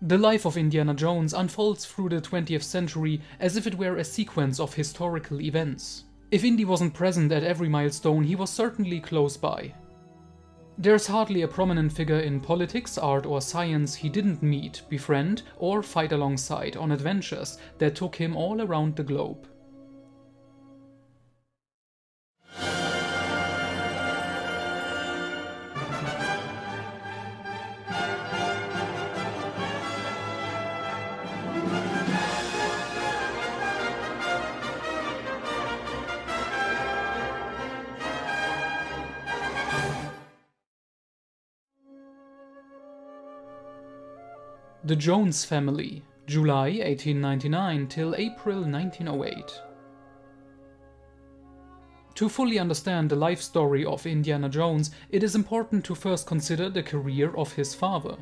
The life of Indiana Jones unfolds through the 20th century as if it were a sequence of historical events. If Indy wasn't present at every milestone, he was certainly close by. There's hardly a prominent figure in politics, art, or science he didn't meet, befriend, or fight alongside on adventures that took him all around the globe. The Jones Family, July 1899 till April 1908. To fully understand the life story of Indiana Jones, it is important to first consider the career of his father.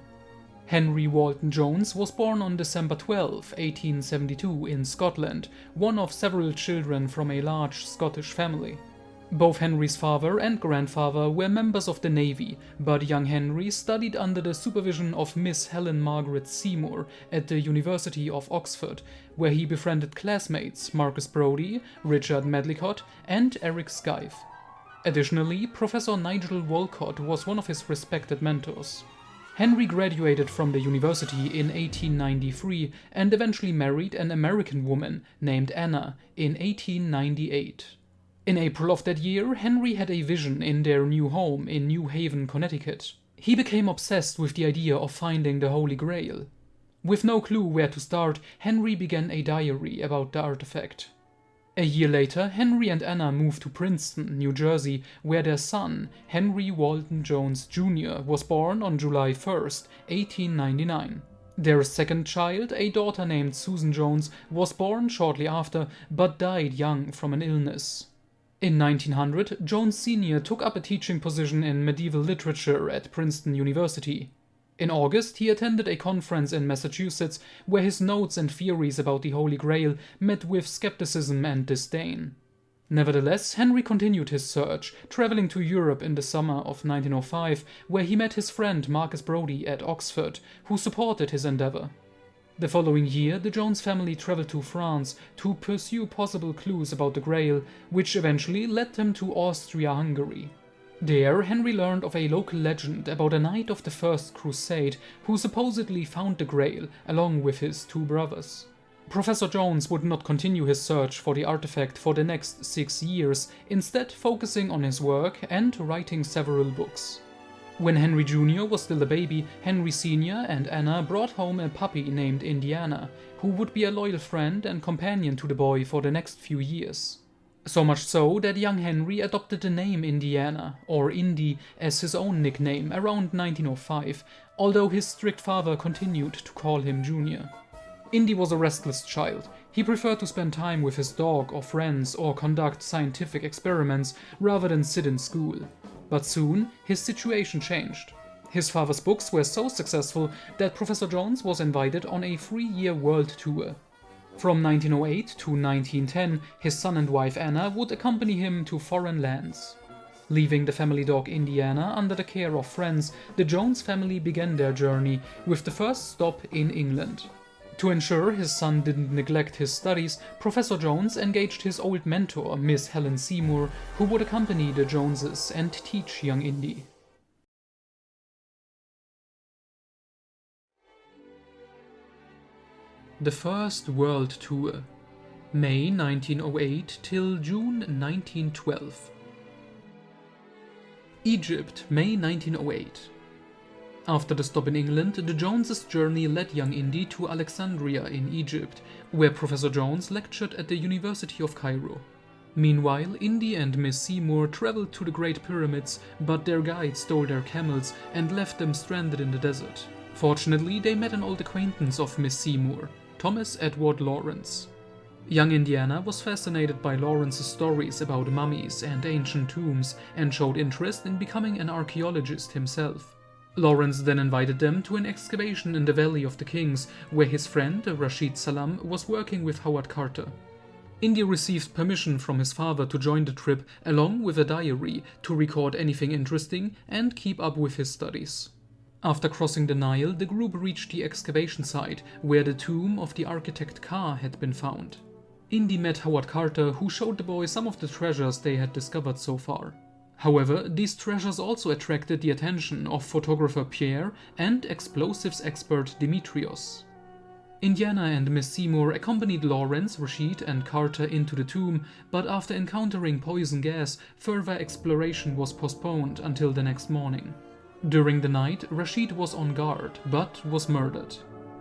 Henry Walton Jones was born on December 12, 1872 in Scotland, one of several children from a large Scottish family. Both Henry's father and grandfather were members of the Navy, but young Henry studied under the supervision of Miss Helen Margaret Seymour at the University of Oxford, where he befriended classmates Marcus Brody, Richard Medlicott, and Eric Skyve. Additionally, Professor Nigel Wolcott was one of his respected mentors. Henry graduated from the university in 1893 and eventually married an American woman named Anna in 1898. In April of that year, Henry had a vision in their new home in New Haven, Connecticut. He became obsessed with the idea of finding the Holy Grail. With no clue where to start, Henry began a diary about the artifact. A year later, Henry and Anna moved to Princeton, New Jersey, where their son, Henry Walton Jones Jr., was born on July 1, 1899. Their second child, a daughter named Susan Jones, was born shortly after, but died young from an illness. In 1900, Jones Sr. took up a teaching position in medieval literature at Princeton University. In August, he attended a conference in Massachusetts where his notes and theories about the Holy Grail met with skepticism and disdain. Nevertheless, Henry continued his search, traveling to Europe in the summer of 1905, where he met his friend Marcus Brody at Oxford, who supported his endeavor. The following year, the Jones family traveled to France to pursue possible clues about the Grail, which eventually led them to Austria-Hungary. There, Henry learned of a local legend about a knight of the First Crusade who supposedly found the Grail along with his two brothers. Professor Jones would not continue his search for the artifact for the next 6 years, instead focusing on his work and writing several books. When Henry Jr. was still a baby, Henry Sr. and Anna brought home a puppy named Indiana, who would be a loyal friend and companion to the boy for the next few years. So much so that young Henry adopted the name Indiana, or Indy, as his own nickname around 1905, although his strict father continued to call him Junior. Indy was a restless child. He preferred to spend time with his dog or friends or conduct scientific experiments rather than sit in school. But soon, his situation changed. His father's books were so successful that Professor Jones was invited on a 3-year world tour. From 1908 to 1910, his son and wife Anna would accompany him to foreign lands. Leaving the family dog Indiana under the care of friends, the Jones family began their journey, with the first stop in England. To ensure his son didn't neglect his studies, Professor Jones engaged his old mentor, Miss Helen Seymour, who would accompany the Joneses and teach young Indy. The First World Tour, May 1908 till June 1912. Egypt, May 1908. After the stop in England, the Joneses' journey led young Indy to Alexandria in Egypt, where Professor Jones lectured at the University of Cairo. Meanwhile, Indy and Miss Seymour traveled to the Great Pyramids, but their guide stole their camels and left them stranded in the desert. Fortunately, they met an old acquaintance of Miss Seymour, Thomas Edward Lawrence. Young Indiana was fascinated by Lawrence's stories about mummies and ancient tombs and showed interest in becoming an archaeologist himself. Lawrence then invited them to an excavation in the Valley of the Kings, where his friend Rashid Salam was working with Howard Carter. Indy received permission from his father to join the trip, along with a diary to record anything interesting and keep up with his studies. After crossing the Nile, the group reached the excavation site where the tomb of the architect Carr had been found. Indy met Howard Carter, who showed the boys some of the treasures they had discovered so far. However, these treasures also attracted the attention of photographer Pierre and explosives expert Dimitrios. Indiana and Miss Seymour accompanied Lawrence, Rashid, and Carter into the tomb, but after encountering poison gas, further exploration was postponed until the next morning. During the night, Rashid was on guard, but was murdered.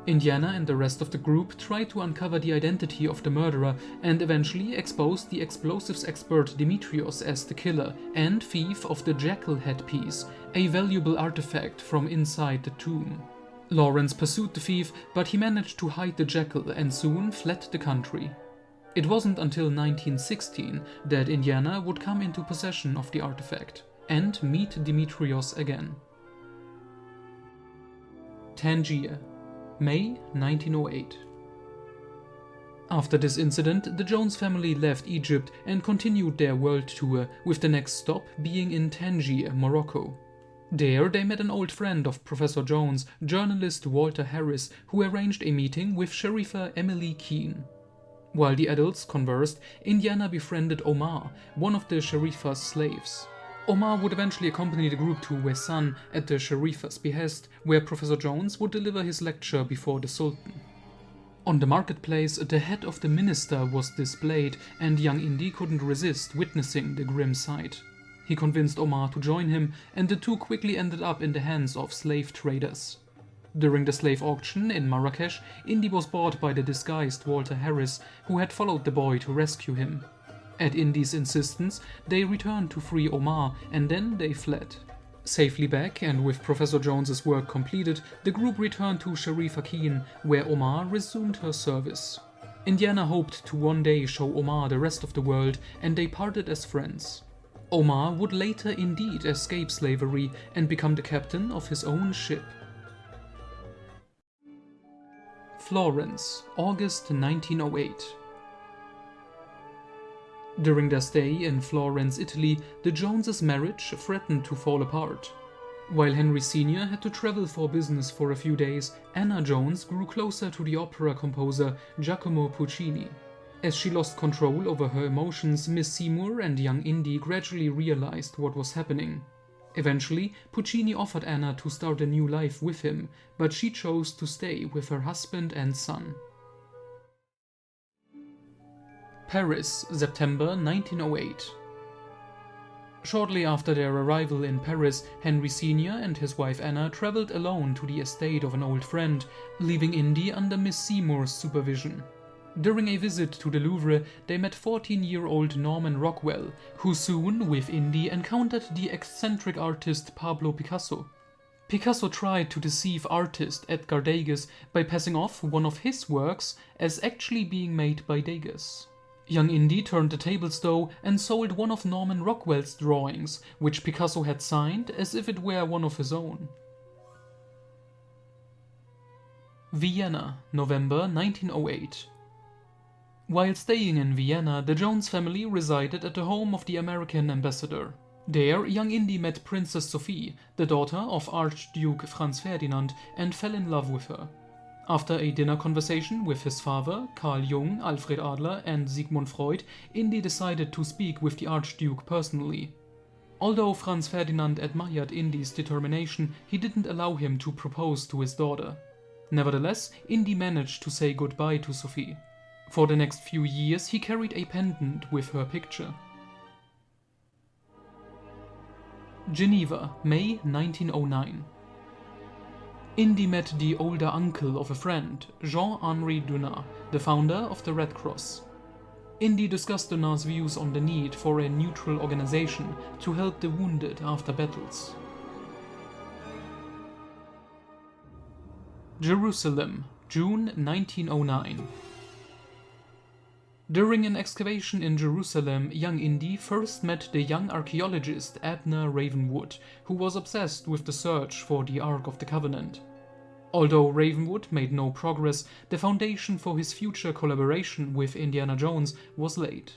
Indiana and the rest of the group tried to uncover the identity of the murderer and eventually exposed the explosives expert Dimitrios as the killer and thief of the jackal headpiece, a valuable artifact from inside the tomb. Lawrence pursued the thief, but he managed to hide the jackal and soon fled the country. It wasn't until 1916 that Indiana would come into possession of the artifact and meet Dimitrios again. Tangier, May 1908. After this incident, the Jones family left Egypt and continued their world tour, with the next stop being in Tangier, Morocco. There they met an old friend of Professor Jones, journalist Walter Harris, who arranged a meeting with Sharifa Emily Keane. While the adults conversed, Indiana befriended Omar, one of the Sharifa's slaves. Omar would eventually accompany the group to Wessan at the Sharifa's behest, where Professor Jones would deliver his lecture before the Sultan. On the marketplace, the head of the minister was displayed, and young Indy couldn't resist witnessing the grim sight. He convinced Omar to join him, and the two quickly ended up in the hands of slave traders. During the slave auction in Marrakesh, Indy was bought by the disguised Walter Harris, who had followed the boy to rescue him. At Indy's insistence, they returned to free Omar, and then they fled. Safely back, and with Professor Jones's work completed, the group returned to Sharifa Keane, where Omar resumed her service. Indiana hoped to one day show Omar the rest of the world, and they parted as friends. Omar would later indeed escape slavery and become the captain of his own ship. Florence, August 1908. During their stay in Florence, Italy, the Joneses' marriage threatened to fall apart. While Henry Sr. had to travel for business for a few days, Anna Jones grew closer to the opera composer Giacomo Puccini. As she lost control over her emotions, Miss Seymour and young Indy gradually realized what was happening. Eventually, Puccini offered Anna to start a new life with him, but she chose to stay with her husband and son. Paris, September 1908. Shortly after their arrival in Paris, Henry Sr. and his wife Anna traveled alone to the estate of an old friend, leaving Indy under Miss Seymour's supervision. During a visit to the Louvre, they met 14-year-old Norman Rockwell, who soon, with Indy, encountered the eccentric artist Pablo Picasso. Picasso tried to deceive artist Edgar Degas by passing off one of his works as actually being made by Degas. Young Indy turned the tables though and sold one of Norman Rockwell's drawings, which Picasso had signed as if it were one of his own. Vienna, November 1908. While staying in Vienna, the Jones family resided at the home of the American ambassador. There, young Indy met Princess Sophie, the daughter of Archduke Franz Ferdinand, and fell in love with her. After a dinner conversation with his father, Carl Jung, Alfred Adler, and Sigmund Freud, Indy decided to speak with the Archduke personally. Although Franz Ferdinand admired Indy's determination, he didn't allow him to propose to his daughter. Nevertheless, Indy managed to say goodbye to Sophie. For the next few years, he carried a pendant with her picture. Geneva, May 1909. Indy met the older uncle of a friend, Jean-Henri Dunat, the founder of the Red Cross. Indy discussed Dunat's views on the need for a neutral organization to help the wounded after battles. Jerusalem, June 1909. During an excavation in Jerusalem, young Indy first met the young archaeologist Abner Ravenwood, who was obsessed with the search for the Ark of the Covenant. Although Ravenwood made no progress, the foundation for his future collaboration with Indiana Jones was laid.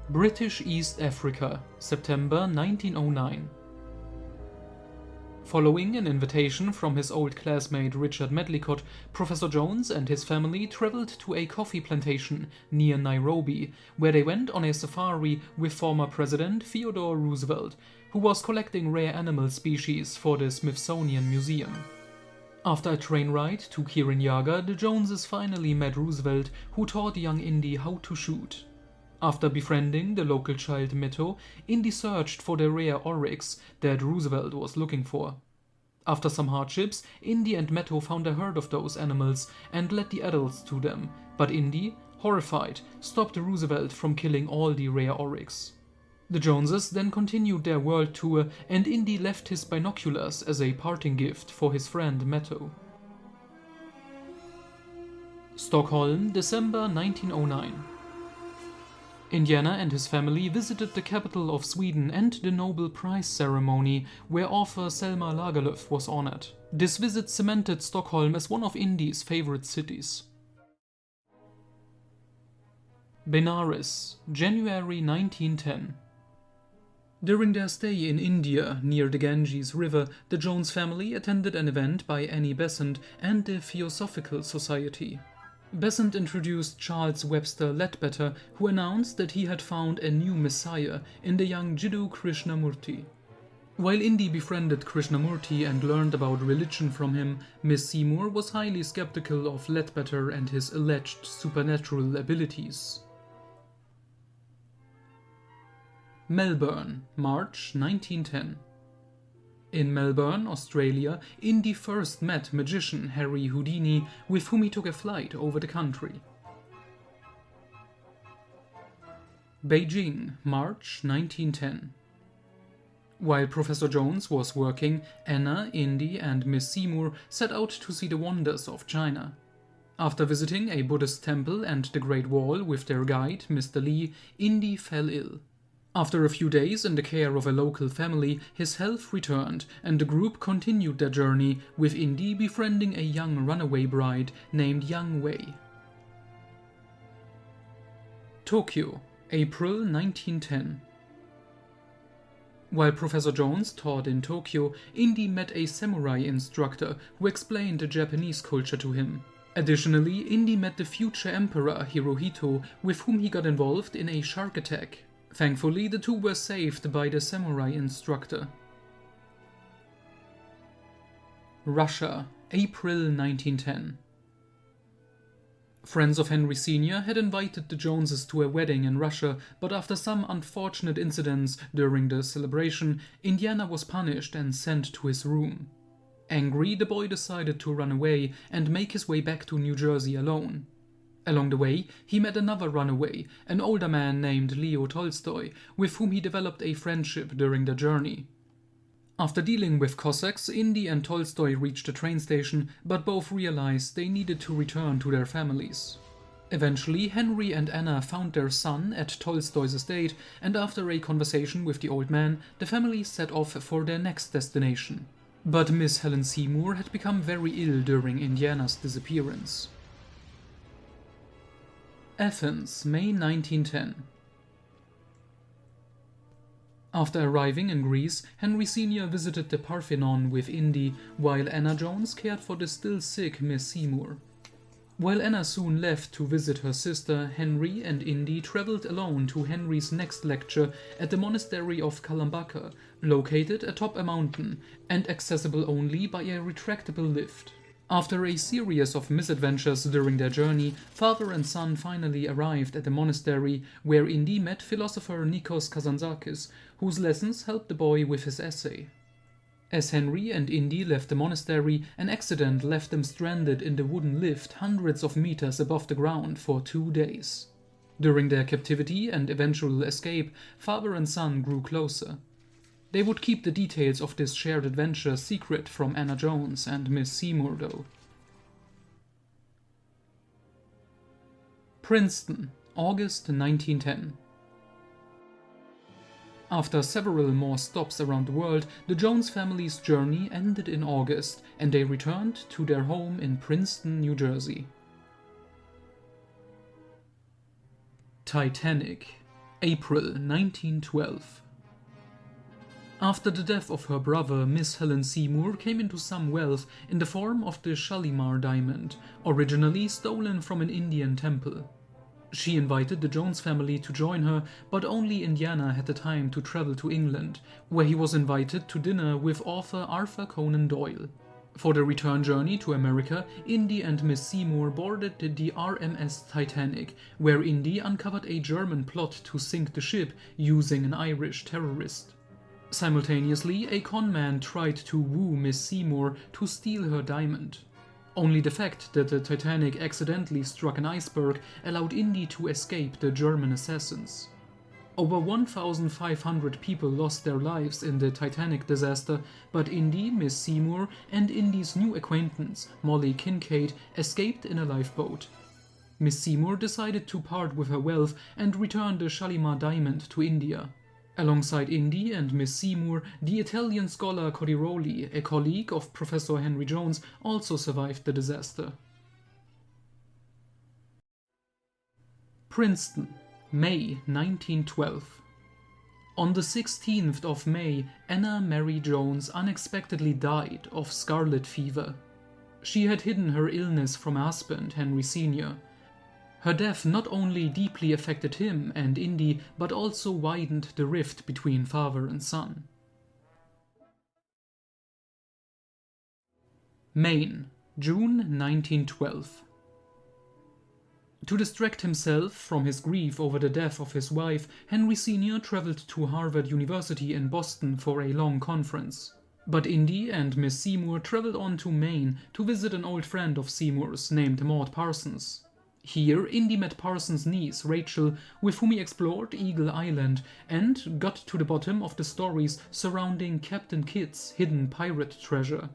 British East Africa, September 1909. Following an invitation from his old classmate Richard Medlicott, Professor Jones and his family traveled to a coffee plantation near Nairobi, where they went on a safari with former President Theodore Roosevelt, who was collecting rare animal species for the Smithsonian Museum. After a train ride to Kirinyaga, the Joneses finally met Roosevelt, who taught young Indy how to shoot. After befriending the local child Meto, Indy searched for the rare oryx that Roosevelt was looking for. After some hardships, Indy and Meto found a herd of those animals and led the adults to them, but Indy, horrified, stopped Roosevelt from killing all the rare oryx. The Joneses then continued their world tour, and Indy left his binoculars as a parting gift for his friend Meto. Stockholm, December 1909. Indiana and his family visited the capital of Sweden and the Nobel Prize ceremony, where author Selma Lagerlöf was honored. This visit cemented Stockholm as one of Indy's favorite cities. Benares, January 1910. During their stay in India, near the Ganges River, the Jones family attended an event by Annie Besant and the Theosophical Society. Besant introduced Charles Webster Leadbetter, who announced that he had found a new messiah in the young Jiddu Krishnamurti. While Indy befriended Krishnamurti and learned about religion from him, Miss Seymour was highly skeptical of Leadbetter and his alleged supernatural abilities. Melbourne, March 1910. In Melbourne, Australia, Indy first met magician Harry Houdini, with whom he took a flight over the country. Beijing, March 1910. While Professor Jones was working, Anna, Indy, and Miss Seymour set out to see the wonders of China. After visiting a Buddhist temple and the Great Wall with their guide, Mr. Lee, Indy fell ill. After a few days in the care of a local family, his health returned, and the group continued their journey, with Indy befriending a young runaway bride named Yang Wei. Tokyo, April 1910. While Professor Jones taught in Tokyo, Indy met a samurai instructor who explained the Japanese culture to him. Additionally, Indy met the future emperor Hirohito, with whom he got involved in a shark attack. Thankfully, the two were saved by the samurai instructor. Russia, April 1910. Friends of Henry Sr. had invited the Joneses to a wedding in Russia, but after some unfortunate incidents during the celebration, Indiana was punished and sent to his room. Angry, the boy decided to run away and make his way back to New Jersey alone. Along the way, he met another runaway, an older man named Leo Tolstoy, with whom he developed a friendship during the journey. After dealing with Cossacks, Indy and Tolstoy reached the train station, but both realized they needed to return to their families. Eventually, Henry and Anna found their son at Tolstoy's estate, and after a conversation with the old man, the family set off for their next destination. But Miss Helen Seymour had become very ill during Indiana's disappearance. Athens, May 1910. After arriving in Greece, Henry Sr. visited the Parthenon with Indy, while Anna Jones cared for the still sick Miss Seymour. While Anna soon left to visit her sister, Henry and Indy traveled alone to Henry's next lecture at the monastery of Kalambaka, located atop a mountain and accessible only by a retractable lift. After a series of misadventures during their journey, father and son finally arrived at the monastery, where Indy met philosopher Nikos Kazantzakis, whose lessons helped the boy with his essay. As Henry and Indy left the monastery, an accident left them stranded in the wooden lift hundreds of meters above the ground for 2 days. During their captivity and eventual escape, father and son grew closer. They would keep the details of this shared adventure secret from Anna Jones and Miss Seymour, though. Princeton, August 1910. After several more stops around the world, the Jones family's journey ended in August, and they returned to their home in Princeton, New Jersey. Titanic, April 1912. After the death of her brother, Miss Helen Seymour came into some wealth in the form of the Shalimar diamond, originally stolen from an Indian temple. She invited the Jones family to join her, but only Indiana had the time to travel to England, where he was invited to dinner with author Arthur Conan Doyle. For the return journey to America, Indy and Miss Seymour boarded the RMS Titanic, where Indy uncovered a German plot to sink the ship using an Irish terrorist. Simultaneously, a conman tried to woo Miss Seymour to steal her diamond. Only the fact that the Titanic accidentally struck an iceberg allowed Indy to escape the German assassins. Over 1,500 people lost their lives in the Titanic disaster, but Indy, Miss Seymour, and Indy's new acquaintance, Molly Kincaid, escaped in a lifeboat. Miss Seymour decided to part with her wealth and return the Shalimar diamond to India. Alongside Indy and Miss Seymour, the Italian scholar Codiroli, a colleague of Professor Henry Jones, also survived the disaster. Princeton, May 1912. On the 16th of May, Anna Mary Jones unexpectedly died of scarlet fever. She had hidden her illness from her husband, Henry Sr. Her death not only deeply affected him and Indy, but also widened the rift between father and son. Maine, June 1912. To distract himself from his grief over the death of his wife, Henry Sr. traveled to Harvard University in Boston for a long conference. But Indy and Miss Seymour traveled on to Maine to visit an old friend of Seymour's named Maud Parsons. Here, Indy met Parsons' niece, Rachel, with whom he explored Eagle Island and got to the bottom of the stories surrounding Captain Kidd's hidden pirate treasure.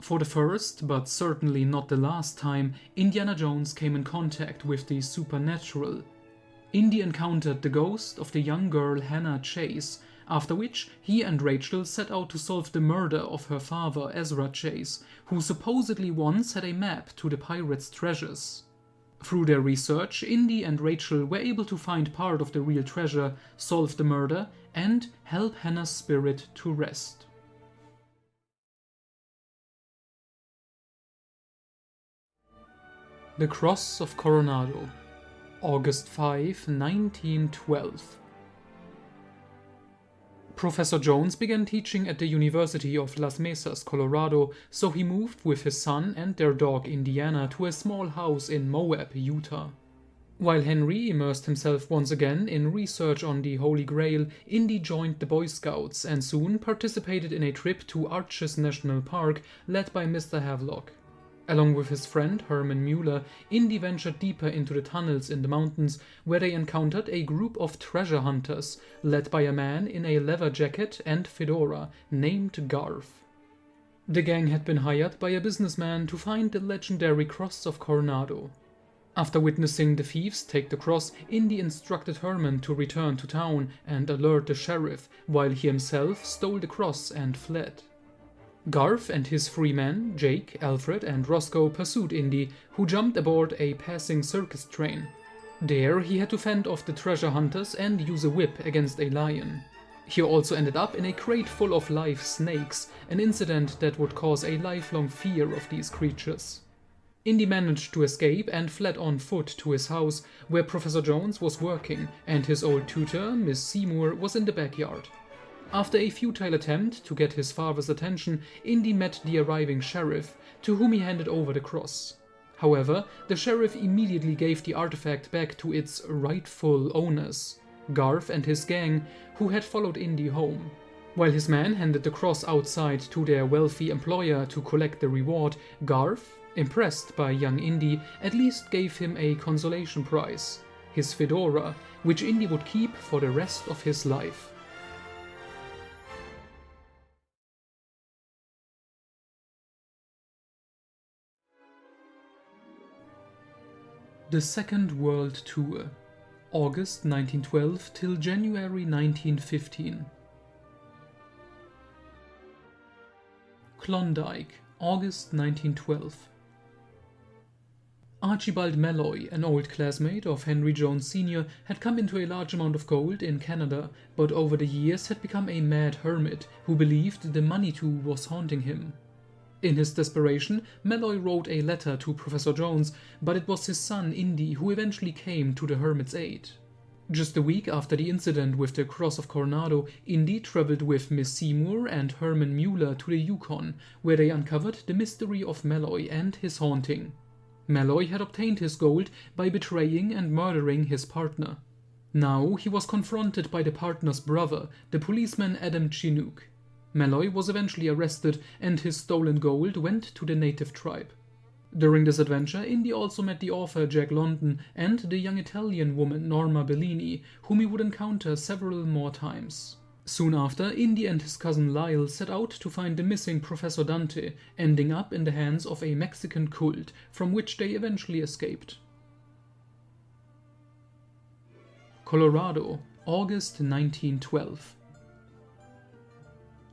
For the first, but certainly not the last time, Indiana Jones came in contact with the supernatural. Indy encountered the ghost of the young girl Hannah Chase, after which he and Rachel set out to solve the murder of her father, Ezra Chase, who supposedly once had a map to the pirates' treasures. Through their research, Indy and Rachel were able to find part of the real treasure, solve the murder, and help Hannah's spirit to rest. The Cross of Coronado, August 5, 1912. Professor Jones began teaching at the University of Las Mesas, Colorado, so he moved with his son and their dog Indiana to a small house in Moab, Utah. While Henry immersed himself once again in research on the Holy Grail, Indy joined the Boy Scouts and soon participated in a trip to Arches National Park led by Mr. Havelock. Along with his friend Herman Mueller, Indy ventured deeper into the tunnels in the mountains, where they encountered a group of treasure hunters, led by a man in a leather jacket and fedora named Garth. The gang had been hired by a businessman to find the legendary Cross of Coronado. After witnessing the thieves take the cross, Indy instructed Herman to return to town and alert the sheriff, while he himself stole the cross and fled. Garth and his three men, Jake, Alfred, and Roscoe, pursued Indy, who jumped aboard a passing circus train. There, he had to fend off the treasure hunters and use a whip against a lion. He also ended up in a crate full of live snakes, an incident that would cause a lifelong fear of these creatures. Indy managed to escape and fled on foot to his house, where Professor Jones was working, and his old tutor, Miss Seymour, was in the backyard. After a futile attempt to get his father's attention, Indy met the arriving sheriff, to whom he handed over the cross. However, the sheriff immediately gave the artifact back to its rightful owners, Garth and his gang, who had followed Indy home. While his men handed the cross outside to their wealthy employer to collect the reward, Garth, impressed by young Indy, at least gave him a consolation prize, his fedora, which Indy would keep for the rest of his life. The Second World Tour, August 1912 till January 1915. Klondike, August 1912. Archibald Malloy, an old classmate of Henry Jones Sr., had come into a large amount of gold in Canada, but over the years had become a mad hermit who believed the Manitou was haunting him. In his desperation, Malloy wrote a letter to Professor Jones, but it was his son Indy who eventually came to the hermit's aid. Just a week after the incident with the Cross of Coronado, Indy traveled with Miss Seymour and Herman Mueller to the Yukon, where they uncovered the mystery of Malloy and his haunting. Malloy had obtained his gold by betraying and murdering his partner. Now he was confronted by the partner's brother, the policeman Adam Chinook. Malloy was eventually arrested and his stolen gold went to the native tribe. During this adventure, Indy also met the author Jack London and the young Italian woman Norma Bellini, whom he would encounter several more times. Soon after, Indy and his cousin Lyle set out to find the missing Professor Dante, ending up in the hands of a Mexican cult, from which they eventually escaped. Colorado, August 1912.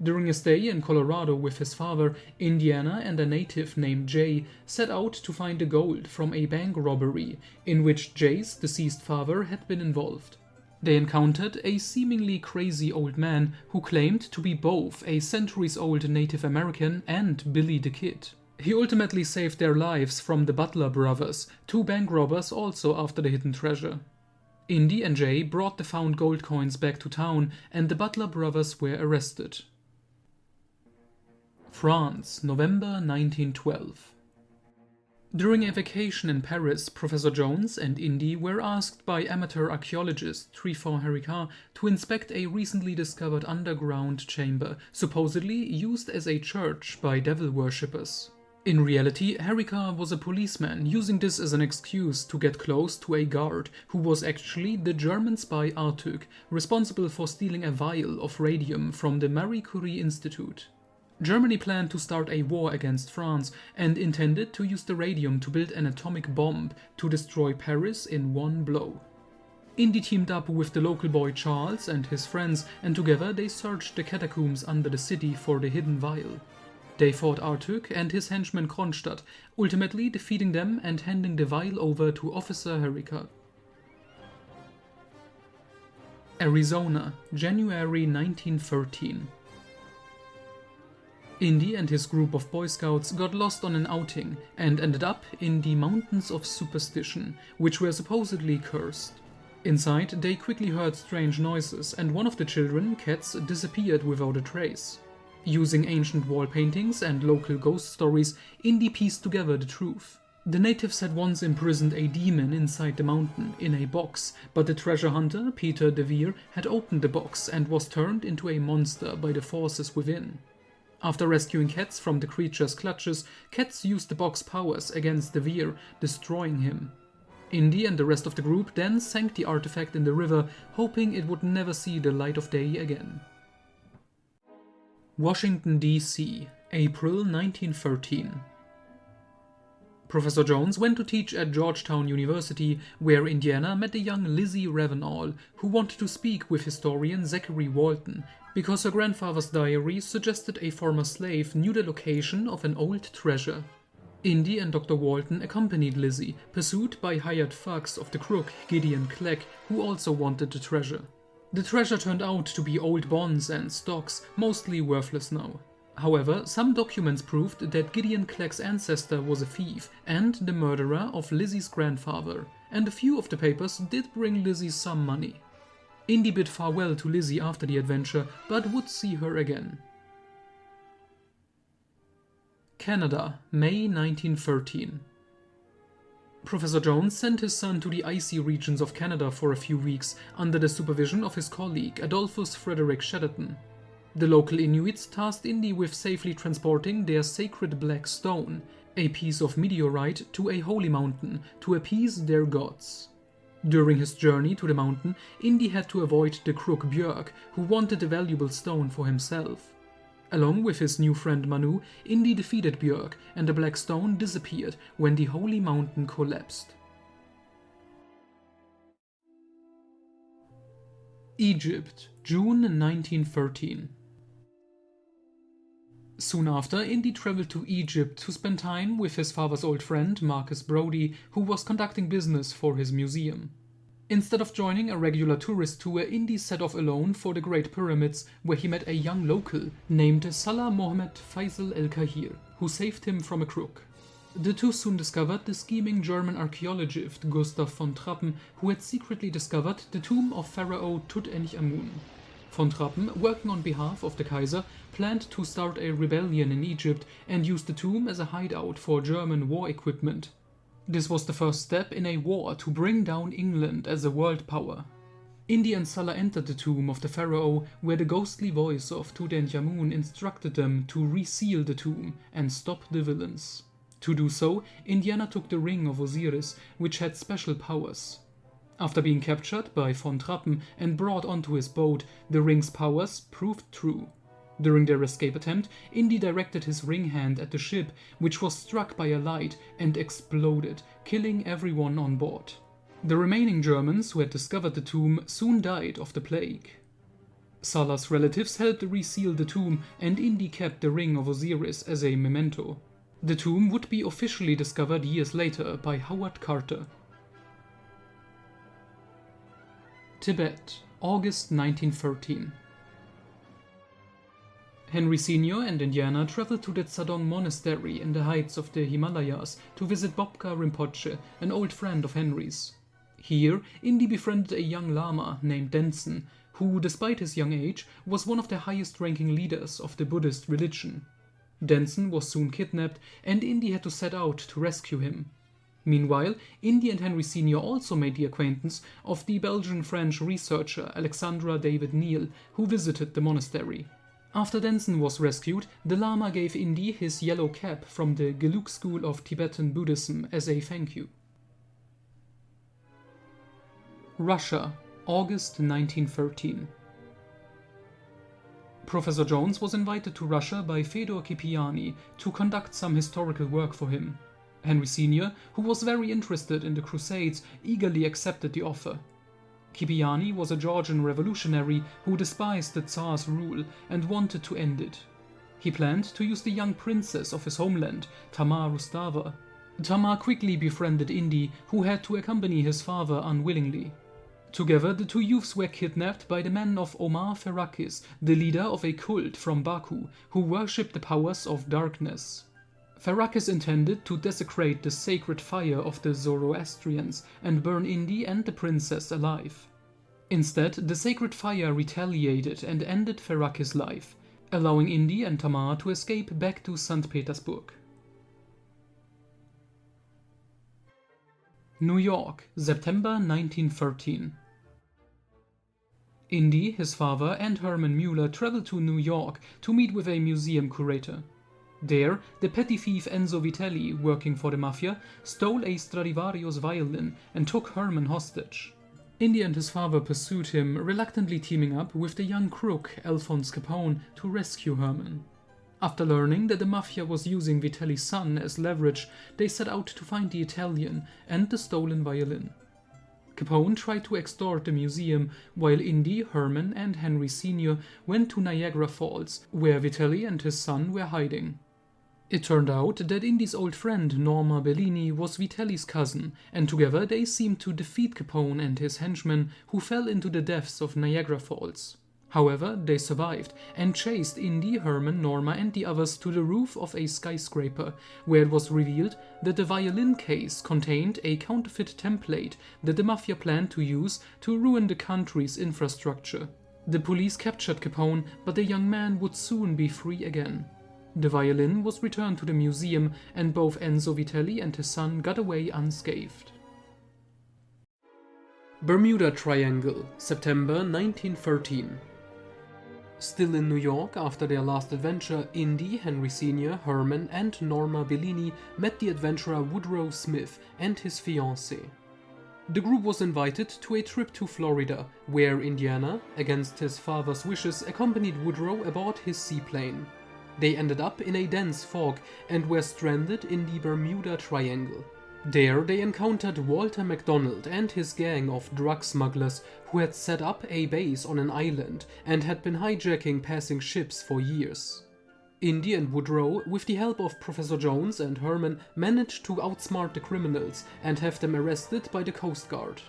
During a stay in Colorado with his father, Indiana and a native named Jay set out to find the gold from a bank robbery in which Jay's deceased father had been involved. They encountered a seemingly crazy old man who claimed to be both a centuries-old Native American and Billy the Kid. He ultimately saved their lives from the Butler brothers, two bank robbers also after the hidden treasure. Indy and Jay brought the found gold coins back to town and the Butler brothers were arrested. France, November 1912. During a vacation in Paris, Professor Jones and Indy were asked by amateur archaeologist Trifon Haricard to inspect a recently discovered underground chamber, supposedly used as a church by devil worshippers. In reality, Haricard was a policeman using this as an excuse to get close to a guard who was actually the German spy Artuk, responsible for stealing a vial of radium from the Marie Curie Institute. Germany planned to start a war against France and intended to use the radium to build an atomic bomb to destroy Paris in one blow. Indy teamed up with the local boy Charles and his friends, and together they searched the catacombs under the city for the hidden vial. They fought Artuk and his henchman Kronstadt, ultimately defeating them and handing the vial over to Officer Haricard. Arizona, January 1913. Indy and his group of Boy Scouts got lost on an outing and ended up in the Mountains of Superstition, which were supposedly cursed. Inside, they quickly heard strange noises, and one of the children, Katz, disappeared without a trace. Using ancient wall paintings and local ghost stories, Indy pieced together the truth. The natives had once imprisoned a demon inside the mountain, in a box, but the treasure hunter, Peter de Vere, had opened the box and was turned into a monster by the forces within. After rescuing Katz from the creature's clutches, Katz used the box powers against de Vere, destroying him. Indy and the rest of the group then sank the artifact in the river, hoping it would never see the light of day again. Washington, D.C., April 1913. Professor Jones went to teach at Georgetown University, where Indiana met the young Lizzie Ravenall, who wanted to speak with historian Zachary Walton, because her grandfather's diary suggested a former slave knew the location of an old treasure. Indy and Dr. Walton accompanied Lizzie, pursued by hired thugs of the crook Gideon Clegg, who also wanted the treasure. The treasure turned out to be old bonds and stocks, mostly worthless now. However, some documents proved that Gideon Clegg's ancestor was a thief and the murderer of Lizzie's grandfather, and a few of the papers did bring Lizzie some money. Indy bid farewell to Lizzie after the adventure, but would see her again. Canada, May 1913. Professor Jones sent his son to the icy regions of Canada for a few weeks under the supervision of his colleague Adolphus Frederick Shedderton. The local Inuits tasked Indy with safely transporting their sacred black stone, a piece of meteorite, to a holy mountain to appease their gods. During his journey to the mountain, Indy had to avoid the crook Björk, who wanted the valuable stone for himself. Along with his new friend Manu, Indy defeated Björk, and the black stone disappeared when the holy mountain collapsed. Egypt, June 1913. Soon after, Indy traveled to Egypt to spend time with his father's old friend Marcus Brody, who was conducting business for his museum. Instead of joining a regular tourist tour, Indy set off alone for the Great Pyramids, where he met a young local named Salah Mohammed Faisal El-Kahir, who saved him from a crook. The two soon discovered the scheming German archaeologist Gustav von Trappen, who had secretly discovered the tomb of Pharaoh Tutanchamun. Von Trappen, working on behalf of the Kaiser, planned to start a rebellion in Egypt and use the tomb as a hideout for German war equipment. This was the first step in a war to bring down England as a world power. Indy and Salah entered the tomb of the pharaoh, where the ghostly voice of Tutanchamun instructed them to reseal the tomb and stop the villains. To do so, Indiana took the ring of Osiris, which had special powers. After being captured by von Trappen and brought onto his boat, the ring's powers proved true. During their escape attempt, Indy directed his ring hand at the ship, which was struck by a light and exploded, killing everyone on board. The remaining Germans who had discovered the tomb soon died of the plague. Salah's relatives helped reseal the tomb, and Indy kept the ring of Osiris as a memento. The tomb would be officially discovered years later by Howard Carter. Tibet, August 1913. Henry Sr. and Indiana traveled to the Tsadong Monastery in the heights of the Himalayas to visit Bobka Rinpoche, an old friend of Henry's. Here, Indy befriended a young lama named Denson, who, despite his young age, was one of the highest-ranking leaders of the Buddhist religion. Denson was soon kidnapped, and Indy had to set out to rescue him. Meanwhile, Indy and Henry Sr. also made the acquaintance of the Belgian-French researcher Alexandra David Neal, who visited the monastery. After Denson was rescued, the Lama gave Indy his yellow cap from the Gelug school of Tibetan Buddhism as a thank you. Russia, August 1913. Professor Jones was invited to Russia by Fedor Kipiani to conduct some historical work for him. Henry Sr., who was very interested in the Crusades, eagerly accepted the offer. Kipiani was a Georgian revolutionary who despised the Tsar's rule and wanted to end it. He planned to use the young princess of his homeland, Tamar Rustava. Tamar quickly befriended Indy, who had to accompany his father unwillingly. Together, the two youths were kidnapped by the men of Omar Ferrakis, the leader of a cult from Baku, who worshipped the powers of darkness. Ferrakis intended to desecrate the sacred fire of the Zoroastrians and burn Indy and the princess alive. Instead, the sacred fire retaliated and ended Ferrakis' life, allowing Indy and Tamar to escape back to St. Petersburg. New York, September 1913. Indy, his father, and Herman Mueller traveled to New York to meet with a museum curator. There, the petty thief Enzo Vitelli, working for the mafia, stole a Stradivarius violin and took Herman hostage. Indy and his father pursued him, reluctantly teaming up with the young crook Alphonse Capone to rescue Herman. After learning that the mafia was using Vitelli's son as leverage, they set out to find the Italian and the stolen violin. Capone tried to extort the museum, while Indy, Herman, and Henry Sr. went to Niagara Falls, where Vitelli and his son were hiding. It turned out that Indy's old friend Norma Bellini was Vitelli's cousin, and together they seemed to defeat Capone and his henchmen, who fell into the depths of Niagara Falls. However, they survived and chased Indy, Herman, Norma, and the others to the roof of a skyscraper, where it was revealed that the violin case contained a counterfeit template that the mafia planned to use to ruin the country's infrastructure. The police captured Capone, but the young man would soon be free again. The violin was returned to the museum, and both Enzo Vitelli and his son got away unscathed. Bermuda Triangle, September 1913. Still in New York after their last adventure, Indy, Henry Sr., Herman, and Norma Bellini met the adventurer Woodrow Smith and his fiancée. The group was invited to a trip to Florida, where Indiana, against his father's wishes, accompanied Woodrow aboard his seaplane. They ended up in a dense fog and were stranded in the Bermuda Triangle. There they encountered Walter MacDonald and his gang of drug smugglers who had set up a base on an island and had been hijacking passing ships for years. Indy and Woodrow, with the help of Professor Jones and Herman, managed to outsmart the criminals and have them arrested by the Coast Guard.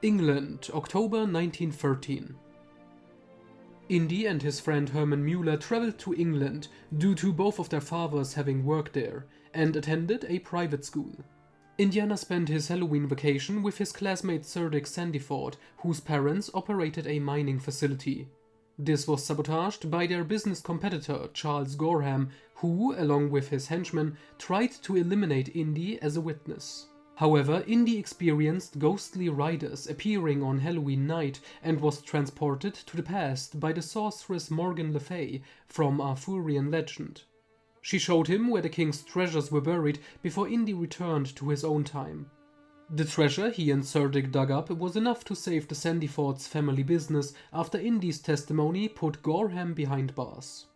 England, October 1913. Indy and his friend Herman Mueller traveled to England due to both of their fathers having worked there, and attended a private school. Indiana spent his Halloween vacation with his classmate Sir Dick Sandiford, whose parents operated a mining facility. This was sabotaged by their business competitor Charles Gorham, who, along with his henchmen, tried to eliminate Indy as a witness. However, Indy experienced ghostly riders appearing on Halloween night and was transported to the past by the sorceress Morgan Le Fay from Arthurian legend. She showed him where the king's treasures were buried before Indy returned to his own time. The treasure he and Sir Dick dug up was enough to save the Sandifords' family business after Indy's testimony put Gorham behind bars.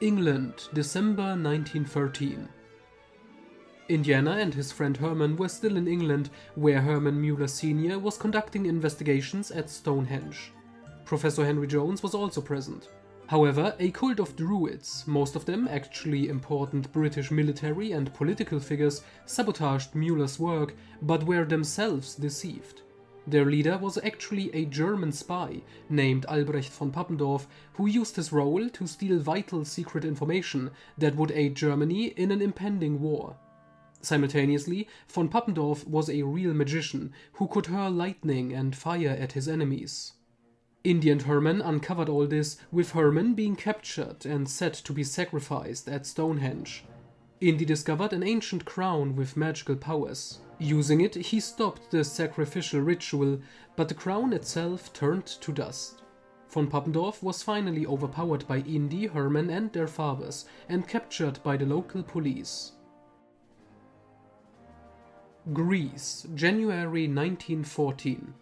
England, December 1913. Indiana and his friend Herman were still in England, where Herman Mueller Sr. was conducting investigations at Stonehenge. Professor Henry Jones was also present. However, a cult of druids, most of them actually important British military and political figures, sabotaged Mueller's work, but were themselves deceived. Their leader was actually a German spy named Albrecht von Pappendorf, who used his role to steal vital secret information that would aid Germany in an impending war. Simultaneously, von Pappendorf was a real magician who could hurl lightning and fire at his enemies. Indy and Herman uncovered all this, with Herman being captured and set to be sacrificed at Stonehenge. Indy discovered an ancient crown with magical powers. Using it, he stopped the sacrificial ritual, but the crown itself turned to dust. Von Pappendorf was finally overpowered by Indy, Herman and their fathers, and captured by the local police. Greece, January 1914.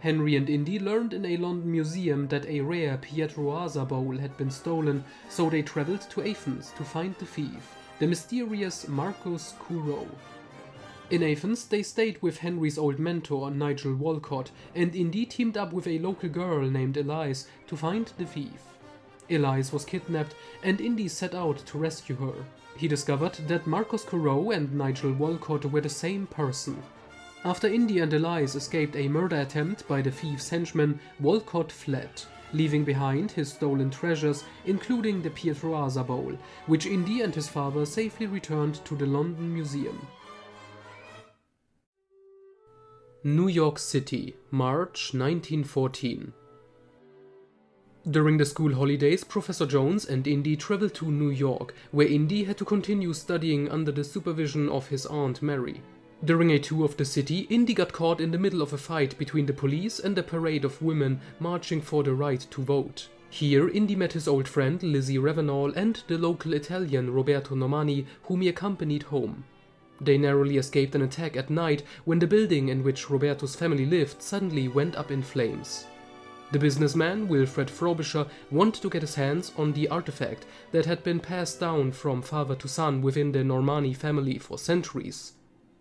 Henry and Indy learned in a London museum that a rare Pietro-Asa bowl had been stolen, so they traveled to Athens to find the thief, the mysterious Marcus Courreau. In Athens, they stayed with Henry's old mentor, Nigel Walcott, and Indy teamed up with a local girl named Elise to find the thief. Elise was kidnapped, and Indy set out to rescue her. He discovered that Marcus Courreau and Nigel Walcott were the same person. After Indy and Elise escaped a murder attempt by the thief's henchmen, Walcott fled, leaving behind his stolen treasures, including the Pietro-Asa bowl, which Indy and his father safely returned to the London Museum. New York City, March 1914. During the school holidays, Professor Jones and Indy traveled to New York, where Indy had to continue studying under the supervision of his Aunt Mary. During a tour of the city, Indy got caught in the middle of a fight between the police and a parade of women marching for the right to vote. Here, Indy met his old friend Lizzie Ravenel and the local Italian Roberto Normani, whom he accompanied home. They narrowly escaped an attack at night when the building in which Roberto's family lived suddenly went up in flames. The businessman, Wilfred Frobisher, wanted to get his hands on the artifact that had been passed down from father to son within the Normani family for centuries.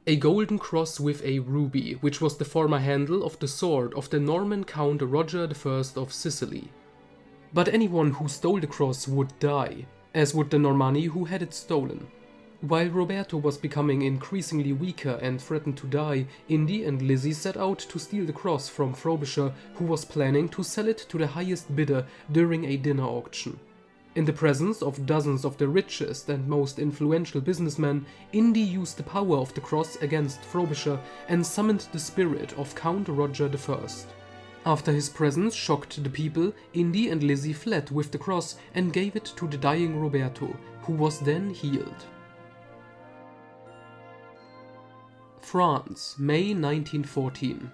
A golden cross with a ruby, which was the former handle of the sword of the Norman Count Roger I of Sicily. But anyone who stole the cross would die, as would the Normani who had it stolen. While Roberto was becoming increasingly weaker and threatened to die, Indy and Lizzie set out to steal the cross from Frobisher, who was planning to sell it to the highest bidder during a dinner auction. In the presence of dozens of the richest and most influential businessmen, Indy used the power of the cross against Frobisher and summoned the spirit of Count Roger I. After his presence shocked the people, Indy and Lizzie fled with the cross and gave it to the dying Roberto, who was then healed. France, May 1914.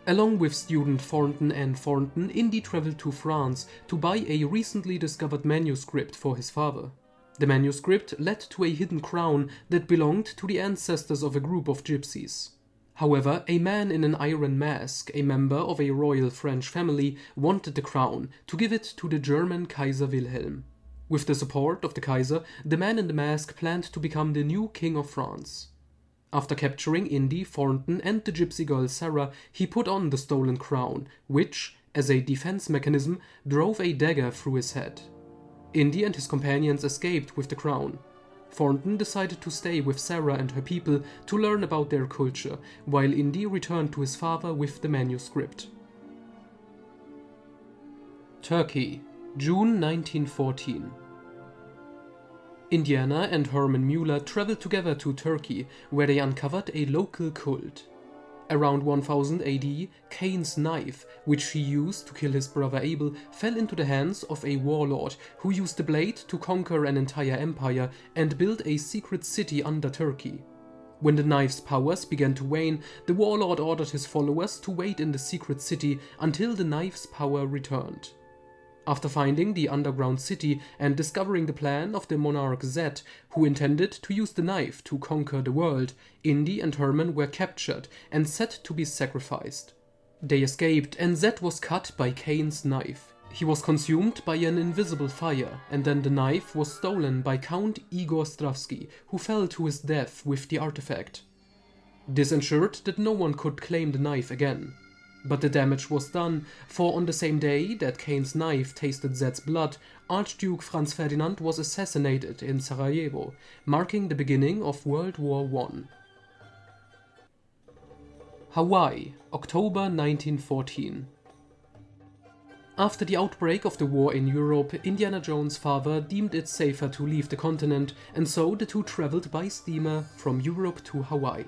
Along with student Thornton and Thornton, Indy traveled to France to buy a recently discovered manuscript for his father. The manuscript led to a hidden crown that belonged to the ancestors of a group of gypsies. However, a man in an iron mask, a member of a royal French family, wanted the crown to give it to the German Kaiser Wilhelm. With the support of the Kaiser, the man in the mask planned to become the new King of France. After capturing Indy, Thornton, and the gypsy girl Sarah, he put on the stolen crown, which, as a defense mechanism, drove a dagger through his head. Indy and his companions escaped with the crown. Thornton decided to stay with Sarah and her people to learn about their culture, while Indy returned to his father with the manuscript. Turkey, June 1914. Indiana and Herman Mueller traveled together to Turkey, where they uncovered a local cult. Around 1000 AD, Cain's knife, which he used to kill his brother Abel, fell into the hands of a warlord who used the blade to conquer an entire empire and build a secret city under Turkey. When the knife's powers began to wane, the warlord ordered his followers to wait in the secret city until the knife's power returned. After finding the underground city and discovering the plan of the monarch Zed, who intended to use the knife to conquer the world, Indy and Herman were captured and set to be sacrificed. They escaped, and Zed was cut by Cain's knife. He was consumed by an invisible fire, and then the knife was stolen by Count Igor Stravsky, who fell to his death with the artifact. This ensured that no one could claim the knife again. But the damage was done, for on the same day that Cain's knife tasted Zed's blood, Archduke Franz Ferdinand was assassinated in Sarajevo, marking the beginning of World War I. Hawaii, October 1914. After the outbreak of the war in Europe, Indiana Jones' father deemed it safer to leave the continent, and so the two traveled by steamer from Europe to Hawaii.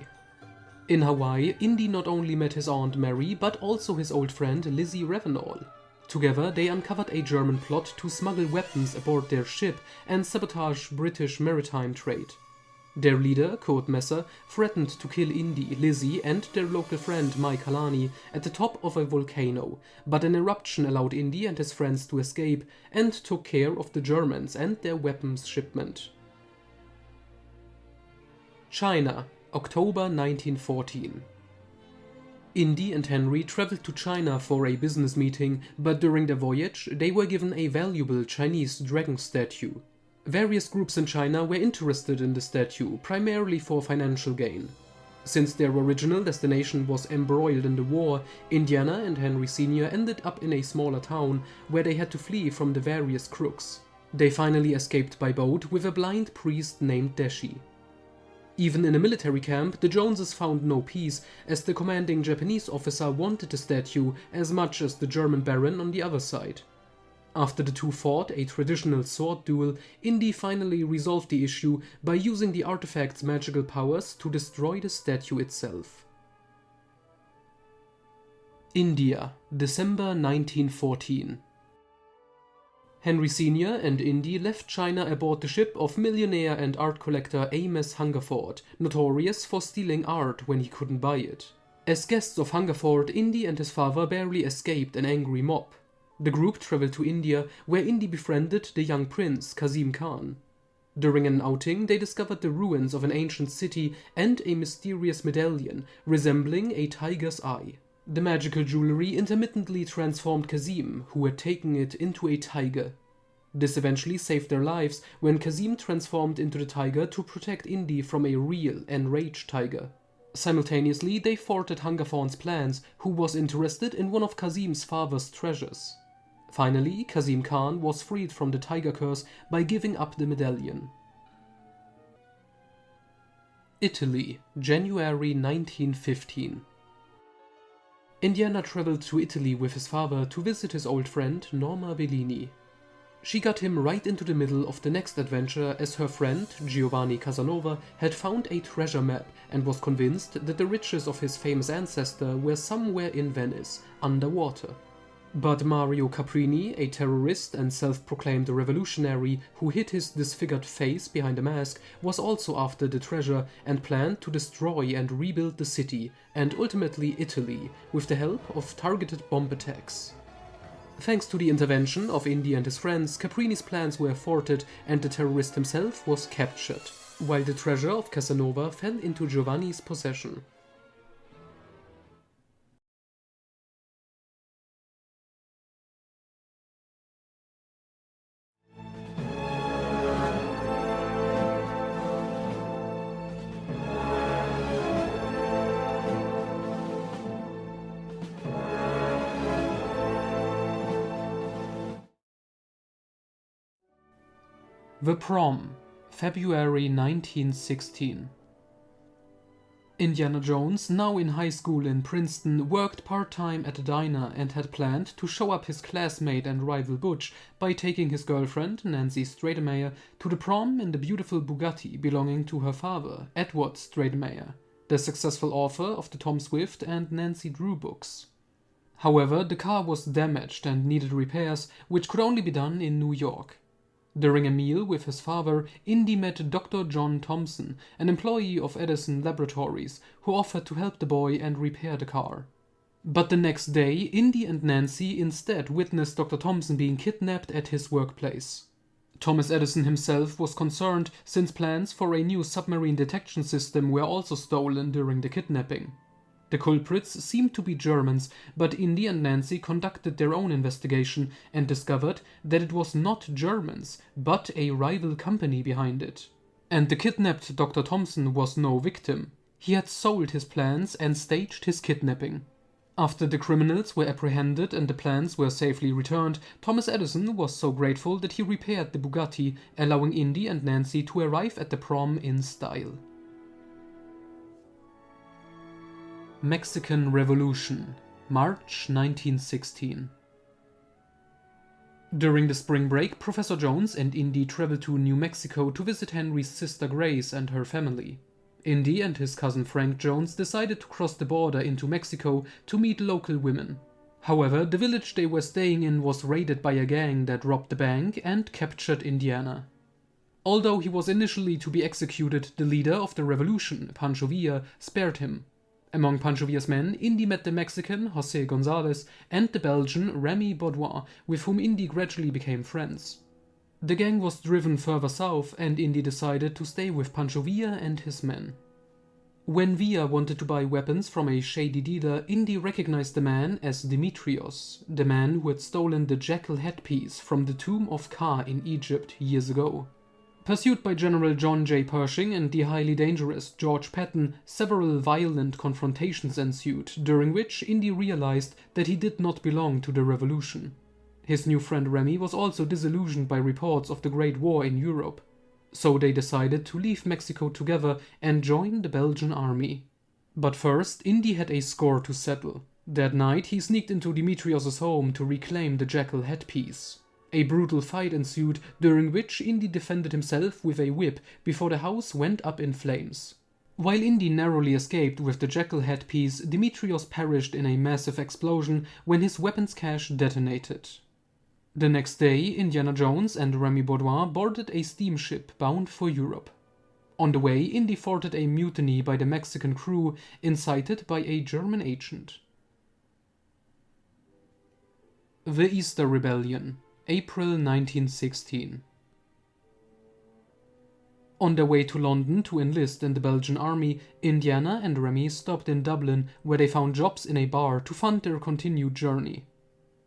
In Hawaii, Indy not only met his Aunt Mary, but also his old friend Lizzie Ravenall. Together, they uncovered a German plot to smuggle weapons aboard their ship and sabotage British maritime trade. Their leader, Kurt Messer, threatened to kill Indy, Lizzie, and their local friend Mike Halani at the top of a volcano, but an eruption allowed Indy and his friends to escape and took care of the Germans and their weapons shipment. China, October 1914. Indy and Henry traveled to China for a business meeting, but during their voyage they were given a valuable Chinese dragon statue. Various groups in China were interested in the statue, primarily for financial gain. Since their original destination was embroiled in the war, Indiana and Henry Sr. ended up in a smaller town where they had to flee from the various crooks. They finally escaped by boat with a blind priest named Deshi. Even in a military camp, the Joneses found no peace, as the commanding Japanese officer wanted the statue as much as the German baron on the other side. After the two fought a traditional sword duel, Indy finally resolved the issue by using the artifact's magical powers to destroy the statue itself. India, December 1914. Henry Sr. and Indy left China aboard the ship of millionaire and art collector Amos Hungerford, notorious for stealing art when he couldn't buy it. As guests of Hungerford, Indy and his father barely escaped an angry mob. The group traveled to India, where Indy befriended the young prince, Kazim Khan. During an outing, they discovered the ruins of an ancient city and a mysterious medallion resembling a tiger's eye. The magical jewelry intermittently transformed Kazim, who had taken it, into a tiger. This eventually saved their lives when Kazim transformed into the tiger to protect Indy from a real, enraged tiger. Simultaneously, they thwarted Hungerford's plans, who was interested in one of Kazim's father's treasures. Finally, Kazim Khan was freed from the tiger curse by giving up the medallion. Italy, January 1915. Indiana traveled to Italy with his father to visit his old friend Norma Bellini. She got him right into the middle of the next adventure, as her friend Giovanni Casanova had found a treasure map and was convinced that the riches of his famous ancestor were somewhere in Venice, underwater. But Mario Caprini, a terrorist and self-proclaimed revolutionary who hid his disfigured face behind a mask, was also after the treasure and planned to destroy and rebuild the city, and ultimately Italy, with the help of targeted bomb attacks. Thanks to the intervention of Indy and his friends, Caprini's plans were thwarted and the terrorist himself was captured, while the treasure of Casanova fell into Giovanni's possession. The Prom, February 1916. Indiana Jones, now in high school in Princeton, worked part-time at a diner and had planned to show up his classmate and rival Butch by taking his girlfriend, Nancy Stratemeyer, to the prom in the beautiful Bugatti belonging to her father, Edward Stratemeyer, the successful author of the Tom Swift and Nancy Drew books. However, the car was damaged and needed repairs, which could only be done in New York. During a meal with his father, Indy met Dr. John Thompson, an employee of Edison Laboratories, who offered to help the boy and repair the car. But the next day, Indy and Nancy instead witnessed Dr. Thompson being kidnapped at his workplace. Thomas Edison himself was concerned, since plans for a new submarine detection system were also stolen during the kidnapping. The culprits seemed to be Germans, but Indy and Nancy conducted their own investigation and discovered that it was not Germans, but a rival company behind it. And the kidnapped Dr. Thompson was no victim. He had sold his plans and staged his kidnapping. After the criminals were apprehended and the plans were safely returned, Thomas Edison was so grateful that he repaired the Bugatti, allowing Indy and Nancy to arrive at the prom in style. Mexican Revolution, March 1916. During the spring break, Professor Jones and Indy traveled to New Mexico to visit Henry's sister Grace and her family. Indy and his cousin Frank Jones decided to cross the border into Mexico to meet local women. However, the village they were staying in was raided by a gang that robbed the bank and captured Indiana. Although he was initially to be executed, the leader of the revolution, Pancho Villa, spared him. Among Pancho Villa's men, Indy met the Mexican José González and the Belgian Rémy Baudouin, with whom Indy gradually became friends. The gang was driven further south, and Indy decided to stay with Pancho Villa and his men. When Villa wanted to buy weapons from a shady dealer, Indy recognized the man as Demetrios, the man who had stolen the jackal headpiece from the tomb of Ka in Egypt years ago. Pursued by General John J. Pershing and the highly dangerous George Patton, several violent confrontations ensued, during which Indy realized that he did not belong to the revolution. His new friend Remy was also disillusioned by reports of the Great War in Europe, so they decided to leave Mexico together and join the Belgian army. But first, Indy had a score to settle. That night, he sneaked into Demetrios' home to reclaim the jackal headpiece. A brutal fight ensued, during which Indy defended himself with a whip before the house went up in flames. While Indy narrowly escaped with the jackal headpiece, Demetrios perished in a massive explosion when his weapons cache detonated. The next day, Indiana Jones and Rémy Baudouin boarded a steamship bound for Europe. On the way, Indy thwarted a mutiny by the Mexican crew, incited by a German agent. The Easter Rebellion, April 1916. On their way to London to enlist in the Belgian army, Indiana and Remy stopped in Dublin, where they found jobs in a bar to fund their continued journey.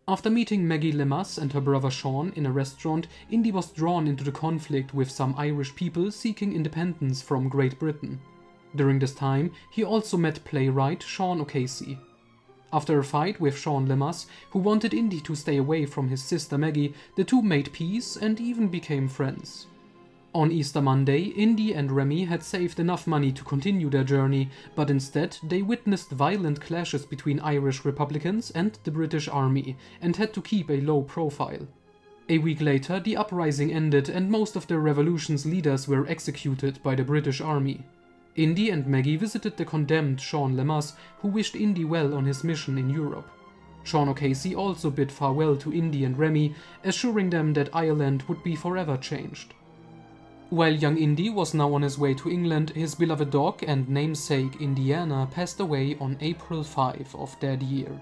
After meeting Maggie Lemas and her brother Sean in a restaurant, Indy was drawn into the conflict with some Irish people seeking independence from Great Britain. During this time, he also met playwright Sean O'Casey. After a fight with Sean Lemas, who wanted Indy to stay away from his sister Maggie, the two made peace and even became friends. On Easter Monday, Indy and Remy had saved enough money to continue their journey, but instead they witnessed violent clashes between Irish Republicans and the British Army, and had to keep a low profile. A week later, the uprising ended and most of the revolution's leaders were executed by the British Army. Indy and Maggie visited the condemned Sean Lemas, who wished Indy well on his mission in Europe. Sean O'Casey also bid farewell to Indy and Remy, assuring them that Ireland would be forever changed. While young Indy was now on his way to England, his beloved dog and namesake Indiana passed away on April 5 of that year.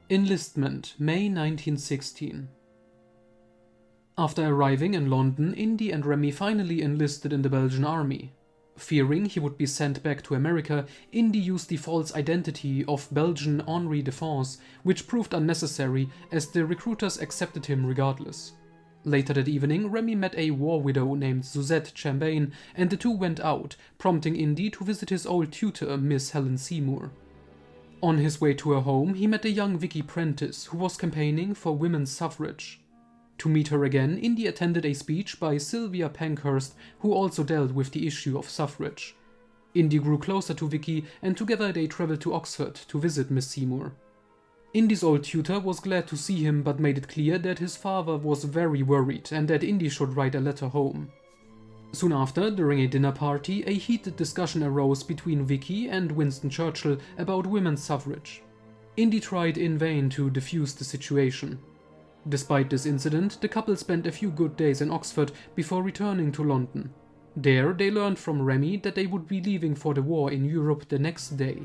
Enlistment, May 1916. After arriving in London, Indy and Remy finally enlisted in the Belgian army. Fearing he would be sent back to America, Indy used the false identity of Belgian Henri Defense, which proved unnecessary as the recruiters accepted him regardless. Later that evening, Remy met a war widow named Suzette Chambane, and the two went out, prompting Indy to visit his old tutor, Miss Helen Seymour. On his way to her home, he met a young Vicky Prentice who was campaigning for women's suffrage. To meet her again, Indy attended a speech by Sylvia Pankhurst, who also dealt with the issue of suffrage. Indy grew closer to Vicky, and together they traveled to Oxford to visit Miss Seymour. Indy's old tutor was glad to see him, but made it clear that his father was very worried and that Indy should write a letter home. Soon after, during a dinner party, a heated discussion arose between Vicky and Winston Churchill about women's suffrage. Indy tried in vain to defuse the situation. Despite this incident, the couple spent a few good days in Oxford before returning to London. There, they learned from Remy that they would be leaving for the war in Europe the next day.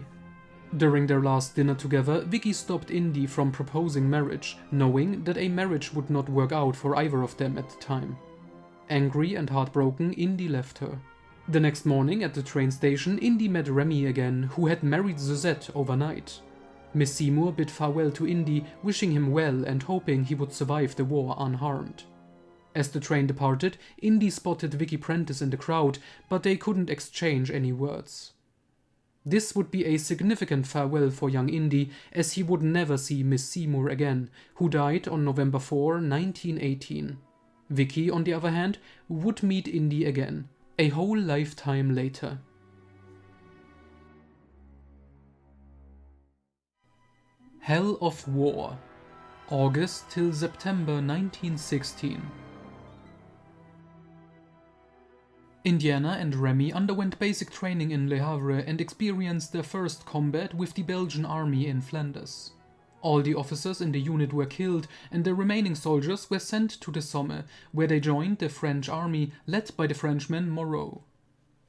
During their last dinner together, Vicky stopped Indy from proposing marriage, knowing that a marriage would not work out for either of them at the time. Angry and heartbroken, Indy left her. The next morning at the train station, Indy met Remy again, who had married Suzette overnight. Miss Seymour bid farewell to Indy, wishing him well and hoping he would survive the war unharmed. As the train departed, Indy spotted Vicky Prentice in the crowd, but they couldn't exchange any words. This would be a significant farewell for young Indy, as he would never see Miss Seymour again, who died on November 4, 1918. Vicky, on the other hand, would meet Indy again, a whole lifetime later. Hell of War, August till September 1916. Indiana and Remy underwent basic training in Le Havre and experienced their first combat with the Belgian army in Flanders. All the officers in the unit were killed, and the remaining soldiers were sent to the Somme, where they joined the French army led by the Frenchman Moreau.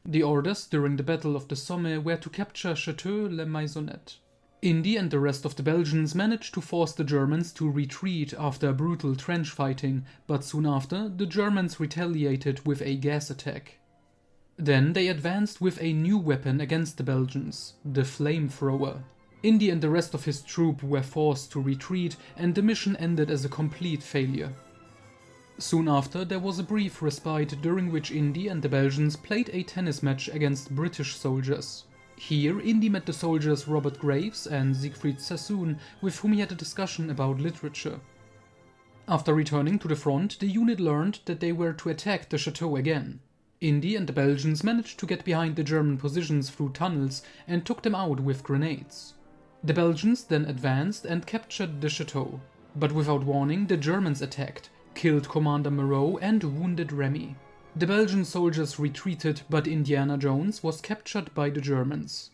The orders during the Battle of the Somme were to capture Château-le-Maisonnet. Indy and the rest of the Belgians managed to force the Germans to retreat after brutal trench fighting, but soon after, the Germans retaliated with a gas attack. Then they advanced with a new weapon against the Belgians, the flamethrower. Indy and the rest of his troop were forced to retreat, and the mission ended as a complete failure. Soon after, there was a brief respite during which Indy and the Belgians played a tennis match against British soldiers. Here, Indy met the soldiers Robert Graves and Siegfried Sassoon, with whom he had a discussion about literature. After returning to the front, the unit learned that they were to attack the chateau again. Indy and the Belgians managed to get behind the German positions through tunnels and took them out with grenades. The Belgians then advanced and captured the chateau, but without warning the Germans attacked, killed Commander Moreau and wounded Remy. The Belgian soldiers retreated, but Indiana Jones was captured by the Germans.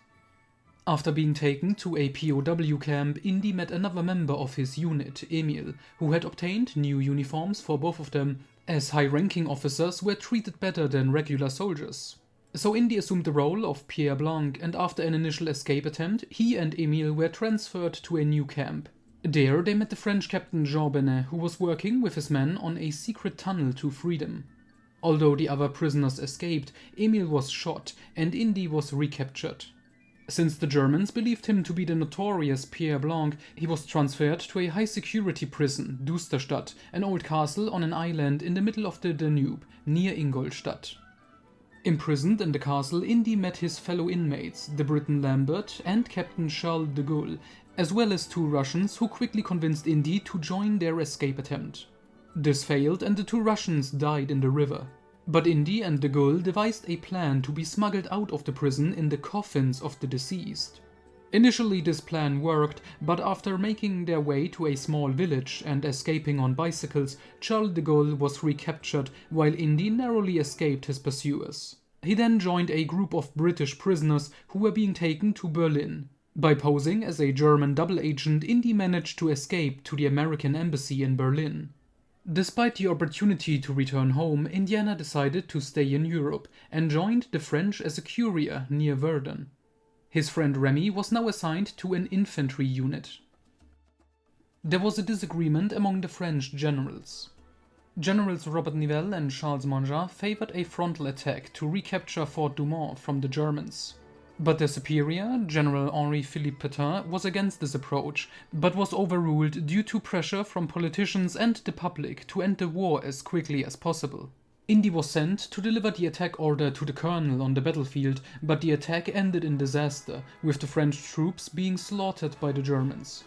After being taken to a POW camp, Indy met another member of his unit, Emil, who had obtained new uniforms for both of them, as high-ranking officers were treated better than regular soldiers. So Indy assumed the role of Pierre Blanc, and after an initial escape attempt, he and Emile were transferred to a new camp. There they met the French captain Jean Benet, who was working with his men on a secret tunnel to freedom. Although the other prisoners escaped, Emile was shot and Indy was recaptured. Since the Germans believed him to be the notorious Pierre Blanc, he was transferred to a high-security prison, Dusterstadt, an old castle on an island in the middle of the Danube, near Ingolstadt. Imprisoned in the castle, Indy met his fellow inmates, the Briton Lambert and Captain Charles de Gaulle, as well as two Russians who quickly convinced Indy to join their escape attempt. This failed and the two Russians died in the river. But Indy and de Gaulle devised a plan to be smuggled out of the prison in the coffins of the deceased. Initially this plan worked, but after making their way to a small village and escaping on bicycles, Charles de Gaulle was recaptured while Indy narrowly escaped his pursuers. He then joined a group of British prisoners who were being taken to Berlin. By posing as a German double agent, Indy managed to escape to the American embassy in Berlin. Despite the opportunity to return home, Indiana decided to stay in Europe and joined the French as a courier near Verdun. His friend Remy was now assigned to an infantry unit. There was a disagreement among the French generals. Generals Robert Nivelle and Charles Mangeat favored a frontal attack to recapture Fort Douaumont from the Germans. But their superior, General Henri-Philippe Pétain, was against this approach, but was overruled due to pressure from politicians and the public to end the war as quickly as possible. Indy was sent to deliver the attack order to the colonel on the battlefield, but the attack ended in disaster, with the French troops being slaughtered by the Germans.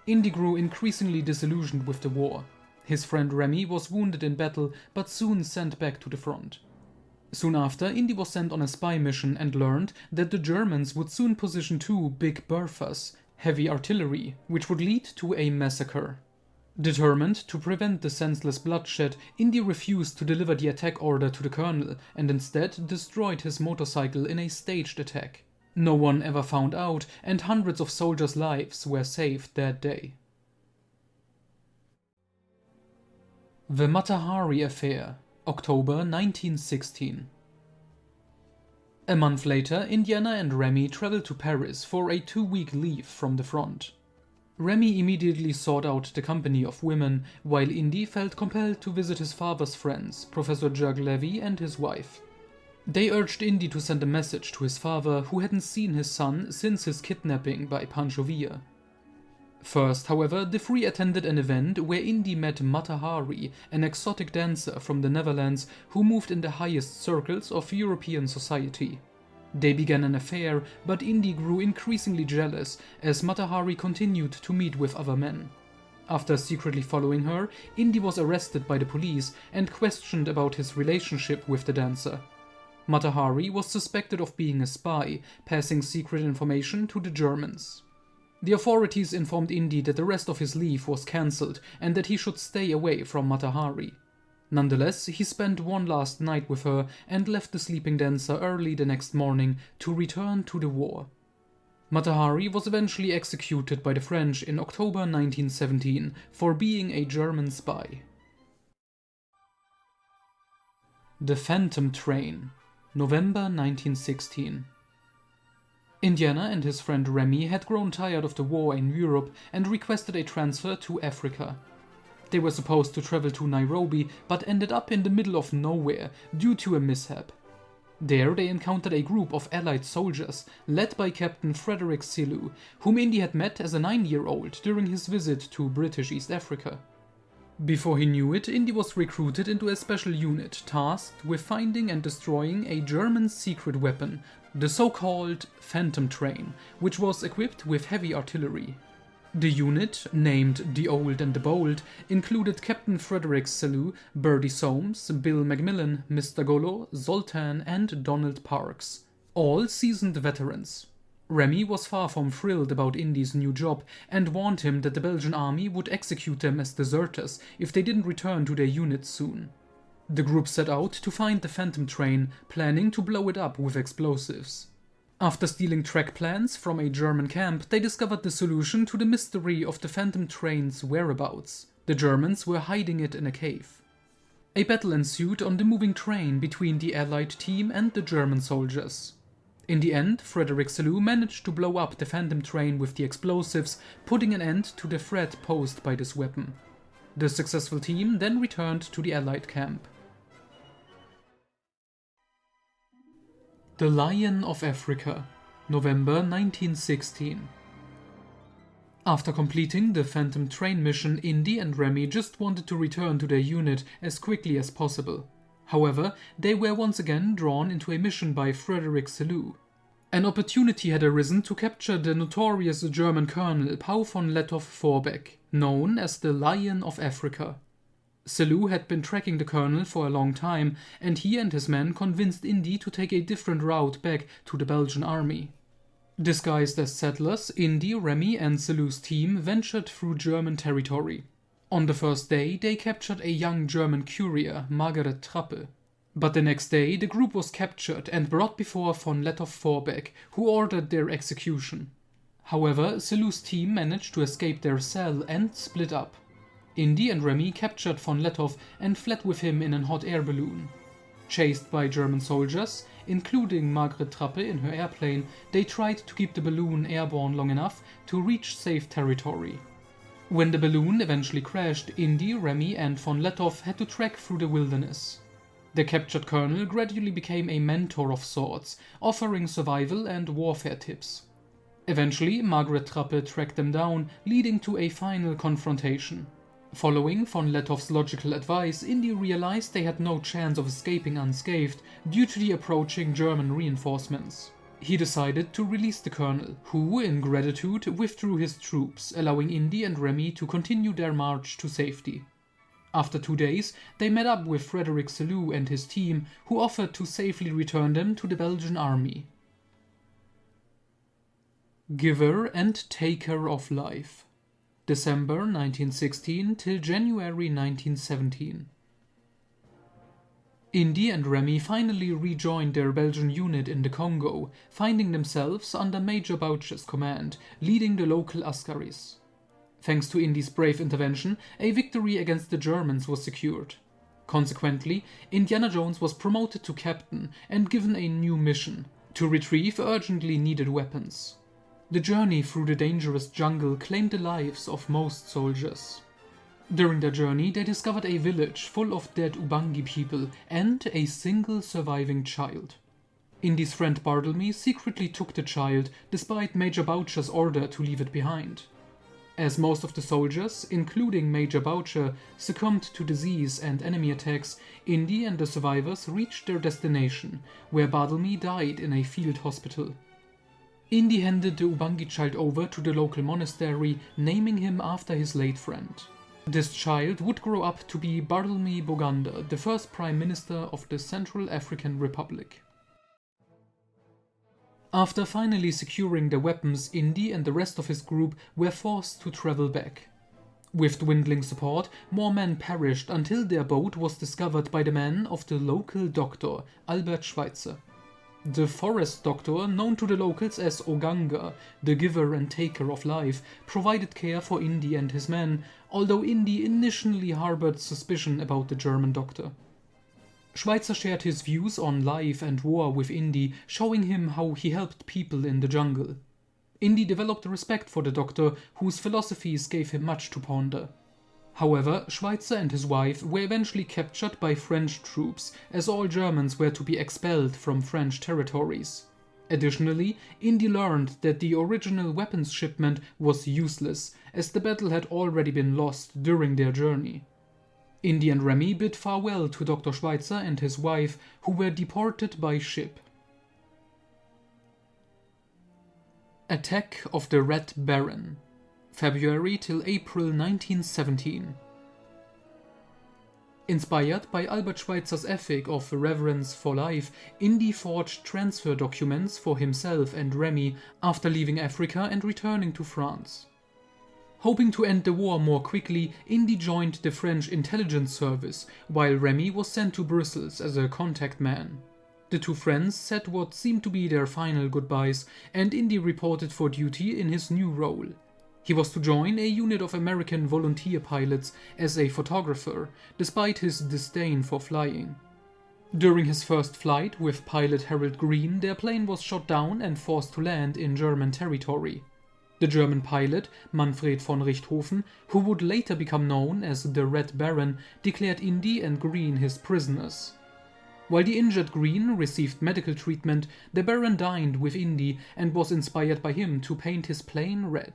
Indy grew increasingly disillusioned with the war. His friend Remy was wounded in battle, but soon sent back to the front. Soon after, Indy was sent on a spy mission and learned that the Germans would soon position 2 Big Berthas, heavy artillery, which would lead to a massacre. Determined to prevent the senseless bloodshed, Indy refused to deliver the attack order to the colonel and instead destroyed his motorcycle in a staged attack. No one ever found out, and hundreds of soldiers' lives were saved that day. The Mata-Hari Affair, October 1916. A month later, Indiana and Remy traveled to Paris for a 2-week leave from the front. Remy immediately sought out the company of women, while Indy felt compelled to visit his father's friends, Professor Jacques Levy and his wife. They urged Indy to send a message to his father, who hadn't seen his son since his kidnapping by Pancho Villa. First, however, the three attended an event where Indy met Mata-Hari, an exotic dancer from the Netherlands who moved in the highest circles of European society. They began an affair, but Indy grew increasingly jealous as Mata-Hari continued to meet with other men. After secretly following her, Indy was arrested by the police and questioned about his relationship with the dancer. Mata-Hari was suspected of being a spy, passing secret information to the Germans. The authorities informed Indy that the rest of his leave was cancelled and that he should stay away from Mata-Hari. Nonetheless, he spent one last night with her and left the sleeping dancer early the next morning to return to the war. Mata-Hari was eventually executed by the French in October 1917 for being a German spy. The Phantom Train, November 1916. Indiana and his friend Remy had grown tired of the war in Europe and requested a transfer to Africa. They were supposed to travel to Nairobi, but ended up in the middle of nowhere due to a mishap. There they encountered a group of Allied soldiers, led by Captain Frederick Selous, whom Indy had met as a 9-year-old during his visit to British East Africa. Before he knew it, Indy was recruited into a special unit tasked with finding and destroying a German secret weapon, the so-called Phantom Train, which was equipped with heavy artillery. The unit, named The Old and the Bold, included Captain Frederick Selous, Bertie Soames, Bill McMillan, Mr. Golo, Zoltan and Donald Parks, all seasoned veterans. Remy was far from thrilled about Indy's new job and warned him that the Belgian army would execute them as deserters if they didn't return to their units soon. The group set out to find the Phantom Train, planning to blow it up with explosives. After stealing track plans from a German camp, they discovered the solution to the mystery of the Phantom Train's whereabouts. The Germans were hiding it in a cave. A battle ensued on the moving train between the Allied team and the German soldiers. In the end, Frederick Selous managed to blow up the Phantom Train with the explosives, putting an end to the threat posed by this weapon. The successful team then returned to the Allied camp. The Lion of Africa, November 1916. After completing the Phantom Train mission, Indy and Remy just wanted to return to their unit as quickly as possible. However, they were once again drawn into a mission by Frederick Selous. An opportunity had arisen to capture the notorious German colonel Paul von Lettow-Vorbeck, known as the Lion of Africa. Selous had been tracking the colonel for a long time, and he and his men convinced Indy to take a different route back to the Belgian army. Disguised as settlers, Indy, Remy and Selous' team ventured through German territory. On the first day, they captured a young German courier, Margaret Trappe. But the next day, the group was captured and brought before von Lettow-Vorbeck, who ordered their execution. However, Selous' team managed to escape their cell and split up. Indy and Remy captured von Lettow and fled with him in an hot air balloon. Chased by German soldiers, including Margaret Trappe in her airplane, they tried to keep the balloon airborne long enough to reach safe territory. When the balloon eventually crashed, Indy, Remy and von Lettow had to trek through the wilderness. The captured colonel gradually became a mentor of sorts, offering survival and warfare tips. Eventually, Margaret Trappe tracked them down, leading to a final confrontation. Following von Lettov's logical advice, Indy realized they had no chance of escaping unscathed due to the approaching German reinforcements. He decided to release the colonel, who, in gratitude, withdrew his troops, allowing Indy and Remy to continue their march to safety. After 2 days, they met up with Frederick Selous and his team, who offered to safely return them to the Belgian army. Giver and Taker of Life. December 1916 till January 1917. Indy and Remy finally rejoined their Belgian unit in the Congo, finding themselves under Major Boucher's command, leading the local Askaris. Thanks to Indy's brave intervention, a victory against the Germans was secured. Consequently, Indiana Jones was promoted to captain and given a new mission: to retrieve urgently needed weapons. The journey through the dangerous jungle claimed the lives of most soldiers. During their journey, they discovered a village full of dead Ubangi people and a single surviving child. Indy's friend Bartlemy secretly took the child despite Major Boucher's order to leave it behind. As most of the soldiers, including Major Boucher, succumbed to disease and enemy attacks, Indy and the survivors reached their destination, where Bartlemy died in a field hospital. Indy handed the Ubangi child over to the local monastery, naming him after his late friend. This child would grow up to be Bartlemy Boganda, the first Prime Minister of the Central African Republic. After finally securing the weapons, Indy and the rest of his group were forced to travel back. With dwindling support, more men perished until their boat was discovered by the men of the local doctor, Albert Schweitzer. The forest doctor, known to the locals as Oganga, the giver and taker of life, provided care for Indy and his men, although Indy initially harbored suspicion about the German doctor. Schweitzer shared his views on life and war with Indy, showing him how he helped people in the jungle. Indy developed respect for the doctor, whose philosophies gave him much to ponder. However, Schweitzer and his wife were eventually captured by French troops, as all Germans were to be expelled from French territories. Additionally, Indy learned that the original weapons shipment was useless, as the battle had already been lost during their journey. Indy and Remy bid farewell to Dr. Schweitzer and his wife, who were deported by ship. Attack of the Red Baron. February till April 1917. Inspired by Albert Schweitzer's ethic of reverence for life, Indy forged transfer documents for himself and Remy after leaving Africa and returning to France. Hoping to end the war more quickly, Indy joined the French intelligence service, while Remy was sent to Brussels as a contact man. The two friends said what seemed to be their final goodbyes, and Indy reported for duty in his new role. He was to join a unit of American volunteer pilots as a photographer, despite his disdain for flying. During his first flight with pilot Harold Green, their plane was shot down and forced to land in German territory. The German pilot, Manfred von Richthofen, who would later become known as the Red Baron, declared Indy and Green his prisoners. While the injured Green received medical treatment, the Baron dined with Indy and was inspired by him to paint his plane red.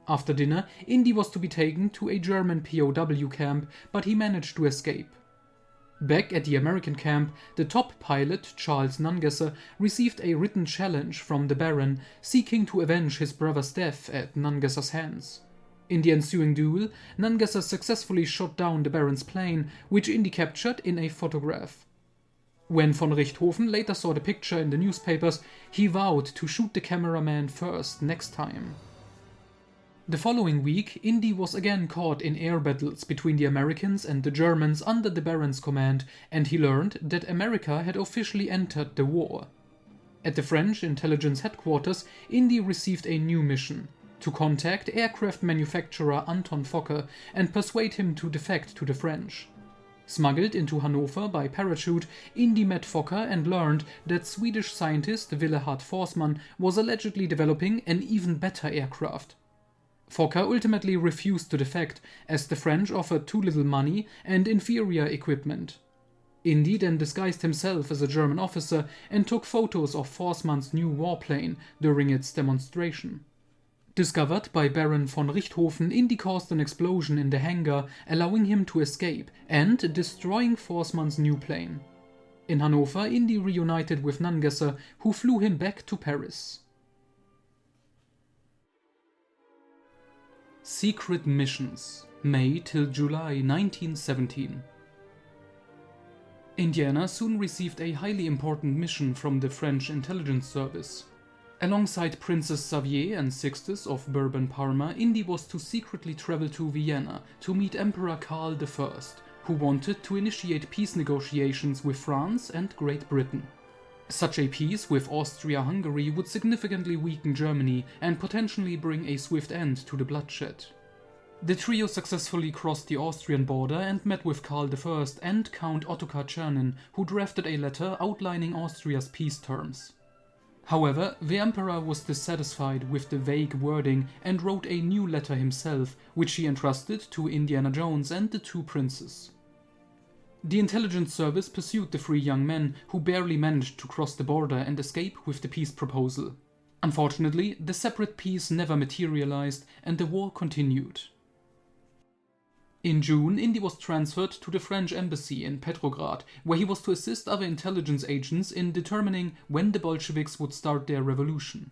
After dinner, Indy was to be taken to a German POW camp, but he managed to escape. Back at the American camp, the top pilot, Charles Nungesser, received a written challenge from the Baron, seeking to avenge his brother's death at Nungesser's hands. In the ensuing duel, Nungesser successfully shot down the Baron's plane, which Indy captured in a photograph. When von Richthofen later saw the picture in the newspapers, he vowed to shoot the cameraman first next time. The following week, Indy was again caught in air battles between the Americans and the Germans under the Baron's command, and he learned that America had officially entered the war. At the French intelligence headquarters, Indy received a new mission: to contact aircraft manufacturer Anton Fokker and persuade him to defect to the French. Smuggled into Hanover by parachute, Indy met Fokker and learned that Swedish scientist Willehard Forsman was allegedly developing an even better aircraft. Fokker ultimately refused to defect, as the French offered too little money and inferior equipment. Indy then disguised himself as a German officer and took photos of Forsman's new warplane during its demonstration. Discovered by Baron von Richthofen, Indy caused an explosion in the hangar, allowing him to escape and destroying Forsman's new plane. In Hanover, Indy reunited with Nungesser, who flew him back to Paris. Secret missions, May till July 1917. Indiana soon received a highly important mission from the French intelligence service. Alongside Princess Xavier and Sixtus of Bourbon-Parma, Indy was to secretly travel to Vienna to meet Emperor Karl I, who wanted to initiate peace negotiations with France and Great Britain. Such a peace with Austria-Hungary would significantly weaken Germany and potentially bring a swift end to the bloodshed. The trio successfully crossed the Austrian border and met with Karl I and Count Ottokar Czernin, who drafted a letter outlining Austria's peace terms. However, the emperor was dissatisfied with the vague wording and wrote a new letter himself, which he entrusted to Indiana Jones and the two princes. The intelligence service pursued the three young men, who barely managed to cross the border and escape with the peace proposal. Unfortunately, the separate peace never materialized and the war continued. In June, Indy was transferred to the French embassy in Petrograd, where he was to assist other intelligence agents in determining when the Bolsheviks would start their revolution.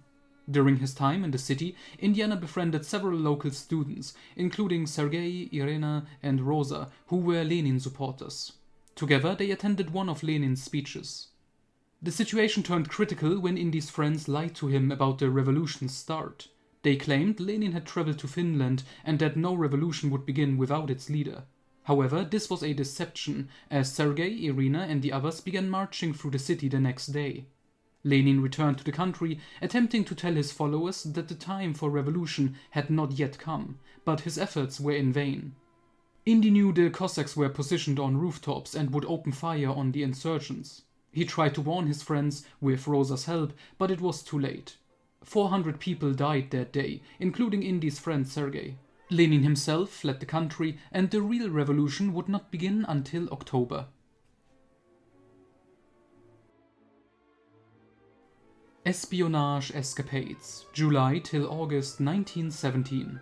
During his time in the city, Indiana befriended several local students, including Sergei, Irina, and Rosa, who were Lenin supporters. Together, they attended one of Lenin's speeches. The situation turned critical when Indy's friends lied to him about the revolution's start. They claimed Lenin had traveled to Finland and that no revolution would begin without its leader. However, this was a deception, as Sergei, Irina, and the others began marching through the city the next day. Lenin returned to the country, attempting to tell his followers that the time for revolution had not yet come, but his efforts were in vain. Indy knew the Cossacks were positioned on rooftops and would open fire on the insurgents. He tried to warn his friends with Rosa's help, but it was too late. 400 people died that day, including Indy's friend Sergei. Lenin himself fled the country, and the real revolution would not begin until October. Espionage escapades, July till August 1917.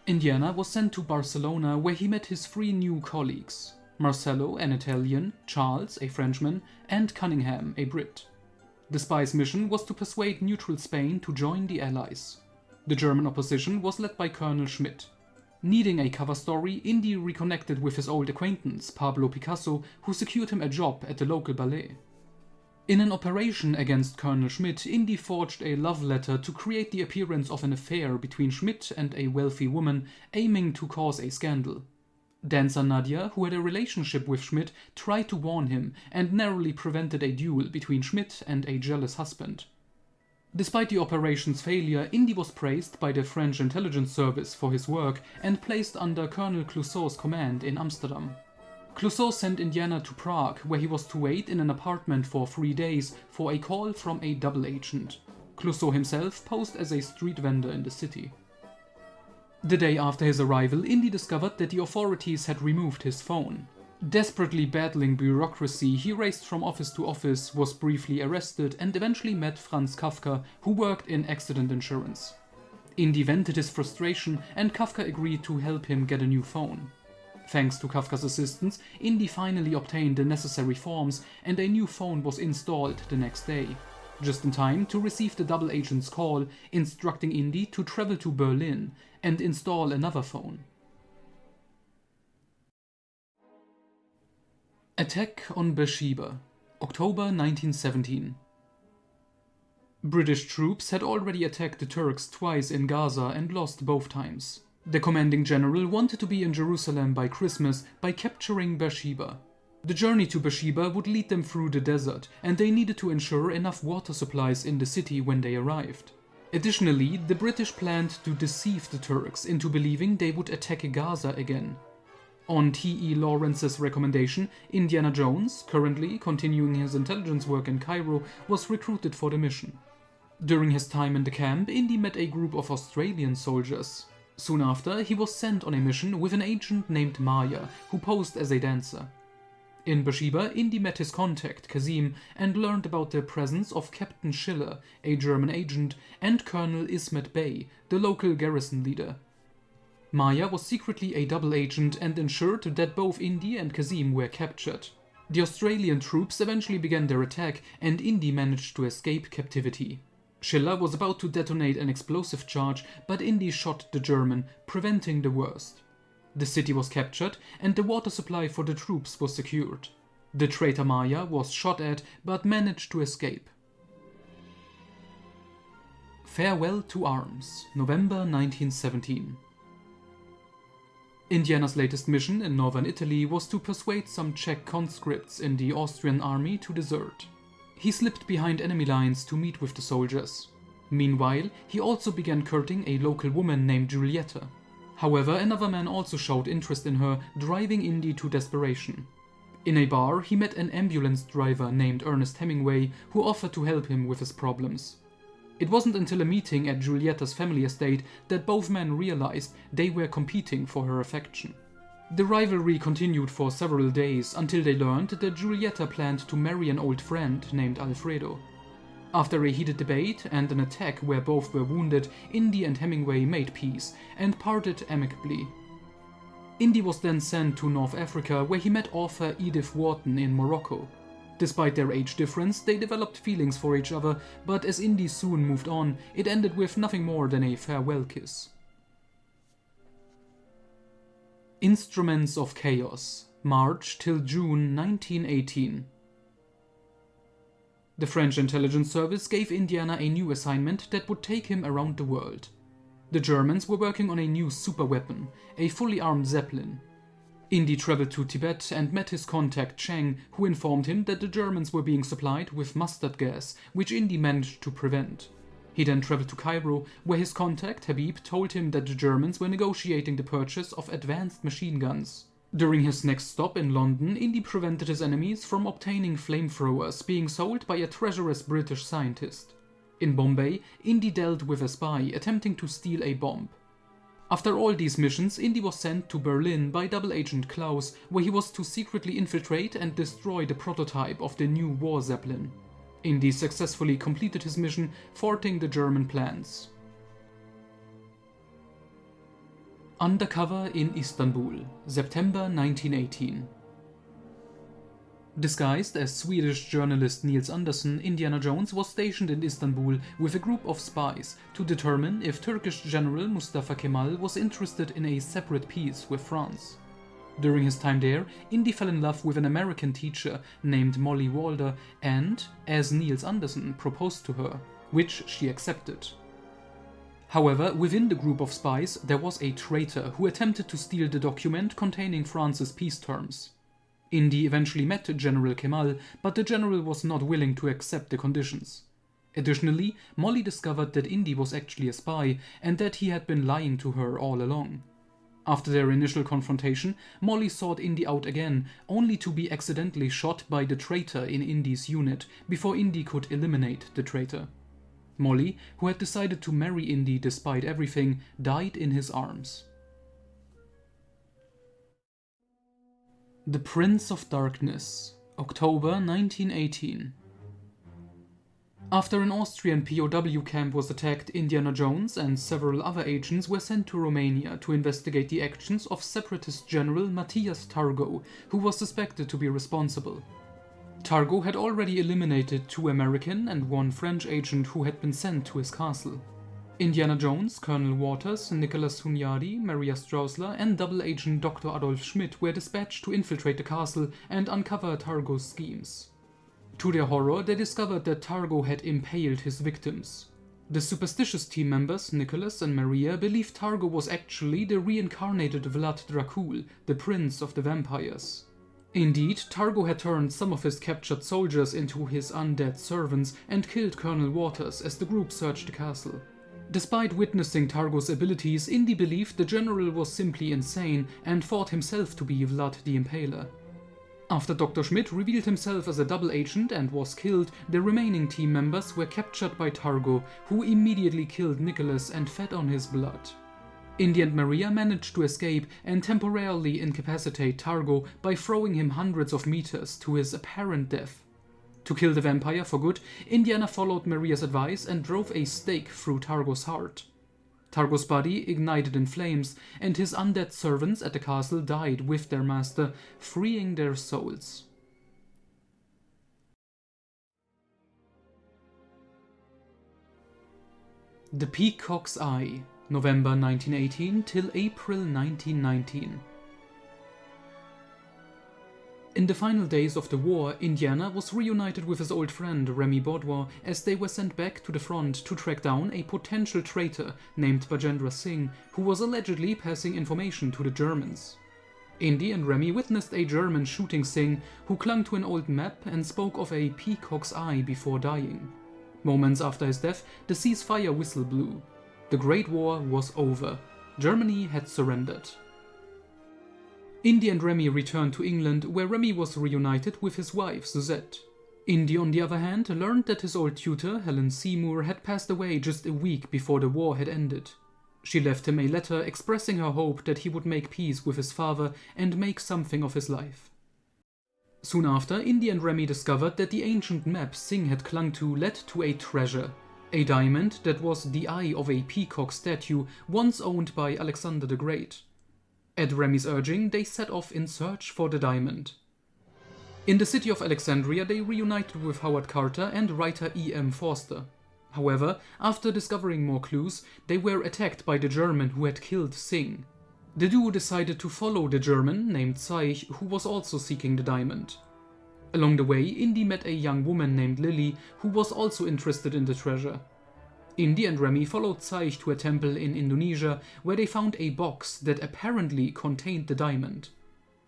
Indiana was sent to Barcelona, where he met his three new colleagues: Marcello, an Italian, Charles, a Frenchman, and Cunningham, a Brit. The spy's mission was to persuade neutral Spain to join the Allies. The German opposition was led by Colonel Schmidt. Needing a cover story, Indy reconnected with his old acquaintance, Pablo Picasso, who secured him a job at the local ballet. In an operation against Colonel Schmidt, Indy forged a love letter to create the appearance of an affair between Schmidt and a wealthy woman, aiming to cause a scandal. Dancer Nadia, who had a relationship with Schmidt, tried to warn him and narrowly prevented a duel between Schmidt and a jealous husband. Despite the operation's failure, Indy was praised by the French intelligence service for his work and placed under Colonel Clouseau's command in Amsterdam. Clouseau sent Indiana to Prague, where he was to wait in an apartment for 3 days for a call from a double agent. Clouseau himself posed as a street vendor in the city. The day after his arrival, Indy discovered that the authorities had removed his phone. Desperately battling bureaucracy, he raced from office to office, was briefly arrested, and eventually met Franz Kafka, who worked in accident insurance. Indy vented his frustration, and Kafka agreed to help him get a new phone. Thanks to Kafka's assistance, Indy finally obtained the necessary forms, and a new phone was installed the next day, just in time to receive the double agent's call instructing Indy to travel to Berlin and install another phone. Attack on Beersheba, October 1917. British troops had already attacked the Turks twice in Gaza and lost both times. The commanding general wanted to be in Jerusalem by Christmas by capturing Beersheba. The journey to Beersheba would lead them through the desert, and they needed to ensure enough water supplies in the city when they arrived. Additionally, the British planned to deceive the Turks into believing they would attack Gaza again. On T.E. Lawrence's recommendation, Indiana Jones, currently continuing his intelligence work in Cairo, was recruited for the mission. During his time in the camp, Indy met a group of Australian soldiers. Soon after, he was sent on a mission with an agent named Maya, who posed as a dancer. In Beersheba, Indy met his contact, Kazim, and learned about the presence of Captain Schiller, a German agent, and Colonel Ismet Bey, the local garrison leader. Maya was secretly a double agent and ensured that both Indy and Kazim were captured. The Australian troops eventually began their attack, and Indy managed to escape captivity. Schiller was about to detonate an explosive charge, but Indy shot the German, preventing the worst. The city was captured, and the water supply for the troops was secured. The traitor Maya was shot at, but managed to escape. Farewell to Arms, November 1917. Indiana's latest mission in northern Italy was to persuade some Czech conscripts in the Austrian army to desert. He slipped behind enemy lines to meet with the soldiers. Meanwhile, he also began courting a local woman named Giulietta. However, another man also showed interest in her, driving Indy to desperation. In a bar, he met an ambulance driver named Ernest Hemingway, who offered to help him with his problems. It wasn't until a meeting at Giulietta's family estate that both men realized they were competing for her affection. The rivalry continued for several days until they learned that Giulietta planned to marry an old friend named Alfredo. After a heated debate and an attack where both were wounded, Indy and Hemingway made peace and parted amicably. Indy was then sent to North Africa, where he met author Edith Wharton in Morocco. Despite their age difference, they developed feelings for each other, but as Indy soon moved on, it ended with nothing more than a farewell kiss. Instruments of Chaos, March till June 1918. The French intelligence service gave Indiana a new assignment that would take him around the world. The Germans were working on a new superweapon, a fully armed Zeppelin. Indy traveled to Tibet and met his contact Cheng, who informed him that the Germans were being supplied with mustard gas, which Indy managed to prevent. He then traveled to Cairo, where his contact Habib told him that the Germans were negotiating the purchase of advanced machine guns. During his next stop in London, Indy prevented his enemies from obtaining flamethrowers being sold by a treacherous British scientist. In Bombay, Indy dealt with a spy attempting to steal a bomb. After all these missions, Indy was sent to Berlin by double agent Klaus, where he was to secretly infiltrate and destroy the prototype of the new war Zeppelin. Indy successfully completed his mission, thwarting the German plans. Undercover in Istanbul, September 1918. Disguised as Swedish journalist Niels Andersson, Indiana Jones was stationed in Istanbul with a group of spies to determine if Turkish General Mustafa Kemal was interested in a separate peace with France. During his time there, Indy fell in love with an American teacher named Molly Walder and, as Niels Andersson, proposed to her, which she accepted. However, within the group of spies, there was a traitor who attempted to steal the document containing France's peace terms. Indy eventually met General Kemal, but the general was not willing to accept the conditions. Additionally, Molly discovered that Indy was actually a spy and that he had been lying to her all along. After their initial confrontation, Molly sought Indy out again, only to be accidentally shot by the traitor in Indy's unit before Indy could eliminate the traitor. Molly, who had decided to marry Indy despite everything, died in his arms. The Prince of Darkness, October 1918. After an Austrian POW camp was attacked, Indiana Jones and several other agents were sent to Romania to investigate the actions of separatist general Matthias Targo, who was suspected to be responsible. Targo had already eliminated 2 American and 1 French agent who had been sent to his castle. Indiana Jones, Colonel Waters, Nicholas Hunyadi, Maria Strausler, and double agent Dr. Adolf Schmidt were dispatched to infiltrate the castle and uncover Targo's schemes. To their horror, they discovered that Targo had impaled his victims. The superstitious team members, Nicholas and Maria, believed Targo was actually the reincarnated Vlad Dracul, the prince of the vampires. Indeed, Targo had turned some of his captured soldiers into his undead servants and killed Colonel Waters as the group searched the castle. Despite witnessing Targo's abilities, Indy believed the general was simply insane and thought himself to be Vlad the Impaler. After Dr. Schmidt revealed himself as a double agent and was killed, the remaining team members were captured by Targo, who immediately killed Nicholas and fed on his blood. Indy and Maria managed to escape and temporarily incapacitate Targo by throwing him hundreds of meters to his apparent death. To kill the vampire for good, Indiana followed Maria's advice and drove a stake through Targo's heart. Targo's body ignited in flames, and his undead servants at the castle died with their master, freeing their souls. The Peacock's Eye, November 1918 till April 1919. In the final days of the war, Indiana was reunited with his old friend Remy Baudouin as they were sent back to the front to track down a potential traitor named Bajendra Singh, who was allegedly passing information to the Germans. Indy and Remy witnessed a German shooting Singh, who clung to an old map and spoke of a peacock's eye before dying. Moments after his death, the ceasefire whistle blew. The Great War was over. Germany had surrendered. Indy and Remy returned to England, where Remy was reunited with his wife Suzette. Indy, on the other hand, learned that his old tutor, Helen Seymour, had passed away just a week before the war had ended. She left him a letter expressing her hope that he would make peace with his father and make something of his life. Soon after, Indy and Remy discovered that the ancient map Singh had clung to led to a treasure, a diamond that was the eye of a peacock statue once owned by Alexander the Great. At Remy's urging, they set off in search for the diamond. In the city of Alexandria, they reunited with Howard Carter and writer E.M. Forster. However, after discovering more clues, they were attacked by the German who had killed Singh. The duo decided to follow the German named Zeich, who was also seeking the diamond. Along the way, Indy met a young woman named Lily, who was also interested in the treasure. Indy and Remy followed Zeich to a temple in Indonesia, where they found a box that apparently contained the diamond.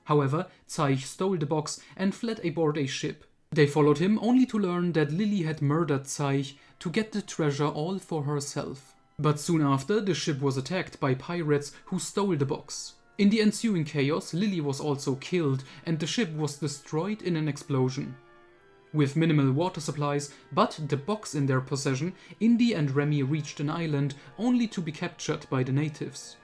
However, Zeich stole the box and fled aboard a ship. They followed him only to learn that Lily had murdered Zeich to get the treasure all for herself. But soon after, the ship was attacked by pirates who stole the box. In the ensuing chaos, Lily was also killed and the ship was destroyed in an explosion. With minimal water supplies, but the box in their possession, Indy and Remy reached an island only to be captured by the natives.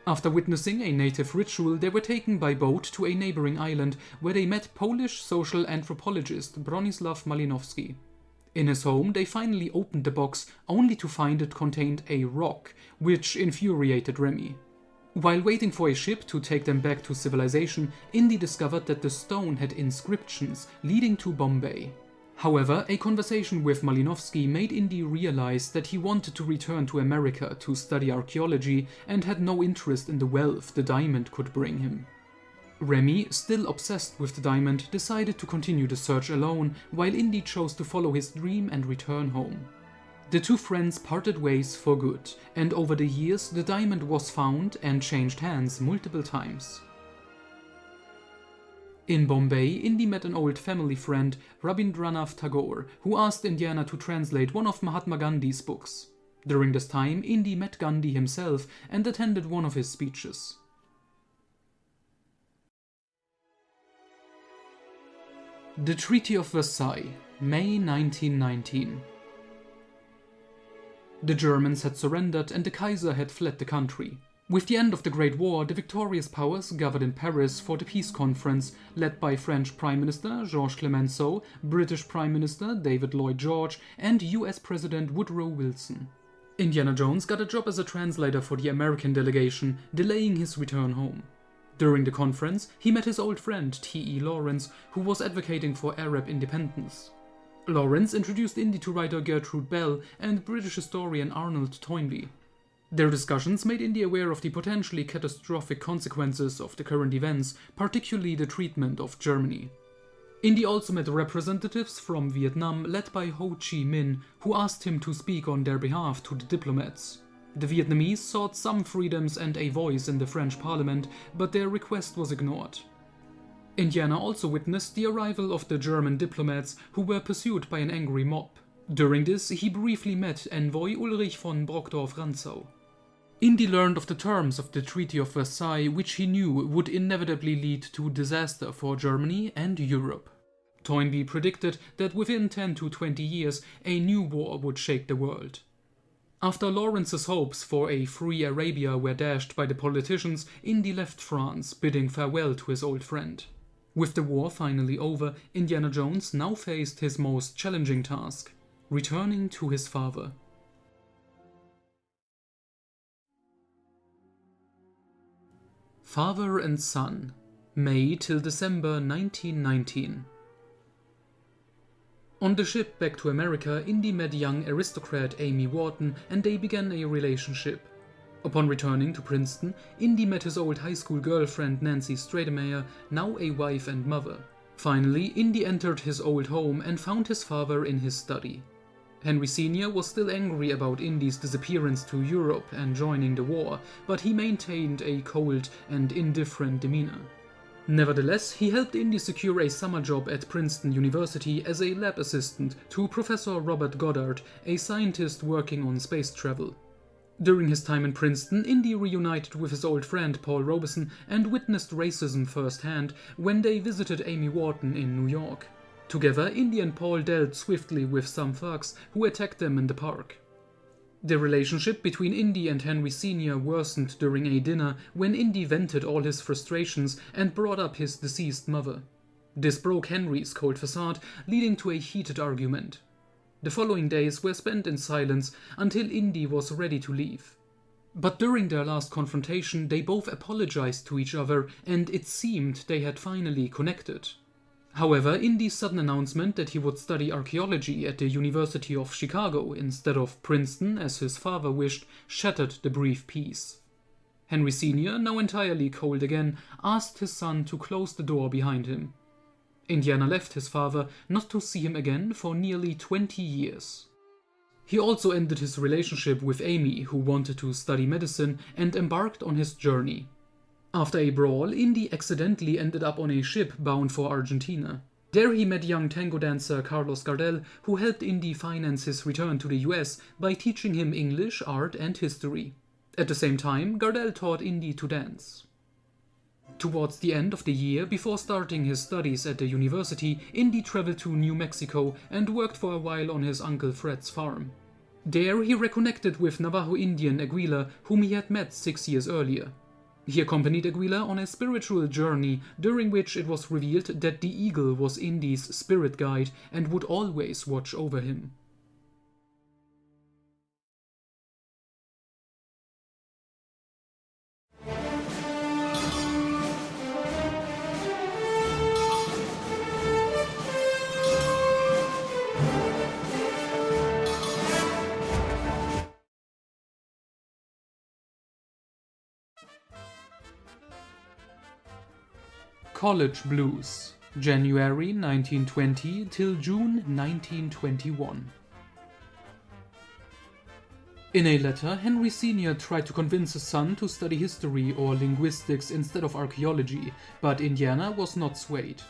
After witnessing a native ritual, they were taken by boat to a neighboring island where they met Polish social anthropologist Bronislaw Malinowski. In his home, they finally opened the box only to find it contained a rock, which infuriated Remy. While waiting for a ship to take them back to civilization, Indy discovered that the stone had inscriptions leading to Bombay. However, a conversation with Malinowski made Indy realize that he wanted to return to America to study archaeology and had no interest in the wealth the diamond could bring him. Remy, still obsessed with the diamond, decided to continue the search alone, while Indy chose to follow his dream and return home. The two friends parted ways for good, and over the years the diamond was found and changed hands multiple times. In Bombay, Indy met an old family friend, Rabindranath Tagore, who asked Indiana to translate one of Mahatma Gandhi's books. During this time, Indy met Gandhi himself and attended one of his speeches. The Treaty of Versailles, May 1919. The Germans had surrendered and the Kaiser had fled the country. With the end of the Great War, the victorious powers gathered in Paris for the peace conference, led by French Prime Minister Georges Clemenceau, British Prime Minister David Lloyd George, and US President Woodrow Wilson. Indiana Jones got a job as a translator for the American delegation, delaying his return home. During the conference, he met his old friend T.E. Lawrence, who was advocating for Arab independence. Lawrence introduced Indy to writer Gertrude Bell and British historian Arnold Toynbee. Their discussions made Indy aware of the potentially catastrophic consequences of the current events, particularly the treatment of Germany. Indy also met representatives from Vietnam led by Ho Chi Minh, who asked him to speak on their behalf to the diplomats. The Vietnamese sought some freedoms and a voice in the French parliament, but their request was ignored. Indiana also witnessed the arrival of the German diplomats, who were pursued by an angry mob. During this, he briefly met envoy Ulrich von Brockdorff-Rantzau. Indy learned of the terms of the Treaty of Versailles, which he knew would inevitably lead to disaster for Germany and Europe. Toynbee predicted that within 10 to 20 years, a new war would shake the world. After Lawrence's hopes for a free Arabia were dashed by the politicians, Indy left France, bidding farewell to his old friend. With the war finally over, Indiana Jones now faced his most challenging task: returning to his father. Father and Son, May till December 1919. On the ship back to America, Indy met young aristocrat Amy Wharton and they began a relationship. Upon returning to Princeton, Indy met his old high school girlfriend Nancy Stratemeyer, now a wife and mother. Finally, Indy entered his old home and found his father in his study. Henry Sr. was still angry about Indy's disappearance to Europe and joining the war, but he maintained a cold and indifferent demeanor. Nevertheless, he helped Indy secure a summer job at Princeton University as a lab assistant to Professor Robert Goddard, a scientist working on space travel. During his time in Princeton, Indy reunited with his old friend Paul Robeson and witnessed racism firsthand when they visited Amy Wharton in New York. Together, Indy and Paul dealt swiftly with some thugs who attacked them in the park. The relationship between Indy and Henry Sr. worsened during a dinner when Indy vented all his frustrations and brought up his deceased mother. This broke Henry's cold facade, leading to a heated argument. The following days were spent in silence until Indy was ready to leave. But during their last confrontation, they both apologized to each other and it seemed they had finally connected. However, Indy's sudden announcement that he would study archaeology at the University of Chicago instead of Princeton, as his father wished, shattered the brief peace. Henry Sr., now entirely cold again, asked his son to close the door behind him. Indiana left his father, not to see him again for nearly 20 years. He also ended his relationship with Amy, who wanted to study medicine, and embarked on his journey. After a brawl, Indy accidentally ended up on a ship bound for Argentina. There he met young tango dancer Carlos Gardel, who helped Indy finance his return to the US by teaching him English, art and history. At the same time, Gardel taught Indy to dance. Towards the end of the year, before starting his studies at the university, Indy traveled to New Mexico and worked for a while on his Uncle Fred's farm. There he reconnected with Navajo Indian Aguila, whom he had met 6 years earlier. He accompanied Aguila on a spiritual journey, during which it was revealed that the eagle was Indy's spirit guide and would always watch over him. College Blues, January 1920 till June 1921. In a letter, Henry Sr. tried to convince his son to study history or linguistics instead of archaeology, but Indiana was not swayed.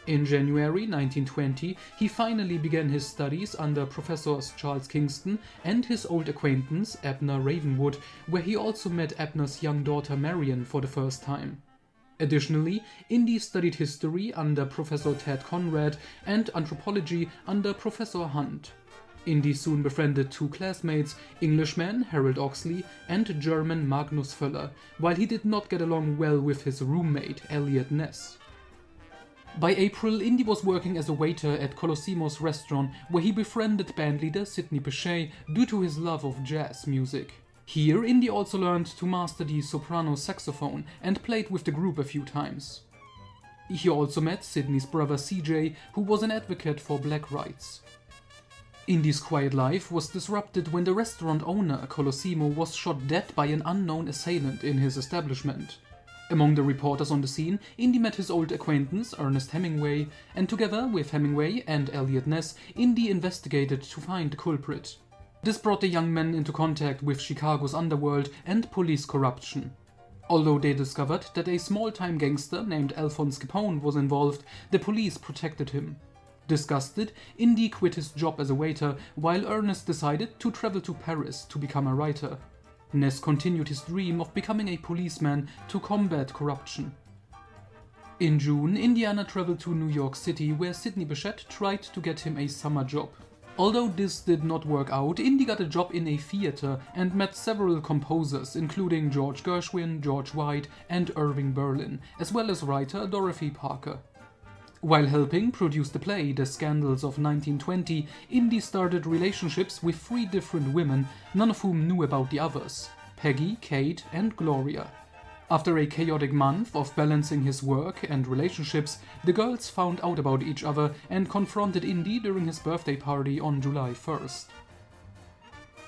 In January 1920, he finally began his studies under Professors Charles Kingston and his old acquaintance Abner Ravenwood, where he also met Abner's young daughter Marion for the first time. Additionally, Indy studied history under Professor Ted Conrad and anthropology under Professor Hunt. Indy soon befriended two classmates, Englishman Harold Oxley and German Magnus Völler, while he did not get along well with his roommate Elliot Ness. By April, Indy was working as a waiter at Colosimo's restaurant, where he befriended bandleader Sidney Bechet due to his love of jazz music. Here, Indy also learned to master the soprano saxophone and played with the group a few times. He also met Sidney's brother CJ, who was an advocate for black rights. Indy's quiet life was disrupted when the restaurant owner, Colosimo, was shot dead by an unknown assailant in his establishment. Among the reporters on the scene, Indy met his old acquaintance Ernest Hemingway, and together with Hemingway and Elliot Ness, Indy investigated to find the culprit. This brought the young men into contact with Chicago's underworld and police corruption. Although they discovered that a small-time gangster named Alphonse Capone was involved, the police protected him. Disgusted, Indy quit his job as a waiter, while Ernest decided to travel to Paris to become a writer. Ness continued his dream of becoming a policeman to combat corruption. In June, Indiana traveled to New York City, where Sidney Bechet tried to get him a summer job. Although this did not work out, Indy got a job in a theater and met several composers, including George Gershwin, George White, and Irving Berlin, as well as writer Dorothy Parker. While helping produce the play The Scandals of 1920, Indy started relationships with 3 different women, none of whom knew about the others: Peggy, Kate, and Gloria. After a chaotic month of balancing his work and relationships, the girls found out about each other and confronted Indy during his birthday party on July 1st.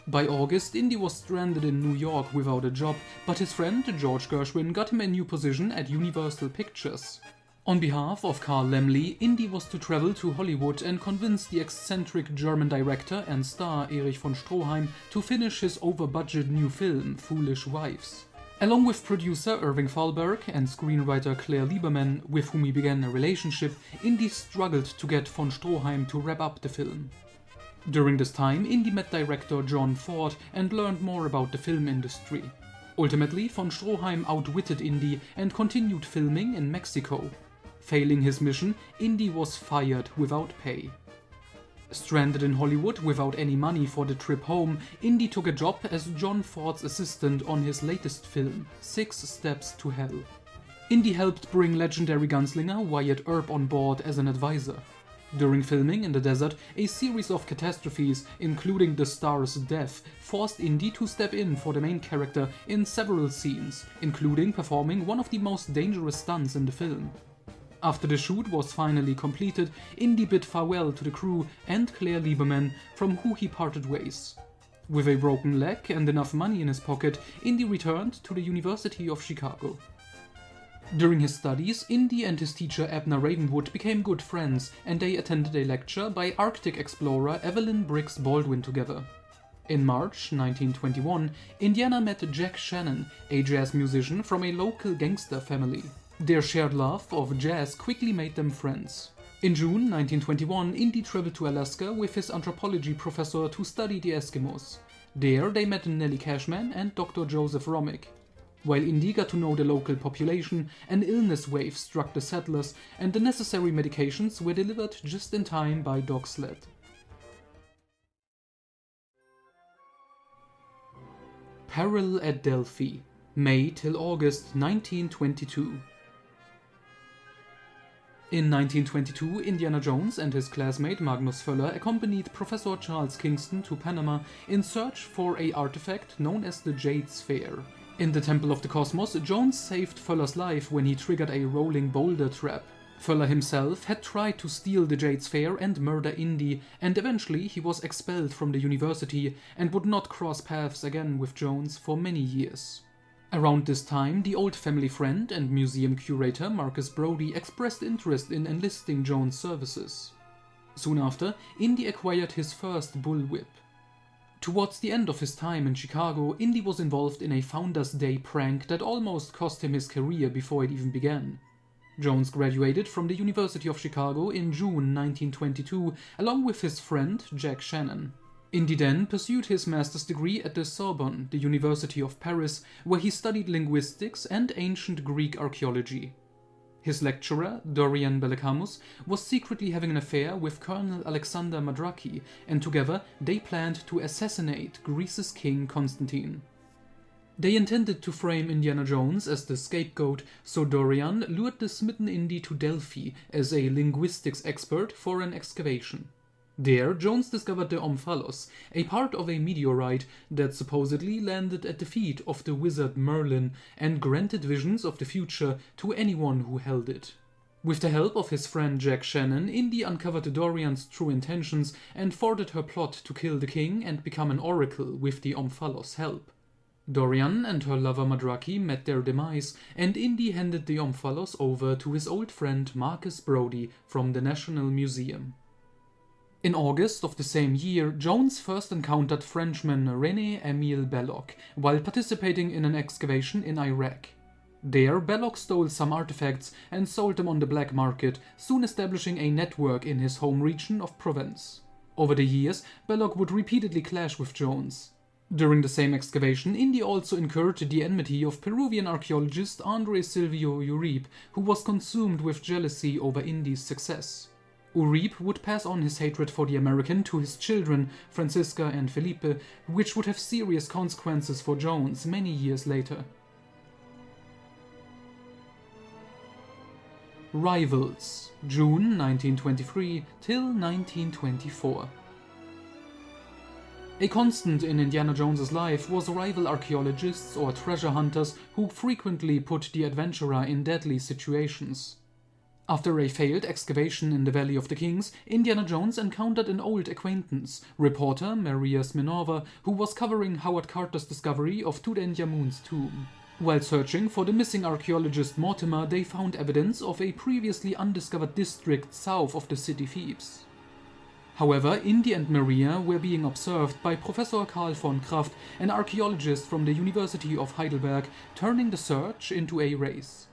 By August, Indy was stranded in New York without a job, but his friend George Gershwin got him a new position at Universal Pictures. On behalf of Carl Laemmle, Indy was to travel to Hollywood and convince the eccentric German director and star Erich von Stroheim to finish his over-budget new film, Foolish Wives. Along with producer Irving Thalberg and screenwriter Claire Lieberman, with whom he began a relationship, Indy struggled to get von Stroheim to wrap up the film. During this time, Indy met director John Ford and learned more about the film industry. Ultimately, von Stroheim outwitted Indy and continued filming in Mexico. Failing his mission, Indy was fired without pay. Stranded in Hollywood without any money for the trip home, Indy took a job as John Ford's assistant on his latest film, 6 Steps to Hell. Indy helped bring legendary gunslinger Wyatt Earp on board as an advisor. During filming in the desert, a series of catastrophes, including the star's death, forced Indy to step in for the main character in several scenes, including performing one of the most dangerous stunts in the film. After the shoot was finally completed, Indy bid farewell to the crew and Claire Lieberman, from who he parted ways. With a broken leg and enough money in his pocket, Indy returned to the University of Chicago. During his studies, Indy and his teacher Abner Ravenwood became good friends, and they attended a lecture by Arctic explorer Evelyn Briggs Baldwin together. In March 1921, Indiana met Jack Shannon, a jazz musician from a local gangster family. Their shared love of jazz quickly made them friends. In June 1921, Indy traveled to Alaska with his anthropology professor to study the Eskimos. There they met Nellie Cashman and Dr. Joseph Romick. While Indy got to know the local population, an illness wave struck the settlers and the necessary medications were delivered just in time by dog sled. Peril at Delphi, May till August 1922. In 1922, Indiana Jones and his classmate Magnus Föller accompanied Professor Charles Kingston to Panama in search for an artifact known as the Jade Sphere. In the Temple of the Cosmos, Jones saved Föller's life when he triggered a rolling boulder trap. Föller himself had tried to steal the Jade Sphere and murder Indy, and eventually he was expelled from the university and would not cross paths again with Jones for many years. Around this time, the old family friend and museum curator Marcus Brody expressed interest in enlisting Jones' services. Soon after, Indy acquired his first bullwhip. Towards the end of his time in Chicago, Indy was involved in a Founders Day prank that almost cost him his career before it even began. Jones graduated from the University of Chicago in June 1922, along with his friend Jack Shannon. Indy then pursued his master's degree at the Sorbonne, the University of Paris, where he studied linguistics and ancient Greek archaeology. His lecturer, Dorian Bellekamus, was secretly having an affair with Colonel Alexander Madraki, and together they planned to assassinate Greece's king Constantine. They intended to frame Indiana Jones as the scapegoat, so Dorian lured the smitten Indy to Delphi as a linguistics expert for an excavation. There, Jones discovered the Omphalos, a part of a meteorite that supposedly landed at the feet of the wizard Merlin and granted visions of the future to anyone who held it. With the help of his friend Jack Shannon, Indy uncovered Dorian's true intentions and thwarted her plot to kill the king and become an oracle with the Omphalos' help. Dorian and her lover Madraki met their demise, and Indy handed the Omphalos over to his old friend Marcus Brody from the National Museum. In August of the same year, Jones first encountered Frenchman René-Émile Belloc while participating in an excavation in Iraq. There, Belloc stole some artifacts and sold them on the black market, soon establishing a network in his home region of Provence. Over the years, Belloc would repeatedly clash with Jones. During the same excavation, Indy also incurred the enmity of Peruvian archaeologist André Silvio Uribe, who was consumed with jealousy over Indy's success. Uribe would pass on his hatred for the American to his children, Francisca and Felipe, which would have serious consequences for Jones many years later. Rivals, June 1923 till 1924. A constant in Indiana Jones's life was rival archaeologists or treasure hunters who frequently put the adventurer in deadly situations. After a failed excavation in the Valley of the Kings, Indiana Jones encountered an old acquaintance, reporter Marius Minerva, who was covering Howard Carter's discovery of Tutankhamun's tomb. While searching for the missing archaeologist Mortimer, they found evidence of a previously undiscovered district south of the city Thebes. However, Indy and Maria were being observed by Professor Karl von Kraft, an archaeologist from the University of Heidelberg, turning the search into a race.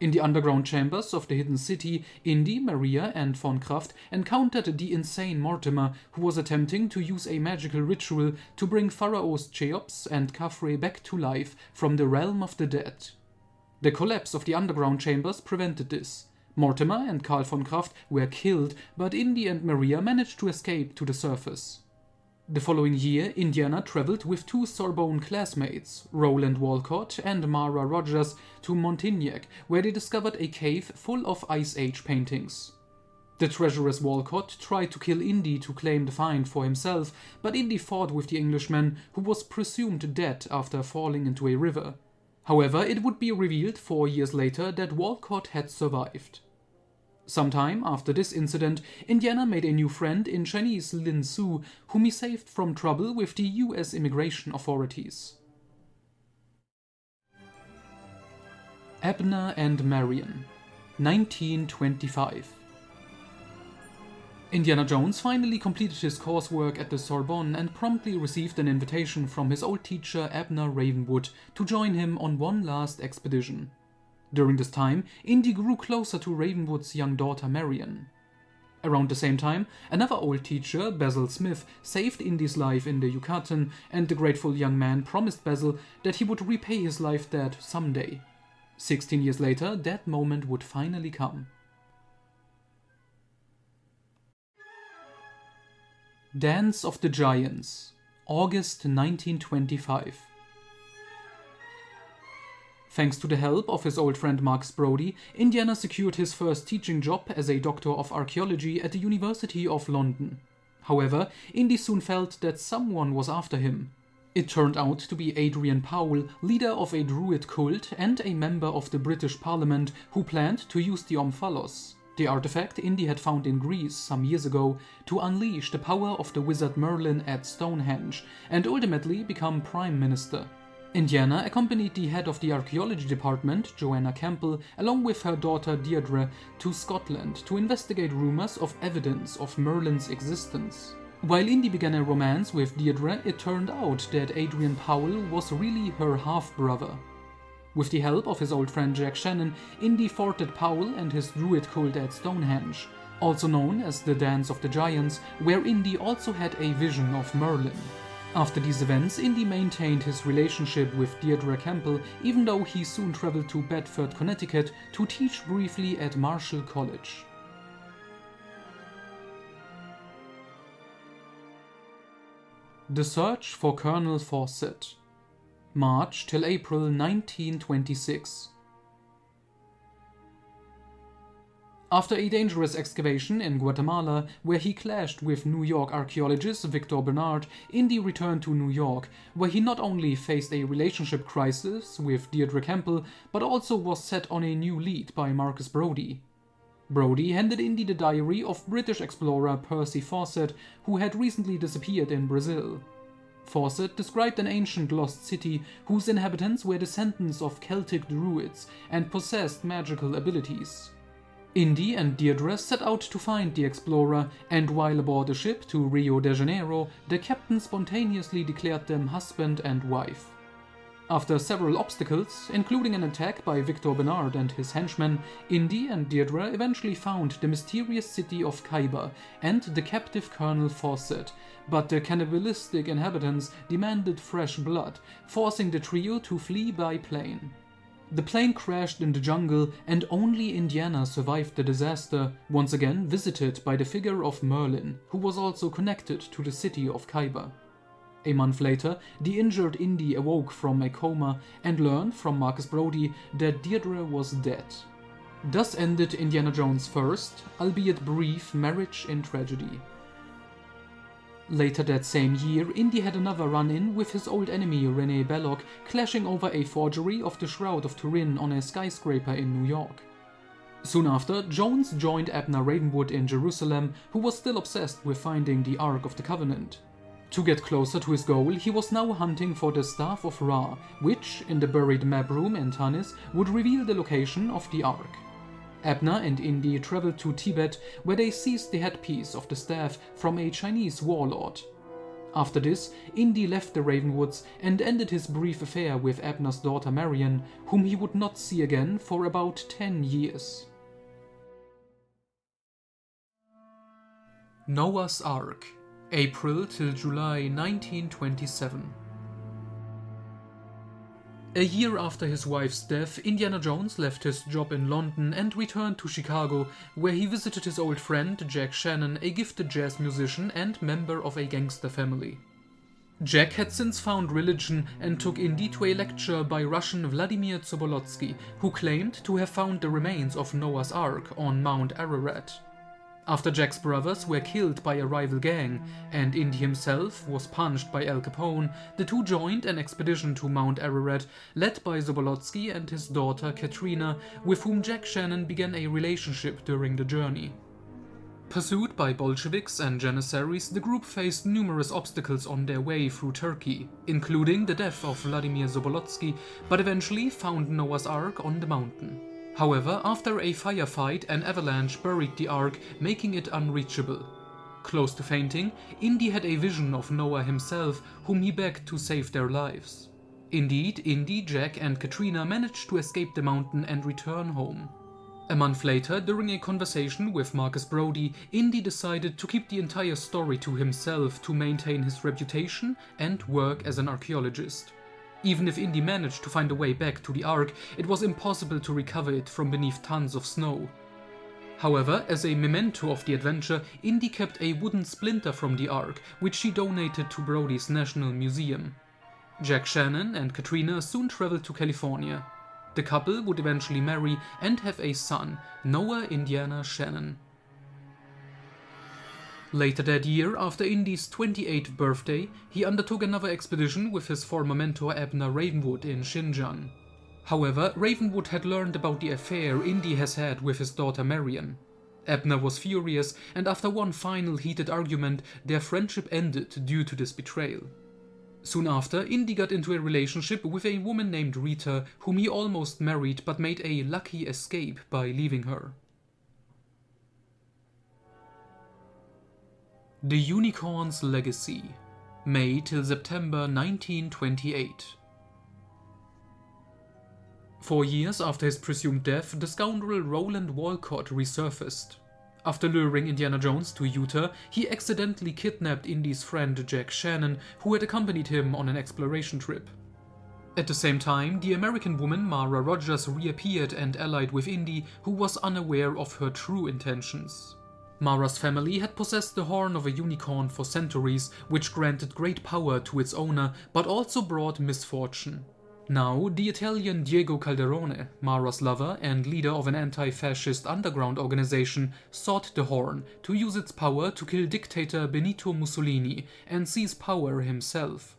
In the underground chambers of the hidden city, Indy, Maria, and von Kraft encountered the insane Mortimer, who was attempting to use a magical ritual to bring pharaohs Cheops and Khafre back to life from the realm of the dead. The collapse of the underground chambers prevented this. Mortimer and Karl von Kraft were killed, but Indy and Maria managed to escape to the surface. The following year, Indiana traveled with two Sorbonne classmates, Roland Walcott and Mara Rogers, to Montignac, where they discovered a cave full of Ice Age paintings. The treacherous Walcott tried to kill Indy to claim the find for himself, but Indy fought with the Englishman, who was presumed dead after falling into a river. However, it would be revealed 4 years later that Walcott had survived. Sometime after this incident, Indiana made a new friend in Chinese Lin Su, whom he saved from trouble with the US immigration authorities. Abner and Marion, 1925. Indiana Jones finally completed his coursework at the Sorbonne and promptly received an invitation from his old teacher Abner Ravenwood to join him on one last expedition. During this time, Indy grew closer to Ravenwood's young daughter Marion. Around the same time, another old teacher, Basil Smith, saved Indy's life in the Yucatan, and the grateful young man promised Basil that he would repay his life debt someday. 16 years later, that moment would finally come. Dance of the Giants, August 1925. Thanks to the help of his old friend Marcus Brody, Indiana secured his first teaching job as a doctor of archaeology at the University of London. However, Indy soon felt that someone was after him. It turned out to be Adrian Powell, leader of a Druid cult and a member of the British Parliament, who planned to use the Omphalos, the artifact Indy had found in Greece some years ago, to unleash the power of the wizard Merlin at Stonehenge and ultimately become Prime Minister. Indiana accompanied the head of the archaeology department, Joanna Campbell, along with her daughter Deirdre, to Scotland to investigate rumors of evidence of Merlin's existence. While Indy began a romance with Deirdre, it turned out that Adrian Powell was really her half-brother. With the help of his old friend Jack Shannon, Indy thwarted Powell and his druid cult at Stonehenge, also known as the Dance of the Giants, where Indy also had a vision of Merlin. After these events, Indy maintained his relationship with Deirdre Campbell, even though he soon traveled to Bedford, Connecticut to teach briefly at Marshall College. The Search for Colonel Fawcett, March till April 1926. After a dangerous excavation in Guatemala, where he clashed with New York archaeologist Victor Bernard, Indy returned to New York, where he not only faced a relationship crisis with Deirdre Campbell, but also was set on a new lead by Marcus Brody. Brody handed Indy the diary of British explorer Percy Fawcett, who had recently disappeared in Brazil. Fawcett described an ancient lost city whose inhabitants were descendants of Celtic druids and possessed magical abilities. Indy and Deirdre set out to find the explorer, and while aboard a ship to Rio de Janeiro, the captain spontaneously declared them husband and wife. After several obstacles, including an attack by Victor Bernard and his henchmen, Indy and Deirdre eventually found the mysterious city of Khyber and the captive Colonel Fawcett, but the cannibalistic inhabitants demanded fresh blood, forcing the trio to flee by plane. The plane crashed in the jungle and only Indiana survived the disaster, once again visited by the figure of Merlin, who was also connected to the city of Khyber. A month later, the injured Indy awoke from a coma and learned from Marcus Brody that Deirdre was dead. Thus ended Indiana Jones' first, albeit brief, marriage in tragedy. Later that same year, Indy had another run-in with his old enemy René Belloq, clashing over a forgery of the Shroud of Turin on a skyscraper in New York. Soon after, Jones joined Abner Ravenwood in Jerusalem, who was still obsessed with finding the Ark of the Covenant. To get closer to his goal, he was now hunting for the Staff of Ra, which, in the buried map room in Tanis, would reveal the location of the Ark. Abner and Indy traveled to Tibet, where they seized the headpiece of the staff from a Chinese warlord. After this, Indy left the Ravenwoods and ended his brief affair with Abner's daughter Marion, whom he would not see again for about 10 years. Noah's Ark, April till July 1927. A year after his wife's death, Indiana Jones left his job in London and returned to Chicago, where he visited his old friend Jack Shannon, a gifted jazz musician and member of a gangster family. Jack had since found religion and took Indy to a lecture by Russian Vladimir Zabolotsky, who claimed to have found the remains of Noah's Ark on Mount Ararat. After Jack's brothers were killed by a rival gang, and Indy himself was punched by Al Capone, the two joined an expedition to Mount Ararat, led by Zabolotsky and his daughter Katrina, with whom Jack Shannon began a relationship during the journey. Pursued by Bolsheviks and Janissaries, the group faced numerous obstacles on their way through Turkey, including the death of Vladimir Zabolotsky, but eventually found Noah's Ark on the mountain. However, after a firefight, an avalanche buried the Ark, making it unreachable. Close to fainting, Indy had a vision of Noah himself, whom he begged to save their lives. Indeed, Indy, Jack and Katrina managed to escape the mountain and return home. A month later, during a conversation with Marcus Brody, Indy decided to keep the entire story to himself to maintain his reputation and work as an archaeologist. Even if Indy managed to find a way back to the Ark, it was impossible to recover it from beneath tons of snow. However, as a memento of the adventure, Indy kept a wooden splinter from the Ark, which she donated to Brody's National Museum. Jack Shannon and Katrina soon traveled to California. The couple would eventually marry and have a son, Noah Indiana Shannon. Later that year, after Indy's 28th birthday, he undertook another expedition with his former mentor Abner Ravenwood in Xinjiang. However, Ravenwood had learned about the affair Indy has had with his daughter Marion. Abner was furious, and after one final heated argument, their friendship ended due to this betrayal. Soon after, Indy got into a relationship with a woman named Rita, whom he almost married but made a lucky escape by leaving her. The Unicorn's Legacy, May till September 1928. 4 years after his presumed death, the scoundrel Roland Walcott resurfaced. After luring Indiana Jones to Utah, he accidentally kidnapped Indy's friend Jack Shannon, who had accompanied him on an exploration trip. At the same time, the American woman Mara Rogers reappeared and allied with Indy, who was unaware of her true intentions. Mara's family had possessed the horn of a unicorn for centuries, which granted great power to its owner, but also brought misfortune. Now, the Italian Diego Calderone, Mara's lover and leader of an anti-fascist underground organization, sought the horn to use its power to kill dictator Benito Mussolini and seize power himself.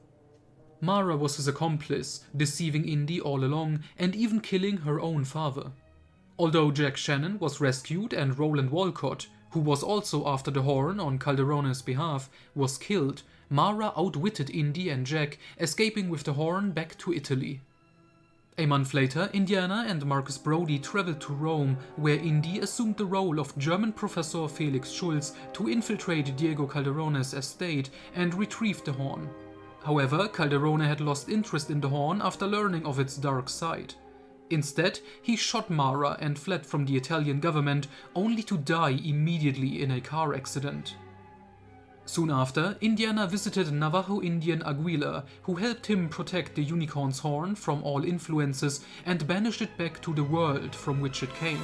Mara was his accomplice, deceiving Indy all along and even killing her own father. Although Jack Shannon was rescued and Roland Walcott, who was also after the horn on Calderone's behalf, was killed, Mara outwitted Indy and Jack, escaping with the horn back to Italy. A month later, Indiana and Marcus Brody traveled to Rome, where Indy assumed the role of German professor Felix Schulz to infiltrate Diego Calderone's estate and retrieve the horn. However, Calderone had lost interest in the horn after learning of its dark side. Instead, he shot Mara and fled from the Italian government, only to die immediately in a car accident. Soon after, Indiana visited Navajo Indian Aguila, who helped him protect the unicorn's horn from all influences and banished it back to the world from which it came.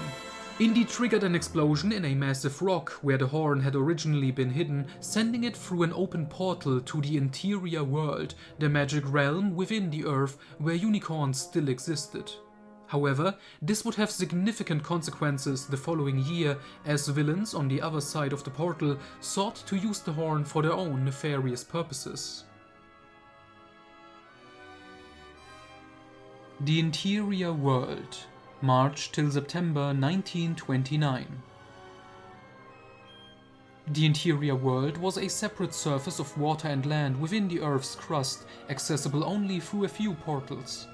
Indy triggered an explosion in a massive rock where the horn had originally been hidden, sending it through an open portal to the interior world, the magic realm within the earth where unicorns still existed. However, this would have significant consequences the following year, as villains on the other side of the portal sought to use the horn for their own nefarious purposes. The Interior World, March till September 1929. The interior world was a separate surface of water and land within the Earth's crust, accessible only through a few portals.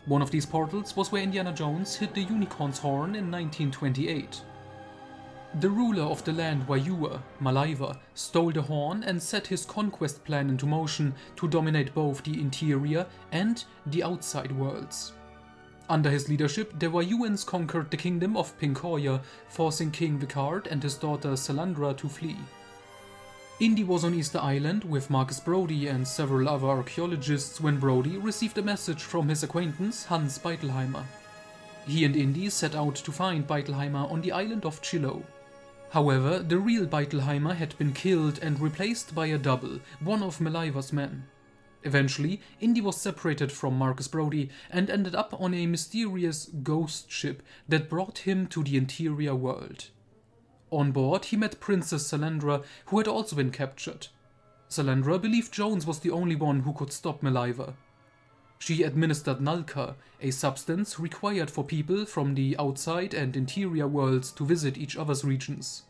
One of these portals was where Indiana Jones hid the unicorn's horn in 1928. The ruler of the land Wayua, Malaiva, stole the horn and set his conquest plan into motion to dominate both the interior and the outside worlds. Under his leadership, the Wayuans conquered the kingdom of Pincoya, forcing King Vicard and his daughter Salandra to flee. Indy was on Easter Island with Marcus Brody and several other archaeologists when Brody received a message from his acquaintance Hans Beitelheimer. He and Indy set out to find Beitelheimer on the island of Chiloe. However, the real Beitelheimer had been killed and replaced by a double, one of Malaiva's men. Eventually, Indy was separated from Marcus Brody and ended up on a mysterious ghost ship that brought him to the interior world. On board, he met Princess Salandra, who had also been captured. Salandra believed Jones was the only one who could stop Malaiva. She administered Nalka, a substance required for people from the outside and interior worlds to visit each other's regions.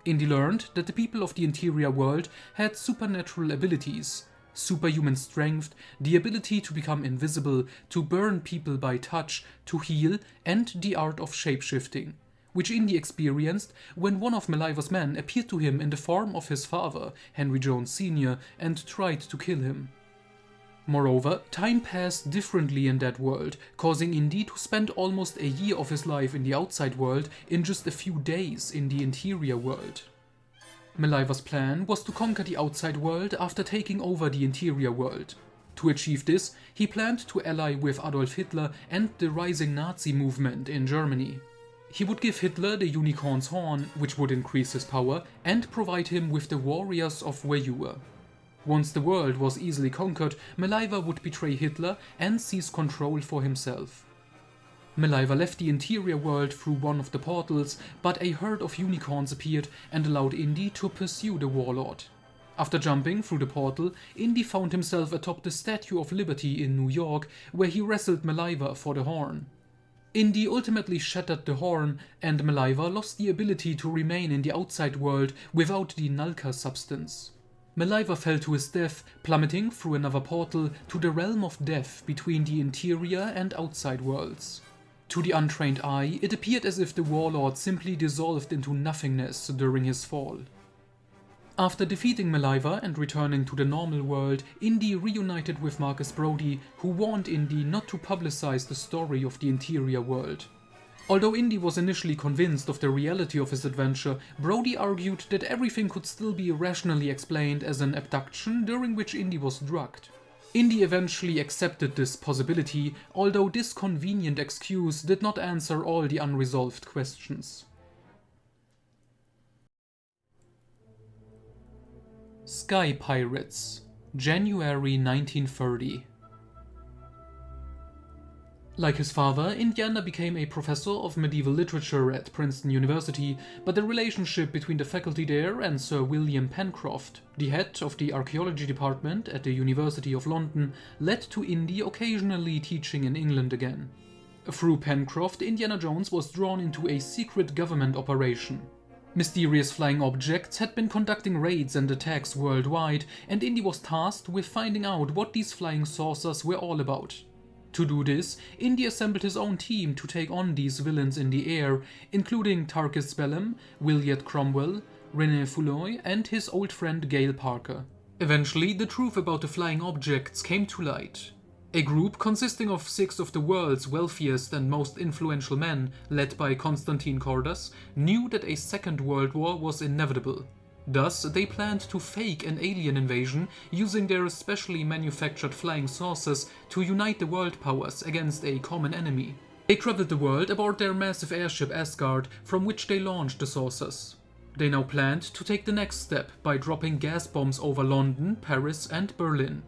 Indy learned that the people of the interior world had supernatural abilities, superhuman strength, the ability to become invisible, to burn people by touch, to heal, and the art of shapeshifting, which Indy experienced when one of Malaiva's men appeared to him in the form of his father, Henry Jones Sr., and tried to kill him. Moreover, time passed differently in that world, causing Indy to spend almost a year of his life in the outside world in just a few days in the interior world. Malaiva's plan was to conquer the outside world after taking over the interior world. To achieve this, he planned to ally with Adolf Hitler and the rising Nazi movement in Germany. He would give Hitler the unicorn's horn, which would increase his power, and provide him with the warriors of Wayua. Once the world was easily conquered, Malaiva would betray Hitler and seize control for himself. Malaiva left the interior world through one of the portals, but a herd of unicorns appeared and allowed Indy to pursue the warlord. After jumping through the portal, Indy found himself atop the Statue of Liberty in New York, where he wrestled Malaiva for the horn. Indy ultimately shattered the horn, and Malaiva lost the ability to remain in the outside world without the Nalka substance. Malaiva fell to his death, plummeting through another portal to the realm of death between the interior and outside worlds. To the untrained eye, it appeared as if the warlord simply dissolved into nothingness during his fall. After defeating Malaiva and returning to the normal world, Indy reunited with Marcus Brody, who warned Indy not to publicize the story of the interior world. Although Indy was initially convinced of the reality of his adventure, Brody argued that everything could still be rationally explained as an abduction during which Indy was drugged. Indy eventually accepted this possibility, although this convenient excuse did not answer all the unresolved questions. Sky Pirates, January 1930. Like his father, Indiana became a professor of medieval literature at Princeton University, but the relationship between the faculty there and Sir William Pencroft, the head of the archaeology department at the University of London, led to Indy occasionally teaching in England again. Through Pencroft, Indiana Jones was drawn into a secret government operation. Mysterious flying objects had been conducting raids and attacks worldwide, and Indy was tasked with finding out what these flying saucers were all about. To do this, Indy assembled his own team to take on these villains in the air, including Tarkis Bellum, Williat Cromwell, René Fouloy, and his old friend Gail Parker. Eventually, the truth about the flying objects came to light. A group consisting of 6 of the world's wealthiest and most influential men, led by Konstantin Kordas, knew that a second world war was inevitable. Thus, they planned to fake an alien invasion using their specially manufactured flying saucers to unite the world powers against a common enemy. They traveled the world aboard their massive airship Asgard, from which they launched the saucers. They now planned to take the next step by dropping gas bombs over London, Paris, and Berlin.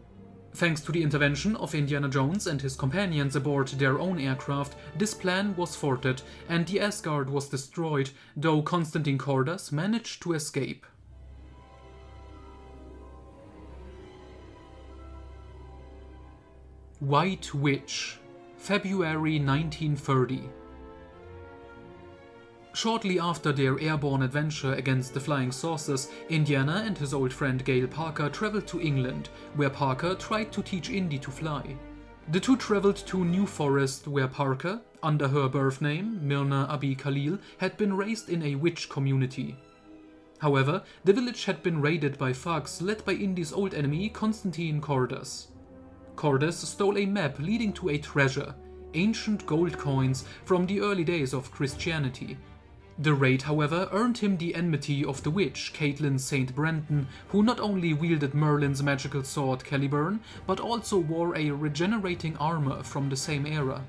Thanks to the intervention of Indiana Jones and his companions aboard their own aircraft, this plan was thwarted and the Asgard was destroyed, though Konstantin Kordas managed to escape. White Witch, February 1930. Shortly after their airborne adventure against the flying saucers, Indiana and his old friend Gail Parker traveled to England, where Parker tried to teach Indy to fly. The two traveled to New Forest, where Parker, under her birth name, Myrna Abi Khalil, had been raised in a witch community. However, the village had been raided by thugs led by Indy's old enemy, Konstantin Kordas. Kordas stole a map leading to a treasure, ancient gold coins from the early days of Christianity. The raid, however, earned him the enmity of the witch, Caitlin St. Brendan, who not only wielded Merlin's magical sword Caliburn, but also wore a regenerating armor from the same era.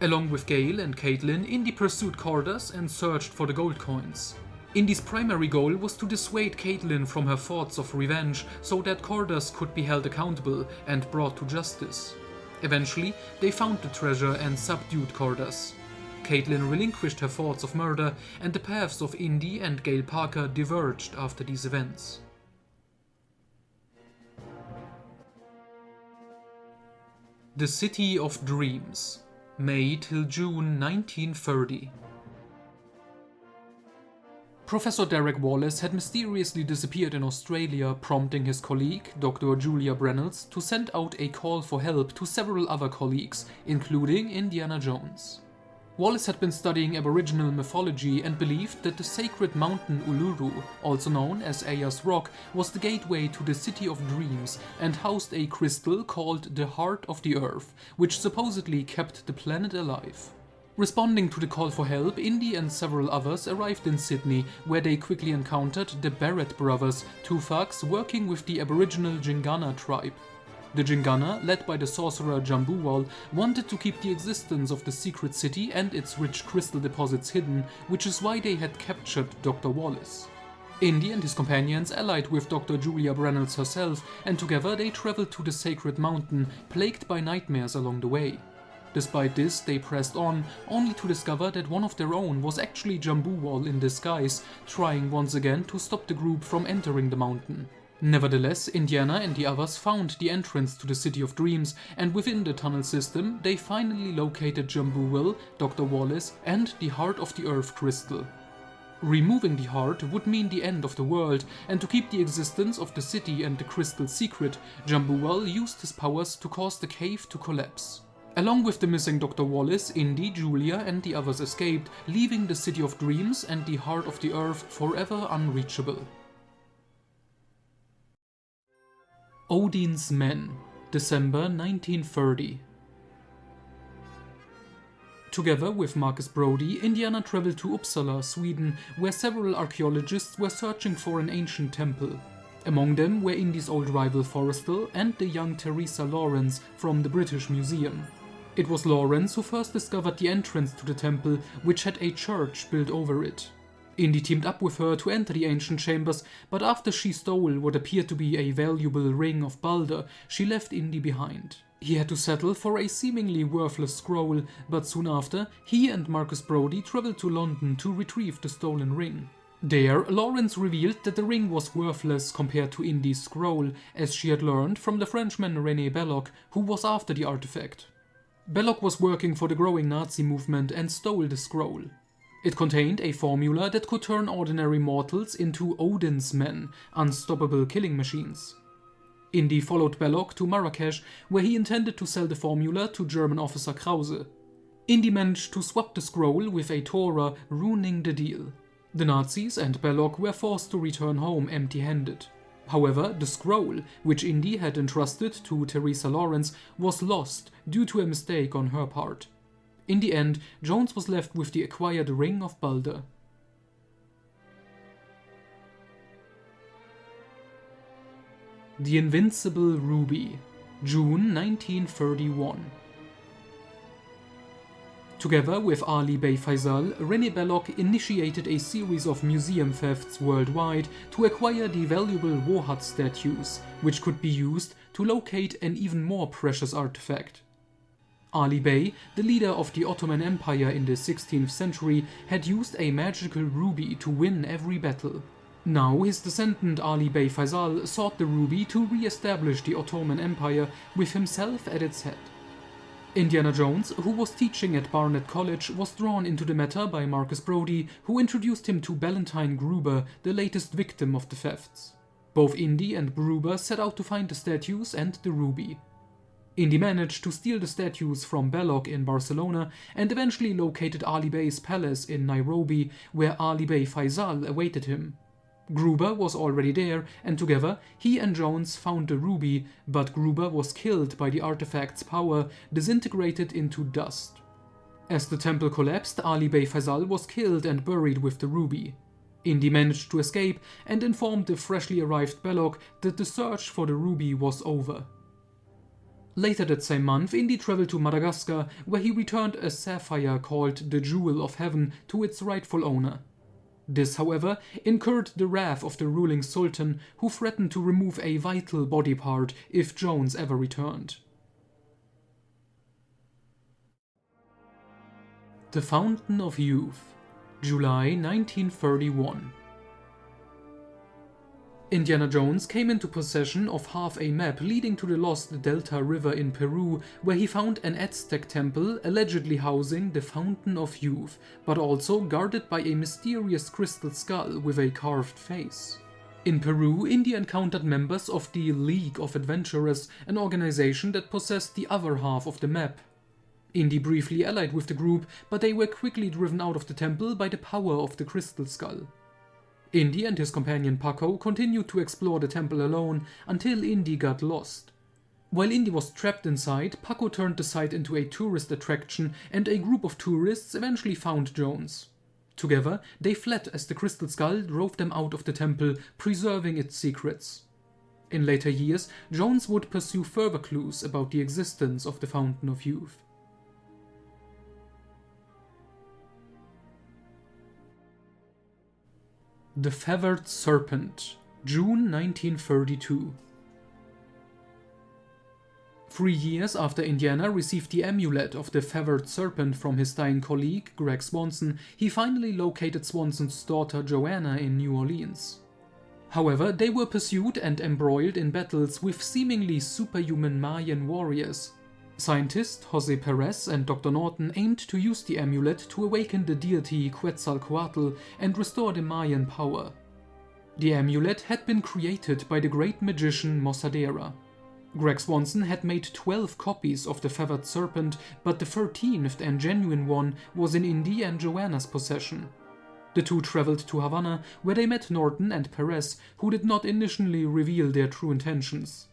Along with Gail and Caitlin, Indy pursued Kordas and searched for the gold coins. Indy's primary goal was to dissuade Caitlin from her thoughts of revenge so that Kordas could be held accountable and brought to justice. Eventually, they found the treasure and subdued Kordas. Caitlin relinquished her thoughts of murder, and the paths of Indy and Gail Parker diverged after these events. The City of Dreams, May till June 1930. Professor Derek Wallace had mysteriously disappeared in Australia, prompting his colleague, Dr. Julia Brennels, to send out a call for help to several other colleagues, including Indiana Jones. Wallace had been studying Aboriginal mythology and believed that the sacred mountain Uluru, also known as Ayers Rock, was the gateway to the City of Dreams and housed a crystal called the Heart of the Earth, which supposedly kept the planet alive. Responding to the call for help, Indy and several others arrived in Sydney, where they quickly encountered the Barrett brothers, two thugs working with the Aboriginal Jingana tribe. The Jingana, led by the sorcerer Jambuwal, wanted to keep the existence of the secret city and its rich crystal deposits hidden, which is why they had captured Dr. Wallace. Indy and his companions allied with Dr. Julia Brennels herself, and together they traveled to the sacred mountain, plagued by nightmares along the way. Despite this, they pressed on, only to discover that one of their own was actually Jambuwal in disguise, trying once again to stop the group from entering the mountain. Nevertheless, Indiana and the others found the entrance to the City of Dreams, and within the tunnel system, they finally located Jambuwal, Dr. Wallace, and the Heart of the Earth crystal. Removing the heart would mean the end of the world, and to keep the existence of the city and the crystal secret, Jambuwal used his powers to cause the cave to collapse. Along with the missing Dr. Wallace, Indy, Julia, and the others escaped, leaving the City of Dreams and the Heart of the Earth forever unreachable. Odin's Men, December 1930. Together with Marcus Brody, Indiana traveled to Uppsala, Sweden, where several archaeologists were searching for an ancient temple. Among them were Indy's old rival Forrestal and the young Teresa Lawrence from the British Museum. It was Lawrence who first discovered the entrance to the temple, which had a church built over it. Indy teamed up with her to enter the ancient chambers, but after she stole what appeared to be a valuable ring of Balder, she left Indy behind. He had to settle for a seemingly worthless scroll, but soon after, he and Marcus Brody traveled to London to retrieve the stolen ring. There, Lawrence revealed that the ring was worthless compared to Indy's scroll, as she had learned from the Frenchman René Belloc, who was after the artifact. Belloc was working for the growing Nazi movement and stole the scroll. It contained a formula that could turn ordinary mortals into Odin's men, unstoppable killing machines. Indy followed Belloc to Marrakesh, where he intended to sell the formula to German officer Krause. Indy managed to swap the scroll with a Torah, ruining the deal. The Nazis and Belloc were forced to return home empty-handed. However, the scroll, which Indy had entrusted to Teresa Lawrence, was lost due to a mistake on her part. In the end, Jones was left with the acquired Ring of Balder. The Invincible Ruby, June 1931. Together with Ali Bey Faisal, René Belloc initiated a series of museum thefts worldwide to acquire the valuable Wohat statues, which could be used to locate an even more precious artifact. Ali Bey, the leader of the Ottoman Empire in the 16th century, had used a magical ruby to win every battle. Now his descendant Ali Bey Faisal sought the ruby to re-establish the Ottoman Empire with himself at its head. Indiana Jones, who was teaching at Barnet College, was drawn into the matter by Marcus Brody, who introduced him to Ballantine Gruber, the latest victim of the thefts. Both Indy and Gruber set out to find the statues and the ruby. Indy managed to steal the statues from Belloc in Barcelona and eventually located Ali Bey's palace in Nairobi, where Ali Bey Faisal awaited him. Gruber was already there, and together he and Jones found the ruby, but Gruber was killed by the artifact's power, disintegrated into dust. As the temple collapsed, Ali Bey Faisal was killed and buried with the ruby. Indy managed to escape and informed the freshly arrived Belloc that the search for the ruby was over. Later that same month, Indy traveled to Madagascar, where he returned a sapphire called the Jewel of Heaven to its rightful owner. This, however, incurred the wrath of the ruling sultan, who threatened to remove a vital body part if Jones ever returned. The Fountain of Youth, July 1931. Indiana Jones came into possession of half a map leading to the lost Delta River in Peru, where he found an Aztec temple allegedly housing the Fountain of Youth, but also guarded by a mysterious crystal skull with a carved face. In Peru, Indy encountered members of the League of Adventurers, an organization that possessed the other half of the map. Indy briefly allied with the group, but they were quickly driven out of the temple by the power of the crystal skull. Indy and his companion Paco continued to explore the temple alone until Indy got lost. While Indy was trapped inside, Paco turned the site into a tourist attraction, and a group of tourists eventually found Jones. Together, they fled as the crystal skull drove them out of the temple, preserving its secrets. In later years, Jones would pursue further clues about the existence of the Fountain of Youth. The Feathered Serpent, June 1932. 3 years after Indiana received the amulet of the Feathered Serpent from his dying colleague, Greg Swanson, he finally located Swanson's daughter Joanna in New Orleans. However, they were pursued and embroiled in battles with seemingly superhuman Mayan warriors. Scientist Jose Perez and Dr. Norton aimed to use the amulet to awaken the deity Quetzalcoatl and restore the Mayan power. The amulet had been created by the great magician Mosadera. Greg Swanson had made 12 copies of the Feathered Serpent, but the 13th and genuine one was in Indy and Joanna's possession. The two traveled to Havana, where they met Norton and Perez, who did not initially reveal their true intentions.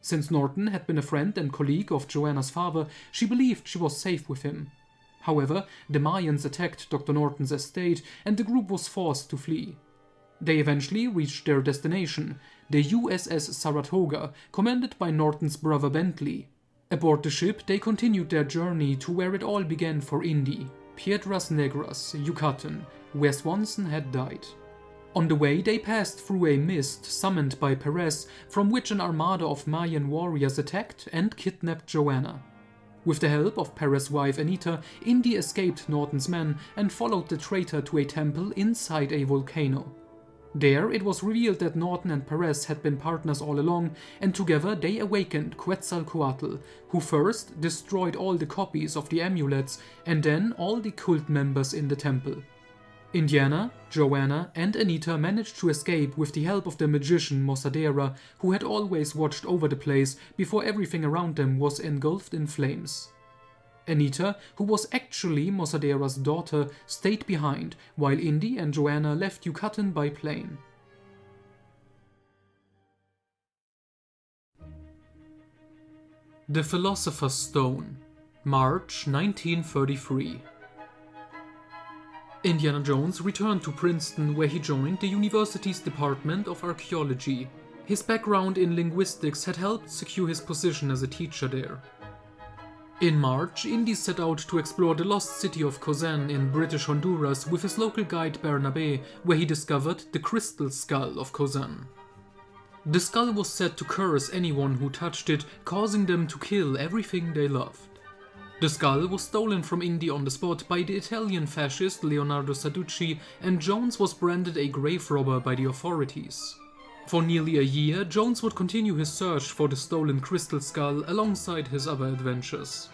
Since Norton had been a friend and colleague of Joanna's father, she believed she was safe with him. However, the Mayans attacked Dr. Norton's estate, and the group was forced to flee. They eventually reached their destination, the USS Saratoga, commanded by Norton's brother Bentley. Aboard the ship, they continued their journey to where it all began for Indy, Piedras Negras, Yucatan, where Swanson had died. On the way, they passed through a mist summoned by Perez, from which an armada of Mayan warriors attacked and kidnapped Joanna. With the help of Perez's wife Anita, Indy escaped Norton's men and followed the traitor to a temple inside a volcano. There, it was revealed that Norton and Perez had been partners all along, and together they awakened Quetzalcoatl, who first destroyed all the copies of the amulets and then all the cult members in the temple. Indiana, Joanna, and Anita managed to escape with the help of the magician Mosadera, who had always watched over the place before everything around them was engulfed in flames. Anita, who was actually Mosadera's daughter, stayed behind, while Indy and Joanna left Yucatan by plane. The Philosopher's Stone, March 1933. Indiana Jones returned to Princeton, where he joined the university's Department of Archaeology. His background in linguistics had helped secure his position as a teacher there. In March, Indy set out to explore the lost city of Cozan in British Honduras with his local guide Bernabe, where he discovered the crystal skull of Cozan. The skull was said to curse anyone who touched it, causing them to kill everything they loved. The skull was stolen from Indy on the spot by the Italian fascist Leonardo Saducci, and Jones was branded a grave robber by the authorities. For nearly a year, Jones would continue his search for the stolen crystal skull alongside his other adventures.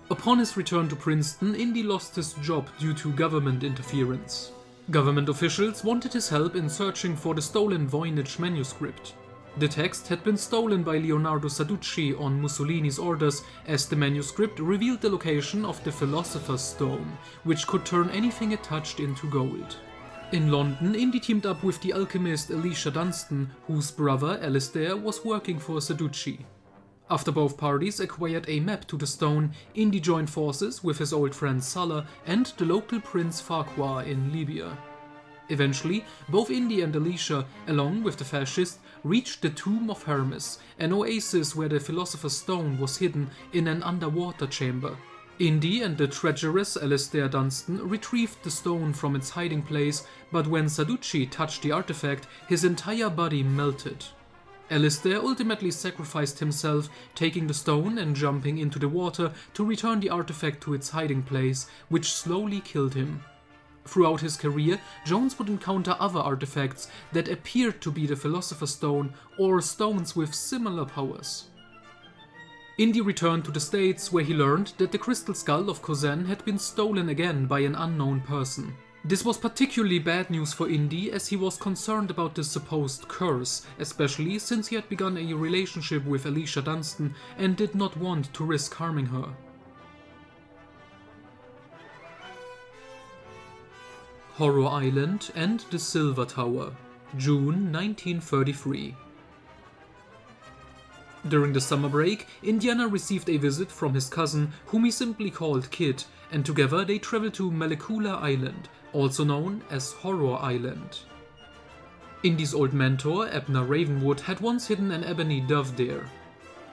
Upon his return to Princeton, Indy lost his job due to government interference. Government officials wanted his help in searching for the stolen Voynich manuscript. The text had been stolen by Leonardo Saducci on Mussolini's orders, as the manuscript revealed the location of the Philosopher's Stone, which could turn anything it touched into gold. In London, Indy teamed up with the alchemist Elisha Dunstan, whose brother Alistair was working for Saducci. After both parties acquired a map to the stone, Indy joined forces with his old friend Salah and the local Prince Farquhar in Libya. Eventually, both Indy and Elisha, along with the fascists, reached the Tomb of Hermes, an oasis where the Philosopher's Stone was hidden in an underwater chamber. Indy and the treacherous Alistair Dunstan retrieved the stone from its hiding place, but when Saducci touched the artifact, his entire body melted. Alistair ultimately sacrificed himself, taking the stone and jumping into the water to return the artifact to its hiding place, which slowly killed him. Throughout his career, Jones would encounter other artifacts that appeared to be the Philosopher's Stone or stones with similar powers. Indy returned to the States, where he learned that the crystal skull of Cozan had been stolen again by an unknown person. This was particularly bad news for Indy, as he was concerned about the supposed curse, especially since he had begun a relationship with Elisha Dunstan and did not want to risk harming her. Horror Island and the Silver Tower, June 1933. During the summer break, Indiana received a visit from his cousin, whom he simply called Kid, and together they traveled to Malekula Island, also known as Horror Island. Indy's old mentor, Abner Ravenwood, had once hidden an ebony dove there.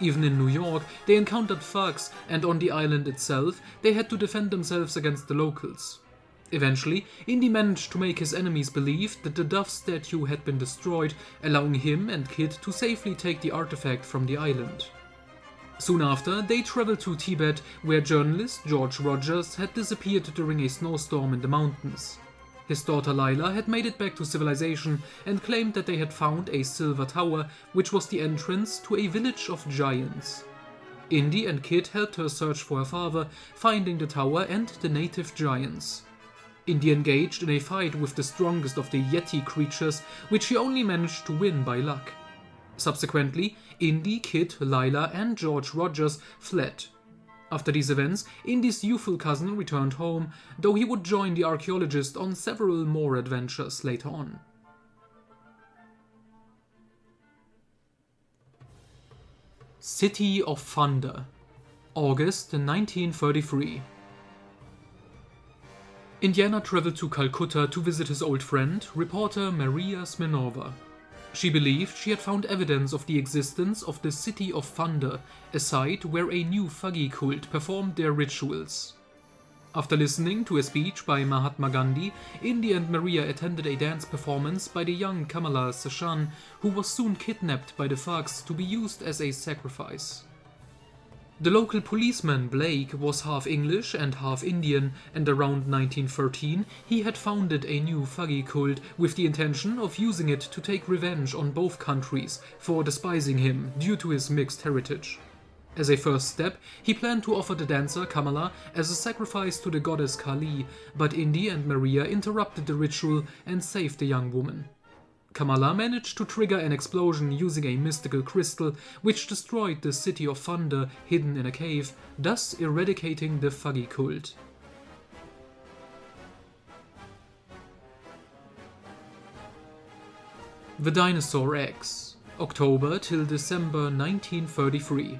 Even in New York, they encountered thugs, and on the island itself, they had to defend themselves against the locals. Eventually, Indy managed to make his enemies believe that the dove statue had been destroyed, allowing him and Kid to safely take the artifact from the island. Soon after, they traveled to Tibet, where journalist George Rogers had disappeared during a snowstorm in the mountains. His daughter Lila had made it back to civilization and claimed that they had found a silver tower, which was the entrance to a village of giants. Indy and Kid helped her search for her father, finding the tower and the native giants. Indy engaged in a fight with the strongest of the Yeti creatures, which he only managed to win by luck. Subsequently, Indy, Kid, Lila, and George Rogers fled. After these events, Indy's youthful cousin returned home, though he would join the archaeologist on several more adventures later on. City of Thunder, August 1933. Indiana traveled to Calcutta to visit his old friend, reporter Maria Smirnova. She believed she had found evidence of the existence of the City of Thunder, a site where a new Thuggy cult performed their rituals. After listening to a speech by Mahatma Gandhi, Indy and Maria attended a dance performance by the young Kamala Sashan, who was soon kidnapped by the thugs to be used as a sacrifice. The local policeman, Blake, was half English and half Indian, and around 1913 he had founded a new Thuggy cult with the intention of using it to take revenge on both countries for despising him due to his mixed heritage. As a first step, he planned to offer the dancer Kamala as a sacrifice to the goddess Kali, but Indy and Maria interrupted the ritual and saved the young woman. Kamala managed to trigger an explosion using a mystical crystal, which destroyed the City of Thunder hidden in a cave, thus eradicating the Thuggy cult. The Dinosaur Eggs, October till December 1933.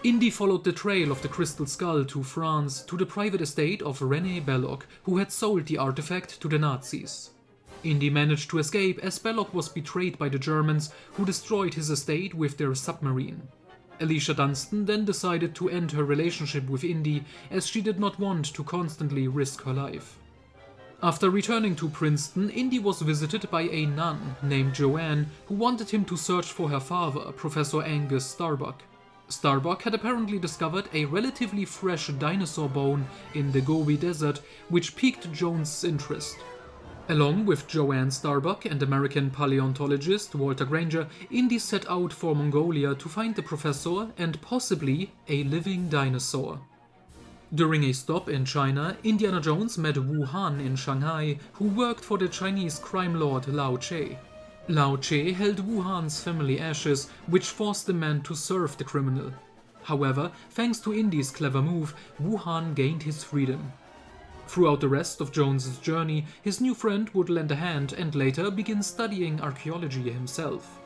Indy followed the trail of the crystal skull to France, to the private estate of René Belloc, who had sold the artifact to the Nazis. Indy managed to escape as Belloc was betrayed by the Germans, who destroyed his estate with their submarine. Alicia Dunstan then decided to end her relationship with Indy as she did not want to constantly risk her life. After returning to Princeton, Indy was visited by a nun named Joanne who wanted him to search for her father, Professor Angus Starbuck. Starbuck had apparently discovered a relatively fresh dinosaur bone in the Gobi Desert, which piqued Jones' interest. Along with Joanne Starbuck and American paleontologist Walter Granger, Indy set out for Mongolia to find the professor and possibly a living dinosaur. During a stop in China, Indiana Jones met Wu Han in Shanghai, who worked for the Chinese crime lord Lao Che. Lao Che held Wu Han's family ashes, which forced the man to serve the criminal. However, thanks to Indy's clever move, Wu Han gained his freedom. Throughout the rest of Jones's journey, his new friend would lend a hand and later begin studying archaeology himself.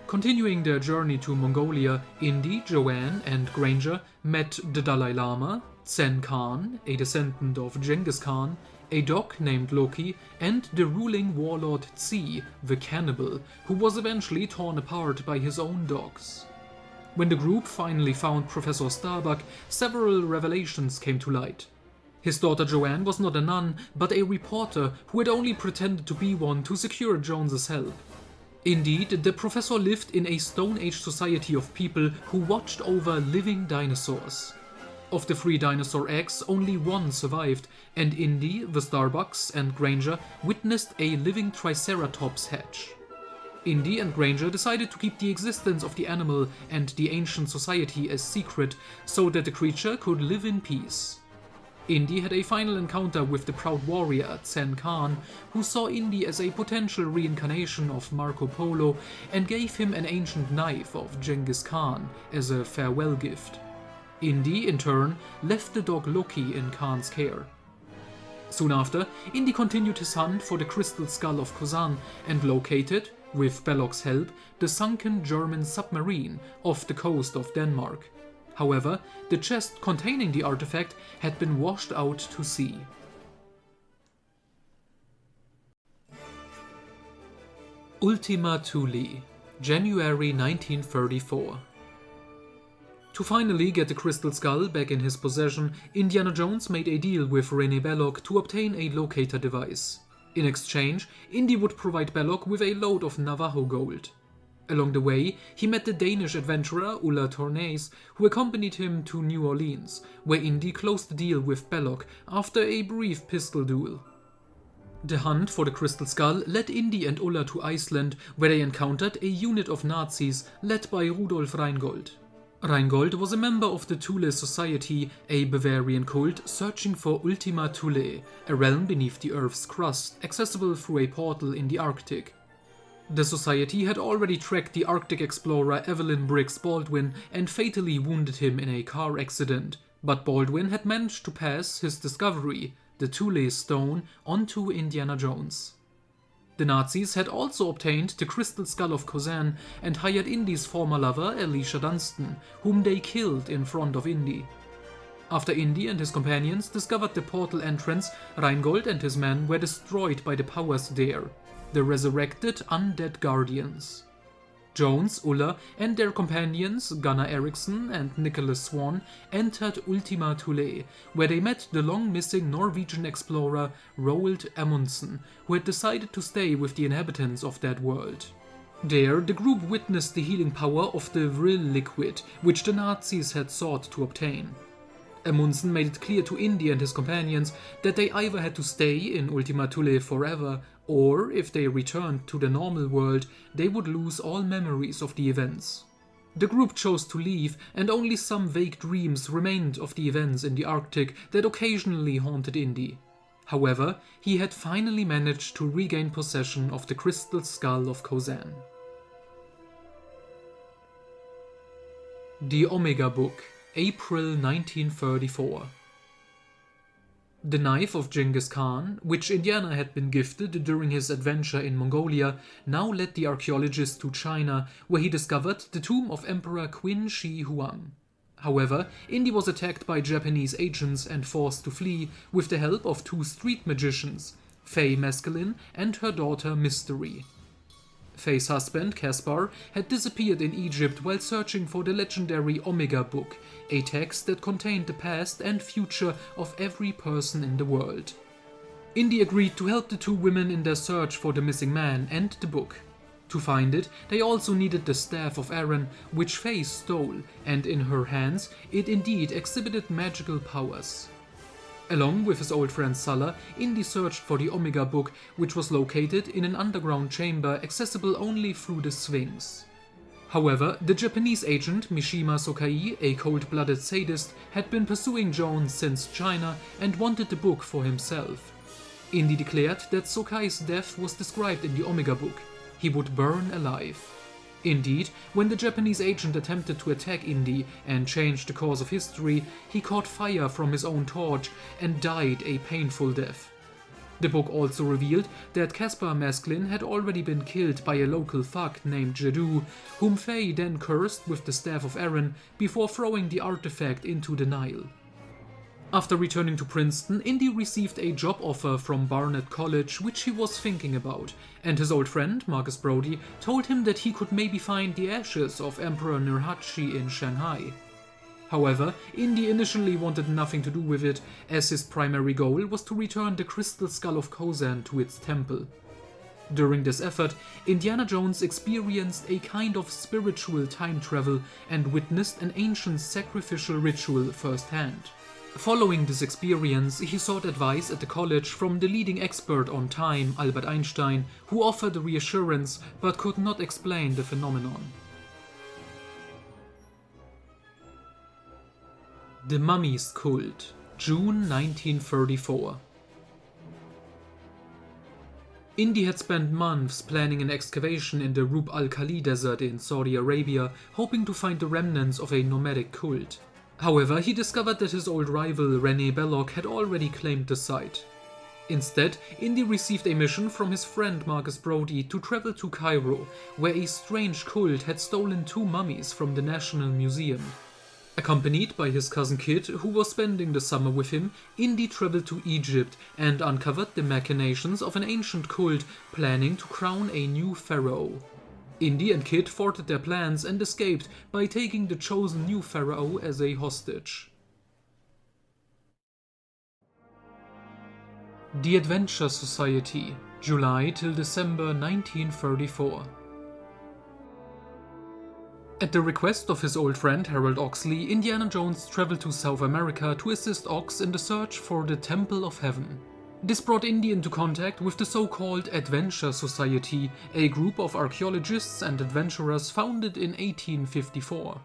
Continuing their journey to Mongolia, Indy, Joanne, and Granger met the Dalai Lama, Zen Khan, a descendant of Genghis Khan, a dog named Loki, and the ruling warlord Tsi, the cannibal, who was eventually torn apart by his own dogs. When the group finally found Professor Starbuck, several revelations came to light. His daughter Joanne was not a nun, but a reporter who had only pretended to be one to secure Jones's help. Indeed, the professor lived in a Stone Age society of people who watched over living dinosaurs. Of the 3 dinosaur eggs, only one survived, and Indy, the Starbucks, and Granger witnessed a living Triceratops hatch. Indy and Granger decided to keep the existence of the animal and the ancient society a secret so that the creature could live in peace. Indy had a final encounter with the proud warrior Zen Khan, who saw Indy as a potential reincarnation of Marco Polo and gave him an ancient knife of Genghis Khan as a farewell gift. Indy, in turn, left the dog Loki in Khan's care. Soon after, Indy continued his hunt for the crystal skull of Kozan and located, with Belloc's help, the sunken German submarine off the coast of Denmark. However, the chest containing the artifact had been washed out to sea. Ultima Thule, January 1934. To finally get the crystal skull back in his possession, Indiana Jones made a deal with René Belloc to obtain a locator device. In exchange, Indy would provide Belloc with a load of Navajo gold. Along the way, he met the Danish adventurer Ulla Tornaes, who accompanied him to New Orleans, where Indy closed the deal with Belloc after a brief pistol duel. The hunt for the crystal skull led Indy and Ulla to Iceland, where they encountered a unit of Nazis led by Rudolf Reingold. Reingold was a member of the Thule Society, a Bavarian cult searching for Ultima Thule, a realm beneath the Earth's crust, accessible through a portal in the Arctic. The Society had already tracked the Arctic explorer Evelyn Briggs Baldwin and fatally wounded him in a car accident, but Baldwin had managed to pass his discovery, the Thule Stone, onto Indiana Jones. The Nazis had also obtained the crystal skull of Kozan and hired Indy's former lover, Alicia Dunstan, whom they killed in front of Indy. After Indy and his companions discovered the portal entrance, Reingold and his men were destroyed by the powers there, the resurrected undead guardians. Jones, Ulla, and their companions, Gunnar Eriksson and Nicholas Swan, entered Ultima Thule, where they met the long-missing Norwegian explorer Roald Amundsen, who had decided to stay with the inhabitants of that world. There, the group witnessed the healing power of the Vril liquid, which the Nazis had sought to obtain. Amundsen made it clear to Indy and his companions that they either had to stay in Ultima Thule forever, or if they returned to the normal world, they would lose all memories of the events. The group chose to leave, and only some vague dreams remained of the events in the Arctic that occasionally haunted Indy. However, he had finally managed to regain possession of the crystal skull of Kozan. The Omega Book, April 1934. The knife of Genghis Khan, which Indiana had been gifted during his adventure in Mongolia, now led the archaeologist to China, where he discovered the tomb of Emperor Qin Shi Huang. However, Indy was attacked by Japanese agents and forced to flee with the help of 2 street magicians, Faye Mescaline and her daughter Mystery. Faye's husband, Caspar, had disappeared in Egypt while searching for the legendary Omega Book, a text that contained the past and future of every person in the world. Indy agreed to help the two women in their search for the missing man and the book. To find it, they also needed the Staff of Aaron, which Faye stole, and in her hands it indeed exhibited magical powers. Along with his old friend Salah, Indy searched for the Omega Book, which was located in an underground chamber accessible only through the Sphinx. However, the Japanese agent Mishima Sokai, a cold-blooded sadist, had been pursuing Jones since China and wanted the book for himself. Indy declared that Sokai's death was described in the Omega Book. He would burn alive. Indeed, when the Japanese agent attempted to attack Indy and change the course of history, he caught fire from his own torch and died a painful death. The book also revealed that Caspar Mescaline had already been killed by a local thug named Jadoo, whom Faye then cursed with the Staff of Aaron before throwing the artifact into the Nile. After returning to Princeton, Indy received a job offer from Barnard College, which he was thinking about, and his old friend, Marcus Brody, told him that he could maybe find the ashes of Emperor Nurhaci in Shanghai. However, Indy initially wanted nothing to do with it, as his primary goal was to return the Crystal Skull of Khosan to its temple. During this effort, Indiana Jones experienced a kind of spiritual time travel and witnessed an ancient sacrificial ritual firsthand. Following this experience, he sought advice at the college from the leading expert on time, Albert Einstein, who offered reassurance but could not explain the phenomenon. The Mummy's Cult, June 1934. Indy had spent months planning an excavation in the Rub al-Khali desert in Saudi Arabia, hoping to find the remnants of a nomadic cult. However, he discovered that his old rival René Belloc had already claimed the site. Instead, Indy received a mission from his friend Marcus Brody to travel to Cairo, where a strange cult had stolen two mummies from the National Museum. Accompanied by his cousin Kit, who was spending the summer with him, Indy traveled to Egypt and uncovered the machinations of an ancient cult planning to crown a new pharaoh. Indy and Kit thwarted their plans and escaped by taking the chosen new pharaoh as a hostage. The Adventure Society, July till December 1934. At the request of his old friend Harold Oxley, Indiana Jones traveled to South America to assist Ox in the search for the Temple of Heaven. This brought Indy into contact with the so-called Adventure Society, a group of archaeologists and adventurers founded in 1854.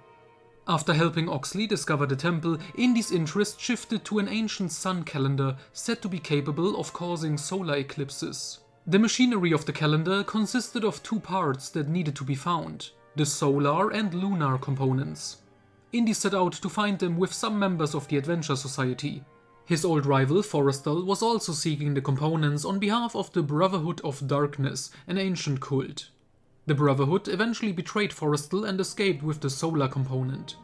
After helping Oxley discover the temple, Indy's interest shifted to an ancient sun calendar said to be capable of causing solar eclipses. The machinery of the calendar consisted of two parts that needed to be found: the solar and lunar components. Indy set out to find them with some members of the Adventure Society. His old rival, Forrestal, was also seeking the components on behalf of the Brotherhood of Darkness, an ancient cult. The Brotherhood eventually betrayed Forrestal and escaped with the solar component.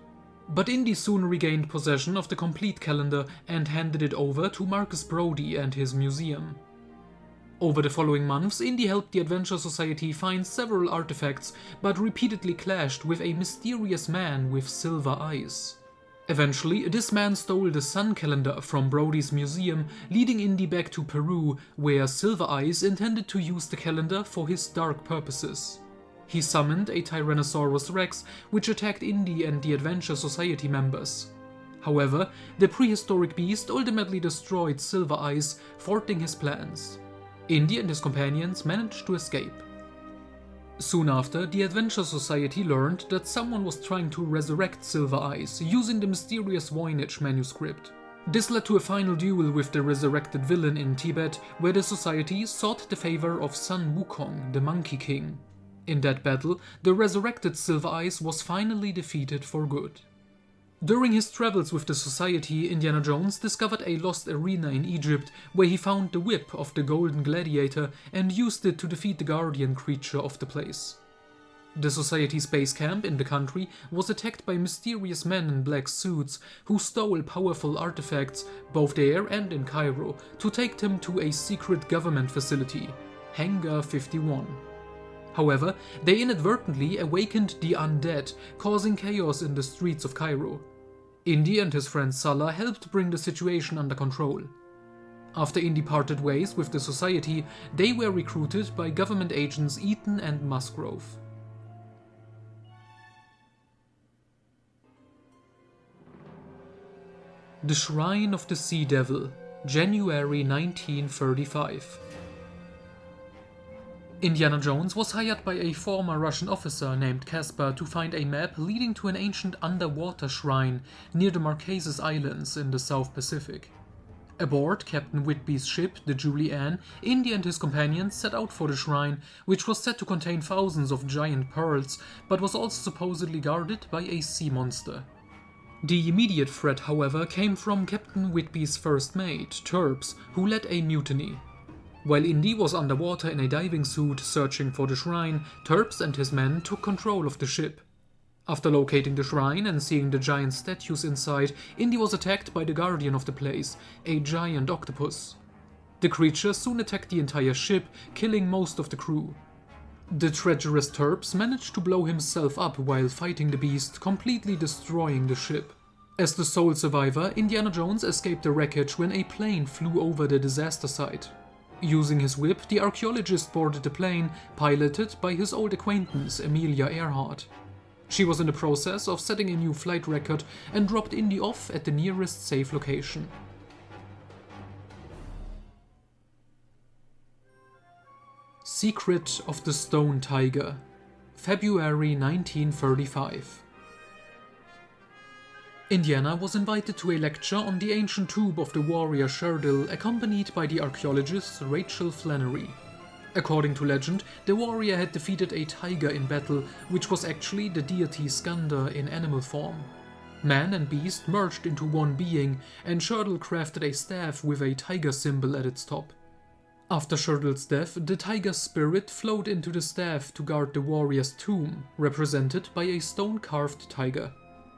But Indy soon regained possession of the complete calendar and handed it over to Marcus Brody and his museum. Over the following months, Indy helped the Adventure Society find several artifacts, but repeatedly clashed with a mysterious man with silver eyes. Eventually, this man stole the sun calendar from Brody's museum, leading Indy back to Peru, where Silver Eyes intended to use the calendar for his dark purposes. He summoned a Tyrannosaurus Rex, which attacked Indy and the Adventure Society members. However, the prehistoric beast ultimately destroyed Silver Eyes, thwarting his plans. Indy and his companions managed to escape. Soon after, the Adventure Society learned that someone was trying to resurrect Silver Eyes using the mysterious Voynich manuscript. This led to a final duel with the resurrected villain in Tibet, where the Society sought the favor of Sun Wukong, the Monkey King. In that battle, the resurrected Silver Eyes was finally defeated for good. During his travels with the Society, Indiana Jones discovered a lost arena in Egypt, where he found the whip of the Golden Gladiator and used it to defeat the guardian creature of the place. The Society's base camp in the country was attacked by mysterious men in black suits who stole powerful artifacts both there and in Cairo to take them to a secret government facility, Hangar 51. However, they inadvertently awakened the undead, causing chaos in the streets of Cairo. Indy and his friend Salah helped bring the situation under control. After Indy parted ways with the Society, they were recruited by government agents Eaton and Musgrove. The Shrine of the Sea Devil, January 1935. Indiana Jones was hired by a former Russian officer named Caspar to find a map leading to an ancient underwater shrine near the Marquesas Islands in the South Pacific. Aboard Captain Whitby's ship, the Julie Ann, Indy and his companions set out for the shrine, which was said to contain thousands of giant pearls, but was also supposedly guarded by a sea monster. The immediate threat, however, came from Captain Whitby's first mate, Terps, who led a mutiny. While Indy was underwater in a diving suit searching for the shrine, Terps and his men took control of the ship. After locating the shrine and seeing the giant statues inside, Indy was attacked by the guardian of the place, a giant octopus. The creature soon attacked the entire ship, killing most of the crew. The treacherous Terps managed to blow himself up while fighting the beast, completely destroying the ship. As the sole survivor, Indiana Jones escaped the wreckage when a plane flew over the disaster site. Using his whip, the archaeologist boarded the plane, piloted by his old acquaintance Amelia Earhart. She was in the process of setting a new flight record and dropped Indy off at the nearest safe location. Secret of the Stone Tiger, February 1935. Indiana was invited to a lecture on the ancient tomb of the warrior Sherdil, accompanied by the archaeologist Rachel Flannery. According to legend, the warrior had defeated a tiger in battle, which was actually the deity Skanda in animal form. Man and beast merged into one being, and Sherdil crafted a staff with a tiger symbol at its top. After Sherdil's death, the tiger's spirit flowed into the staff to guard the warrior's tomb, represented by a stone-carved tiger.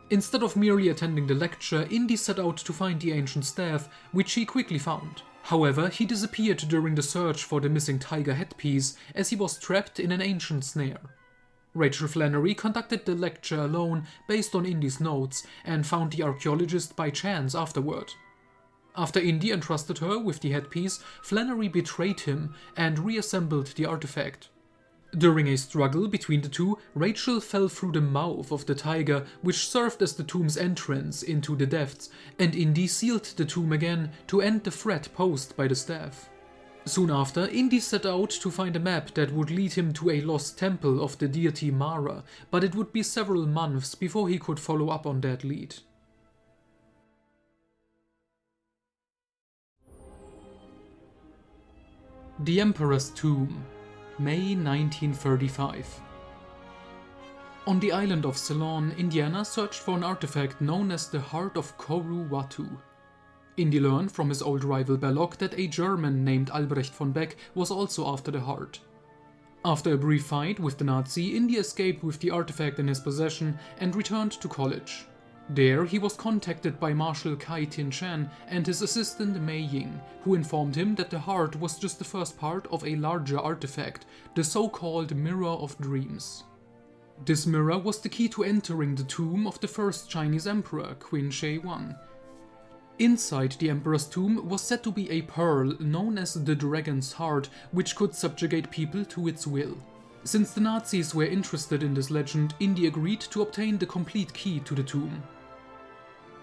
Instead of merely attending the lecture, Indy set out to find the ancient staff, which he quickly found. However, he disappeared during the search for the missing tiger headpiece, as he was trapped in an ancient snare. Rachel Flannery conducted the lecture alone based on Indy's notes, and found the archaeologist by chance afterward. After Indy entrusted her with the headpiece, Flannery betrayed him and reassembled the artifact. During a struggle between the two, Rachel fell through the mouth of the tiger, which served as the tomb's entrance into the depths, and Indy sealed the tomb again to end the threat posed by the staff. Soon after, Indy set out to find a map that would lead him to a lost temple of the deity Mara, but it would be several months before he could follow up on that lead. The Emperor's Tomb, May 1935. On the island of Ceylon, Indiana searched for an artifact known as the Heart of Koru Watu. Indy learned from his old rival Belloc that a German named Albrecht von Beck was also after the heart. After a brief fight with the Nazi, Indy escaped with the artifact in his possession and returned to college. There, he was contacted by Marshal Kai Tin-Shan and his assistant Mei Ying, who informed him that the heart was just the first part of a larger artifact, the so-called Mirror of Dreams. This mirror was the key to entering the tomb of the first Chinese emperor, Qin Shi Huang. Inside the emperor's tomb was said to be a pearl known as the Dragon's Heart, which could subjugate people to its will. Since the Nazis were interested in this legend, Indy agreed to obtain the complete key to the tomb.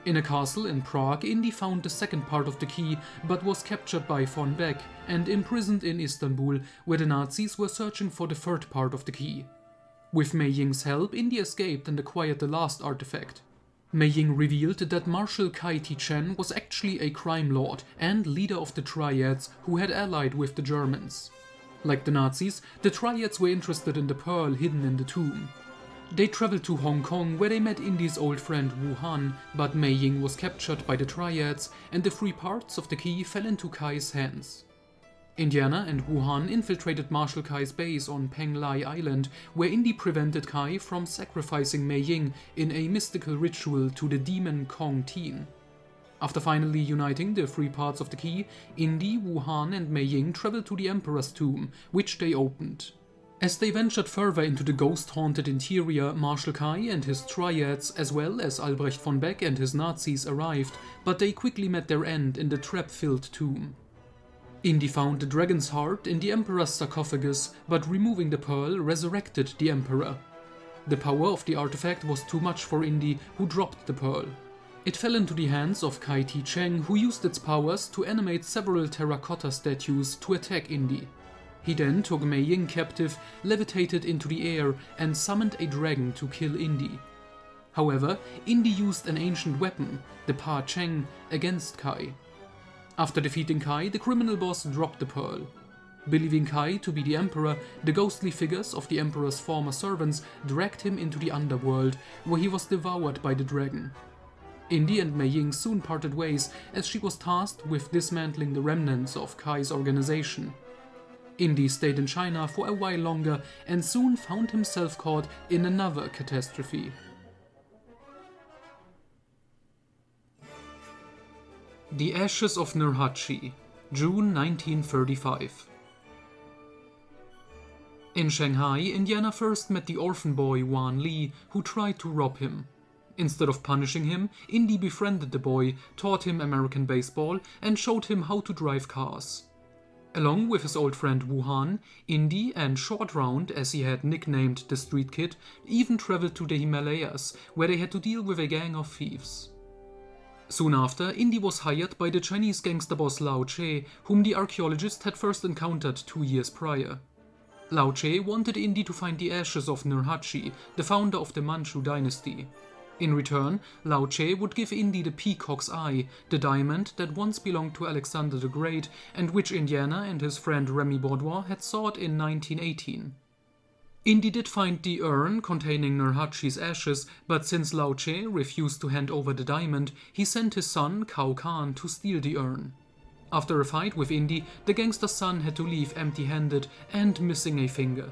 In a castle in Prague, Indy found the second part of the key, but was captured by von Beck and imprisoned in Istanbul, where the Nazis were searching for the third part of the key. With Mei Ying's help, Indy escaped and acquired the last artifact. Mei Ying revealed that Marshal Kai Ti-Chen was actually a crime lord and leader of the Triads who had allied with the Germans. Like the Nazis, the Triads were interested in the pearl hidden in the tomb. They traveled to Hong Kong, where they met Indy's old friend Wu Han, but Mei Ying was captured by the Triads and the three parts of the key fell into Kai's hands. Indiana and Wuhan infiltrated Marshal Kai's base on Penglai Island, where Indy prevented Kai from sacrificing Mei Ying in a mystical ritual to the demon Kong Tin. After finally uniting the three parts of the key, Indy, Wuhan and Mei Ying traveled to the Emperor's tomb, which they opened. As they ventured further into the ghost-haunted interior, Marshal Kai and his triads, as well as Albrecht von Beck and his Nazis, arrived, but they quickly met their end in the trap-filled tomb. Indy found the dragon's heart in the Emperor's sarcophagus, but removing the pearl resurrected the Emperor. The power of the artifact was too much for Indy, who dropped the pearl. It fell into the hands of Kai Ti Cheng, who used its powers to animate several terracotta statues to attack Indy. He then took Mei Ying captive, levitated into the air, and summoned a dragon to kill Indy. However, Indy used an ancient weapon, the Pa Cheng, against Kai. After defeating Kai, the criminal boss dropped the pearl. Believing Kai to be the Emperor, the ghostly figures of the Emperor's former servants dragged him into the underworld, where he was devoured by the dragon. Indy and Mei Ying soon parted ways, as she was tasked with dismantling the remnants of Kai's organization. Indy stayed in China for a while longer and soon found himself caught in another catastrophe. The Ashes of Nurhaci, June 1935. In Shanghai, Indiana first met the orphan boy Wan Li, who tried to rob him. Instead of punishing him, Indy befriended the boy, taught him American baseball, and showed him how to drive cars. Along with his old friend Wuhan, Indy and Short Round, as he had nicknamed the street kid, even traveled to the Himalayas, where they had to deal with a gang of thieves. Soon after, Indy was hired by the Chinese gangster boss Lao Che, whom the archaeologist had first encountered 2 years prior. Lao Che wanted Indy to find the ashes of Nurhaci, the founder of the Manchu dynasty. In return, Lao Che would give Indy the Peacock's Eye, the diamond that once belonged to Alexander the Great and which Indiana and his friend Remy Baudouin had sought in 1918. Indy did find the urn containing Nurhaci's ashes, but since Lao Che refused to hand over the diamond, he sent his son, Cao Can, to steal the urn. After a fight with Indy, the gangster's son had to leave empty-handed and missing a finger.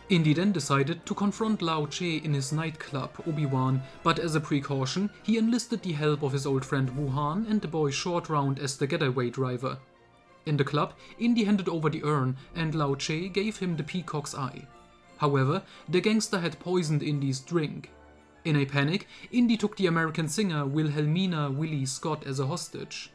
Indy then decided to confront Lao Che in his nightclub, Obi-Wan, but as a precaution, he enlisted the help of his old friend Wuhan and the boy Short Round as the getaway driver. In the club, Indy handed over the urn and Lao Che gave him the Peacock's Eye. However, the gangster had poisoned Indy's drink. In a panic, Indy took the American singer Wilhelmina Willie Scott as a hostage.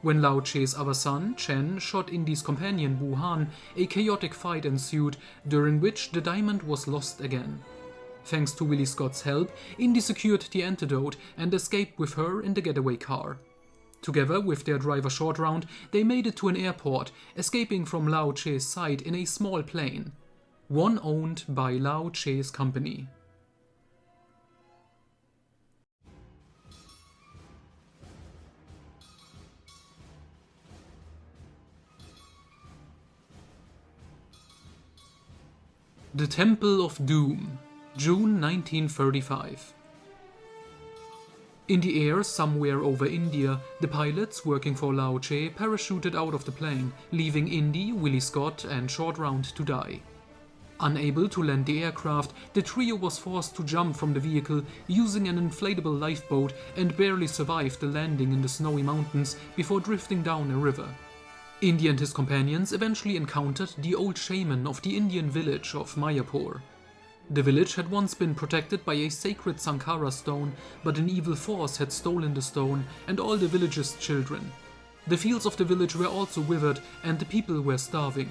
When Lao Che's other son, Chen, shot Indy's companion Wuhan, a chaotic fight ensued, during which the diamond was lost again. Thanks to Willie Scott's help, Indy secured the antidote and escaped with her in the getaway car. Together with their driver Short Round, they made it to an airport, escaping from Lao Che's sight in a small plane. One owned by Lao Che's company. The Temple of Doom, June 1935. In the air somewhere over India, the pilots working for Lao Che parachuted out of the plane, leaving Indy, Willie Scott and Short Round to die. Unable to land the aircraft, the trio was forced to jump from the vehicle using an inflatable lifeboat and barely survived the landing in the snowy mountains before drifting down a river. Indy and his companions eventually encountered the old shaman of the Indian village of Mayapur. The village had once been protected by a sacred Sankara stone, but an evil force had stolen the stone and all the village's children. The fields of the village were also withered and the people were starving.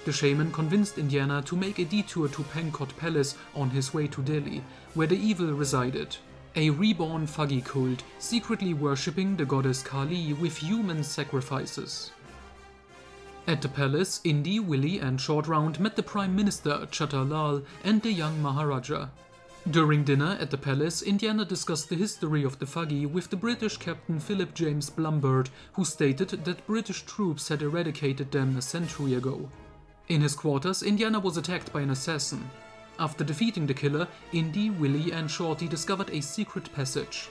The shaman convinced Indiana to make a detour to Pankot Palace on his way to Delhi, where the evil resided. A reborn Thuggy cult, secretly worshipping the goddess Kali with human sacrifices. At the palace, Indy, Willie and Short Round met the Prime Minister Chatar Lal and the young Maharaja. During dinner at the palace, Indiana discussed the history of the Thuggy with the British Captain Philip James Blumbird, who stated that British troops had eradicated them a century ago. In his quarters, Indiana was attacked by an assassin. After defeating the killer, Indy, Willie and Shorty discovered a secret passage.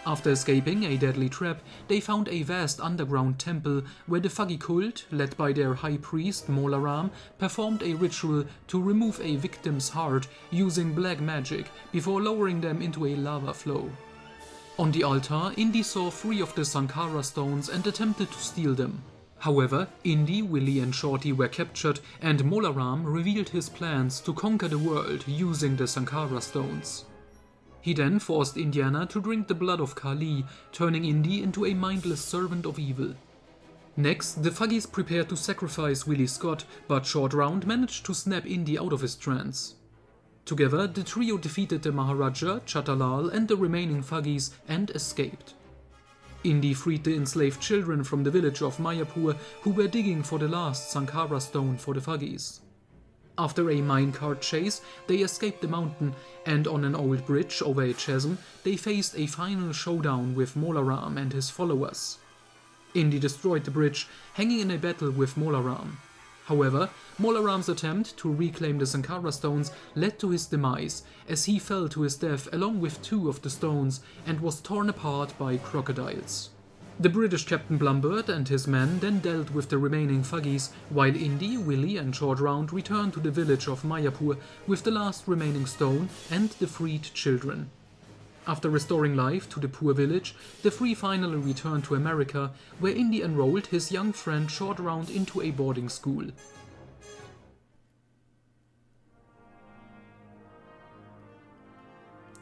After escaping a deadly trap, they found a vast underground temple where the Thuggy cult, led by their high priest Mola Ram, performed a ritual to remove a victim's heart using black magic before lowering them into a lava flow. On the altar, Indy saw 3 of the Sankara stones and attempted to steal them. However, Indy, Willie and Shorty were captured and Mola Ram revealed his plans to conquer the world using the Sankara stones. He then forced Indiana to drink the blood of Kali, turning Indy into a mindless servant of evil. Next, the Thuggies prepared to sacrifice Willie Scott, but Short Round managed to snap Indy out of his trance. Together, the trio defeated the Maharaja, Chatalal and the remaining Thuggies and escaped. Indy freed the enslaved children from the village of Mayapur, who were digging for the last Sankara stone for the Thuggies. After a minecart chase, they escaped the mountain, and on an old bridge over a chasm, they faced a final showdown with Mola Ram and his followers. Indy destroyed the bridge, hanging in a battle with Mola Ram. However, Mola Ram's attempt to reclaim the Sankara stones led to his demise, as he fell to his death along with 2 of the stones and was torn apart by crocodiles. The British Captain Blumbird and his men then dealt with the remaining Thuggies, while Indy, Willie and Short Round returned to the village of Mayapur with the last remaining stone and the freed children. After restoring life to the poor village, the 3 finally returned to America, where Indy enrolled his young friend Short Round into a boarding school.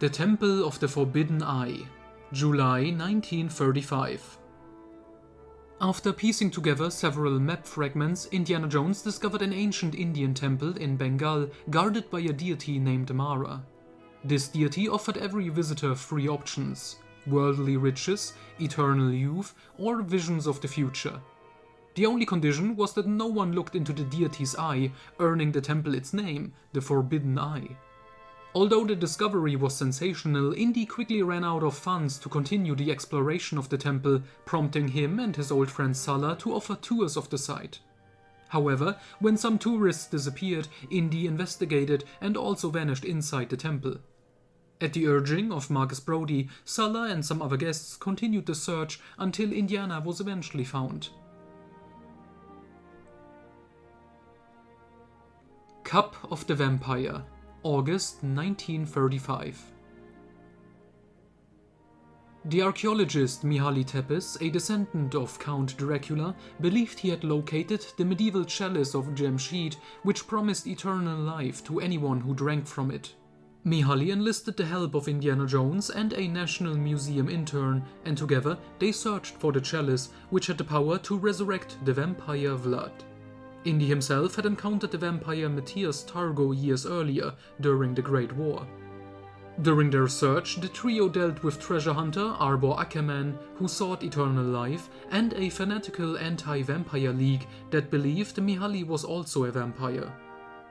The Temple of the Forbidden Eye, July 1935. After piecing together several map fragments, Indiana Jones discovered an ancient Indian temple in Bengal guarded by a deity named Mara. This deity offered every visitor 3 options: worldly riches, eternal youth, or visions of the future. The only condition was that no one looked into the deity's eye, earning the temple its name, the Forbidden Eye. Although the discovery was sensational, Indy quickly ran out of funds to continue the exploration of the temple, prompting him and his old friend Sala to offer tours of the site. However, when some tourists disappeared, Indy investigated and also vanished inside the temple. At the urging of Marcus Brody, Sala and some other guests continued the search until Indiana was eventually found. Cup of the Vampire, August 1935. The archaeologist Mihaly Tepes, a descendant of Count Dracula, believed he had located the medieval chalice of Jamshid, which promised eternal life to anyone who drank from it. Mihaly enlisted the help of Indiana Jones and a National Museum intern, and together they searched for the chalice, which had the power to resurrect the vampire Vlad. Indy himself had encountered the vampire Matthias Targo years earlier, during the Great War. During their search, the trio dealt with treasure hunter Arbor Ackerman, who sought eternal life, and a fanatical anti-vampire league that believed Mihaly was also a vampire.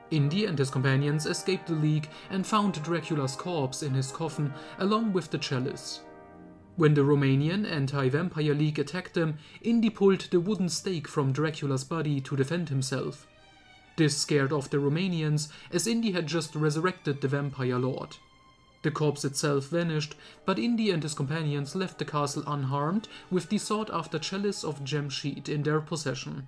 Indy and his companions escaped the league and found Dracula's corpse in his coffin, along with the chalice. When the Romanian anti-vampire league attacked them, Indy pulled the wooden stake from Dracula's body to defend himself. This scared off the Romanians, as Indy had just resurrected the vampire lord. The corpse itself vanished, but Indy and his companions left the castle unharmed, with the sought-after chalice of Jamshid in their possession.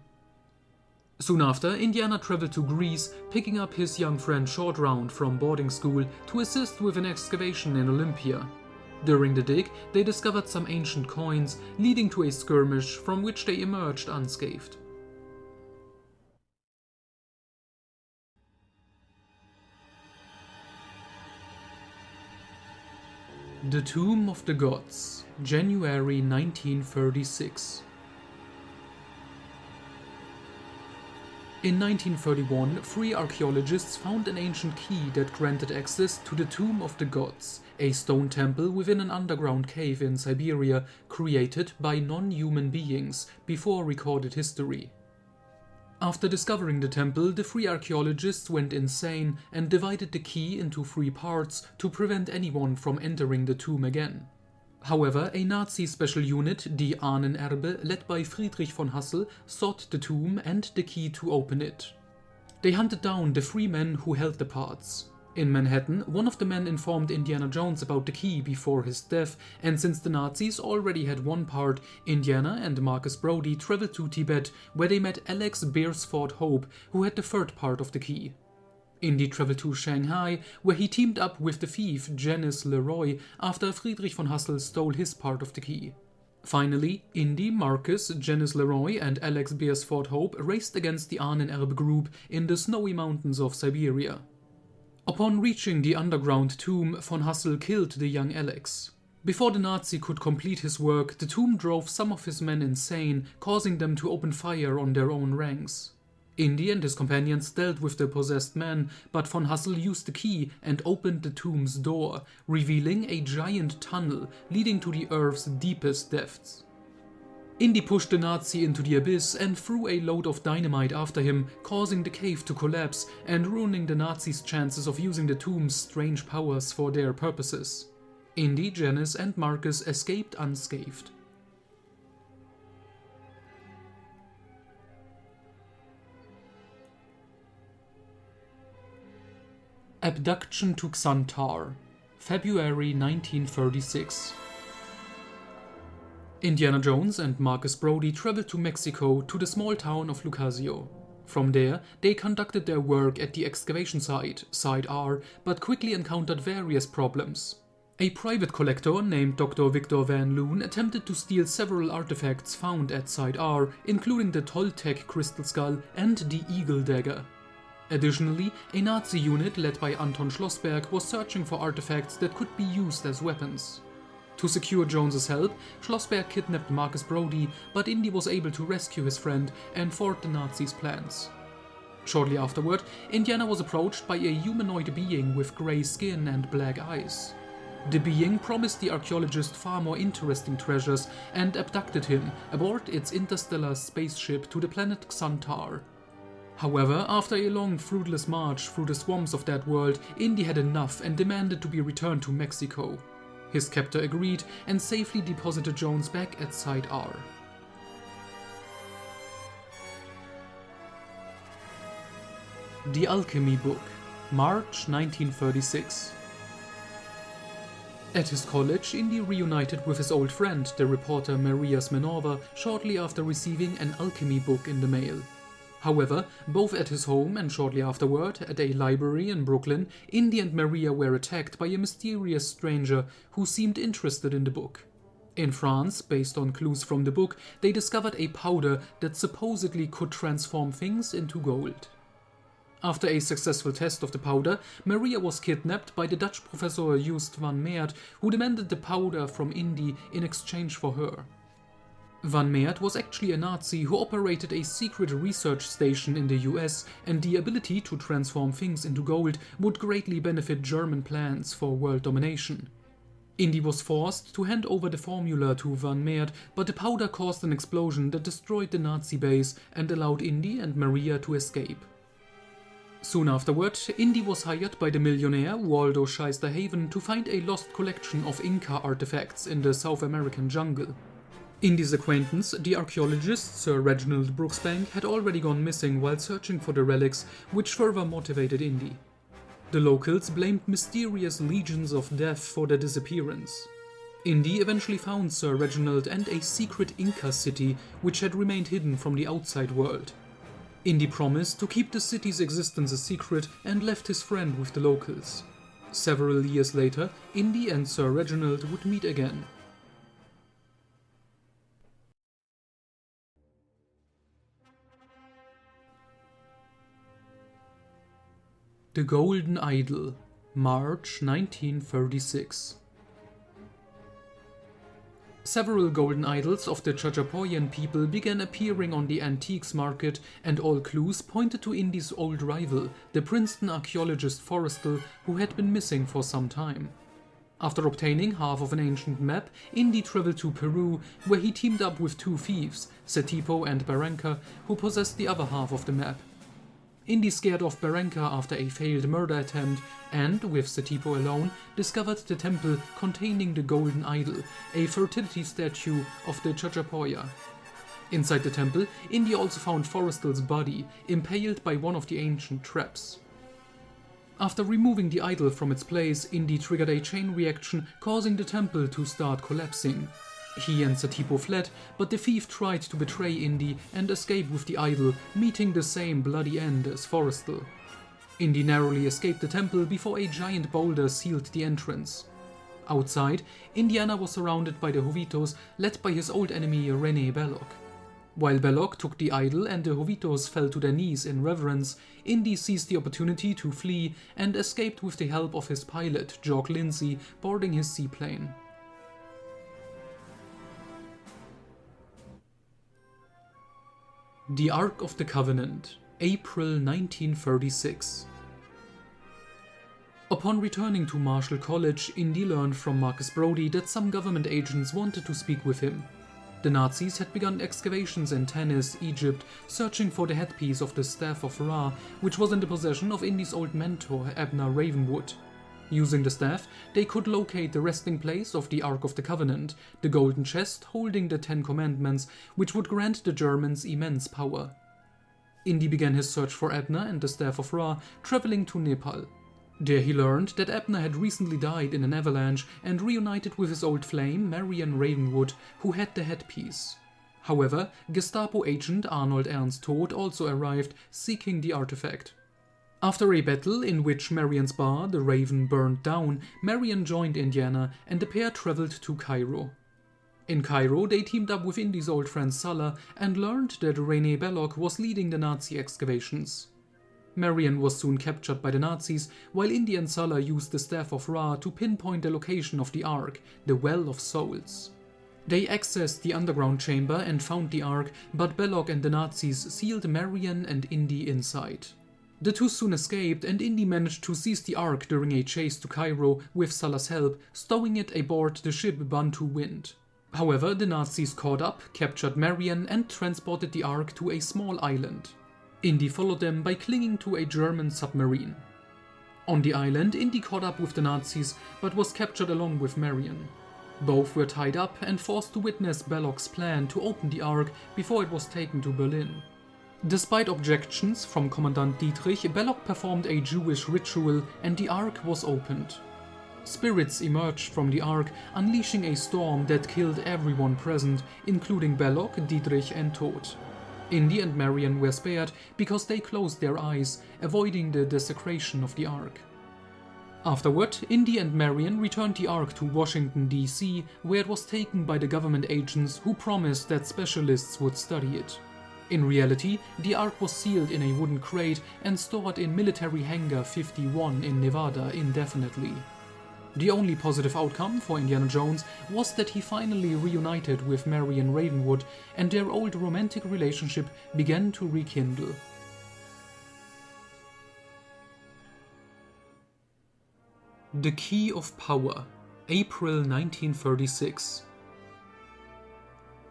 Soon after, Indiana traveled to Greece, picking up his young friend Short Round from boarding school to assist with an excavation in Olympia. During the dig, they discovered some ancient coins, leading to a skirmish from which they emerged unscathed. The Tomb of the Gods, January 1936. In 1931, 3 archaeologists found an ancient key that granted access to the Tomb of the Gods, a stone temple within an underground cave in Siberia created by non-human beings before recorded history. After discovering the temple, the 3 archaeologists went insane and divided the key into 3 parts to prevent anyone from entering the tomb again. However, a Nazi special unit, die Ahnenerbe, led by Friedrich von Hassel, sought the tomb and the key to open it. They hunted down the 3 men who held the parts. In Manhattan, one of the men informed Indiana Jones about the key before his death, and since the Nazis already had one part, Indiana and Marcus Brody traveled to Tibet, where they met Alex Beresford Hope, who had the third part of the key. Indy traveled to Shanghai, where he teamed up with the thief Janice Leroy after Friedrich von Hassel stole his part of the key. Finally, Indy, Marcus, Janice Leroy, and Alex Beresford Hope raced against the Ahnenerbe group in the snowy mountains of Siberia. Upon reaching the underground tomb, von Hassel killed the young Alex. Before the Nazi could complete his work, the tomb drove some of his men insane, causing them to open fire on their own ranks. Indy and his companions dealt with the possessed man, but von Hassel used the key and opened the tomb's door, revealing a giant tunnel leading to the Earth's deepest depths. Indy pushed the Nazi into the abyss and threw a load of dynamite after him, causing the cave to collapse and ruining the Nazis' chances of using the tomb's strange powers for their purposes. Indy, Janice, and Marcus escaped unscathed. Abduction to Xantar, February 1936. Indiana Jones and Marcus Brody traveled to Mexico to the small town of Lucasio. From there, they conducted their work at the excavation site, Site R, but quickly encountered various problems. A private collector named Dr. Victor Van Loon attempted to steal several artifacts found at Site R, including the Toltec crystal skull and the Eagle dagger. Additionally, a Nazi unit led by Anton Schlossberg was searching for artifacts that could be used as weapons. To secure Jones's help, Schlossberg kidnapped Marcus Brody, but Indy was able to rescue his friend and thwart the Nazis' plans. Shortly afterward, Indiana was approached by a humanoid being with grey skin and black eyes. The being promised the archaeologist far more interesting treasures and abducted him aboard its interstellar spaceship to the planet Xantar. However, after a long, fruitless march through the swamps of that world, Indy had enough and demanded to be returned to Mexico. His captor agreed and safely deposited Jones back at Site R. The Alchemy Book, March 1936. At his college, Indy reunited with his old friend, the reporter Maria Smenova, shortly after receiving an alchemy book in the mail. However, both at his home and shortly afterward at a library in Brooklyn, Indy and Maria were attacked by a mysterious stranger who seemed interested in the book. In France, based on clues from the book, they discovered a powder that supposedly could transform things into gold. After a successful test of the powder, Maria was kidnapped by the Dutch professor Joost van Meert, who demanded the powder from Indy in exchange for her. Van Meert was actually a Nazi who operated a secret research station in the US, and the ability to transform things into gold would greatly benefit German plans for world domination. Indy was forced to hand over the formula to Van Meert, but the powder caused an explosion that destroyed the Nazi base and allowed Indy and Maria to escape. Soon afterward, Indy was hired by the millionaire Waldo Scheisterhaven to find a lost collection of Inca artifacts in the South American jungle. Indy's acquaintance, the archaeologist Sir Reginald Brooksbank, had already gone missing while searching for the relics, which further motivated Indy. The locals blamed mysterious legions of death for their disappearance. Indy eventually found Sir Reginald and a secret Inca city which had remained hidden from the outside world. Indy promised to keep the city's existence a secret and left his friend with the locals. Several years later, Indy and Sir Reginald would meet again. The Golden Idol, March 1936. Several golden idols of the Chachapoyan people began appearing on the antiques market, and all clues pointed to Indy's old rival, the Princeton archaeologist Forrestal, who had been missing for some time. After obtaining half of an ancient map, Indy traveled to Peru, where he teamed up with two thieves, Setipo and Barranca, who possessed the other half of the map. Indy scared off Barranca after a failed murder attempt and, with Setipo alone, discovered the temple containing the Golden Idol, a fertility statue of the Chachapoya. Inside the temple, Indy also found Forrestal's body, impaled by one of the ancient traps. After removing the idol from its place, Indy triggered a chain reaction, causing the temple to start collapsing. He and Satipo fled, but the thief tried to betray Indy and escape with the idol, meeting the same bloody end as Forrestal. Indy narrowly escaped the temple before a giant boulder sealed the entrance. Outside, Indiana was surrounded by the Jovitos, led by his old enemy Rene Belloc. While Belloc took the idol and the Jovitos fell to their knees in reverence, Indy seized the opportunity to flee and escaped with the help of his pilot, Jock Lindsay, boarding his seaplane. The Ark of the Covenant, April 1936. Upon returning to Marshall College, Indy learned from Marcus Brody that some government agents wanted to speak with him. The Nazis had begun excavations in Tanis, Egypt, searching for the headpiece of the Staff of Ra, which was in the possession of Indy's old mentor, Abner Ravenwood. Using the staff, they could locate the resting place of the Ark of the Covenant, the golden chest holding the 10 Commandments, which would grant the Germans immense power. Indy began his search for Abner and the Staff of Ra, traveling to Nepal. There he learned that Abner had recently died in an avalanche and reunited with his old flame, Marion Ravenwood, who had the headpiece. However, Gestapo agent Arnold Ernst Todt also arrived, seeking the artifact. After a battle in which Marion's bar, the Raven, burned down, Marion joined Indiana and the pair traveled to Cairo. In Cairo, they teamed up with Indy's old friend Sulla and learned that Rene Belloc was leading the Nazi excavations. Marion was soon captured by the Nazis, while Indy and Sulla used the Staff of Ra to pinpoint the location of the Ark, the Well of Souls. They accessed the underground chamber and found the Ark, but Belloc and the Nazis sealed Marion and Indy inside. The two soon escaped, and Indy managed to seize the Ark during a chase to Cairo with Sulla's help, stowing it aboard the ship Bantu Wind. However, the Nazis caught up, captured Marion, and transported the Ark to a small island. Indy followed them by clinging to a German submarine. On the island, Indy caught up with the Nazis, but was captured along with Marion. Both were tied up and forced to witness Belloc's plan to open the Ark before it was taken to Berlin. Despite objections from Commandant Dietrich, Belloc performed a Jewish ritual and the Ark was opened. Spirits emerged from the Ark, unleashing a storm that killed everyone present, including Belloc, Dietrich and Todt. Indy and Marion were spared because they closed their eyes, avoiding the desecration of the Ark. Afterward, Indy and Marion returned the Ark to Washington, D.C., where it was taken by the government agents who promised that specialists would study it. In reality, the Ark was sealed in a wooden crate and stored in Military Hangar 51 in Nevada indefinitely. The only positive outcome for Indiana Jones was that he finally reunited with Marion Ravenwood and their old romantic relationship began to rekindle. The Key of Power, April 1936.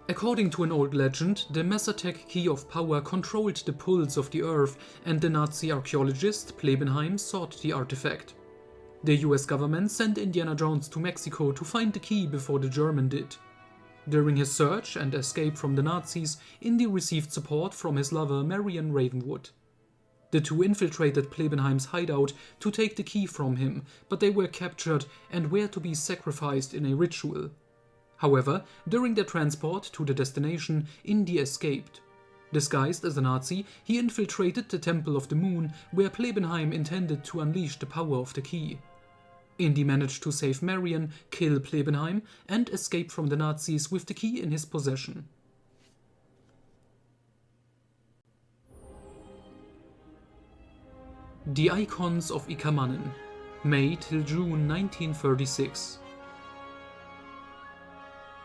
According to an old legend, the Mazatec Key of Power controlled the pulse of the earth, and the Nazi archaeologist Plebenheim sought the artifact. The US government sent Indiana Jones to Mexico to find the key before the German did. During his search and escape from the Nazis, Indy received support from his lover Marion Ravenwood. The two infiltrated Plebenheim's hideout to take the key from him, but they were captured and were to be sacrificed in a ritual. However, during their transport to the destination, Indy escaped. Disguised as a Nazi, he infiltrated the Temple of the Moon, where Plebenheim intended to unleash the power of the key. Indy managed to save Marion, kill Plebenheim, and escape from the Nazis with the key in his possession. The Icons of Ikamanen, May till June 1936.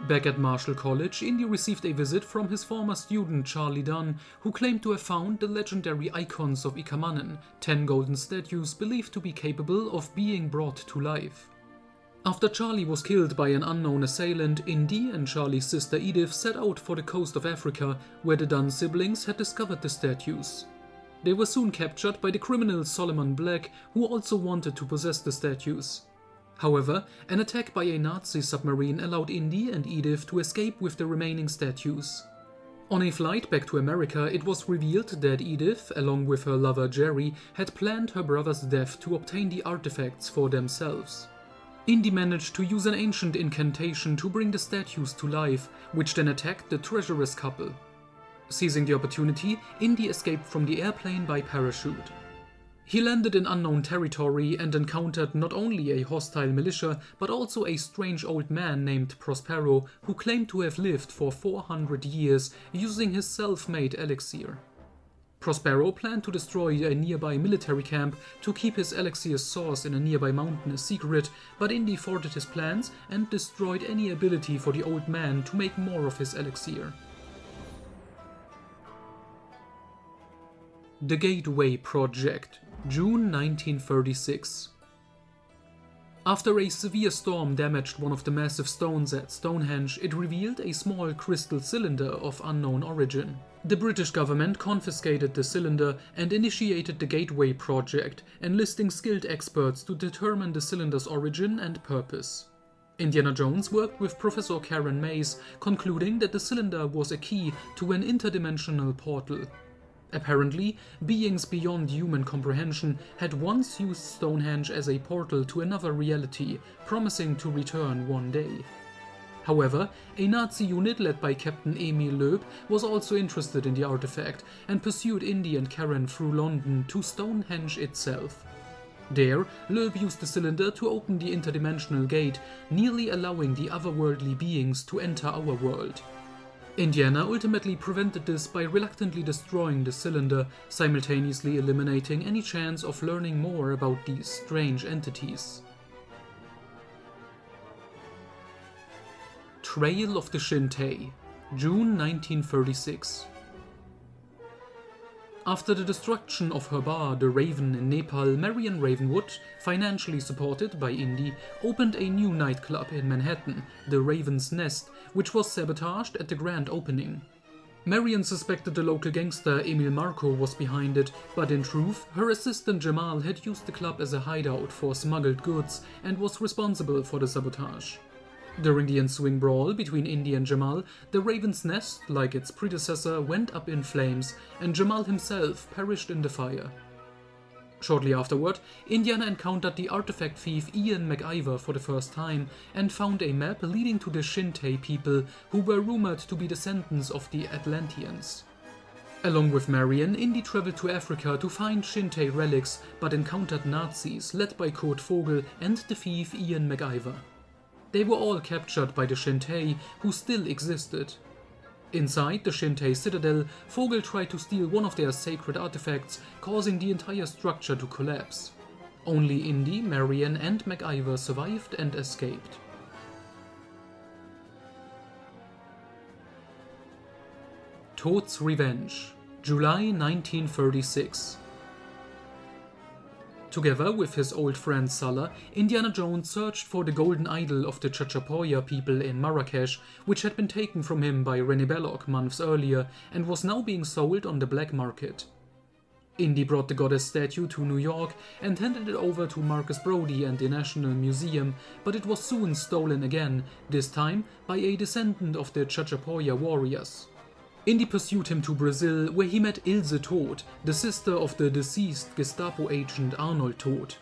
Back at Marshall College, Indy received a visit from his former student Charlie Dunn, who claimed to have found the legendary Icons of Ikamanen, 10 golden statues believed to be capable of being brought to life. After Charlie was killed by an unknown assailant, Indy and Charlie's sister Edith set out for the coast of Africa, where the Dunn siblings had discovered the statues. They were soon captured by the criminal Solomon Black, who also wanted to possess the statues. However, an attack by a Nazi submarine allowed Indy and Edith to escape with the remaining statues. On a flight back to America, it was revealed that Edith, along with her lover Jerry, had planned her brother's death to obtain the artifacts for themselves. Indy managed to use an ancient incantation to bring the statues to life, which then attacked the treacherous couple. Seizing the opportunity, Indy escaped from the airplane by parachute. He landed in unknown territory and encountered not only a hostile militia, but also a strange old man named Prospero, who claimed to have lived for 400 years using his self-made elixir. Prospero planned to destroy a nearby military camp to keep his elixir's source in a nearby mountain a secret, but Indy thwarted his plans and destroyed any ability for the old man to make more of his elixir. The Gateway Project, June 1936. After a severe storm damaged one of the massive stones at Stonehenge, it revealed a small crystal cylinder of unknown origin. The British government confiscated the cylinder and initiated the Gateway Project, enlisting skilled experts to determine the cylinder's origin and purpose. Indiana Jones worked with Professor Karen Mays, concluding that the cylinder was a key to an interdimensional portal. Apparently, beings beyond human comprehension had once used Stonehenge as a portal to another reality, promising to return one day. However, a Nazi unit led by Captain Emil Loeb was also interested in the artifact and pursued Indy and Karen through London to Stonehenge itself. There, Loeb used the cylinder to open the interdimensional gate, nearly allowing the otherworldly beings to enter our world. Indiana ultimately prevented this by reluctantly destroying the cylinder, simultaneously eliminating any chance of learning more about these strange entities. Trail of the Shintai, June 1936. After the destruction of her bar, The Raven, in Nepal, Marion Ravenwood, financially supported by Indy, opened a new nightclub in Manhattan, The Raven's Nest, which was sabotaged at the grand opening. Marion suspected the local gangster Emil Marco was behind it, but in truth, her assistant Jamal had used the club as a hideout for smuggled goods and was responsible for the sabotage. During the ensuing brawl between Indy and Jamal, the Raven's Nest, like its predecessor, went up in flames, and Jamal himself perished in the fire. Shortly afterward, Indiana encountered the artifact thief Ian MacIver for the first time and found a map leading to the Shintai people, who were rumored to be descendants of the Atlanteans. Along with Marion, Indy traveled to Africa to find Shintai relics, but encountered Nazis led by Kurt Vogel and the thief Ian MacIver. They were all captured by the Shintai, who still existed. Inside the Shintai citadel, Vogel tried to steal one of their sacred artifacts, causing the entire structure to collapse. Only Indy, Marion and MacIver survived and escaped. Toad's Revenge, July 1936. Together with his old friend Sulla, Indiana Jones searched for the golden idol of the Chachapoya people in Marrakesh, which had been taken from him by René Belloc months earlier and was now being sold on the black market. Indy brought the goddess statue to New York and handed it over to Marcus Brody and the National Museum, but it was soon stolen again, this time by a descendant of the Chachapoya warriors. Indy pursued him to Brazil, where he met Ilse Todt, the sister of the deceased Gestapo agent Arnold Todt.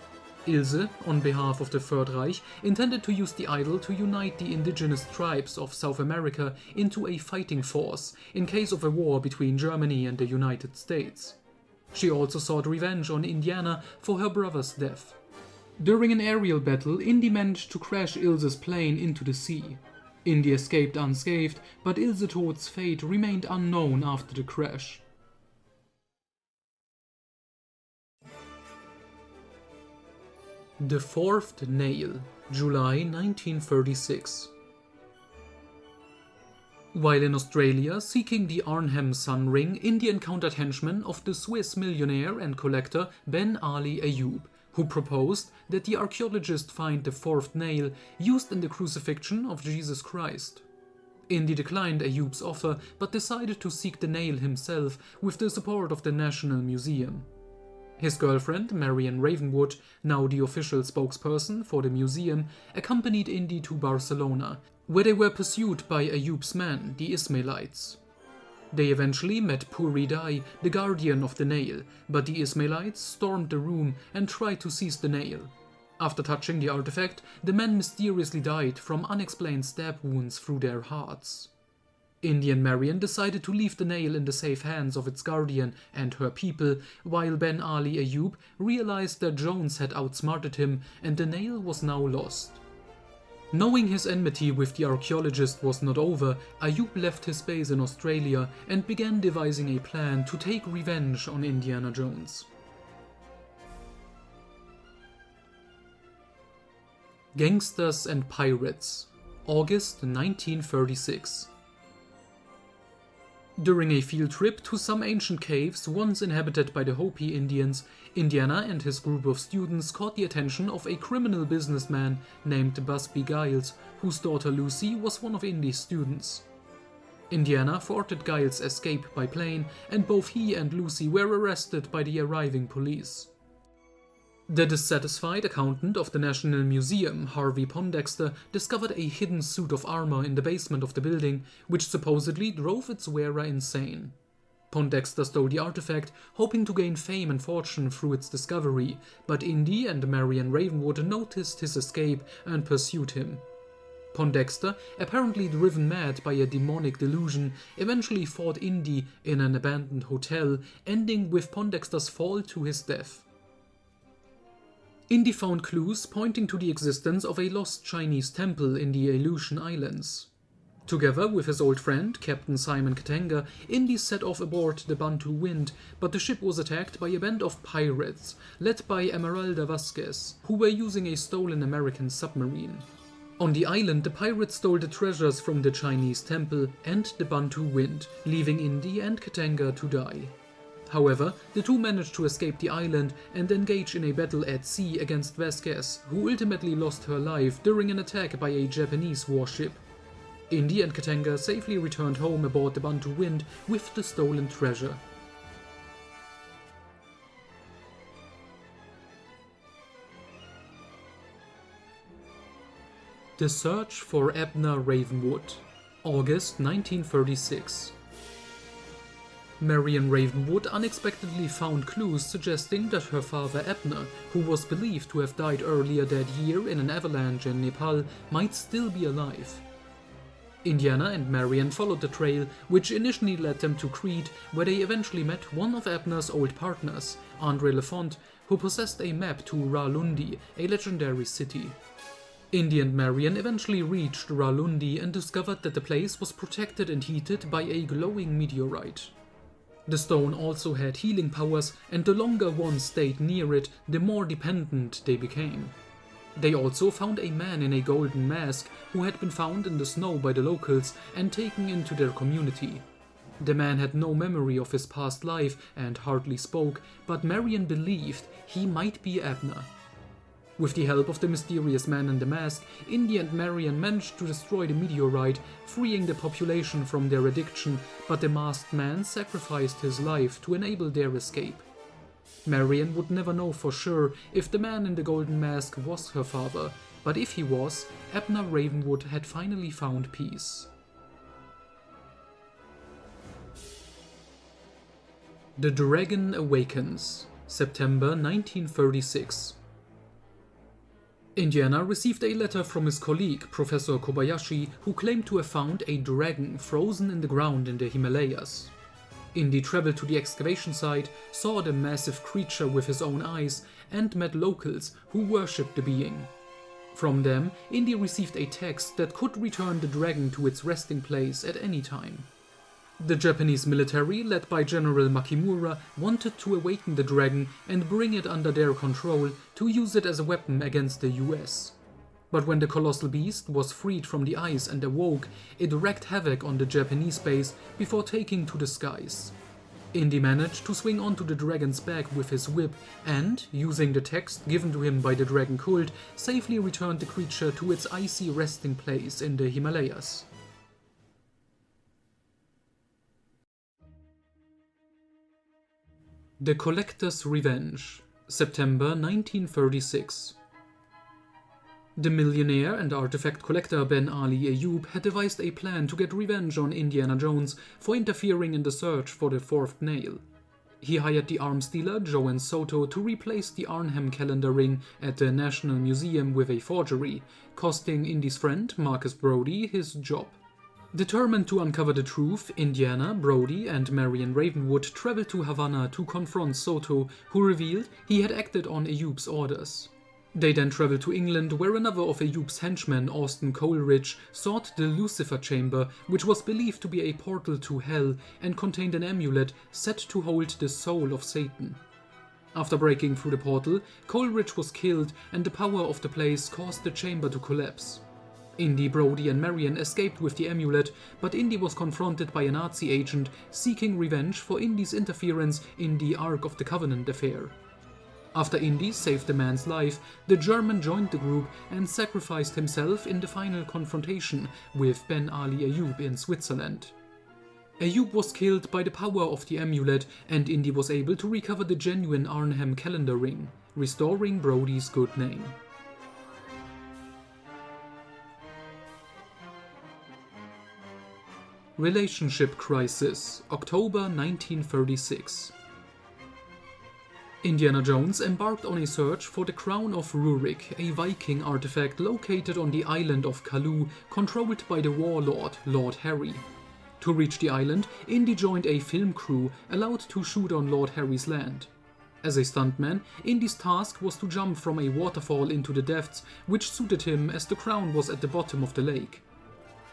Ilse, on behalf of the Third Reich, intended to use the idol to unite the indigenous tribes of South America into a fighting force in case of a war between Germany and the United States. She also sought revenge on Indiana for her brother's death. During an aerial battle, Indy managed to crash Ilse's plane into the sea. Indy escaped unscathed, but Ilse Todt's fate remained unknown after the crash. The Fourth Nail, July 1936. While in Australia seeking the Arnhem Sun Ring, Indy encountered henchmen of the Swiss millionaire and collector Ben Ali Ayoub, who proposed that the archaeologist find the fourth nail used in the crucifixion of Jesus Christ. Indy declined Ayoub's offer, but decided to seek the nail himself with the support of the National Museum. His girlfriend, Marion Ravenwood, now the official spokesperson for the museum, accompanied Indy to Barcelona, where they were pursued by Ayoub's men, the Ismailites. They eventually met Puri Dai, the guardian of the nail, but the Ismailites stormed the room and tried to seize the nail. After touching the artifact, the men mysteriously died from unexplained stab wounds through their hearts. Indy and Marian decided to leave the nail in the safe hands of its guardian and her people, while Ben Ali Ayub realized that Jones had outsmarted him and the nail was now lost. Knowing his enmity with the archaeologist was not over, Ayub left his base in Australia and began devising a plan to take revenge on Indiana Jones. Gangsters and Pirates, August 1936. During a field trip to some ancient caves once inhabited by the Hopi Indians, Indiana and his group of students caught the attention of a criminal businessman named Busby Giles, whose daughter Lucy was one of Indy's students. Indiana thwarted Giles' escape by plane, and both he and Lucy were arrested by the arriving police. The dissatisfied accountant of the National Museum, Harvey Pondexter, discovered a hidden suit of armor in the basement of the building, which supposedly drove its wearer insane. Pondexter stole the artifact, hoping to gain fame and fortune through its discovery, but Indy and Marion Ravenwood noticed his escape and pursued him. Pondexter, apparently driven mad by a demonic delusion, eventually fought Indy in an abandoned hotel, ending with Pondexter's fall to his death. Indy found clues pointing to the existence of a lost Chinese temple in the Aleutian Islands. Together with his old friend, Captain Simon Katanga, Indy set off aboard the Bantu Wind, but the ship was attacked by a band of pirates, led by Emeralda Vasquez, who were using a stolen American submarine. On the island, the pirates stole the treasures from the Chinese temple and the Bantu Wind, leaving Indy and Katanga to die. However, the two managed to escape the island and engage in a battle at sea against Vasquez, who ultimately lost her life during an attack by a Japanese warship. Indy and Katanga safely returned home aboard the Bantu Wind with the stolen treasure. The Search for Abner Ravenwood, August 1936. Marion Ravenwood unexpectedly found clues suggesting that her father Abner, who was believed to have died earlier that year in an avalanche in Nepal, might still be alive. Indiana and Marion followed the trail, which initially led them to Crete, where they eventually met one of Abner's old partners, Andre Lafont, who possessed a map to Ra-Lundi, a legendary city. Indy and Marion eventually reached Ra-Lundi and discovered that the place was protected and heated by a glowing meteorite. The stone also had healing powers, and the longer one stayed near it, the more dependent they became. They also found a man in a golden mask who had been found in the snow by the locals and taken into their community. The man had no memory of his past life and hardly spoke, but Marion believed he might be Abner. With the help of the mysterious man in the mask, Indy and Marion managed to destroy the meteorite, freeing the population from their addiction, but the masked man sacrificed his life to enable their escape. Marion would never know for sure if the man in the golden mask was her father, but if he was, Abner Ravenwood had finally found peace. The Dragon Awakens, September 1936. Indiana received a letter from his colleague, Professor Kobayashi, who claimed to have found a dragon frozen in the ground in the Himalayas. Indy traveled to the excavation site, saw the massive creature with his own eyes, and met locals who worshipped the being. From them, Indy received a text that could return the dragon to its resting place at any time. The Japanese military, led by General Makimura, wanted to awaken the dragon and bring it under their control to use it as a weapon against the US. But when the colossal beast was freed from the ice and awoke, it wreaked havoc on the Japanese base before taking to the skies. Indy managed to swing onto the dragon's back with his whip and, using the text given to him by the dragon cult, safely returned the creature to its icy resting place in the Himalayas. The Collector's Revenge, September 1936. The millionaire and artifact collector Ben Ali Ayoub had devised a plan to get revenge on Indiana Jones for interfering in the search for the fourth nail. He hired the arms dealer Joanne Soto to replace the Arnhem calendar ring at the National Museum with a forgery, costing Indy's friend Marcus Brody his job. Determined to uncover the truth, Indiana, Brody, and Marion Ravenwood traveled to Havana to confront Soto, who revealed he had acted on Ayoub's orders. They then traveled to England, where another of Ayoub's henchmen, Austin Coleridge, sought the Lucifer Chamber, which was believed to be a portal to hell and contained an amulet set to hold the soul of Satan. After breaking through the portal, Coleridge was killed, and the power of the place caused the chamber to collapse. Indy, Brody, and Marion escaped with the amulet, but Indy was confronted by a Nazi agent seeking revenge for Indy's interference in the Ark of the Covenant affair. After Indy saved the man's life, the German joined the group and sacrificed himself in the final confrontation with Ben Ali Ayoub in Switzerland. Ayoub was killed by the power of the amulet, and Indy was able to recover the genuine Arnhem calendar ring, restoring Brody's good name. Relationship crisis, October 1936. Indiana Jones embarked on a search for the Crown of Rurik, a Viking artifact located on the island of Kalu, controlled by the warlord, Lord Harry. To reach the island, Indy joined a film crew allowed to shoot on Lord Harry's land. As a stuntman, Indy's task was to jump from a waterfall into the depths, which suited him as the crown was at the bottom of the lake.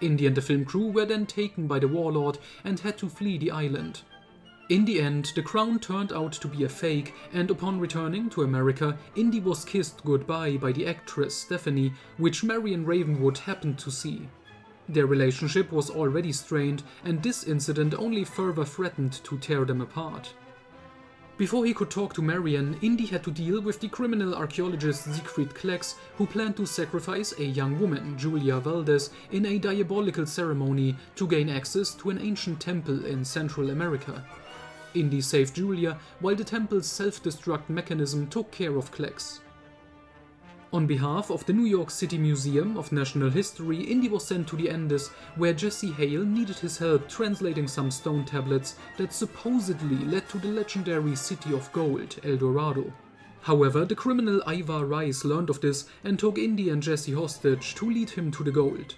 Indy and the film crew were then taken by the warlord and had to flee the island. In the end, the crown turned out to be a fake, and upon returning to America, Indy was kissed goodbye by the actress Stephanie, which Marion Ravenwood happened to see. Their relationship was already strained, and this incident only further threatened to tear them apart. Before he could talk to Marion, Indy had to deal with the criminal archaeologist Siegfried Klecks, who planned to sacrifice a young woman, Julia Valdez, in a diabolical ceremony to gain access to an ancient temple in Central America. Indy saved Julia, while the temple's self-destruct mechanism took care of Klecks. On behalf of the New York City Museum of National History, Indy was sent to the Andes, where Jesse Hale needed his help translating some stone tablets that supposedly led to the legendary City of Gold, El Dorado. However, the criminal Ivar Rice learned of this and took Indy and Jesse hostage to lead him to the gold.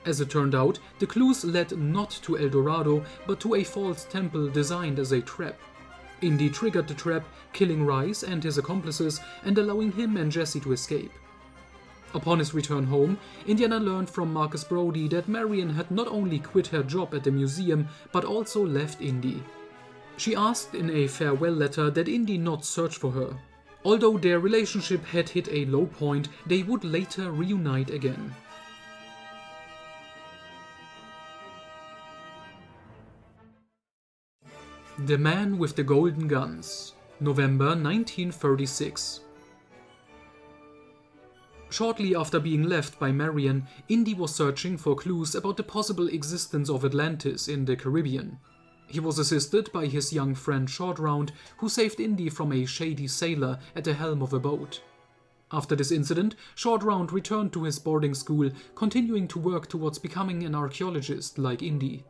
As it turned out, the clues led not to El Dorado, but to a false temple designed as a trap. Indy triggered the trap, killing Rice and his accomplices and allowing him and Jesse to escape. Upon his return home, Indiana learned from Marcus Brody that Marion had not only quit her job at the museum, but also left Indy. She asked in a farewell letter that Indy not search for her. Although their relationship had hit a low point, they would later reunite again. The Man with the Golden Guns, November 1936. Shortly after being left by Marion, Indy was searching for clues about the possible existence of Atlantis in the Caribbean. He was assisted by his young friend Short Round, who saved Indy from a shady sailor at the helm of a boat. After this incident, Short Round returned to his boarding school, continuing to work towards becoming an archaeologist like Indy.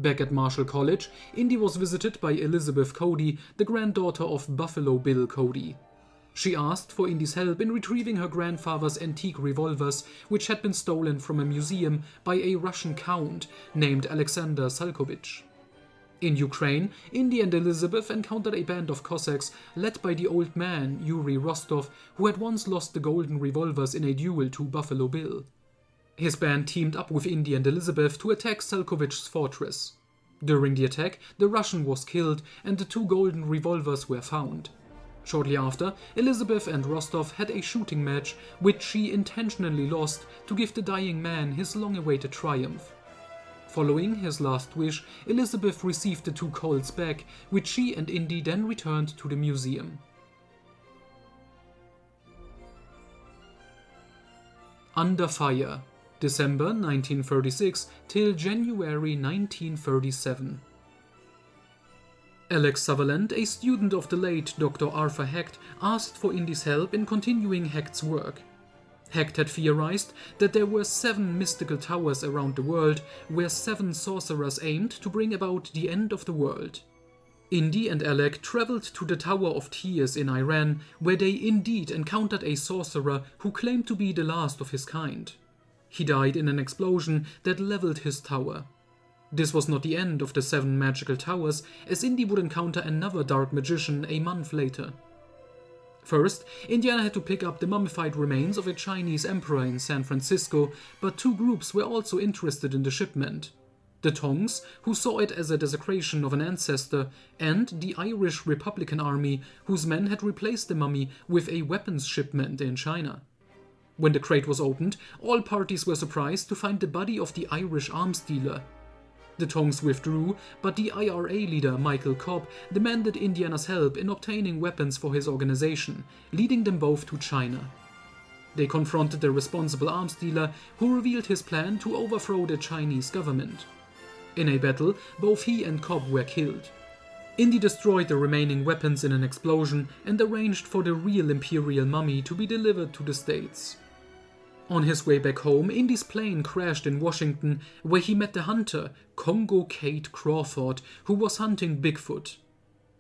Back at Marshall College, Indy was visited by Elizabeth Cody, the granddaughter of Buffalo Bill Cody. She asked for Indy's help in retrieving her grandfather's antique revolvers, which had been stolen from a museum by a Russian count named Alexander Salkovich. In Ukraine, Indy and Elizabeth encountered a band of Cossacks led by the old man Yuri Rostov, who had once lost the golden revolvers in a duel to Buffalo Bill. His band teamed up with Indy and Elizabeth to attack Salkovich's fortress. During the attack, the Russian was killed and the two golden revolvers were found. Shortly after, Elizabeth and Rostov had a shooting match, which she intentionally lost to give the dying man his long-awaited triumph. Following his last wish, Elizabeth received the two Colts back, which she and Indy then returned to the museum. Under Fire, December 1936 till January 1937. Alex Sutherland, a student of the late Dr. Arthur Hecht, asked for Indy's help in continuing Hecht's work. Hecht had theorized that there were 7 mystical towers around the world where 7 sorcerers aimed to bring about the end of the world. Indy and Alec traveled to the Tower of Tears in Iran, where they indeed encountered a sorcerer who claimed to be the last of his kind. He died in an explosion that leveled his tower. This was not the end of the 7 magical towers, as Indy would encounter another dark magician a month later. First, Indiana had to pick up the mummified remains of a Chinese emperor in San Francisco, but 2 groups were also interested in the shipment. The Tongs, who saw it as a desecration of an ancestor, and the Irish Republican Army, whose men had replaced the mummy with a weapons shipment in China. When the crate was opened, all parties were surprised to find the body of the Irish arms dealer. The Tongs withdrew, but the IRA leader Michael Cobb demanded Indiana's help in obtaining weapons for his organization, leading them both to China. They confronted the responsible arms dealer, who revealed his plan to overthrow the Chinese government. In a battle, both he and Cobb were killed. Indy destroyed the remaining weapons in an explosion and arranged for the real Imperial mummy to be delivered to the States. On his way back home, Indy's plane crashed in Washington, where he met the hunter, Congo Kate Crawford, who was hunting Bigfoot.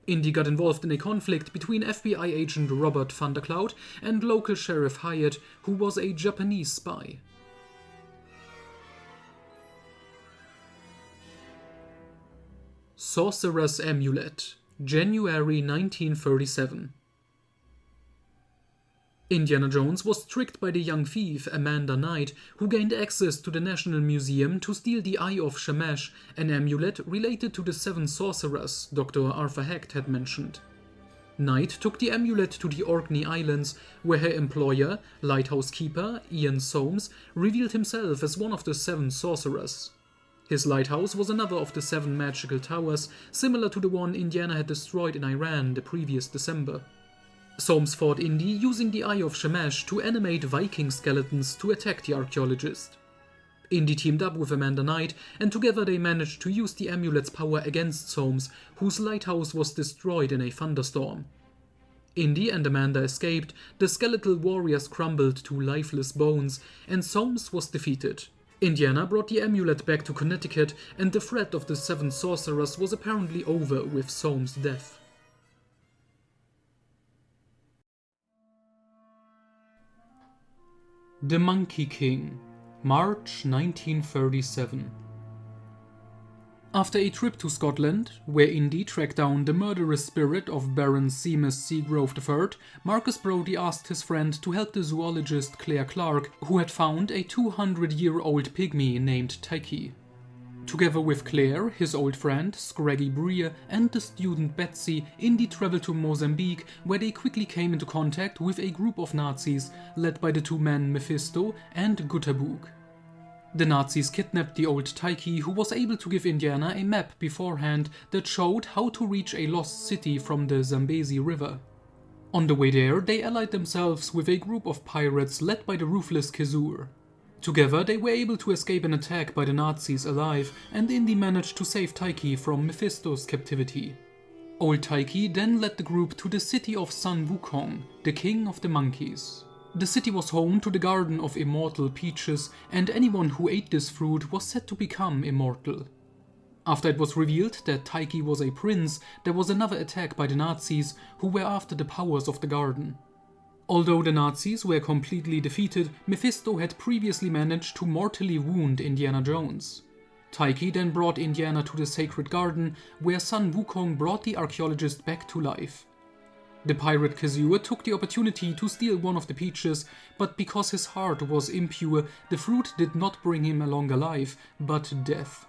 Indy got involved in a conflict between FBI agent Robert Thundercloud and local Sheriff Hyatt, who was a Japanese spy. Sorcerer's Amulet, January 1937. Indiana Jones was tricked by the young thief Amanda Knight, who gained access to the National Museum to steal the Eye of Shamash, an amulet related to the 7 sorcerers Dr. Arthur Hecht had mentioned. Knight took the amulet to the Orkney Islands, where her employer, lighthouse keeper Ian Soames, revealed himself as one of the 7 sorcerers. His lighthouse was another of the 7 magical towers, similar to the one Indiana had destroyed in Iran the previous December. Soames fought Indy using the Eye of Shamash to animate Viking skeletons to attack the archaeologist. Indy teamed up with Amanda Knight, and together they managed to use the amulet's power against Soames, whose lighthouse was destroyed in a thunderstorm. Indy and Amanda escaped, the skeletal warriors crumbled to lifeless bones, and Soames was defeated. Indiana brought the amulet back to Connecticut, and the threat of the 7 sorcerers was apparently over with Soames' death. The Monkey King, March 1937. After a trip to Scotland, where Indy tracked down the murderous spirit of Baron Seamus Seagrove III, Marcus Brody asked his friend to help the zoologist Claire Clark, who had found a 200-year-old pygmy named Tyche. Together with Claire, his old friend, Scraggy Breer, and the student Betsy, Indy traveled to Mozambique, where they quickly came into contact with a group of Nazis led by the 2 men Mephisto and Gutterbug. The Nazis kidnapped the old Tyche, who was able to give Indiana a map beforehand that showed how to reach a lost city from the Zambezi River. On the way there, they allied themselves with a group of pirates led by the ruthless Kizur. Together, they were able to escape an attack by the Nazis alive, and Indy managed to save Tyche from Mephisto's captivity. Old Tyche then led the group to the city of Sun Wukong, the king of the monkeys. The city was home to the Garden of Immortal Peaches, and anyone who ate this fruit was said to become immortal. After it was revealed that Tyche was a prince, there was another attack by the Nazis, who were after the powers of the garden. Although the Nazis were completely defeated, Mephisto had previously managed to mortally wound Indiana Jones. Tyche then brought Indiana to the Sacred Garden, where Sun Wukong brought the archaeologist back to life. The pirate Kazua took the opportunity to steal one of the peaches, but because his heart was impure, the fruit did not bring him along alive, but death.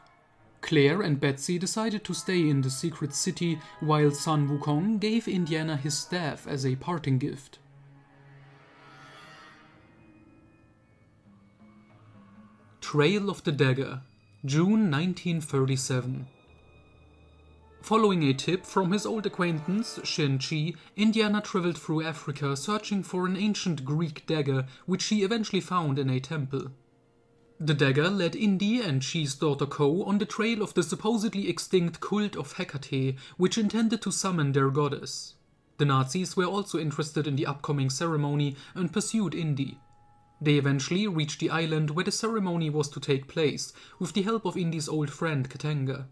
Claire and Betsy decided to stay in the secret city, while Sun Wukong gave Indiana his staff as a parting gift. Trail of the Dagger, June 1937. Following a tip from his old acquaintance, Shen Chi, Indiana traveled through Africa searching for an ancient Greek dagger, which he eventually found in a temple. The dagger led Indy and Chi's daughter Ko on the trail of the supposedly extinct cult of Hecate, which intended to summon their goddess. The Nazis were also interested in the upcoming ceremony and pursued Indy. They eventually reached the island where the ceremony was to take place, with the help of Indy's old friend Katanga.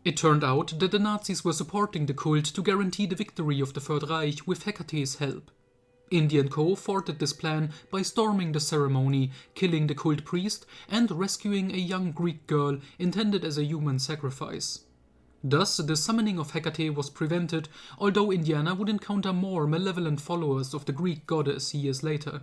It turned out that the Nazis were supporting the cult to guarantee the victory of the Third Reich with Hecate's help. Indy and co. thwarted this plan by storming the ceremony, killing the cult priest, and rescuing a young Greek girl intended as a human sacrifice. Thus, the summoning of Hecate was prevented, although Indiana would encounter more malevolent followers of the Greek goddess years later.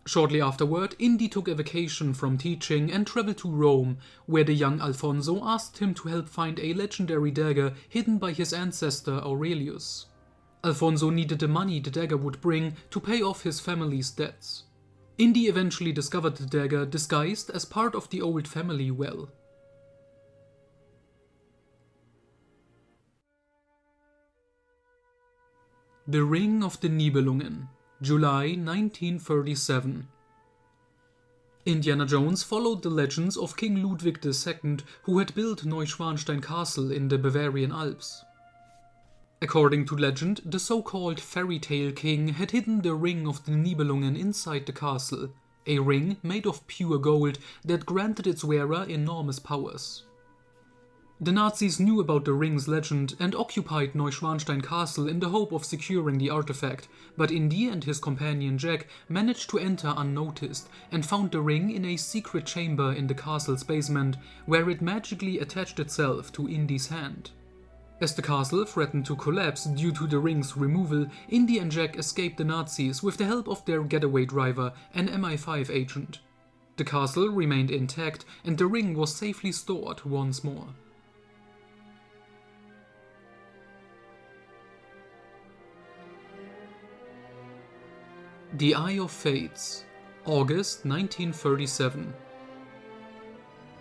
Shortly afterward, Indy took a vacation from teaching and traveled to Rome, where the young Alfonso asked him to help find a legendary dagger hidden by his ancestor Aurelius. Alfonso needed the money the dagger would bring to pay off his family's debts. Indy eventually discovered the dagger disguised as part of the old family well. The Ring of the Nibelungen, July 1937. Indiana Jones followed the legends of King Ludwig II, who had built Neuschwanstein Castle in the Bavarian Alps. According to legend, the so-called fairy tale king had hidden the Ring of the Nibelungen inside the castle, a ring made of pure gold that granted its wearer enormous powers. The Nazis knew about the ring's legend and occupied Neuschwanstein Castle in the hope of securing the artifact, but Indy and his companion Jack managed to enter unnoticed and found the ring in a secret chamber in the castle's basement, where it magically attached itself to Indy's hand. As the castle threatened to collapse due to the ring's removal, Indy and Jack escaped the Nazis with the help of their getaway driver, an MI5 agent. The castle remained intact and the ring was safely stored once more. The Eye of Fates, August 1937.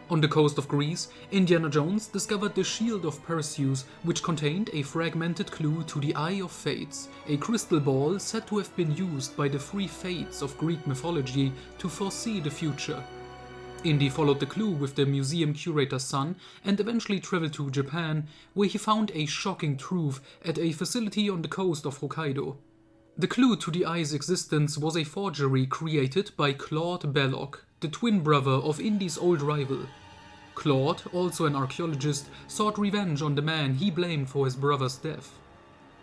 On the coast of Greece, Indiana Jones discovered the Shield of Perseus, which contained a fragmented clue to the Eye of Fates, a crystal ball said to have been used by the three fates of Greek mythology to foresee the future. Indy followed the clue with the museum curator's son and eventually traveled to Japan, where he found a shocking truth at a facility on the coast of Hokkaido. The clue to the eye's existence was a forgery created by Claude Belloc, the twin brother of Indy's old rival. Claude, also an archaeologist, sought revenge on the man he blamed for his brother's death.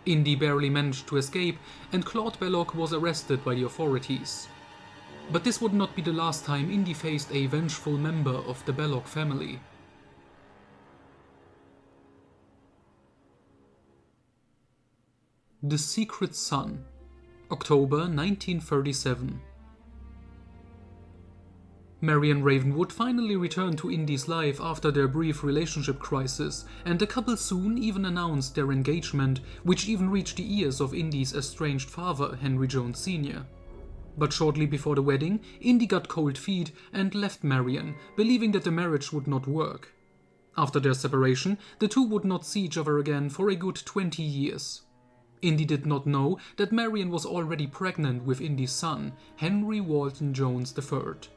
Indy barely managed to escape, and Claude Belloc was arrested by the authorities. But this would not be the last time Indy faced a vengeful member of the Belloc family. The Secret Son, October 1937. Marion Ravenwood finally returned to Indy's life after their brief relationship crisis, and the couple soon even announced their engagement, which even reached the ears of Indy's estranged father, Henry Jones Sr. But shortly before the wedding, Indy got cold feet and left Marion, believing that the marriage would not work. After their separation, the two would not see each other again for a good 20 years. Indy did not know that Marion was already pregnant with Indy's son, Henry Walton Jones III.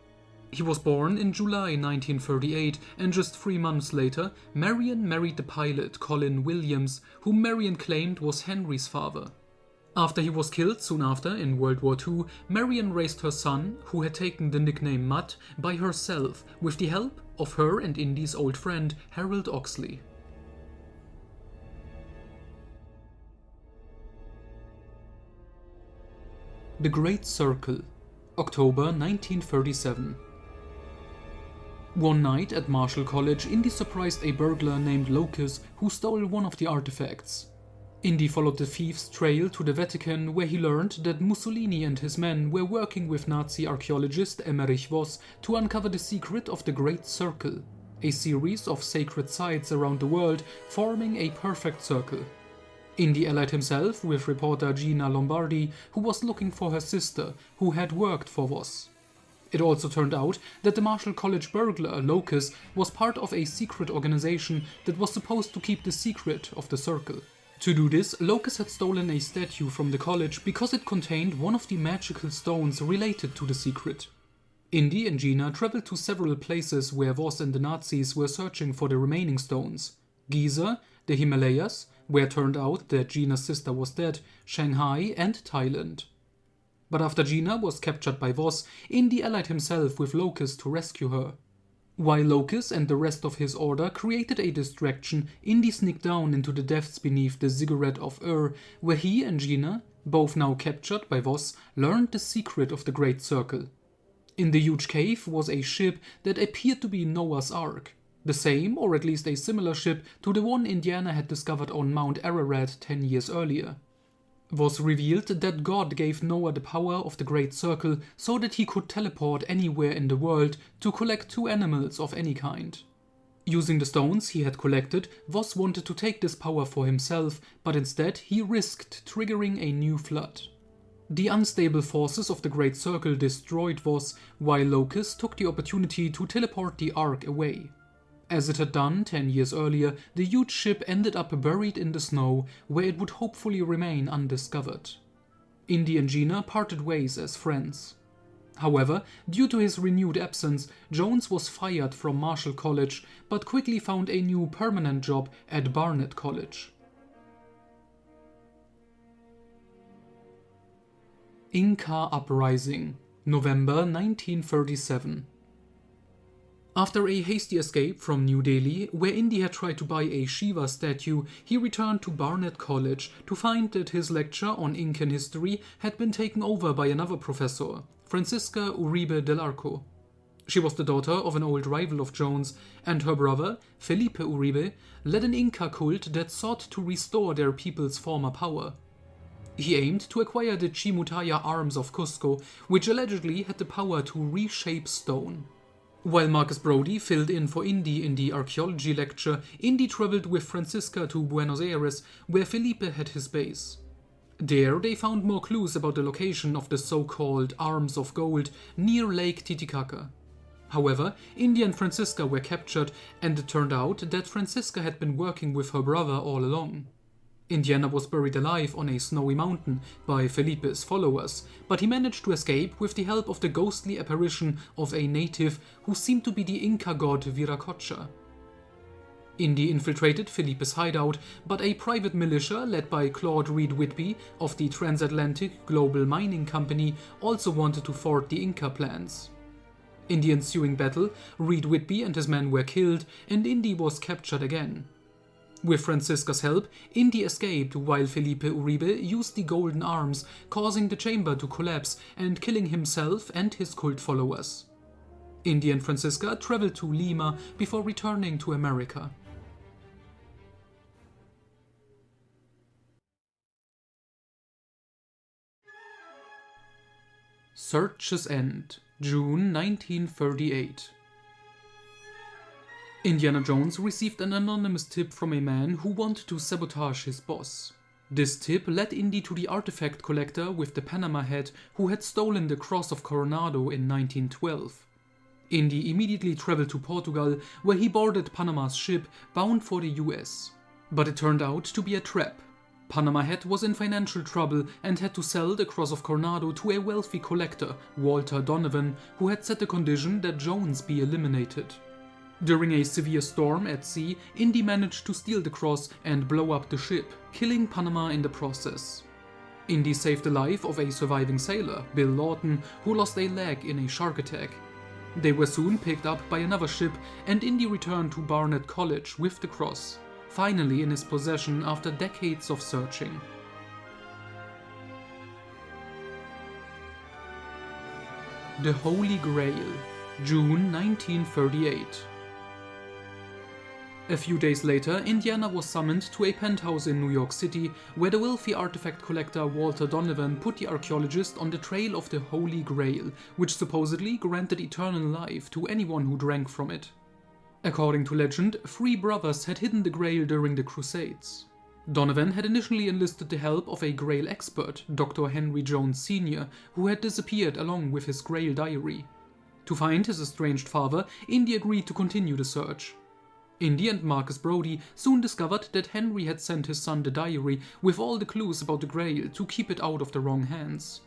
He was born in July 1938, and just 3 months later, Marion married the pilot Colin Williams, whom Marion claimed was Henry's father. After he was killed soon after in World War II, Marion raised her son, who had taken the nickname Mutt, by herself with the help of her and Indy's old friend Harold Oxley. The Great Circle, October 1937. One night at Marshall College, Indy surprised a burglar named Locus who stole one of the artifacts. Indy followed the thief's trail to the Vatican, where he learned that Mussolini and his men were working with Nazi archaeologist Emmerich Voss to uncover the secret of the Great Circle, a series of sacred sites around the world forming a perfect circle. Indy allied himself with reporter Gina Lombardi, who was looking for her sister, who had worked for Voss. It also turned out that the Marshall College burglar, Locus, was part of a secret organization that was supposed to keep the secret of the circle. To do this, Locus had stolen a statue from the college because it contained one of the magical stones related to the secret. Indy and Gina traveled to several places where Voss and the Nazis were searching for the remaining stones: Giza, the Himalayas, where it turned out that Gina's sister was dead, Shanghai, and Thailand. But after Gina was captured by Voss, Indy allied himself with Locus to rescue her. While Locus and the rest of his order created a distraction, Indy sneaked down into the depths beneath the Ziggurat of Ur, where he and Gina, both now captured by Voss, learned the secret of the Great Circle. In the huge cave was a ship that appeared to be Noah's Ark, the same or at least a similar ship to the one Indiana had discovered on Mount Ararat 10 years earlier. Voss revealed that God gave Noah the power of the Great Circle so that he could teleport anywhere in the world to collect 2 animals of any kind. Using the stones he had collected, Voss wanted to take this power for himself, but instead he risked triggering a new flood. The unstable forces of the Great Circle destroyed Voss, while Locus took the opportunity to teleport the Ark away. As it had done 10 years earlier, the huge ship ended up buried in the snow, where it would hopefully remain undiscovered. Indy and Gina parted ways as friends. However, due to his renewed absence, Jones was fired from Marshall College, but quickly found a new permanent job at Barnett College. Inca Uprising, November 1937. After a hasty escape from New Delhi, where Indy had tried to buy a Shiva statue, he returned to Barnett College to find that his lecture on Incan history had been taken over by another professor, Francisca Uribe del Arco. She was the daughter of an old rival of Jones, and her brother, Felipe Uribe, led an Inca cult that sought to restore their people's former power. He aimed to acquire the Chimutaya arms of Cusco, which allegedly had the power to reshape stone. While Marcus Brody filled in for Indy in the archaeology lecture, Indy traveled with Francisca to Buenos Aires, where Felipe had his base. There they found more clues about the location of the so-called Arms of Gold near Lake Titicaca. However, Indy and Francisca were captured, and it turned out that Francisca had been working with her brother all along. Indiana was buried alive on a snowy mountain by Felipe's followers, but he managed to escape with the help of the ghostly apparition of a native who seemed to be the Inca god Viracocha. Indy infiltrated Felipe's hideout, but a private militia led by Claude Reed Whitby of the Transatlantic Global Mining Company also wanted to thwart the Inca plans. In the ensuing battle, Reed Whitby and his men were killed, and Indy was captured again. With Francisca's help, Indy escaped while Felipe Uribe used the golden arms, causing the chamber to collapse and killing himself and his cult followers. Indy and Francisca traveled to Lima before returning to America. Search's End, June 1938. Indiana Jones received an anonymous tip from a man who wanted to sabotage his boss. This tip led Indy to the artifact collector with the Panama hat who had stolen the Cross of Coronado in 1912. Indy immediately traveled to Portugal, where he boarded Panama's ship bound for the US. But it turned out to be a trap. Panama Hat was in financial trouble and had to sell the Cross of Coronado to a wealthy collector, Walter Donovan, who had set the condition that Jones be eliminated. During a severe storm at sea, Indy managed to steal the cross and blow up the ship, killing Panama in the process. Indy saved the life of a surviving sailor, Bill Lawton, who lost a leg in a shark attack. They were soon picked up by another ship, and Indy returned to Barnett College with the cross, finally in his possession after decades of searching. The Holy Grail, June 1938. A few days later, Indiana was summoned to a penthouse in New York City, where the wealthy artifact collector Walter Donovan put the archaeologist on the trail of the Holy Grail, which supposedly granted eternal life to anyone who drank from it. According to legend, 3 brothers had hidden the Grail during the Crusades. Donovan had initially enlisted the help of a Grail expert, Dr. Henry Jones Sr., who had disappeared along with his Grail diary. To find his estranged father, Indy agreed to continue the search. Indy and Marcus Brody soon discovered that Henry had sent his son the diary with all the clues about the Grail to keep it out of the wrong hands.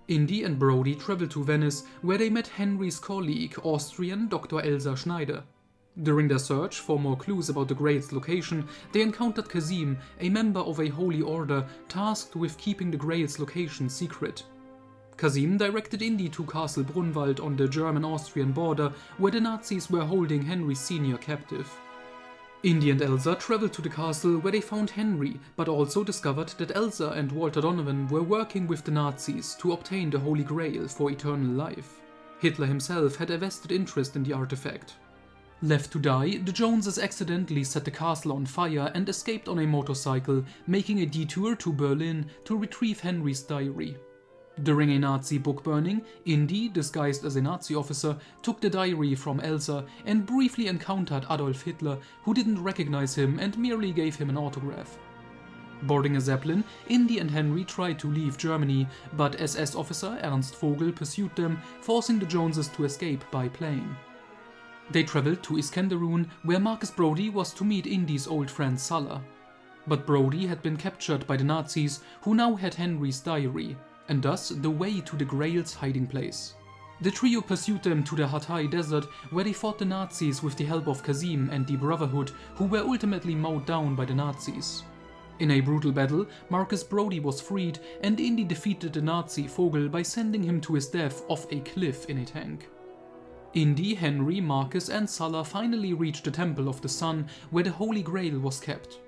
Indy and Brody traveled to Venice, where they met Henry's colleague, Austrian Dr. Elsa Schneider. During their search for more clues about the Grail's location, they encountered Casim, a member of a holy order tasked with keeping the Grail's location secret. Kasim directed Indy to Castle Brunwald on the German-Austrian border, where the Nazis were holding Henry Sr. captive. Indy and Elsa traveled to the castle, where they found Henry, but also discovered that Elsa and Walter Donovan were working with the Nazis to obtain the Holy Grail for eternal life. Hitler himself had a vested interest in the artifact. Left to die, the Joneses accidentally set the castle on fire and escaped on a motorcycle, making a detour to Berlin to retrieve Henry's diary. During a Nazi book burning, Indy, disguised as a Nazi officer, took the diary from Elsa and briefly encountered Adolf Hitler, who didn't recognize him and merely gave him an autograph. Boarding a Zeppelin, Indy and Henry tried to leave Germany, but SS officer Ernst Vogel pursued them, forcing the Joneses to escape by plane. They traveled to Iskenderun, where Marcus Brody was to meet Indy's old friend Sulla. But Brody had been captured by the Nazis, who now had Henry's diary, and thus the way to the Grail's hiding place. The trio pursued them to the Hatay desert, where they fought the Nazis with the help of Kasim and the Brotherhood, who were ultimately mowed down by the Nazis. In a brutal battle, Marcus Brody was freed, and Indy defeated the Nazi Vogel by sending him to his death off a cliff in a tank. Indy, Henry, Marcus and Sulla finally reached the Temple of the Sun, where the Holy Grail was kept.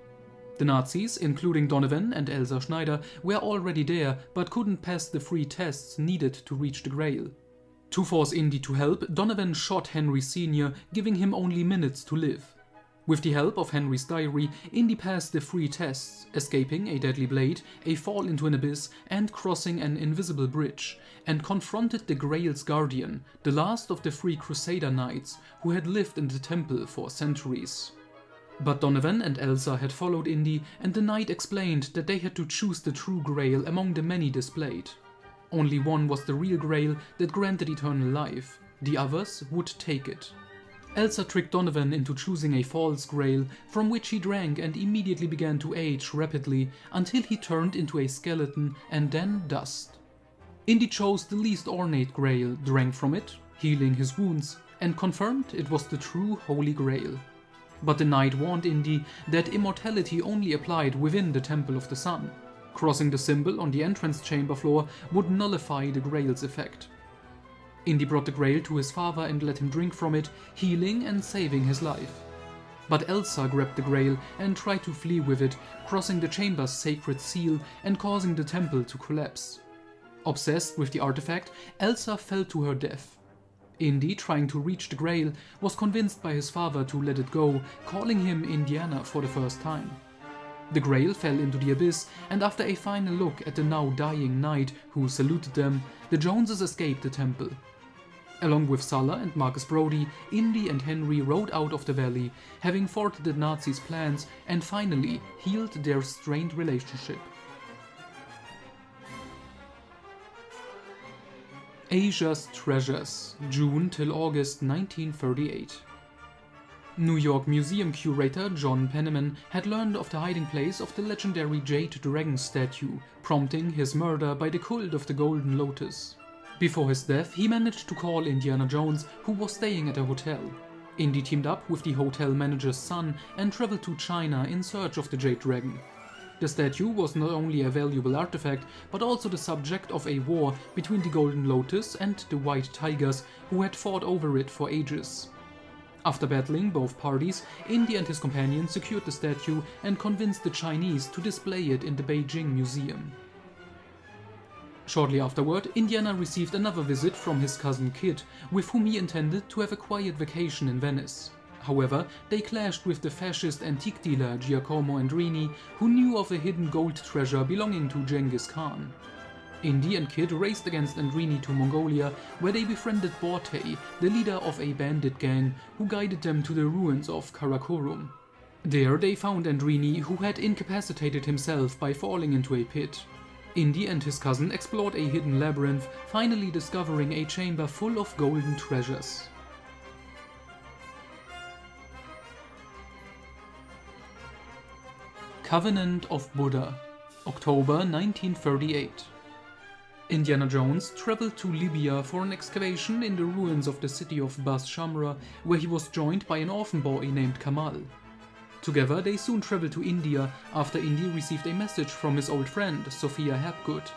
The Nazis, including Donovan and Elsa Schneider, were already there, but couldn't pass the 3 tests needed to reach the Grail. To force Indy to help, Donovan shot Henry Sr., giving him only minutes to live. With the help of Henry's diary, Indy passed the 3 tests, escaping a deadly blade, a fall into an abyss, and crossing an invisible bridge, and confronted the Grail's guardian, the last of the 3 Crusader knights, who had lived in the temple for centuries. But Donovan and Elsa had followed Indy, and the knight explained that they had to choose the true Grail among the many displayed. Only one was the real Grail that granted eternal life, the others would take it. Elsa tricked Donovan into choosing a false Grail, from which he drank and immediately began to age rapidly until he turned into a skeleton and then dust. Indy chose the least ornate Grail, drank from it, healing his wounds, and confirmed it was the true Holy Grail. But the knight warned Indy that immortality only applied within the Temple of the Sun. Crossing the symbol on the entrance chamber floor would nullify the Grail's effect. Indy brought the Grail to his father and let him drink from it, healing and saving his life. But Elsa grabbed the Grail and tried to flee with it, crossing the chamber's sacred seal and causing the temple to collapse. Obsessed with the artifact, Elsa fell to her death. Indy, trying to reach the Grail, was convinced by his father to let it go, calling him Indiana for the first time. The Grail fell into the abyss, and after a final look at the now dying knight who saluted them, the Joneses escaped the temple. Along with Sulla and Marcus Brody, Indy and Henry rode out of the valley, having thwarted the Nazis' plans and finally healed their strained relationship. Asia's Treasures, June till August 1938. New York Museum curator John Penniman had learned of the hiding place of the legendary Jade Dragon statue, prompting his murder by the cult of the Golden Lotus. Before his death, he managed to call Indiana Jones, who was staying at a hotel. Indy teamed up with the hotel manager's son and traveled to China in search of the Jade Dragon. The statue was not only a valuable artifact, but also the subject of a war between the Golden Lotus and the White Tigers, who had fought over it for ages. After battling both parties, Indy and his companion secured the statue and convinced the Chinese to display it in the Beijing Museum. Shortly afterward, Indiana received another visit from his cousin Kid, with whom he intended to have a quiet vacation in Venice. However, they clashed with the fascist antique dealer Giacomo Andrini, who knew of a hidden gold treasure belonging to Genghis Khan. Indy and Kid raced against Andrini to Mongolia, where they befriended Borte, the leader of a bandit gang, who guided them to the ruins of Karakorum. There they found Andrini, who had incapacitated himself by falling into a pit. Indy and his cousin explored a hidden labyrinth, finally discovering a chamber full of golden treasures. Covenant of Buddha, October 1938. Indiana Jones traveled to Libya for an excavation in the ruins of the city of Bas Shamra, where he was joined by an orphan boy named Kamal. Together they soon traveled to India after Indy received a message from his old friend Sophia Hapgood.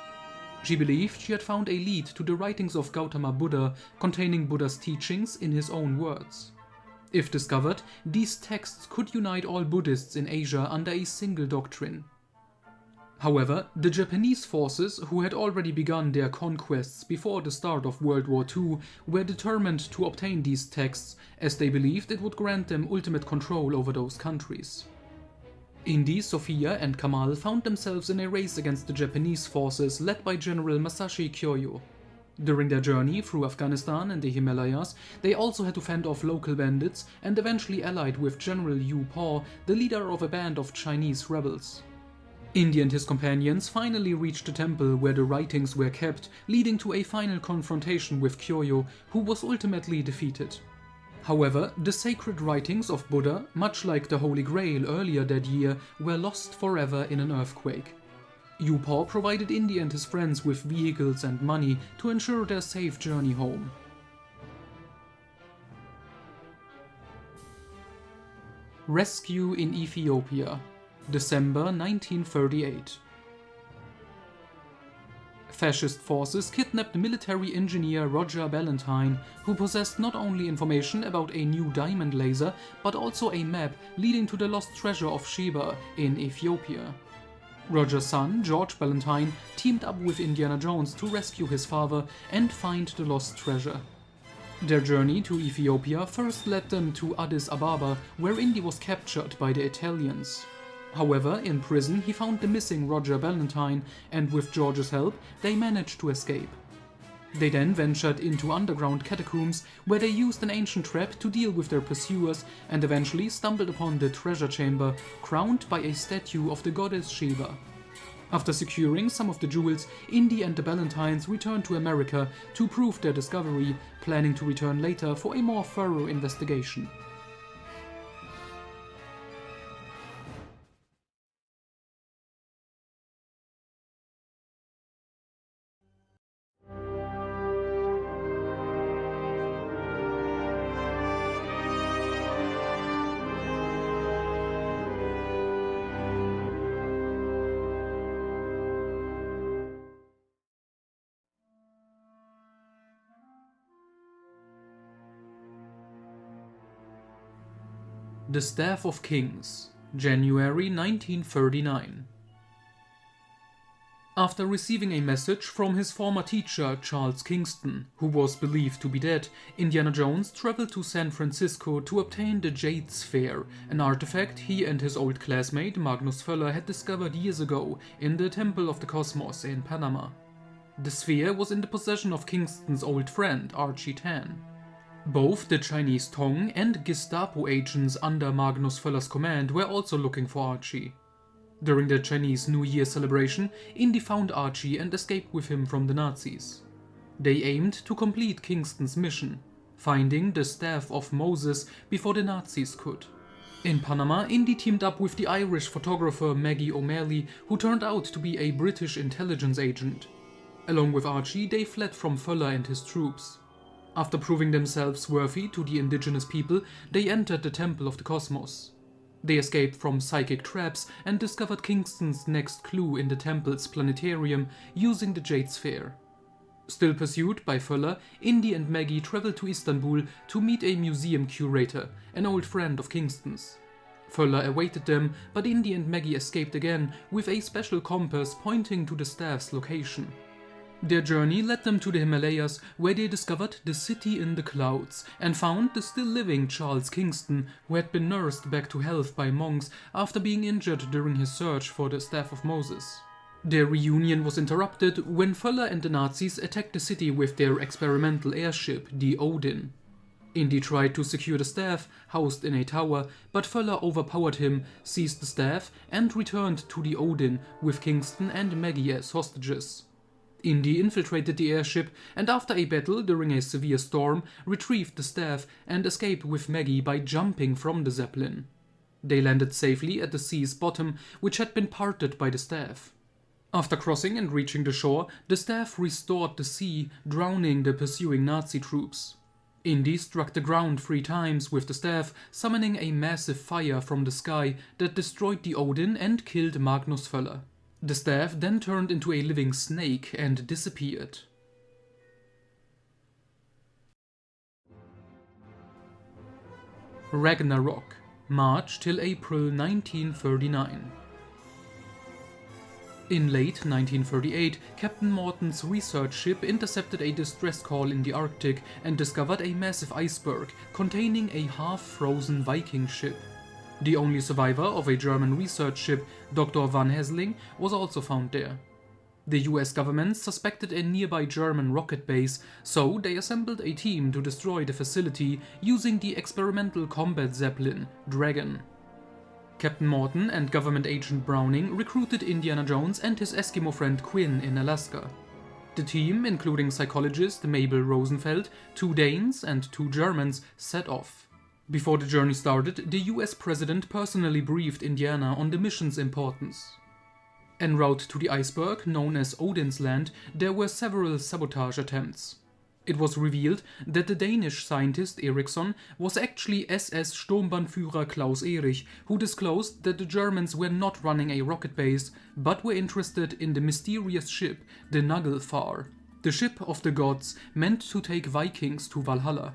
She believed she had found a lead to the writings of Gautama Buddha containing Buddha's teachings in his own words. If discovered, these texts could unite all Buddhists in Asia under a single doctrine. However, the Japanese forces, who had already begun their conquests before the start of World War II, were determined to obtain these texts, as they believed it would grant them ultimate control over those countries. Indy, Sophia, and Kamal found themselves in a race against the Japanese forces led by General Masashi Kyoyo. During their journey through Afghanistan and the Himalayas, they also had to fend off local bandits and eventually allied with General Yu Po, the leader of a band of Chinese rebels. Indy and his companions finally reached the temple where the writings were kept, leading to a final confrontation with Kyoyo, who was ultimately defeated. However, the sacred writings of Buddha, much like the Holy Grail earlier that year, were lost forever in an earthquake. Yu Po provided Indy and his friends with vehicles and money to ensure their safe journey home. Rescue in Ethiopia, December 1938. Fascist forces kidnapped military engineer Roger Ballantyne, who possessed not only information about a new diamond laser, but also a map leading to the lost treasure of Sheba in Ethiopia. Roger's son, George Ballantyne, teamed up with Indiana Jones to rescue his father and find the lost treasure. Their journey to Ethiopia first led them to Addis Ababa, where Indy was captured by the Italians. However, in prison he found the missing Roger Ballantyne, and with George's help, they managed to escape. They then ventured into underground catacombs, where they used an ancient trap to deal with their pursuers, and eventually stumbled upon the treasure chamber, crowned by a statue of the goddess Sheba. After securing some of the jewels, Indy and the Ballantynes returned to America to prove their discovery, planning to return later for a more thorough investigation. The Staff of Kings, January 1939. After receiving a message from his former teacher Charles Kingston, who was believed to be dead, Indiana Jones traveled to San Francisco to obtain the Jade Sphere, an artifact he and his old classmate Magnus Föller had discovered years ago in the Temple of the Cosmos in Panama. The sphere was in the possession of Kingston's old friend Archie Tan. Both the Chinese Tong and Gestapo agents under Magnus Föller's command were also looking for Archie. During the Chinese New Year celebration, Indy found Archie and escaped with him from the Nazis. They aimed to complete Kingston's mission, finding the Staff of Moses before the Nazis could. In Panama, Indy teamed up with the Irish photographer Maggie O'Malley, who turned out to be a British intelligence agent. Along with Archie, they fled from Föller and his troops. After proving themselves worthy to the indigenous people, they entered the Temple of the Cosmos. They escaped from psychic traps and discovered Kingston's next clue in the temple's planetarium using the Jade Sphere. Still pursued by Föller, Indy and Maggie traveled to Istanbul to meet a museum curator, an old friend of Kingston's. Föller awaited them, but Indy and Maggie escaped again with a special compass pointing to the staff's location. Their journey led them to the Himalayas, where they discovered the City in the Clouds and found the still living Charles Kingston, who had been nursed back to health by monks after being injured during his search for the Staff of Moses. Their reunion was interrupted when Föller and the Nazis attacked the city with their experimental airship, the Odin. Indy tried to secure the staff, housed in a tower, but Föller overpowered him, seized the staff, and returned to the Odin with Kingston and Maggie as hostages. Indy infiltrated the airship and after a battle during a severe storm, retrieved the staff and escaped with Maggie by jumping from the Zeppelin. They landed safely at the sea's bottom, which had been parted by the staff. After crossing and reaching the shore, the staff restored the sea, drowning the pursuing Nazi troops. Indy struck the ground 3 times with the staff, summoning a massive fire from the sky that destroyed the Odin and killed Magnus Föller. The staff then turned into a living snake and disappeared. Ragnarok, March till April 1939. In late 1938, Captain Morton's research ship intercepted a distress call in the Arctic and discovered a massive iceberg containing a half-frozen Viking ship. The only survivor of a German research ship, Dr. Van Helsing, was also found there. The US government suspected a nearby German rocket base, so they assembled a team to destroy the facility using the experimental combat zeppelin, Dragon. Captain Morton and government agent Browning recruited Indiana Jones and his Eskimo friend Quinn in Alaska. The team, including psychologist Mabel Rosenfeld, 2 Danes and 2 Germans, set off. Before the journey started, the US president personally briefed Indiana on the mission's importance. En route to the iceberg, known as Odin's Land, there were several sabotage attempts. It was revealed that the Danish scientist Eriksson was actually SS Sturmbannführer Klaus Erich, who disclosed that the Germans were not running a rocket base, but were interested in the mysterious ship, the Naglfar, the ship of the gods meant to take Vikings to Valhalla.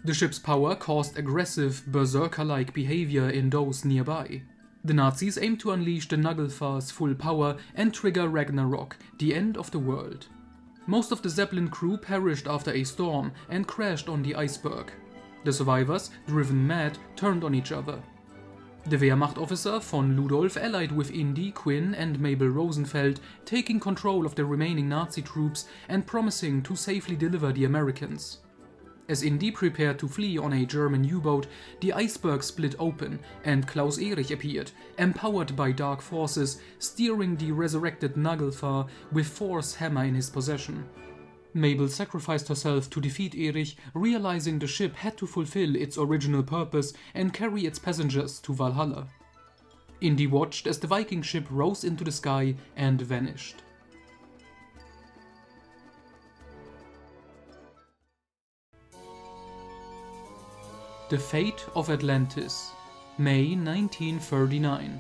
The ship's power caused aggressive, berserker-like behavior in those nearby. The Nazis aimed to unleash the Naglfar's full power and trigger Ragnarok, the end of the world. Most of the Zeppelin crew perished after a storm and crashed on the iceberg. The survivors, driven mad, turned on each other. The Wehrmacht officer von Ludolf allied with Indy, Quinn and Mabel Rosenfeld, taking control of the remaining Nazi troops and promising to safely deliver the Americans. As Indy prepared to flee on a German U-boat, the iceberg split open and Klaus Erich appeared, empowered by dark forces, steering the resurrected Naglfar with Thor's hammer in his possession. Mabel sacrificed herself to defeat Erich, realizing the ship had to fulfill its original purpose and carry its passengers to Valhalla. Indy watched as the Viking ship rose into the sky and vanished. The Fate of Atlantis, May 1939.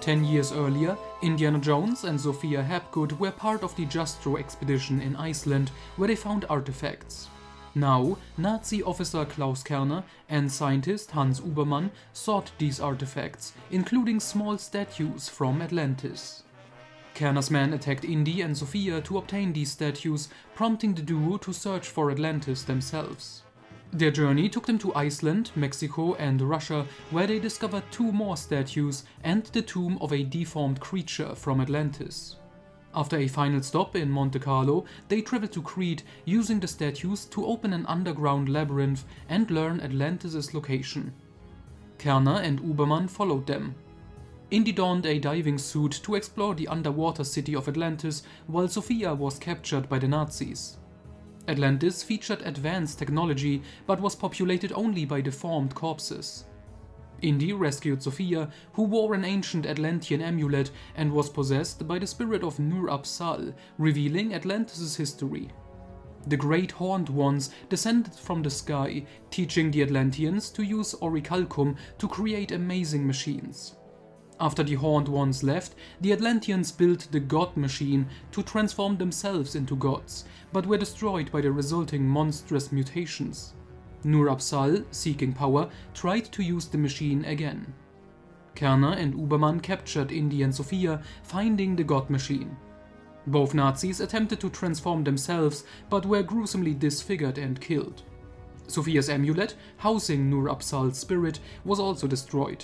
10 years earlier, Indiana Jones and Sophia Hapgood were part of the Jastro expedition in Iceland, where they found artifacts. Now, Nazi officer Klaus Kerner and scientist Hans Ubermann sought these artifacts, including small statues from Atlantis. Kerner's men attacked Indy and Sophia to obtain these statues, prompting the duo to search for Atlantis themselves. Their journey took them to Iceland, Mexico and Russia, where they discovered 2 more statues and the tomb of a deformed creature from Atlantis. After a final stop in Monte Carlo, they traveled to Crete, using the statues to open an underground labyrinth and learn Atlantis' location. Kerner and Ubermann followed them. Indy donned a diving suit to explore the underwater city of Atlantis, while Sophia was captured by the Nazis. Atlantis featured advanced technology, but was populated only by deformed corpses. Indy rescued Sophia, who wore an ancient Atlantean amulet and was possessed by the spirit of Nur-Apsal, revealing Atlantis' history. The Great Horned Ones descended from the sky, teaching the Atlanteans to use orichalcum to create amazing machines. After the Horned Ones left, the Atlanteans built the God Machine to transform themselves into gods, but were destroyed by the resulting monstrous mutations. Nur-Apsal, seeking power, tried to use the machine again. Kerner and Ubermann captured Indy and Sophia, finding the God Machine. Both Nazis attempted to transform themselves, but were gruesomely disfigured and killed. Sophia's amulet, housing Nur-Apsal's spirit, was also destroyed.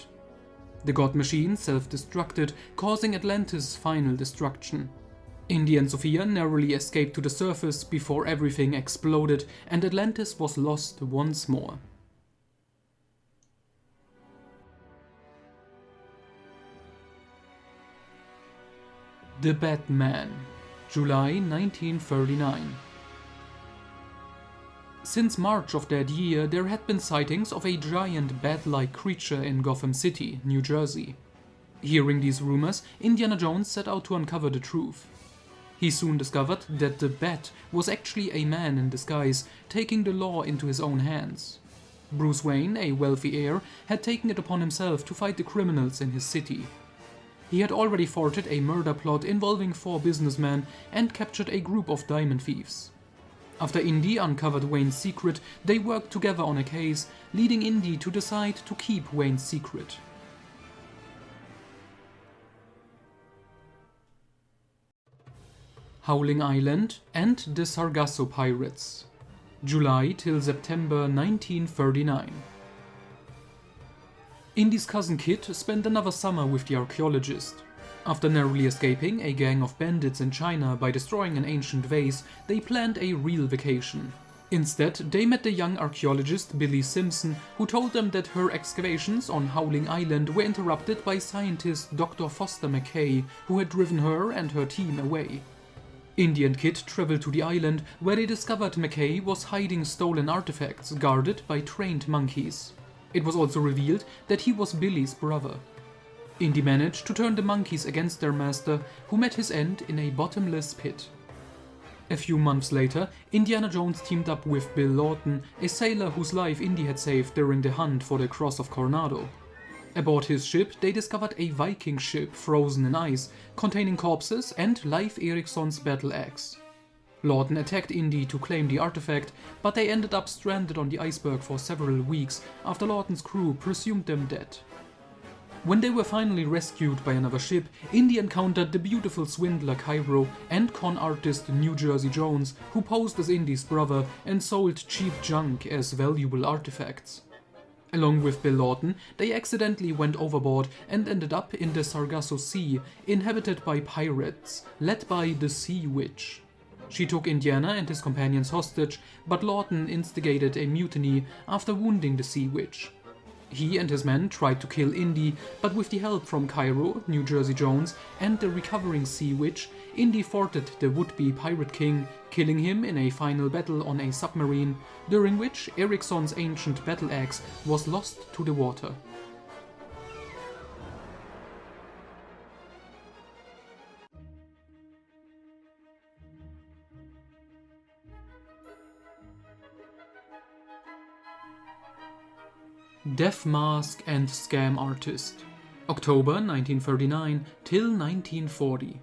The God Machine self-destructed, causing Atlantis' final destruction. Indy and Sophia narrowly escaped to the surface before everything exploded and Atlantis was lost once more. The Batman, July 1939. Since March of that year, there had been sightings of a giant bat-like creature in Gotham City, New Jersey. Hearing these rumors, Indiana Jones set out to uncover the truth. He soon discovered that the Bat was actually a man in disguise, taking the law into his own hands. Bruce Wayne, a wealthy heir, had taken it upon himself to fight the criminals in his city. he had already thwarted a murder plot involving 4 businessmen and captured a group of diamond thieves. After Indy uncovered Wayne's secret, they worked together on a case, leading Indy to decide to keep Wayne's secret. Howling Island and the Sargasso Pirates. July till September 1939. Indy's cousin Kit spent another summer with the archaeologist. After narrowly escaping a gang of bandits in China by destroying an ancient vase, they planned a real vacation. Instead, they met the young archaeologist Billy Simpson, who told them that her excavations on Howling Island were interrupted by scientist Dr. Foster McKay, who had driven her and her team away. Indy and Kit traveled to the island, where they discovered McKay was hiding stolen artifacts guarded by trained monkeys. It was also revealed that he was Billy's brother. Indy managed to turn the monkeys against their master, who met his end in a bottomless pit. A few months later, Indiana Jones teamed up with Bill Lawton, a sailor whose life Indy had saved during the hunt for the Cross of Coronado. Aboard his ship, they discovered a Viking ship frozen in ice, containing corpses and Leif Eriksson's battle axe. Lawton attacked Indy to claim the artifact, but they ended up stranded on the iceberg for several weeks after Lawton's crew presumed them dead. When they were finally rescued by another ship, Indy encountered the beautiful swindler Cairo and con artist New Jersey Jones, who posed as Indy's brother and sold cheap junk as valuable artifacts. Along with Bill Lawton, they accidentally went overboard and ended up in the Sargasso Sea, inhabited by pirates, led by the Sea Witch. She took Indiana and his companions hostage, but Lawton instigated a mutiny after wounding the Sea Witch. He and his men tried to kill Indy, but with the help from Cairo, New Jersey Jones, and the recovering Sea Witch, Indy thwarted the would-be Pirate King, killing him in a final battle on a submarine, during which Eriksson's ancient battle axe was lost to the water. Death Mask and Scam Artist. October 1939 till 1940.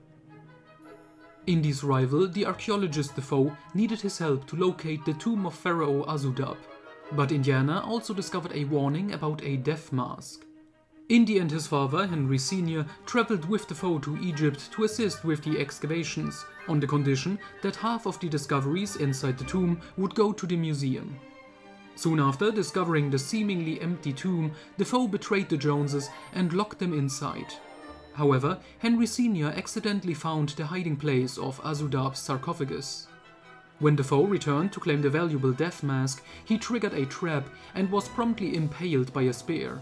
Indy's rival, the archaeologist Defoe, needed his help to locate the tomb of Pharaoh Azudab, but Indiana also discovered a warning about a death mask. Indy and his father, Henry Sr., traveled with Defoe to Egypt to assist with the excavations, on the condition that half of the discoveries inside the tomb would go to the museum. Soon after discovering the seemingly empty tomb, Defoe betrayed the Joneses and locked them inside. However, Henry Sr. accidentally found the hiding place of Azudab's sarcophagus. When Defoe returned to claim the valuable death mask, he triggered a trap and was promptly impaled by a spear.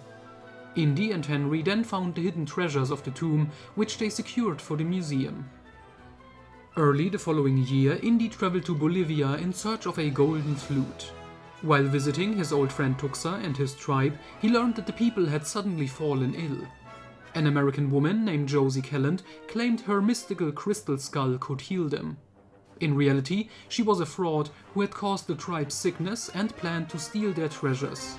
Indy and Henry then found the hidden treasures of the tomb, which they secured for the museum. Early the following year, Indy traveled to Bolivia in search of a golden flute. While visiting his old friend Tuxa and his tribe, he learned that the people had suddenly fallen ill. An American woman named Josie Kelland claimed her mystical crystal skull could heal them. In reality, she was a fraud who had caused the tribe sickness and planned to steal their treasures.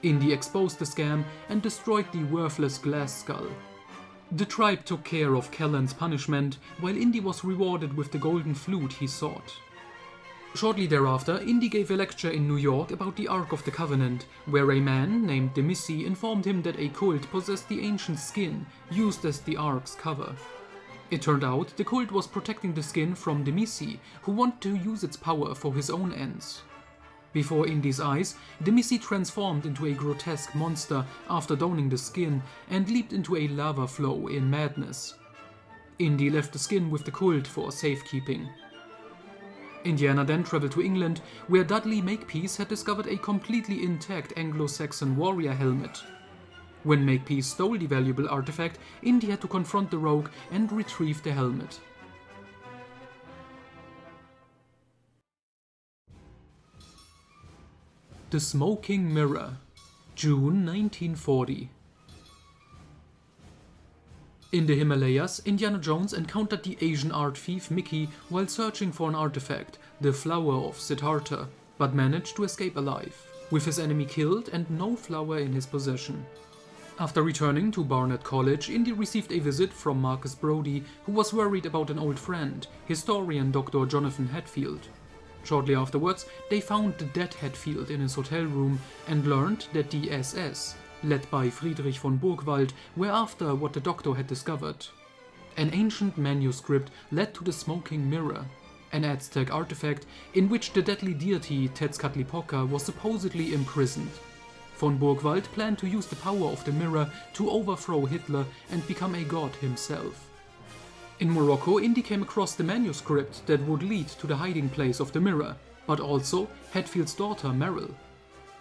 Indy exposed the scam and destroyed the worthless glass skull. The tribe took care of Kelland's punishment, while Indy was rewarded with the golden flute he sought. Shortly thereafter, Indy gave a lecture in New York about the Ark of the Covenant, where a man named Demissi informed him that a cult possessed the ancient skin used as the Ark's cover. It turned out the cult was protecting the skin from Demissi, who wanted to use its power for his own ends. Before Indy's eyes, Demissi transformed into a grotesque monster after donning the skin and leaped into a lava flow in madness. Indy left the skin with the cult for safekeeping. Indiana then traveled to England, where Dudley Makepeace had discovered a completely intact Anglo-Saxon warrior helmet. When Makepeace stole the valuable artifact, Indy had to confront the rogue and retrieve the helmet. The Smoking Mirror, June 1940. In the Himalayas, Indiana Jones encountered the Asian art thief Mickey while searching for an artifact, the Flower of Siddhartha, but managed to escape alive, with his enemy killed and no flower in his possession. After returning to Barnet College, Indy received a visit from Marcus Brody, who was worried about an old friend, historian Dr. Jonathan Hatfield. Shortly afterwards, they found the dead Hatfield in his hotel room and learned that the SS, led by Friedrich von Burgwald, were after what the doctor had discovered. An ancient manuscript led to the smoking mirror, an Aztec artifact in which the deadly deity Tezcatlipoca was supposedly imprisoned. Von Burgwald planned to use the power of the mirror to overthrow Hitler and become a god himself. In Morocco, Indy came across the manuscript that would lead to the hiding place of the mirror, but also Hatfield's daughter Meryl.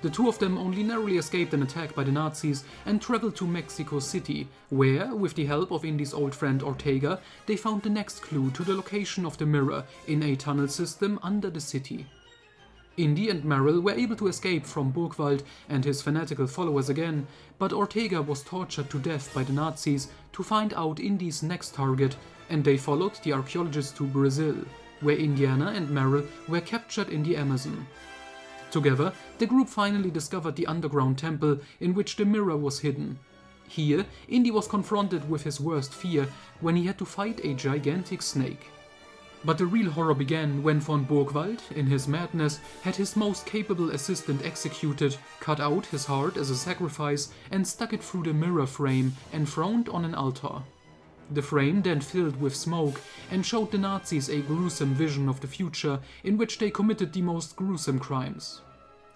The two of them only narrowly escaped an attack by the Nazis and traveled to Mexico City, where, with the help of Indy's old friend Ortega, they found the next clue to the location of the mirror in a tunnel system under the city. Indy and Meryl were able to escape from Burgwald and his fanatical followers again, but Ortega was tortured to death by the Nazis to find out Indy's next target, and they followed the archaeologists to Brazil, where Indiana and Meryl were captured in the Amazon. Together, the group finally discovered the underground temple in which the mirror was hidden. Here, Indy was confronted with his worst fear when he had to fight a gigantic snake. But the real horror began when von Burgwald, in his madness, had his most capable assistant executed, cut out his heart as a sacrifice, and stuck it through the mirror frame enthroned on an altar. The frame then filled with smoke and showed the Nazis a gruesome vision of the future in which they committed the most gruesome crimes.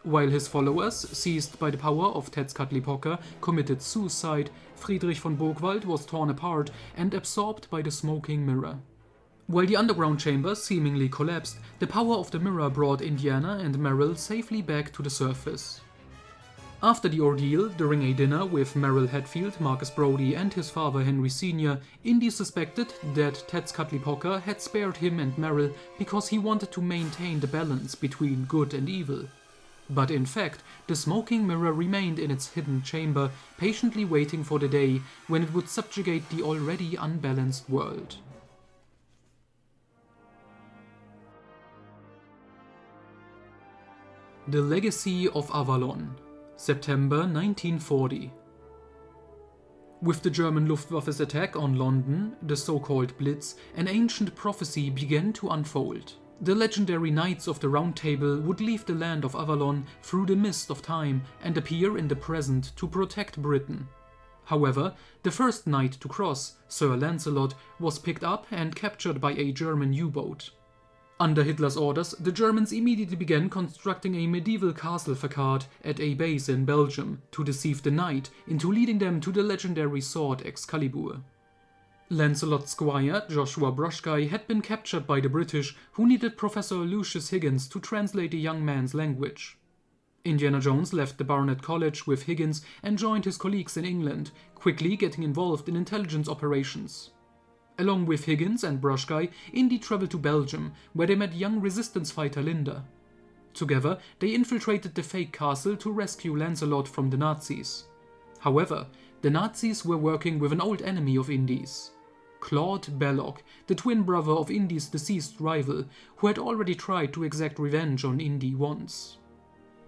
While his followers, seized by the power of Tezcatlipoca, committed suicide, Friedrich von Burgwald was torn apart and absorbed by the smoking mirror. While the underground chambers seemingly collapsed, the power of the mirror brought Indiana and Meryl safely back to the surface. After the ordeal, during a dinner with Meryl Hatfield, Marcus Brody and his father Henry Sr., Indy suspected that Tezcatlipoca had spared him and Meryl because he wanted to maintain the balance between good and evil. But in fact, the smoking mirror remained in its hidden chamber, patiently waiting for the day when it would subjugate the already unbalanced world. The Legacy of Avalon, September 1940. With the German Luftwaffe's attack on London, the so-called Blitz, an ancient prophecy began to unfold. The legendary Knights of the Round Table would leave the land of Avalon through the mist of time and appear in the present to protect Britain. However, the first knight to cross, Sir Lancelot, was picked up and captured by a German U-boat. Under Hitler's orders, the Germans immediately began constructing a medieval castle facade at a base in Belgium to deceive the knight into leading them to the legendary sword Excalibur. Lancelot's squire, Joshua Brushguy, had been captured by the British, who needed Professor Lucius Higgins to translate the young man's language. Indiana Jones left the Barnet College with Higgins and joined his colleagues in England, quickly getting involved in intelligence operations. Along with Higgins and Brushguy, Indy traveled to Belgium, where they met young resistance fighter Linda. Together, they infiltrated the fake castle to rescue Lancelot from the Nazis. However, the Nazis were working with an old enemy of Indy's, Claude Belloc, the twin brother of Indy's deceased rival, who had already tried to exact revenge on Indy once.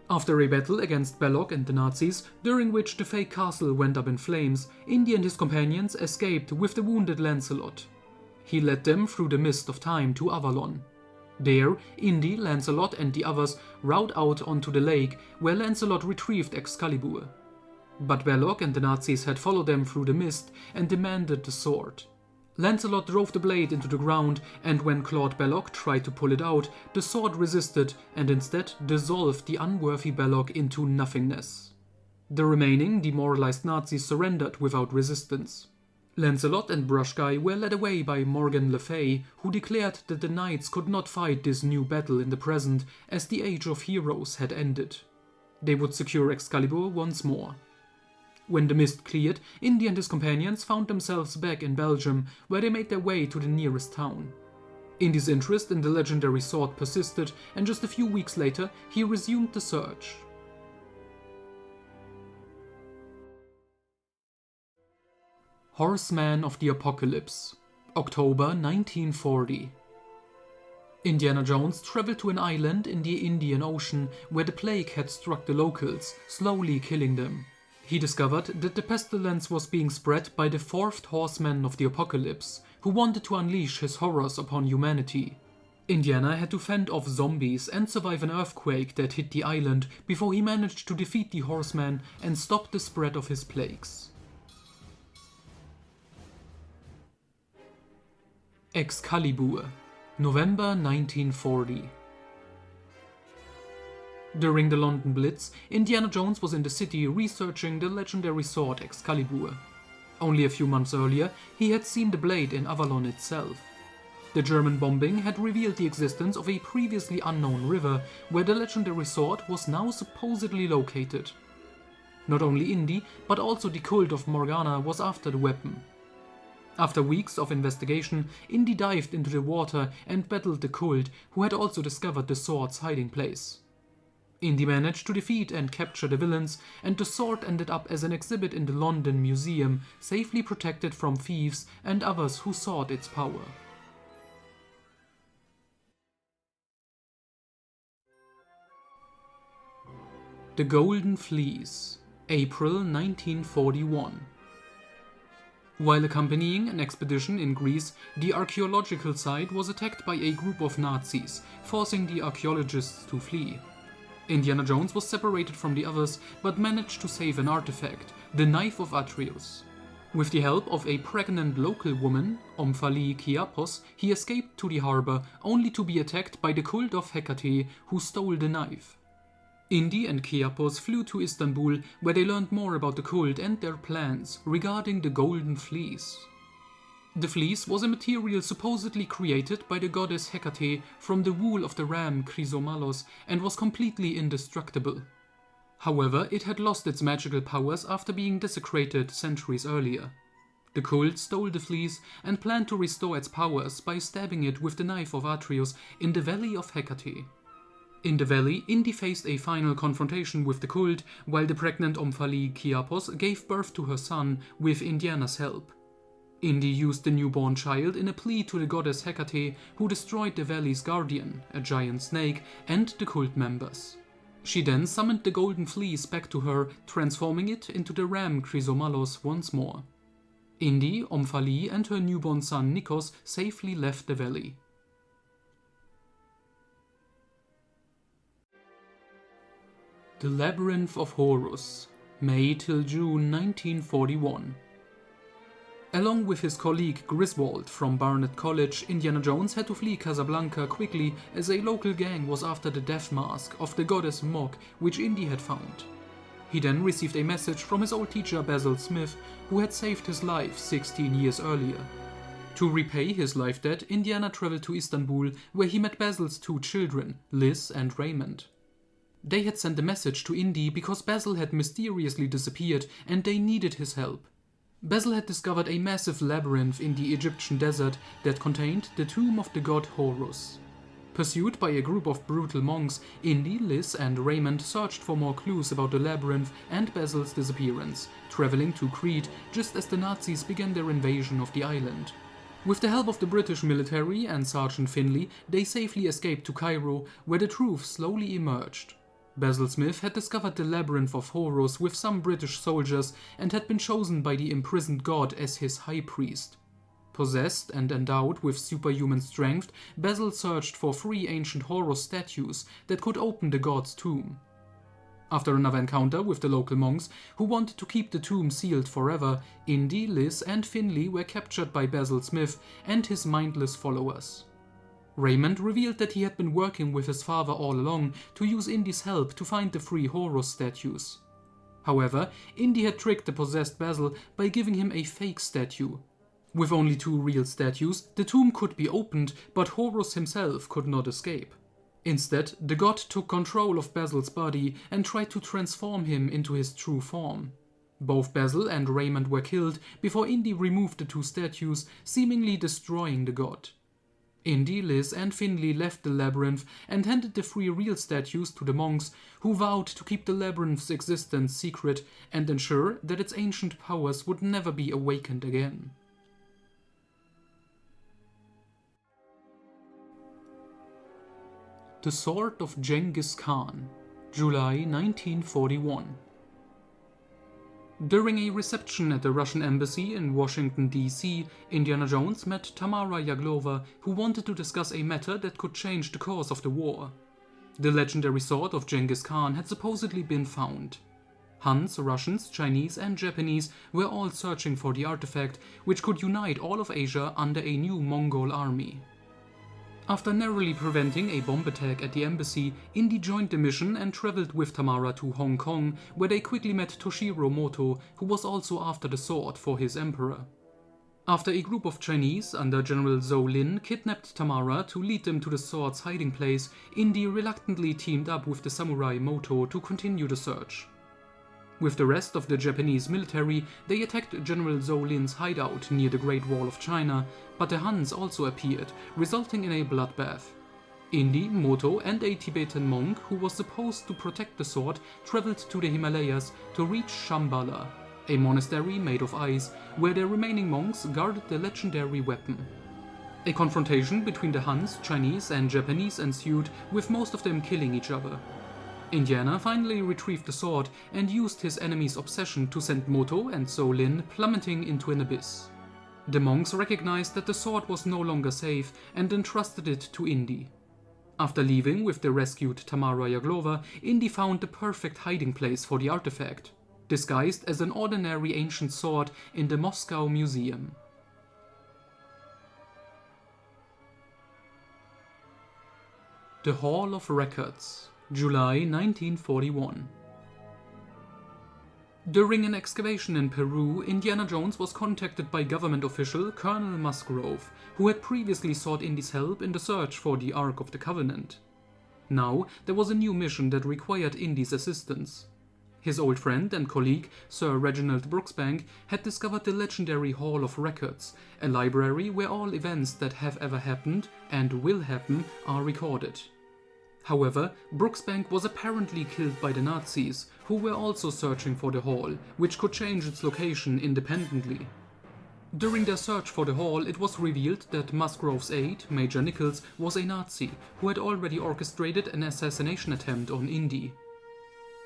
After a battle against Belloc and the Nazis, during which the fake castle went up in flames, Indy and his companions escaped with the wounded Lancelot. He led them through the mist of time to Avalon. There, Indy, Lancelot and the others rowed out onto the lake, where Lancelot retrieved Excalibur. But Belloc and the Nazis had followed them through the mist and demanded the sword. Lancelot drove the blade into the ground, and when Claude Belloc tried to pull it out, the sword resisted and instead dissolved the unworthy Belloc into nothingness. The remaining demoralized Nazis surrendered without resistance. Lancelot and Brushguy were led away by Morgan Le Fay, who declared that the knights could not fight this new battle in the present, as the Age of Heroes had ended. They would secure Excalibur once more. When the mist cleared, Indy and his companions found themselves back in Belgium, where they made their way to the nearest town. Indy's interest in the legendary sword persisted, and just a few weeks later, he resumed the search. Horseman of the Apocalypse, October 1940. Indiana Jones traveled to an island in the Indian Ocean where the plague had struck the locals, slowly killing them. He discovered that the pestilence was being spread by the fourth horseman of the apocalypse, who wanted to unleash his horrors upon humanity. Indiana had to fend off zombies and survive an earthquake that hit the island before he managed to defeat the horseman and stop the spread of his plagues. Excalibur, November 1940. During the London Blitz, Indiana Jones was in the city researching the legendary sword Excalibur. Only a few months earlier, he had seen the blade in Avalon itself. The German bombing had revealed the existence of a previously unknown river where the legendary sword was now supposedly located. Not only Indy, but also the cult of Morgana was after the weapon. After weeks of investigation, Indy dived into the water and battled the cult, who had also discovered the sword's hiding place. Indy managed to defeat and capture the villains, and the sword ended up as an exhibit in the London Museum, safely protected from thieves and others who sought its power. The Golden Fleece, April 1941. While accompanying an expedition in Greece, the archaeological site was attacked by a group of Nazis, forcing the archaeologists to flee. Indiana Jones was separated from the others, but managed to save an artifact, the Knife of Atreus. With the help of a pregnant local woman, Omphale Kiapos, he escaped to the harbor, only to be attacked by the cult of Hecate, who stole the knife. Indy and Kiapos flew to Istanbul, where they learned more about the cult and their plans regarding the Golden Fleece. The fleece was a material supposedly created by the goddess Hecate from the wool of the ram Chrysomalos and was completely indestructible. However, it had lost its magical powers after being desecrated centuries earlier. The cult stole the fleece and planned to restore its powers by stabbing it with the Knife of Atreus in the Valley of Hecate. In the valley, Indy faced a final confrontation with the cult, while the pregnant Omphale Kiapos gave birth to her son with Indiana's help. Indy used the newborn child in a plea to the goddess Hecate, who destroyed the valley's guardian, a giant snake, and the cult members. She then summoned the Golden Fleece back to her, transforming it into the ram Chrysomalos once more. Indy, Omphale, and her newborn son Nikos safely left the valley. The Labyrinth of Horus, May till June 1941. Along with his colleague Griswold from Barnet College, Indiana Jones had to flee Casablanca quickly as a local gang was after the death mask of the goddess Mog, which Indy had found. He then received a message from his old teacher Basil Smith, who had saved his life 16 years earlier. To repay his life debt, Indiana traveled to Istanbul, where he met Basil's two children, Liz and Raymond. They had sent a message to Indy because Basil had mysteriously disappeared and they needed his help. Basil had discovered a massive labyrinth in the Egyptian desert that contained the tomb of the god Horus. Pursued by a group of brutal monks, Indy, Liz, and Raymond searched for more clues about the labyrinth and Basil's disappearance, traveling to Crete just as the Nazis began their invasion of the island. With the help of the British military and Sergeant Finley, they safely escaped to Cairo, where the truth slowly emerged. Basil Smith had discovered the Labyrinth of Horus with some British soldiers and had been chosen by the imprisoned god as his high priest. Possessed and endowed with superhuman strength, Basil searched for 3 ancient Horus statues that could open the god's tomb. After another encounter with the local monks, who wanted to keep the tomb sealed forever, Indy, Liz, and Finley were captured by Basil Smith and his mindless followers. Raymond revealed that he had been working with his father all along to use Indy's help to find the 3 Horus statues. However, Indy had tricked the possessed Basil by giving him a fake statue. With only 2 real statues, the tomb could be opened, but Horus himself could not escape. Instead, the god took control of Basil's body and tried to transform him into his true form. Both Basil and Raymond were killed before Indy removed the 2 statues, seemingly destroying the god. Indy, Liz, and Finley left the labyrinth and handed the 3 real statues to the monks, who vowed to keep the labyrinth's existence secret and ensure that its ancient powers would never be awakened again. The Sword of Genghis Khan, July 1941. During a reception at the Russian embassy in Washington, D.C., Indiana Jones met Tamara Yaglova, who wanted to discuss a matter that could change the course of the war. The legendary sword of Genghis Khan had supposedly been found. Huns, Russians, Chinese and Japanese were all searching for the artifact, which could unite all of Asia under a new Mongol army. After narrowly preventing a bomb attack at the embassy, Indy joined the mission and traveled with Tamara to Hong Kong, where they quickly met Toshiro Moto, who was also after the sword for his emperor. After a group of Chinese under General Zhou Lin kidnapped Tamara to lead them to the sword's hiding place, Indy reluctantly teamed up with the samurai Moto to continue the search. With the rest of the Japanese military, they attacked General Zhou Lin's hideout near the Great Wall of China, but the Huns also appeared, resulting in a bloodbath. Indy, Moto and a Tibetan monk who was supposed to protect the sword traveled to the Himalayas to reach Shambhala, a monastery made of ice, where the remaining monks guarded the legendary weapon. A confrontation between the Huns, Chinese and Japanese ensued, with most of them killing each other. Indiana finally retrieved the sword and used his enemy's obsession to send Moto and Zhou Lin plummeting into an abyss. The monks recognized that the sword was no longer safe and entrusted it to Indy. After leaving with the rescued Tamara Yaglova, Indy found the perfect hiding place for the artifact, disguised as an ordinary ancient sword in the Moscow Museum. The Hall of Records, July 1941. During an excavation in Peru, Indiana Jones was contacted by government official Colonel Musgrove, who had previously sought Indy's help in the search for the Ark of the Covenant. Now, there was a new mission that required Indy's assistance. His old friend and colleague, Sir Reginald Brooksbank, had discovered the legendary Hall of Records, a library where all events that have ever happened and will happen are recorded. However, Brooksbank was apparently killed by the Nazis, who were also searching for the hall, which could change its location independently. During their search for the hall, it was revealed that Musgrove's aide, Major Nichols, was a Nazi who had already orchestrated an assassination attempt on Indy.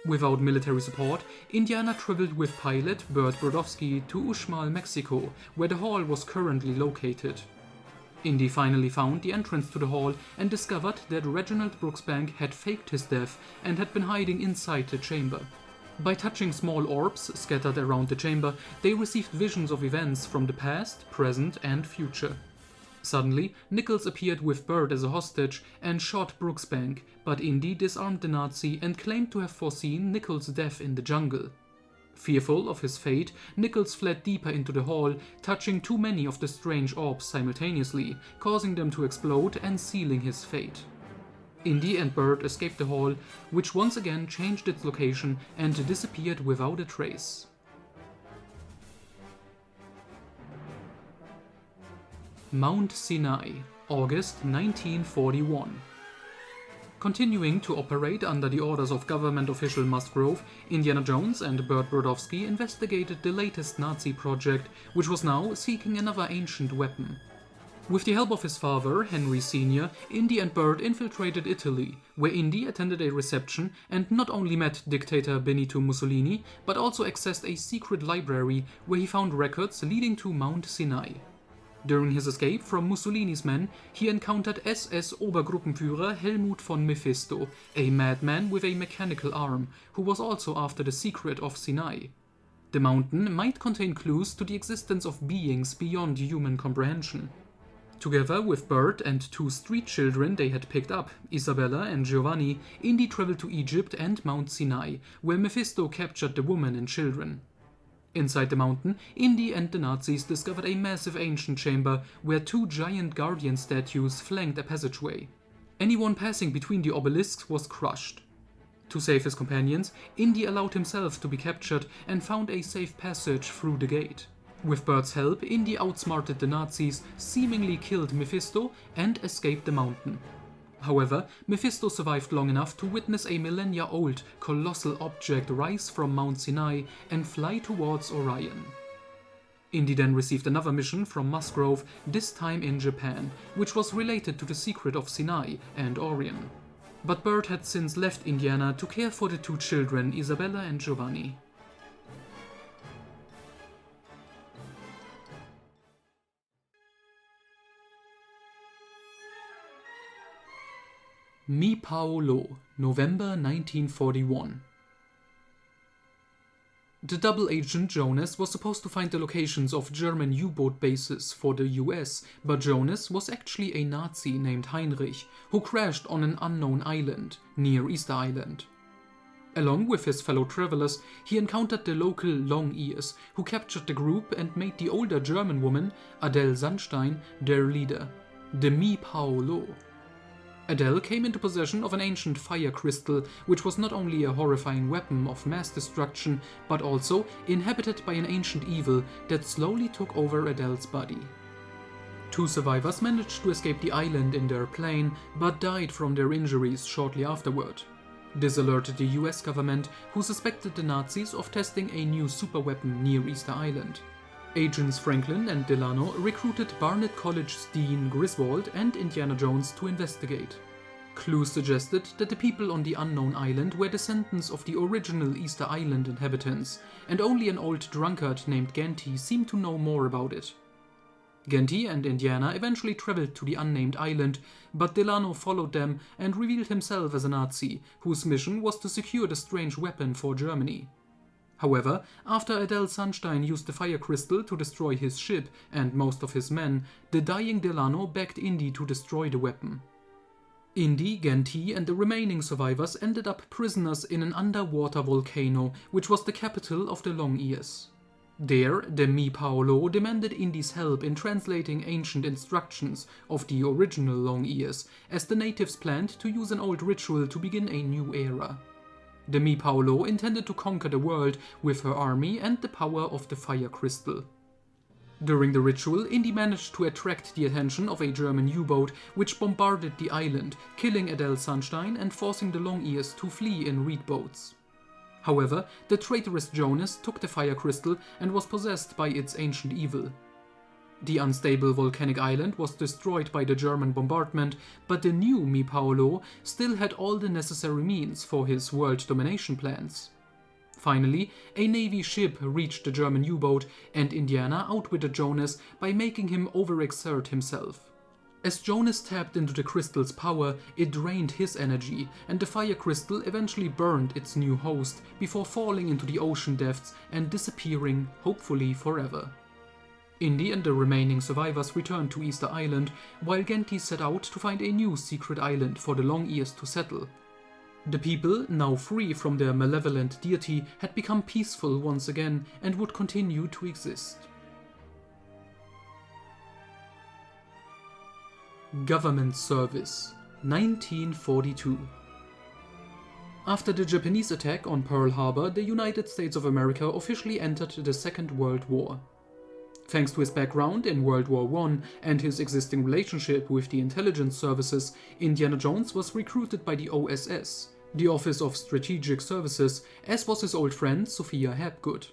Without military support, Indiana traveled with pilot Bert Brodowski to Uxmal, Mexico, where the hall was currently located. Indy finally found the entrance to the hall and discovered that Reginald Brooksbank had faked his death and had been hiding inside the chamber. By touching small orbs scattered around the chamber, they received visions of events from the past, present and future. Suddenly, Nichols appeared with Bert as a hostage and shot Brooksbank, but Indy disarmed the Nazi and claimed to have foreseen Nichols' death in the jungle. Fearful of his fate, Nichols fled deeper into the hall, touching too many of the strange orbs simultaneously, causing them to explode and sealing his fate. Indy and Bert escaped the hall, which once again changed its location and disappeared without a trace. Mount Sinai, August 1941. Continuing to operate under the orders of government official Musgrove, Indiana Jones and Bert Brodowski investigated the latest Nazi project, which was now seeking another ancient weapon. With the help of his father, Henry Sr., Indy and Bert infiltrated Italy, where Indy attended a reception and not only met dictator Benito Mussolini, but also accessed a secret library where he found records leading to Mount Sinai. During his escape from Mussolini's men, he encountered SS Obergruppenführer Helmut von Mephisto, a madman with a mechanical arm, who was also after the secret of Sinai. The mountain might contain clues to the existence of beings beyond human comprehension. Together with Bert and two street children they had picked up, Isabella and Giovanni, Indy traveled to Egypt and Mount Sinai, where Mephisto captured the woman and children. Inside the mountain, Indy and the Nazis discovered a massive ancient chamber where two giant guardian statues flanked a passageway. Anyone passing between the obelisks was crushed. To save his companions, Indy allowed himself to be captured and found a safe passage through the gate. With Bert's help, Indy outsmarted the Nazis, seemingly killed Mephisto, and escaped the mountain. However, Mephisto survived long enough to witness a millennia-old, colossal object rise from Mount Sinai and fly towards Orion. Indy then received another mission from Musgrove, this time in Japan, which was related to the secret of Sinai and Orion. But Bert had since left Indiana to care for the two children, Isabella and Giovanni. Mi Pao Lo, November 1941. The double agent Jonas was supposed to find the locations of German U-boat bases for the US, but Jonas was actually a Nazi named Heinrich, who crashed on an unknown island near Easter Island. Along with his fellow travelers, he encountered the local Long Ears, who captured the group and made the older German woman, Adele Sandstein, their leader, the Mi Pao Lo. Adele came into possession of an ancient fire crystal, which was not only a horrifying weapon of mass destruction, but also inhabited by an ancient evil that slowly took over Adele's body. 2 survivors managed to escape the island in their plane, but died from their injuries shortly afterward. This alerted the US government, who suspected the Nazis of testing a new superweapon near Easter Island. Agents Franklin and Delano recruited Barnett College's Dean Griswold and Indiana Jones to investigate. Clues suggested that the people on the unknown island were descendants of the original Easter Island inhabitants, and only an old drunkard named Ganty seemed to know more about it. Ganty and Indiana eventually traveled to the unnamed island, but Delano followed them and revealed himself as a Nazi, whose mission was to secure the strange weapon for Germany. However, after Adele Sandstein used the fire crystal to destroy his ship and most of his men, the dying Delano begged Indy to destroy the weapon. Indy, Ganty, and the remaining survivors ended up prisoners in an underwater volcano, which was the capital of the Long Ears. There, the Mi Pao Lo demanded Indy's help in translating ancient instructions of the original Long Ears, as the natives planned to use an old ritual to begin a new era. The Mi Pao Lo intended to conquer the world with her army and the power of the fire crystal. During the ritual, Indy managed to attract the attention of a German U-boat, which bombarded the island, killing Adele Sandstein and forcing the Long Ears to flee in reed boats. However, the traitorous Jonas took the fire crystal and was possessed by its ancient evil. The unstable volcanic island was destroyed by the German bombardment, but the new Mi Pao Lo still had all the necessary means for his world domination plans. Finally, a Navy ship reached the German U-boat, and Indiana outwitted Jonas by making him overexert himself. As Jonas tapped into the crystal's power, it drained his energy, and the fire crystal eventually burned its new host before falling into the ocean depths and disappearing, hopefully forever. Indy and the remaining survivors returned to Easter Island, while Ganty set out to find a new secret island for the Long Ears to settle. The people, now free from their malevolent deity, had become peaceful once again and would continue to exist. Government Service, 1942. After the Japanese attack on Pearl Harbor, the United States of America officially entered the Second World War. Thanks to his background in World War I and his existing relationship with the intelligence services, Indiana Jones was recruited by the OSS, the Office of Strategic Services, as was his old friend Sophia Hapgood.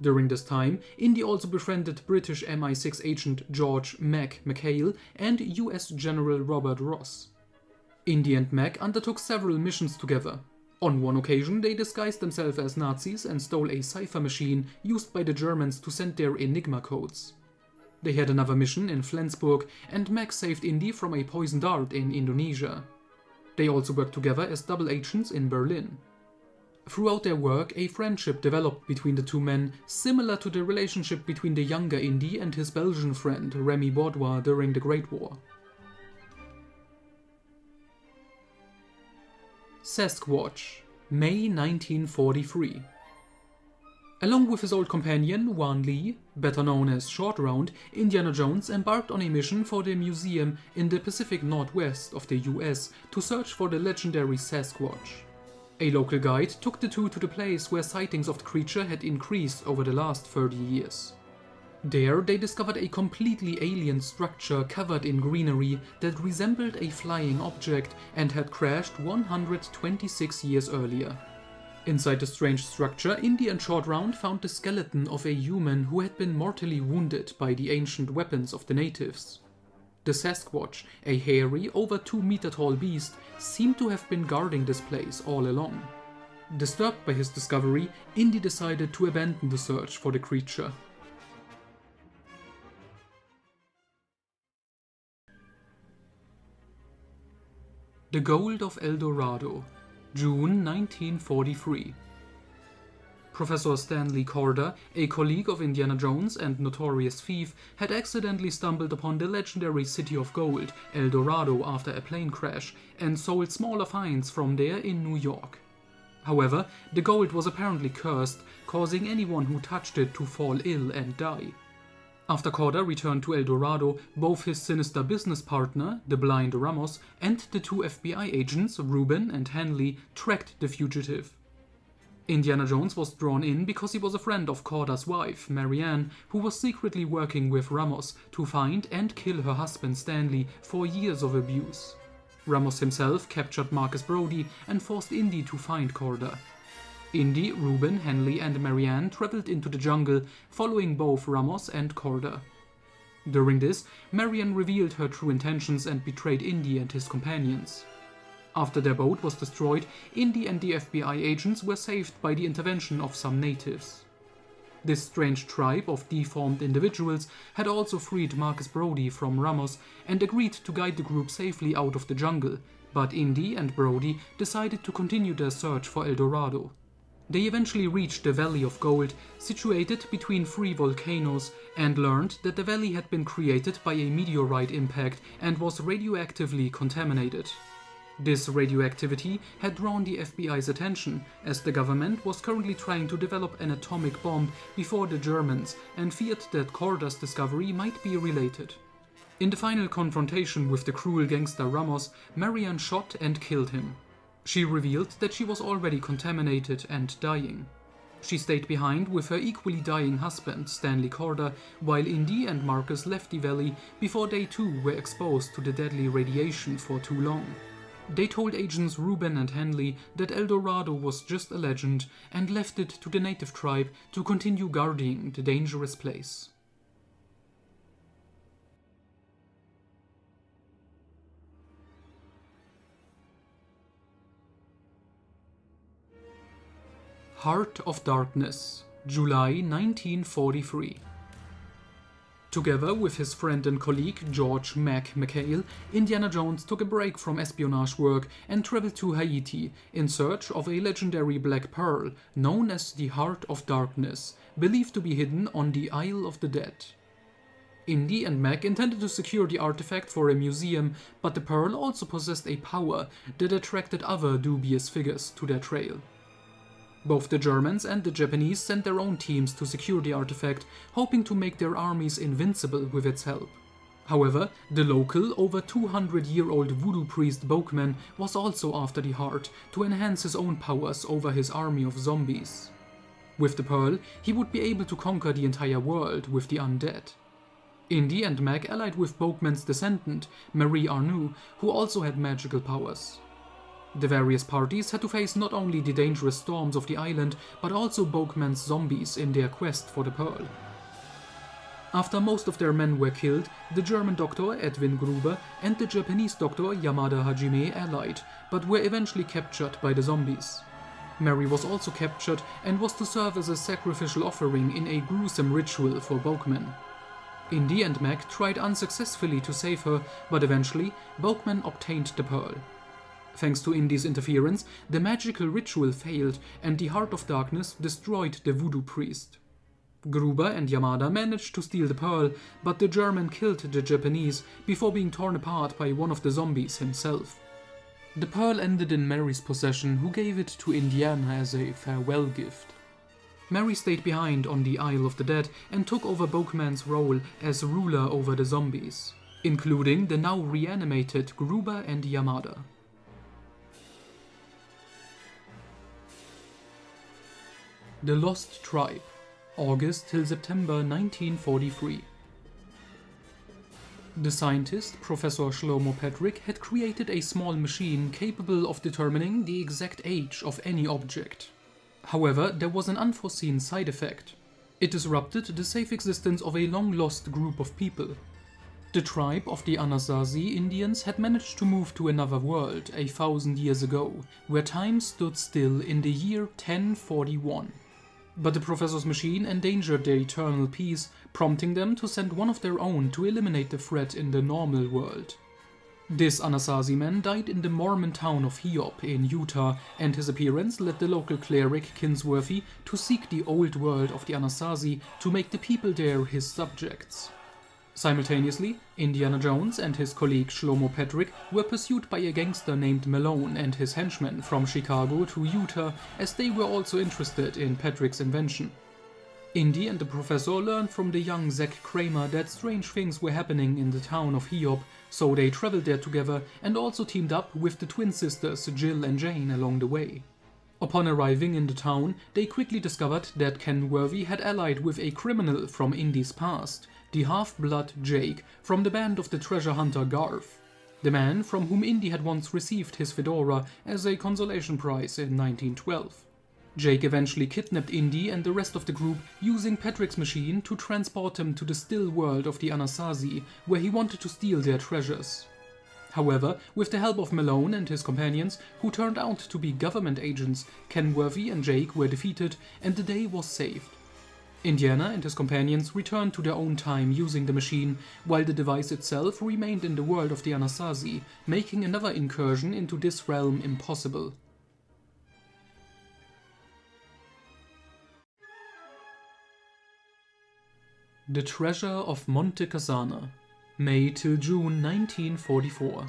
During this time, Indy also befriended British MI6 agent George "Mac" McHale and US General Robert Ross. Indy and Mac undertook several missions together. On one occasion, they disguised themselves as Nazis and stole a cipher machine used by the Germans to send their Enigma codes. They had another mission in Flensburg, and Mac saved Indy from a poisoned dart in Indonesia. They also worked together as double agents in Berlin. Throughout their work, a friendship developed between the two men, similar to the relationship between the younger Indy and his Belgian friend Remy Baudoin during the Great War. Sasquatch, May 1943. Along with his old companion Wan Lee, better known as Short Round, Indiana Jones embarked on a mission for the museum in the Pacific Northwest of the US to search for the legendary Sasquatch. A local guide took the two to the place where sightings of the creature had increased over the last 30 years. There, they discovered a completely alien structure covered in greenery that resembled a flying object and had crashed 126 years earlier. Inside the strange structure, Indy and Short Round found the skeleton of a human who had been mortally wounded by the ancient weapons of the natives. The Sasquatch, a hairy, over 2-meter tall beast, seemed to have been guarding this place all along. Disturbed by his discovery, Indy decided to abandon the search for the creature. The Gold of El Dorado, June 1943. Professor Stanley Korda, a colleague of Indiana Jones and notorious thief, had accidentally stumbled upon the legendary City of Gold, El Dorado, after a plane crash, and sold smaller finds from there in New York. However, the gold was apparently cursed, causing anyone who touched it to fall ill and die. After Korda returned to El Dorado, both his sinister business partner, the blind Ramos, and the two FBI agents, Rubin and Hanley, tracked the fugitive. Indiana Jones was drawn in because he was a friend of Korda's wife, Marianne, who was secretly working with Ramos to find and kill her husband Stanley for years of abuse. Ramos himself captured Marcus Brody and forced Indy to find Korda. Indy, Rubin, Hanley and Marianne traveled into the jungle, following both Ramos and Korda. During this, Marianne revealed her true intentions and betrayed Indy and his companions. After their boat was destroyed, Indy and the FBI agents were saved by the intervention of some natives. This strange tribe of deformed individuals had also freed Marcus Brody from Ramos and agreed to guide the group safely out of the jungle, but Indy and Brody decided to continue their search for El Dorado. They eventually reached the Valley of Gold, situated between three volcanoes, and learned that the valley had been created by a meteorite impact and was radioactively contaminated. This radioactivity had drawn the FBI's attention, as the government was currently trying to develop an atomic bomb before the Germans and feared that Korda's discovery might be related. In the final confrontation with the cruel gangster Ramos, Marianne shot and killed him. She revealed that she was already contaminated and dying. She stayed behind with her equally dying husband, Stanley Korda, while Indy and Marcus left the valley before they too were exposed to the deadly radiation for too long. They told agents Rubin and Hanley that El Dorado was just a legend and left it to the native tribe to continue guarding the dangerous place. Heart of Darkness, July 1943. Together with his friend and colleague George Mac McHale, Indiana Jones took a break from espionage work and traveled to Haiti in search of a legendary black pearl known as the Heart of Darkness, believed to be hidden on the Isle of the Dead. Indy and Mac intended to secure the artifact for a museum, but the pearl also possessed a power that attracted other dubious figures to their trail. Both the Germans and the Japanese sent their own teams to secure the artifact, hoping to make their armies invincible with its help. However, the local, over 200-year-old voodoo priest Bokeman was also after the heart to enhance his own powers over his army of zombies. With the pearl, he would be able to conquer the entire world with the undead. Indy and Mac allied with Bokeman's descendant, Marie Arnoux, who also had magical powers. The various parties had to face not only the dangerous storms of the island, but also Bokeman's zombies in their quest for the pearl. After most of their men were killed, the German doctor Edwin Gruber and the Japanese doctor Yamada Hajime allied, but were eventually captured by the zombies. Mary was also captured and was to serve as a sacrificial offering in a gruesome ritual for Bokeman. Indy and Mac tried unsuccessfully to save her, but eventually Bokeman obtained the pearl. Thanks to Indy's interference, the magical ritual failed and the Heart of Darkness destroyed the voodoo priest. Gruber and Yamada managed to steal the pearl, but the German killed the Japanese before being torn apart by one of the zombies himself. The pearl ended in Mary's possession, who gave it to Indiana as a farewell gift. Mary stayed behind on the Isle of the Dead and took over Bokeman's role as ruler over the zombies, including the now reanimated Gruber and Yamada. The Lost Tribe, August till September 1943. The scientist, Professor Shlomo Patrick, had created a small machine capable of determining the exact age of any object. However, there was an unforeseen side effect. It disrupted the safe existence of a long-lost group of people. The tribe of the Anasazi Indians had managed to move to another world 1,000 years ago, where time stood still in the year 1041. But the professor's machine endangered their eternal peace, prompting them to send one of their own to eliminate the threat in the normal world. This Anasazi man died in the Mormon town of Hiob in Utah, and his appearance led the local cleric Kinsworthy to seek the old world of the Anasazi to make the people there his subjects. Simultaneously, Indiana Jones and his colleague Shlomo Patrick were pursued by a gangster named Malone and his henchmen from Chicago to Utah, as they were also interested in Patrick's invention. Indy and the professor learned from the young Zack Kramer that strange things were happening in the town of Hiob, so they traveled there together and also teamed up with the twin sisters Jill and Jane along the way. Upon arriving in the town, they quickly discovered that Kenworthy had allied with a criminal from Indy's past, the half-blood Jake from the band of the treasure hunter Garth, the man from whom Indy had once received his fedora as a consolation prize in 1912. Jake eventually kidnapped Indy and the rest of the group using Patrick's machine to transport them to the still world of the Anasazi, where he wanted to steal their treasures. However, with the help of Malone and his companions, who turned out to be government agents, Kenworthy and Jake were defeated and the day was saved. Indiana and his companions returned to their own time using the machine, while the device itself remained in the world of the Anasazi, making another incursion into this realm impossible. The Treasure of Monte Cassana, May till June 1944.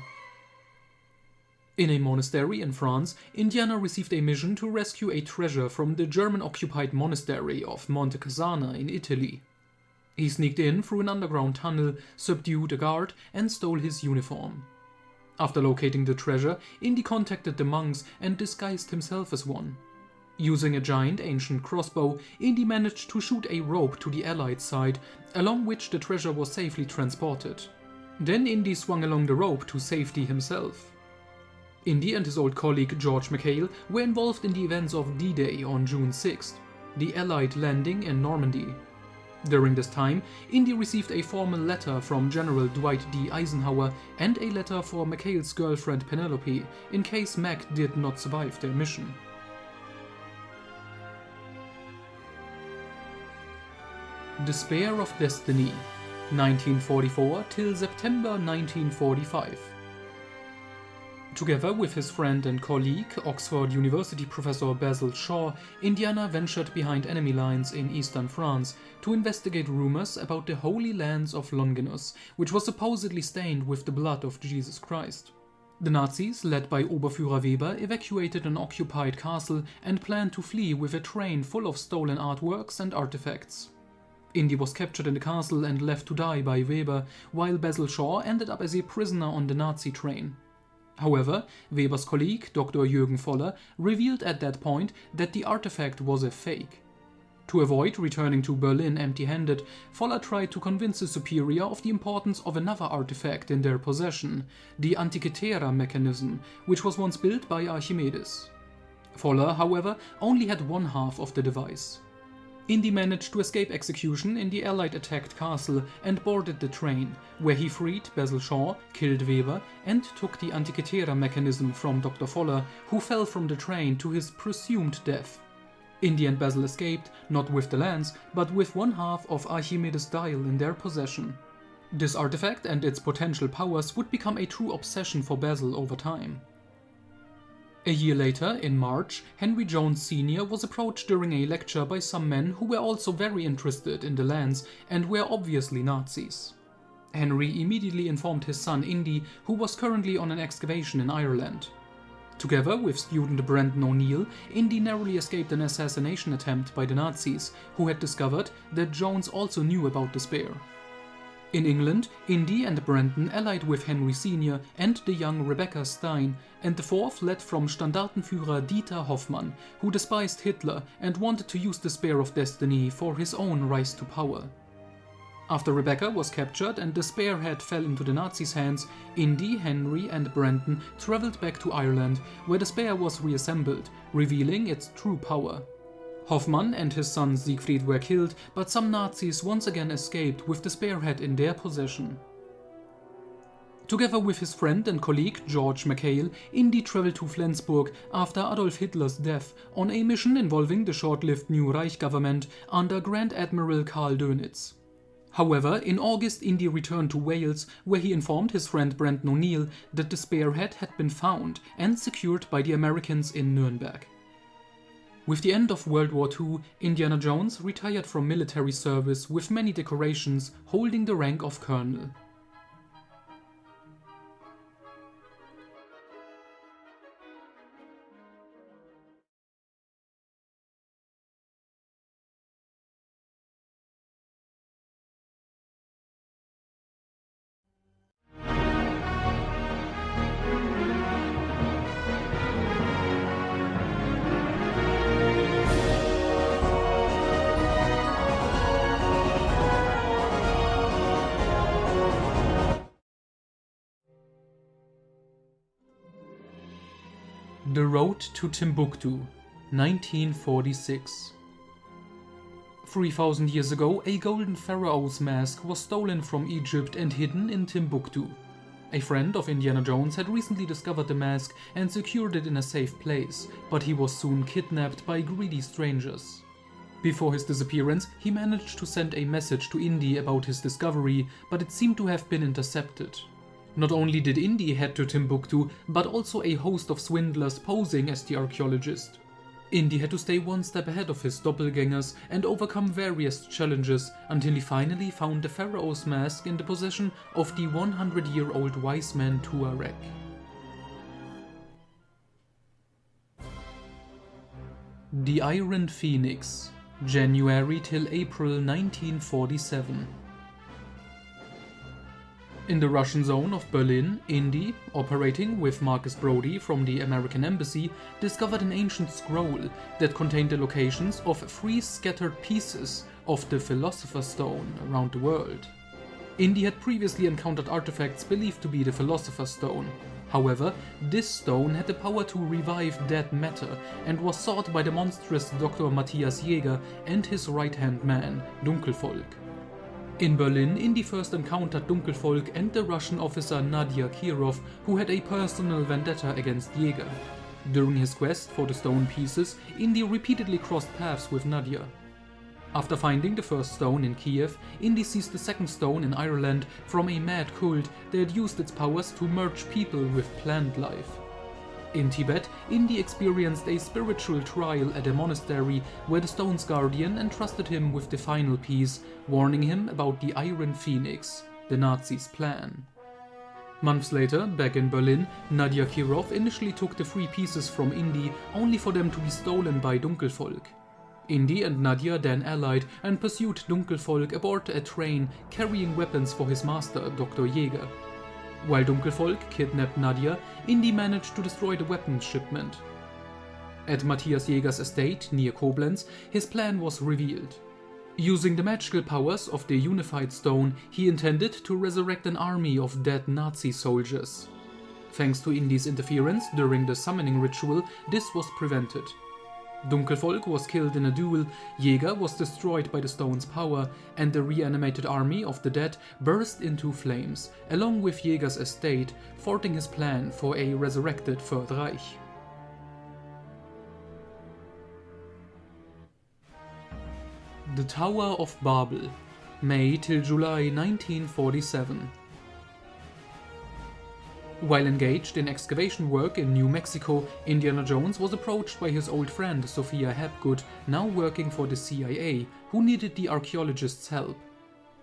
In a monastery in France, Indiana received a mission to rescue a treasure from the German-occupied monastery of Monte Cassana in Italy. He sneaked in through an underground tunnel, subdued a guard, and stole his uniform. After locating the treasure, Indy contacted the monks and disguised himself as one. Using a giant ancient crossbow, Indy managed to shoot a rope to the Allied side, along which the treasure was safely transported. Then Indy swung along the rope to safety himself. Indy and his old colleague George McHale were involved in the events of D-Day on June 6th, the Allied landing in Normandy. During this time, Indy received a formal letter from General Dwight D. Eisenhower and a letter for McHale's girlfriend Penelope, in case Mac did not survive their mission. The Spear of Destiny, 1944 till September 1945. Together with his friend and colleague, Oxford University professor Basil Shaw, Indiana ventured behind enemy lines in eastern France to investigate rumors about the Holy Lands of Longinus, which was supposedly stained with the blood of Jesus Christ. The Nazis, led by Oberführer Weber, evacuated an occupied castle and planned to flee with a train full of stolen artworks and artifacts. Indy was captured in the castle and left to die by Weber, while Basil Shaw ended up as a prisoner on the Nazi train. However, Weber's colleague, Dr. Jürgen Voller, revealed at that point that the artifact was a fake. To avoid returning to Berlin empty-handed, Voller tried to convince his superior of the importance of another artifact in their possession, the Antikythera mechanism, which was once built by Archimedes. Voller, however, only had one half of the device. Indy managed to escape execution in the Allied-attacked castle and boarded the train, where he freed Basil Shaw, killed Weber, and took the Antikythera mechanism from Dr. Voller, who fell from the train to his presumed death. Indy and Basil escaped, not with the lance, but with one half of Archimedes' dial in their possession. This artifact and its potential powers would become a true obsession for Basil over time. A year later, in March, Henry Jones Sr. was approached during a lecture by some men who were also very interested in the lands and were obviously Nazis. Henry immediately informed his son Indy, who was currently on an excavation in Ireland. Together with student Brandon O'Neill, Indy narrowly escaped an assassination attempt by the Nazis, who had discovered that Jones also knew about the spear. In England, Indy and Brandon allied with Henry Sr. and the young Rebecca Stein, and the fourth led from Standartenführer Dieter Hoffmann, who despised Hitler and wanted to use the Spear of Destiny for his own rise to power. After Rebecca was captured and the spearhead fell into the Nazis' hands, Indy, Henry and Brandon traveled back to Ireland, where the spear was reassembled, revealing its true power. Hoffmann and his son Siegfried were killed, but some Nazis once again escaped with the spearhead in their possession. Together with his friend and colleague George McHale, Indy traveled to Flensburg after Adolf Hitler's death on a mission involving the short-lived New Reich government under Grand Admiral Karl Dönitz. However, in August, Indy returned to Wales, where he informed his friend Brendan O'Neill that the spearhead had been found and secured by the Americans in Nuremberg. With the end of World War II, Indiana Jones retired from military service with many decorations, holding the rank of colonel. The Road to Timbuktu, 1946. 3,000 years ago, a golden pharaoh's mask was stolen from Egypt and hidden in Timbuktu. A friend of Indiana Jones had recently discovered the mask and secured it in a safe place, but he was soon kidnapped by greedy strangers. Before his disappearance, he managed to send a message to Indy about his discovery, but it seemed to have been intercepted. Not only did Indy head to Timbuktu, but also a host of swindlers posing as the archaeologist. Indy had to stay one step ahead of his doppelgangers and overcome various challenges until he finally found the pharaoh's mask in the possession of the 100-year-old wise man Tuareg. The Iron Phoenix, January till April 1947. In the Russian zone of Berlin, Indy, operating with Marcus Brody from the American Embassy, discovered an ancient scroll that contained the locations of 3 scattered pieces of the Philosopher's Stone around the world. Indy had previously encountered artifacts believed to be the Philosopher's Stone. However, this stone had the power to revive dead matter and was sought by the monstrous Dr. Matthias Jäger and his right-hand man, Dunkelvolk. In Berlin, Indy first encountered Dunkelvolk and the Russian officer Nadia Kirov, who had a personal vendetta against Jäger. During his quest for the stone pieces, Indy repeatedly crossed paths with Nadia. After finding the first stone in Kiev, Indy seized the second stone in Ireland from a mad cult that had used its powers to merge people with plant life. In Tibet, Indy experienced a spiritual trial at a monastery where the stone's guardian entrusted him with the final piece, warning him about the Iron Phoenix, the Nazis' plan. Months later, back in Berlin, Nadia Kirov initially took the 3 pieces from Indy, only for them to be stolen by Dunkelvolk. Indy and Nadia then allied and pursued Dunkelvolk aboard a train carrying weapons for his master, Dr. Jäger. While Dunkelvolk kidnapped Nadia, Indy managed to destroy the weapons shipment. At Matthias Jäger's estate near Koblenz, his plan was revealed. Using the magical powers of the unified stone, he intended to resurrect an army of dead Nazi soldiers. Thanks to Indy's interference during the summoning ritual, this was prevented. Dunkelvolk was killed in a duel, Jäger was destroyed by the stone's power, and the reanimated army of the dead burst into flames, along with Jäger's estate, thwarting his plan for a resurrected Third Reich. The Tower of Babel, May till July 1947. While engaged in excavation work in New Mexico, Indiana Jones was approached by his old friend Sophia Hapgood, now working for the CIA, who needed the archaeologist's help.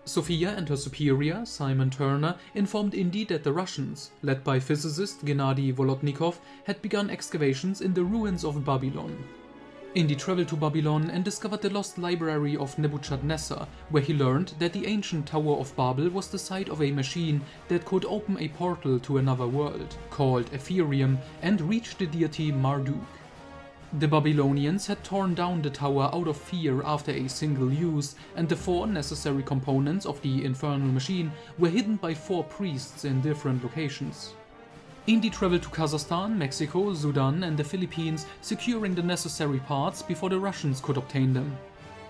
Sophia and her superior, Simon Turner, informed Indy that the Russians, led by physicist Gennady Volodnikov, had begun excavations in the ruins of Babylon. Indy traveled to Babylon and discovered the lost library of Nebuchadnezzar, where he learned that the ancient Tower of Babel was the site of a machine that could open a portal to another world, called Ethereum, and reach the deity Marduk. The Babylonians had torn down the tower out of fear after a single use, and the 4 necessary components of the infernal machine were hidden by 4 priests in different locations. Indy traveled to Kazakhstan, Mexico, Sudan and the Philippines, securing the necessary parts before the Russians could obtain them.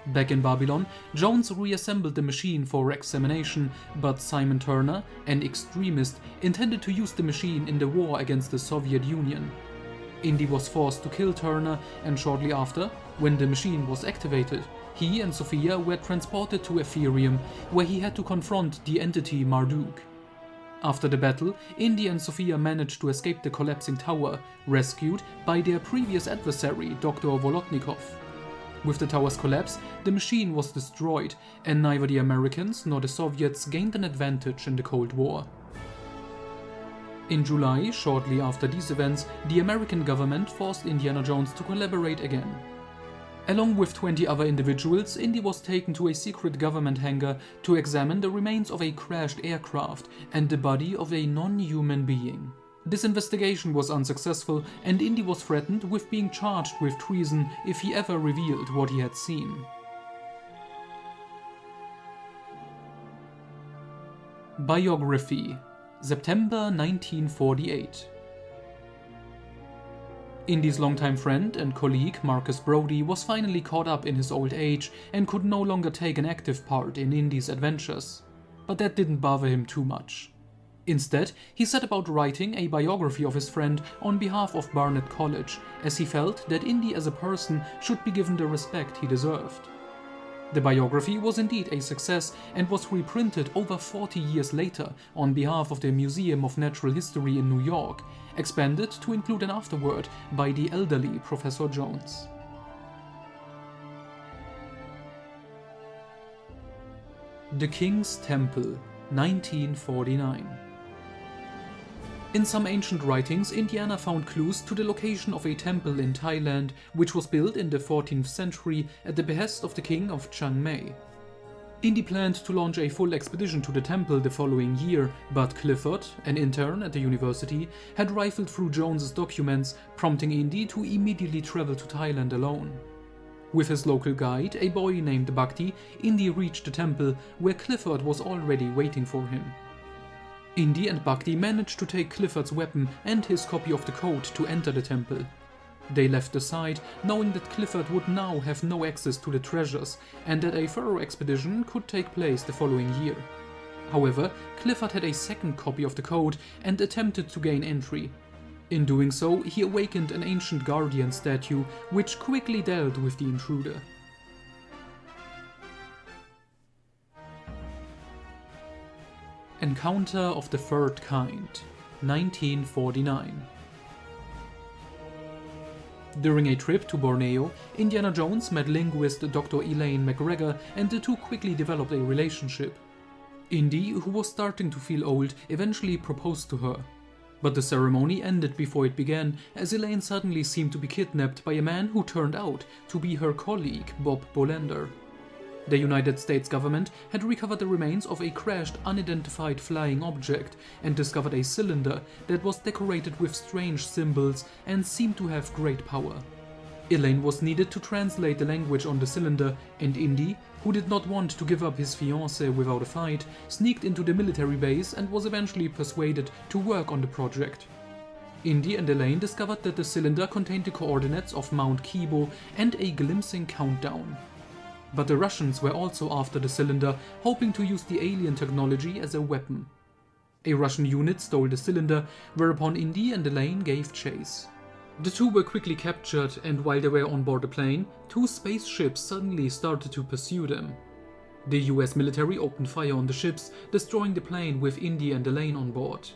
Back in Babylon, Jones reassembled the machine for examination, but Simon Turner, an extremist, intended to use the machine in the war against the Soviet Union. Indy was forced to kill Turner, and shortly after, when the machine was activated, He and Sophia were transported to Ethereum, where he had to confront the entity Marduk. After the battle, Indy and Sophia managed to escape the collapsing tower, rescued by their previous adversary, Dr. Volotnikov. With the tower's collapse, the machine was destroyed, and neither the Americans nor the Soviets gained an advantage in the Cold War. In July, shortly after these events, the American government forced Indiana Jones to collaborate again. Along with 20 other individuals, Indy was taken to a secret government hangar to examine the remains of a crashed aircraft and the body of a non-human being. This investigation was unsuccessful, and Indy was threatened with being charged with treason if he ever revealed what he had seen. Biography, September 1948. Indy's longtime friend and colleague Marcus Brody was finally caught up in his old age and could no longer take an active part in Indy's adventures. But that didn't bother him too much. Instead, he set about writing a biography of his friend on behalf of Barnett College, as he felt that Indy as a person should be given the respect he deserved. The biography was indeed a success and was reprinted over 40 years later on behalf of the Museum of Natural History in New York, expanded to include an afterword by the elderly Professor Jones. The King's Temple, 1949. In some ancient writings, Indiana found clues to the location of a temple in Thailand, which was built in the 14th century at the behest of the king of Chiang Mai. Indy planned to launch a full expedition to the temple the following year, but Clifford, an intern at the university, had rifled through Jones's documents, prompting Indy to immediately travel to Thailand alone. With his local guide, a boy named Bhakti, Indy reached the temple, where Clifford was already waiting for him. Indy and Bhakti managed to take Clifford's weapon and his copy of the code to enter the temple. They left the site, knowing that Clifford would now have no access to the treasures, and that a thorough expedition could take place the following year. However, Clifford had a second copy of the code and attempted to gain entry. In doing so, he awakened an ancient guardian statue, which quickly dealt with the intruder. Encounter of the Third Kind, 1949. During a trip to Borneo, Indiana Jones met linguist Dr. Elaine McGregor, and the two quickly developed a relationship. Indy, who was starting to feel old, eventually proposed to her. But the ceremony ended before it began, as Elaine suddenly seemed to be kidnapped by a man who turned out to be her colleague, Bob Bolander. The United States government had recovered the remains of a crashed, unidentified flying object and discovered a cylinder that was decorated with strange symbols and seemed to have great power. Elaine was needed to translate the language on the cylinder, and Indy, who did not want to give up his fiancée without a fight, sneaked into the military base and was eventually persuaded to work on the project. Indy and Elaine discovered that the cylinder contained the coordinates of Mount Kibo and a glimpsing countdown. But the Russians were also after the cylinder, hoping to use the alien technology as a weapon. A Russian unit stole the cylinder, whereupon Indy and Elaine gave chase. The two were quickly captured, and while they were on board the plane, two spaceships suddenly started to pursue them. The US military opened fire on the ships, destroying the plane with Indy and Elaine on board.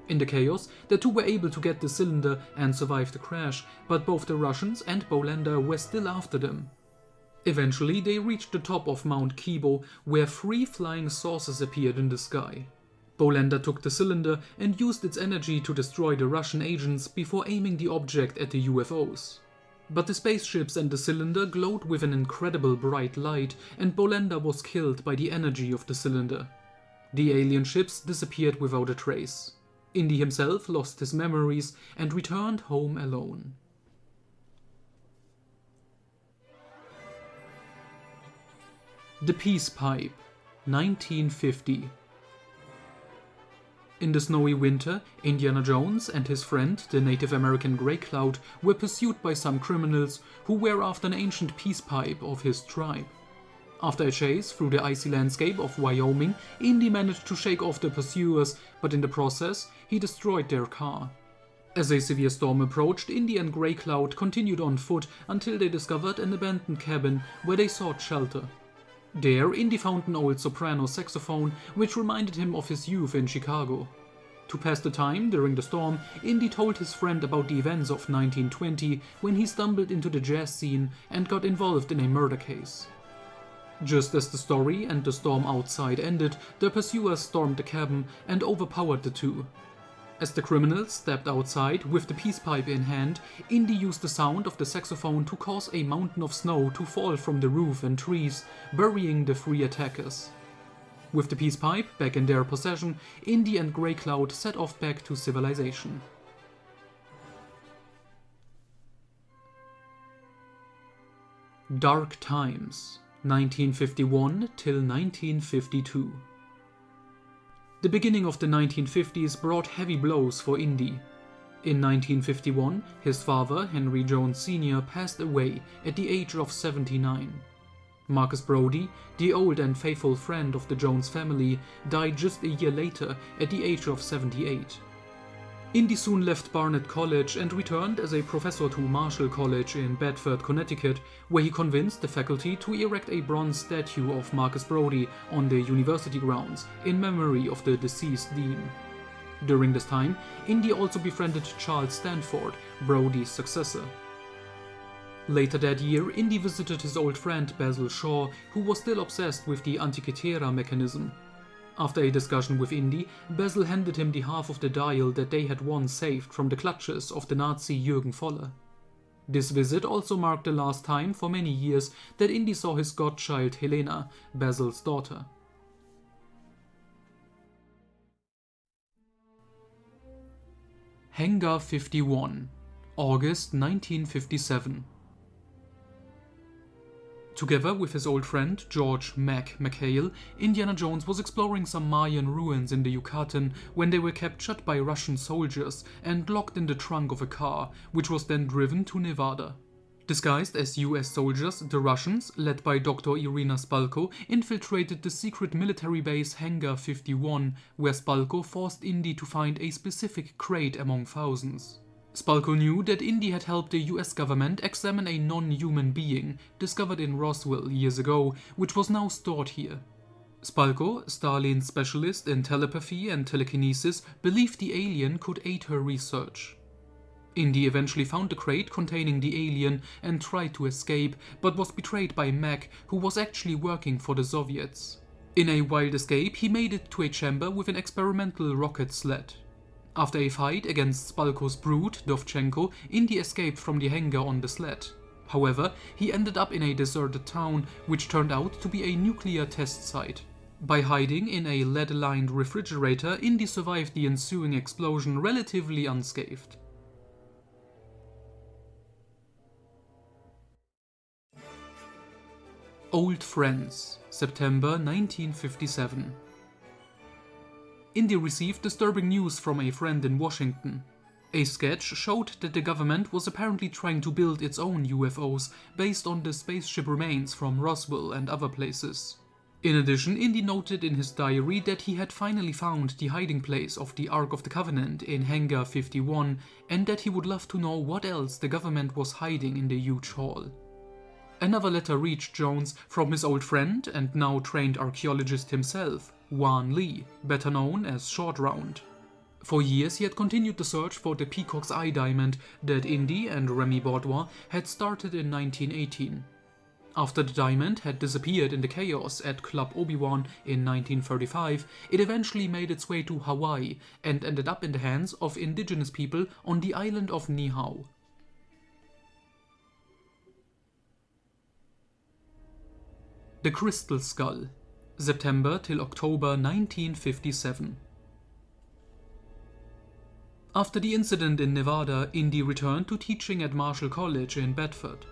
In the chaos, the two were able to get the cylinder and survive the crash, but both the Russians and Bolander were still after them. Eventually, they reached the top of Mount Kibo, where 3 flying saucers appeared in the sky. Bolander took the cylinder and used its energy to destroy the Russian agents before aiming the object at the UFOs. But the spaceships and the cylinder glowed with an incredible bright light, and Bolander was killed by the energy of the cylinder. The alien ships disappeared without a trace. Indy himself lost his memories and returned home alone. The Peace Pipe, 1950. In the snowy winter, Indiana Jones and his friend, the Native American Grey Cloud, were pursued by some criminals who were after an ancient peace pipe of his tribe. After a chase through the icy landscape of Wyoming, Indy managed to shake off the pursuers, but in the process, he destroyed their car. As a severe storm approached, Indy and Grey Cloud continued on foot until they discovered an abandoned cabin where they sought shelter. There, Indy found an old soprano saxophone which reminded him of his youth in Chicago. To pass the time during the storm, Indy told his friend about the events of 1920 when he stumbled into the jazz scene and got involved in a murder case. Just as the story and the storm outside ended, the pursuers stormed the cabin and overpowered the two. As the criminals stepped outside with the peace pipe in hand, Indy used the sound of the saxophone to cause a mountain of snow to fall from the roof and trees, burying the three attackers. With the peace pipe back in their possession, Indy and Grey Cloud set off back to civilization. Dark Times, 1951 till 1952. The beginning of the 1950s brought heavy blows for Indy. In 1951, his father, Henry Jones Sr., passed away at the age of 79. Marcus Brody, the old and faithful friend of the Jones family, died just a year later at the age of 78. Indy soon left Barnett College and returned as a professor to Marshall College in Bedford, Connecticut, where he convinced the faculty to erect a bronze statue of Marcus Brody on the university grounds in memory of the deceased dean. During this time, Indy also befriended Charles Stanford, Brody's successor. Later that year, Indy visited his old friend Basil Shaw, who was still obsessed with the Antikythera mechanism. After a discussion with Indy, Basil handed him the half of the dial that they had once saved from the clutches of the Nazi Jürgen Voller. This visit also marked the last time for many years that Indy saw his godchild Helena, Basil's daughter. Hangar 51, August 1957. Together with his old friend George Mac McHale, Indiana Jones was exploring some Mayan ruins in the Yucatan when they were captured by Russian soldiers and locked in the trunk of a car, which was then driven to Nevada. Disguised as US soldiers, the Russians, led by Dr. Irina Spalko, infiltrated the secret military base Hangar 51, where Spalko forced Indy to find a specific crate among thousands. Spalko knew that Indy had helped the US government examine a non-human being discovered in Roswell years ago, which was now stored here. Spalko, Stalin's specialist in telepathy and telekinesis, believed the alien could aid her research. Indy eventually found the crate containing the alien and tried to escape, but was betrayed by Mac, who was actually working for the Soviets. In a wild escape, he made it to a chamber with an experimental rocket sled. After a fight against Spalko's brood, Dovchenko, Indy escaped from the hangar on the sled. However, he ended up in a deserted town, which turned out to be a nuclear test site. By hiding in a lead-lined refrigerator, Indy survived the ensuing explosion relatively unscathed. Old Friends, September 1957. Indy received disturbing news from a friend in Washington. A sketch showed that the government was apparently trying to build its own UFOs based on the spaceship remains from Roswell and other places. In addition, Indy noted in his diary that he had finally found the hiding place of the Ark of the Covenant in Hangar 51 and that he would love to know what else the government was hiding in the huge hall. Another letter reached Jones from his old friend and now trained archaeologist himself, Wan Lee, better known as Short Round. For years he had continued the search for the Peacock's Eye diamond that Indy and Remy Baudouin had started in 1918. After the diamond had disappeared in the chaos at Club Obi-Wan in 1935, it eventually made its way to Hawaii and ended up in the hands of indigenous people on the island of Niihau. The Crystal Skull, September till October 1957. After the incident in Nevada, Indy returned to teaching at Marshall College in Bedford.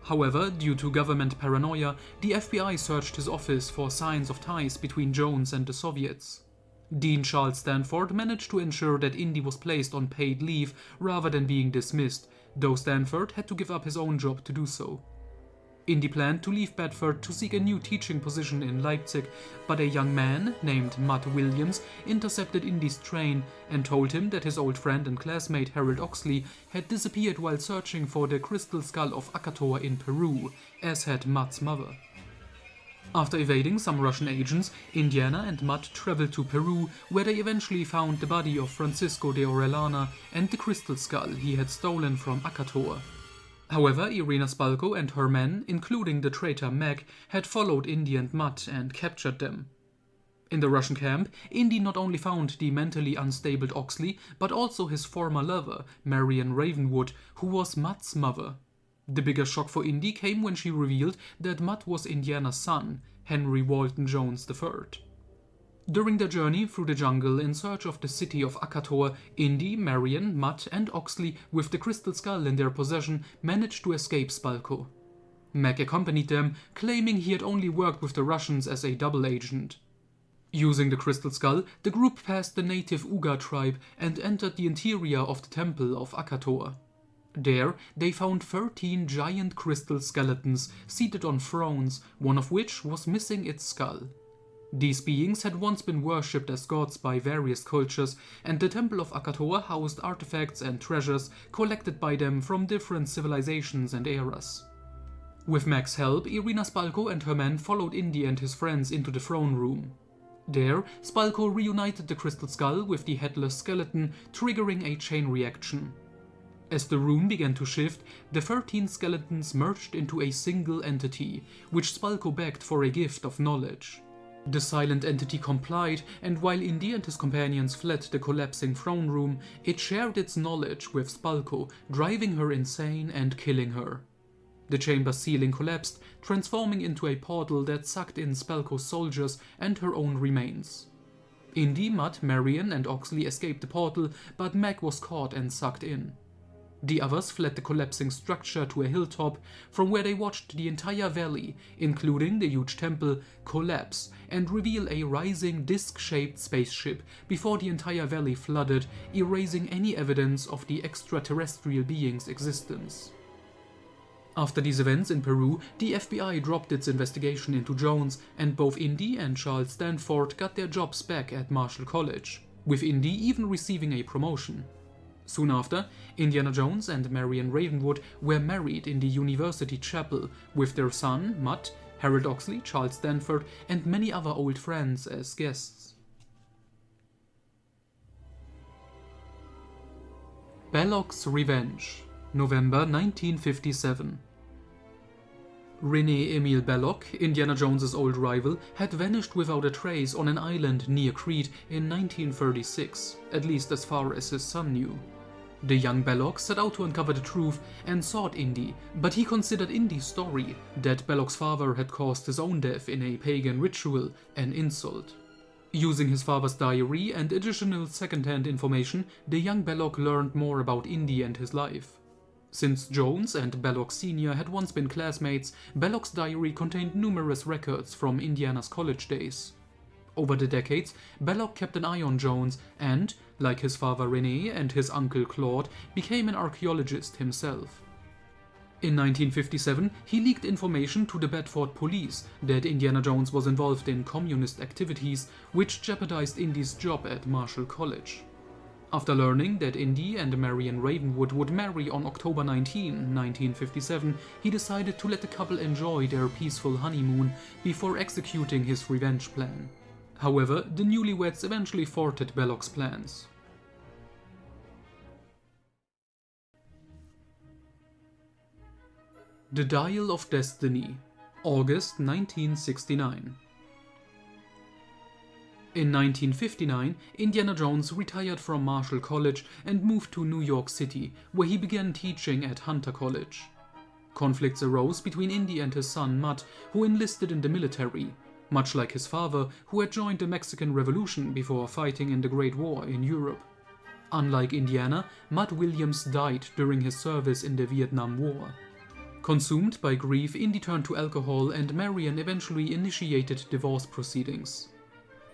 However, due to government paranoia, the FBI searched his office for signs of ties between Jones and the Soviets. Dean Charles Stanford managed to ensure that Indy was placed on paid leave rather than being dismissed, though Stanford had to give up his own job to do so. Indy planned to leave Bedford to seek a new teaching position in Leipzig, but a young man named Matt Williams intercepted Indy's train and told him that his old friend and classmate Harold Oxley had disappeared while searching for the crystal skull of Akator in Peru, as had Matt's mother. After evading some Russian agents, Indiana and Matt traveled to Peru, where they eventually found the body of Francisco de Orellana and the crystal skull he had stolen from Akator. However, Irina Spalko and her men, including the traitor Meg, had followed Indy and Matt and captured them. In the Russian camp, Indy not only found the mentally unstable Oxley, but also his former lover, Marion Ravenwood, who was Matt's mother. The bigger shock for Indy came when she revealed that Matt was Indiana's son, Henry Walton Jones III. During their journey through the jungle in search of the city of Akator, Indy, Marion, Matt and Oxley, with the crystal skull in their possession, managed to escape Spalko. Meg accompanied them, claiming he had only worked with the Russians as a double agent. Using the crystal skull, the group passed the native Uga tribe and entered the interior of the temple of Akator. There, they found 13 giant crystal skeletons seated on thrones, one of which was missing its skull. These beings had once been worshipped as gods by various cultures, and the Temple of Akator housed artifacts and treasures collected by them from different civilizations and eras. With Meg's help, Irina Spalko and her men followed Indy and his friends into the throne room. There, Spalko reunited the crystal skull with the headless skeleton, triggering a chain reaction. As the room began to shift, the 13 skeletons merged into a single entity, which Spalko begged for a gift of knowledge. The silent entity complied, and while Indy and his companions fled the collapsing throne room, it shared its knowledge with Spalko, driving her insane and killing her. The chamber's ceiling collapsed, transforming into a portal that sucked in Spalko's soldiers and her own remains. Indy, Matt, Marion and Oxley escaped the portal, but Meg was caught and sucked in. The others fled the collapsing structure to a hilltop, from where they watched the entire valley, including the huge temple, collapse and reveal a rising disc-shaped spaceship before the entire valley flooded, erasing any evidence of the extraterrestrial being's existence. After these events in Peru, the FBI dropped its investigation into Jones, and both Indy and Charles Stanford got their jobs back at Marshall College, with Indy even receiving a promotion. Soon after, Indiana Jones and Marion Ravenwood were married in the university chapel, with their son, Matt, Harold Oxley, Charles Stanford, and many other old friends as guests. Belloc's Revenge, November 1957. René Emile Belloc, Indiana Jones's old rival, had vanished without a trace on an island near Crete in 1936, at least as far as his son knew. The young Belloc set out to uncover the truth and sought Indy, but he considered Indy's story, that Belloc's father had caused his own death in a pagan ritual, an insult. Using his father's diary and additional second-hand information, the young Belloc learned more about Indy and his life. Since Jones and Belloc Sr. had once been classmates, Belloc's diary contained numerous records from Indiana's college days. Over the decades, Belloc kept an eye on Jones and, like his father René and his uncle Claude, became an archaeologist himself. In 1957, he leaked information to the Bedford police that Indiana Jones was involved in communist activities, which jeopardized Indy's job at Marshall College. After learning that Indy and Marion Ravenwood would marry on October 19, 1957, he decided to let the couple enjoy their peaceful honeymoon before executing his revenge plan. However, the newlyweds eventually thwarted Belloc's plans. The Dial of Destiny, August 1969. In 1959, Indiana Jones retired from Marshall College and moved to New York City, where he began teaching at Hunter College. Conflicts arose between Indy and his son Matt, who enlisted in the military, much like his father, who had joined the Mexican Revolution before fighting in the Great War in Europe. Unlike Indiana, Matt Williams died during his service in the Vietnam War. Consumed by grief, Indy turned to alcohol and Marion eventually initiated divorce proceedings.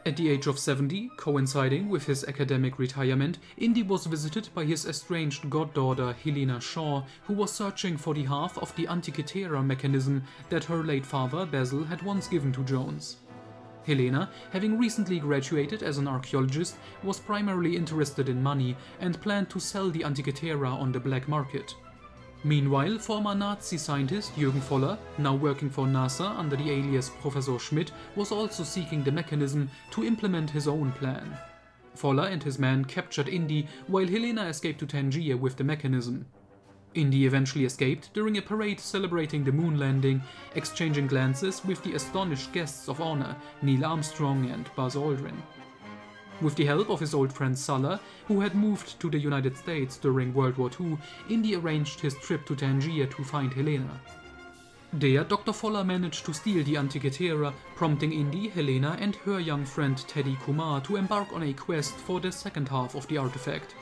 At the age of 70, coinciding with his academic retirement, Indy was visited by his estranged goddaughter Helena Shaw, who was searching for the half of the Antikythera mechanism that her late father Basil had once given to Jones. Helena, having recently graduated as an archaeologist, was primarily interested in money and planned to sell the Antikythera on the black market. Meanwhile, former Nazi scientist Jürgen Voller, now working for NASA under the alias Professor Schmidt, was also seeking the mechanism to implement his own plan. Voller and his men captured Indy while Helena escaped to Tangier with the mechanism. Indy eventually escaped during a parade celebrating the moon landing, exchanging glances with the astonished guests of honor Neil Armstrong and Buzz Aldrin. With the help of his old friend Sulla, who had moved to the United States during World War II, Indy arranged his trip to Tangier to find Helena. There, Dr. Voller managed to steal the Antikythera, prompting Indy, Helena and her young friend Teddy Kumar to embark on a quest for the second half of the artifact.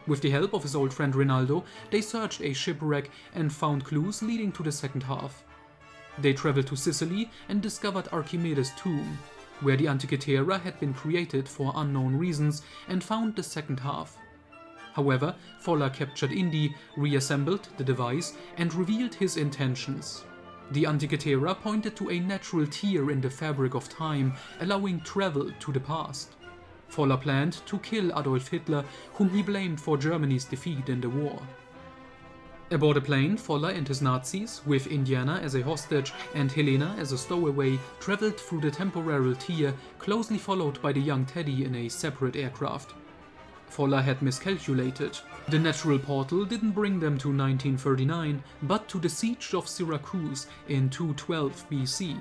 With the help of his old friend Rinaldo, they searched a shipwreck and found clues leading to the second half. They traveled to Sicily and discovered Archimedes' tomb, where the Antikythera had been created for unknown reasons, and found the second half. However, Voller captured Indy, reassembled the device, and revealed his intentions. The Antikythera pointed to a natural tear in the fabric of time, allowing travel to the past. Voller planned to kill Adolf Hitler, whom he blamed for Germany's defeat in the war. Aboard a plane, Voller and his Nazis, with Indiana as a hostage and Helena as a stowaway, traveled through the temporal tier, closely followed by the young Teddy in a separate aircraft. Voller had miscalculated. The natural portal didn't bring them to 1939, but to the siege of Syracuse in 212 BC.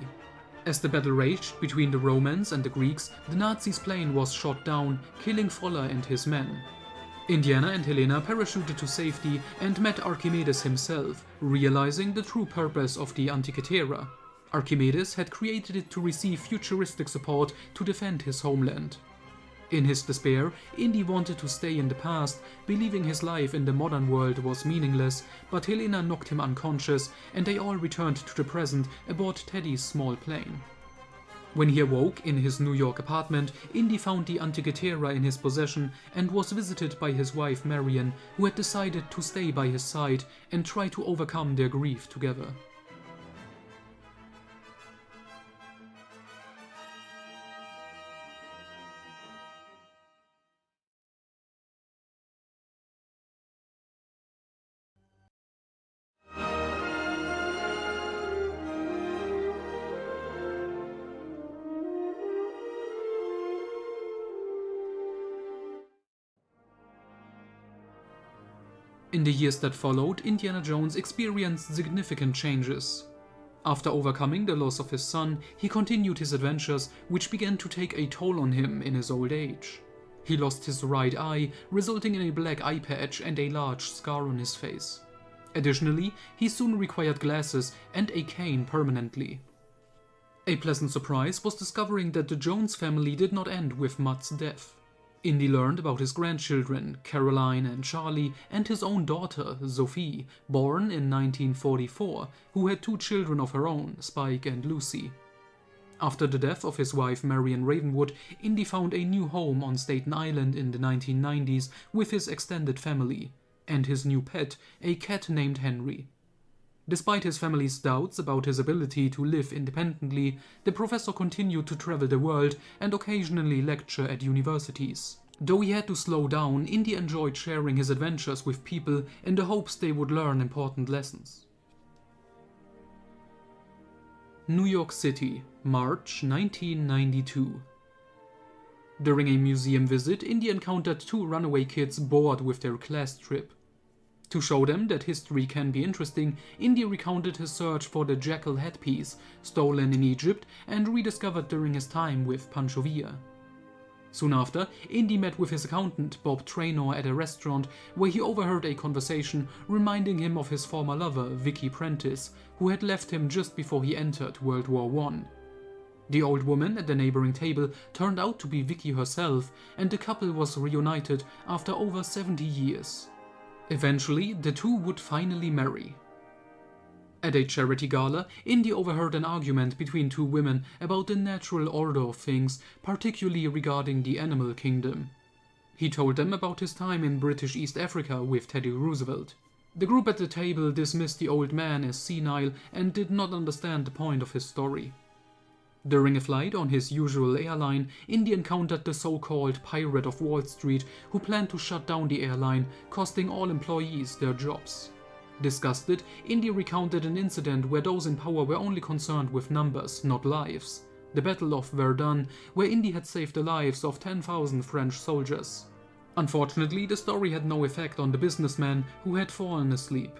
As the battle raged between the Romans and the Greeks, the Nazis' plane was shot down, killing Voller and his men. Indiana and Helena parachuted to safety and met Archimedes himself, realizing the true purpose of the Antikythera. Archimedes had created it to receive futuristic support to defend his homeland. In his despair, Indy wanted to stay in the past, believing his life in the modern world was meaningless, but Helena knocked him unconscious and they all returned to the present aboard Teddy's small plane. When he awoke in his New York apartment, Indy found the Antikythera in his possession and was visited by his wife Marion, who had decided to stay by his side and try to overcome their grief together. In the years that followed, Indiana Jones experienced significant changes. After overcoming the loss of his son, he continued his adventures, which began to take a toll on him in his old age. He lost his right eye, resulting in a black eye patch and a large scar on his face. Additionally, he soon required glasses and a cane permanently. A pleasant surprise was discovering that the Jones family did not end with Mutt's death. Indy learned about his grandchildren, Caroline and Charlie, and his own daughter, Sophie, born in 1944, who had 2 children of her own, Spike and Lucy. After the death of his wife Marion Ravenwood, Indy found a new home on Staten Island in the 1990s with his extended family, and his new pet, a cat named Henry. Despite his family's doubts about his ability to live independently, the professor continued to travel the world and occasionally lecture at universities. Though he had to slow down, Indy enjoyed sharing his adventures with people in the hopes they would learn important lessons. New York City, March 1992. During a museum visit, Indy encountered 2 runaway kids bored with their class trip. To show them that history can be interesting, Indy recounted his search for the jackal headpiece, stolen in Egypt and rediscovered during his time with Pancho Villa. Soon after, Indy met with his accountant, Bob Traynor, at a restaurant where he overheard a conversation reminding him of his former lover, Vicky Prentice, who had left him just before he entered World War I. The old woman at the neighboring table turned out to be Vicky herself, and the couple was reunited after over 70 years. Eventually, the 2 would finally marry. At a charity gala, Indy overheard an argument between two women about the natural order of things, particularly regarding the animal kingdom. He told them about his time in British East Africa with Teddy Roosevelt. The group at the table dismissed the old man as senile and did not understand the point of his story. During a flight on his usual airline, Indy encountered the so-called Pirate of Wall Street, who planned to shut down the airline, costing all employees their jobs. Disgusted, Indy recounted an incident where those in power were only concerned with numbers, not lives. The Battle of Verdun, where Indy had saved the lives of 10,000 French soldiers. Unfortunately, the story had no effect on the businessman who had fallen asleep.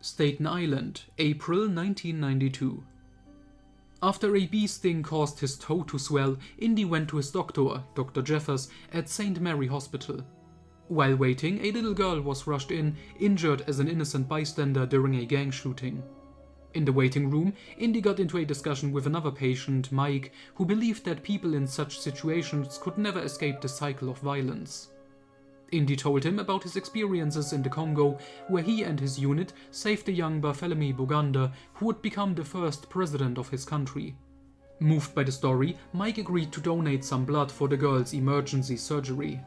Staten Island, April 1992. After a bee sting caused his toe to swell, Indy went to his doctor, Dr. Jeffers, at St. Mary Hospital. While waiting, a little girl was rushed in, injured as an innocent bystander during a gang shooting. In the waiting room, Indy got into a discussion with another patient, Mike, who believed that people in such situations could never escape the cycle of violence. Indy told him about his experiences in the Congo, where he and his unit saved the young Barthélemy Buganda, who would become the first president of his country. Moved by the story, Mike agreed to donate some blood for the girl's emergency surgery.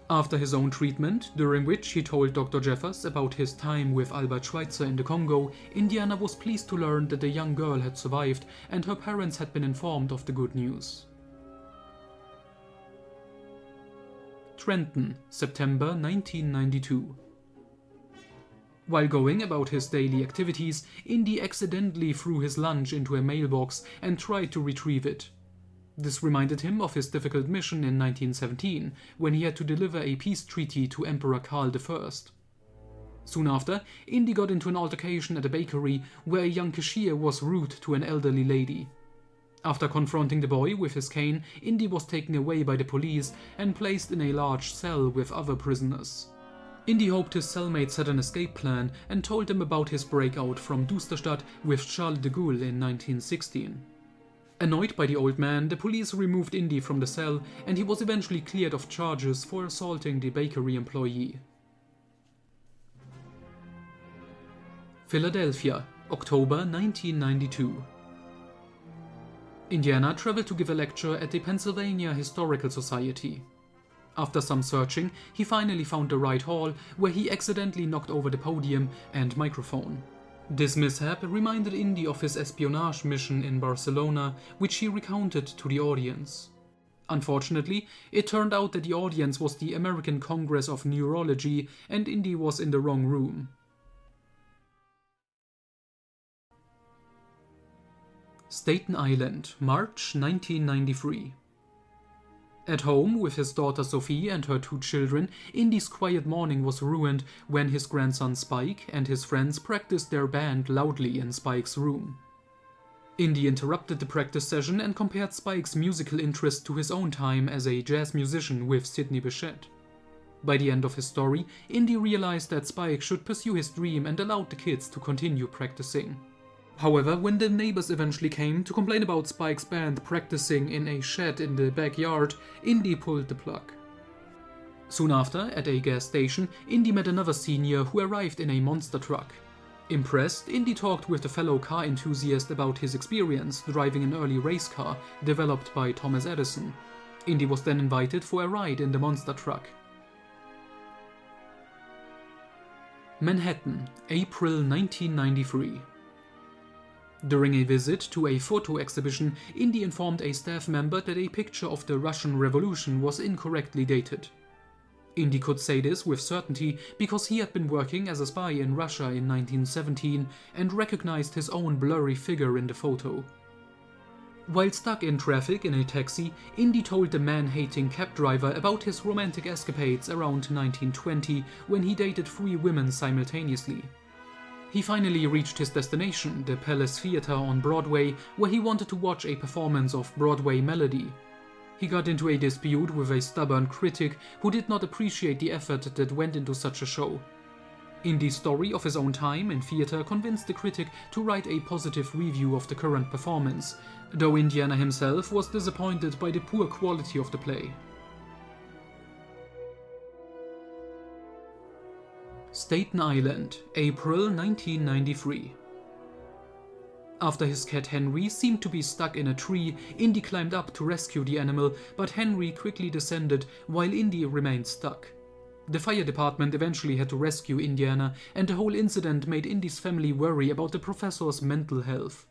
After his own treatment, during which he told Dr. Jeffers about his time with Albert Schweitzer in the Congo, Indiana was pleased to learn that the young girl had survived and her parents had been informed of the good news. Trenton, September 1992. While going about his daily activities, Indy accidentally threw his lunch into a mailbox and tried to retrieve it. This reminded him of his difficult mission in 1917, when he had to deliver a peace treaty to Emperor Karl I. Soon after, Indy got into an altercation at a bakery where a young cashier was rude to an elderly lady. After confronting the boy with his cane, Indy was taken away by the police and placed in a large cell with other prisoners. Indy hoped his cellmates had an escape plan and told them about his breakout from Dusterstadt with Charles de Gaulle in 1916. Annoyed by the old man, the police removed Indy from the cell and he was eventually cleared of charges for assaulting the bakery employee. Philadelphia, October 1992. Indiana traveled to give a lecture at the Pennsylvania Historical Society. After some searching, he finally found the right hall, where he accidentally knocked over the podium and microphone. This mishap reminded Indy of his espionage mission in Barcelona, which he recounted to the audience. Unfortunately, it turned out that the audience was the American Congress of Neurology and Indy was in the wrong room. Staten Island, March 1993. At home with his daughter Sophie and her two children, Indy's quiet morning was ruined when his grandson Spike and his friends practiced their band loudly in Spike's room. Indy interrupted the practice session and compared Spike's musical interest to his own time as a jazz musician with Sidney Bechet. By the end of his story, Indy realized that Spike should pursue his dream and allowed the kids to continue practicing. However, when the neighbors eventually came to complain about Spike's band practicing in a shed in the backyard, Indy pulled the plug. Soon after, at a gas station, Indy met another senior who arrived in a monster truck. Impressed, Indy talked with a fellow car enthusiast about his experience driving an early race car developed by Thomas Edison. Indy was then invited for a ride in the monster truck. Manhattan, April 1993. During a visit to a photo exhibition, Indy informed a staff member that a picture of the Russian Revolution was incorrectly dated. Indy could say this with certainty because he had been working as a spy in Russia in 1917 and recognized his own blurry figure in the photo. While stuck in traffic in a taxi, Indy told the man-hating cab driver about his romantic escapades around 1920 when he dated 3 women simultaneously. He finally reached his destination, the Palace Theatre on Broadway, where he wanted to watch a performance of Broadway Melody. He got into a dispute with a stubborn critic who did not appreciate the effort that went into such a show. Indy's story of his own time in theatre convinced the critic to write a positive review of the current performance, though Indiana himself was disappointed by the poor quality of the play. Staten Island, April 1993. After his cat Henry seemed to be stuck in a tree, Indy climbed up to rescue the animal, but Henry quickly descended while Indy remained stuck. The fire department eventually had to rescue Indiana, and the whole incident made Indy's family worry about the professor's mental health.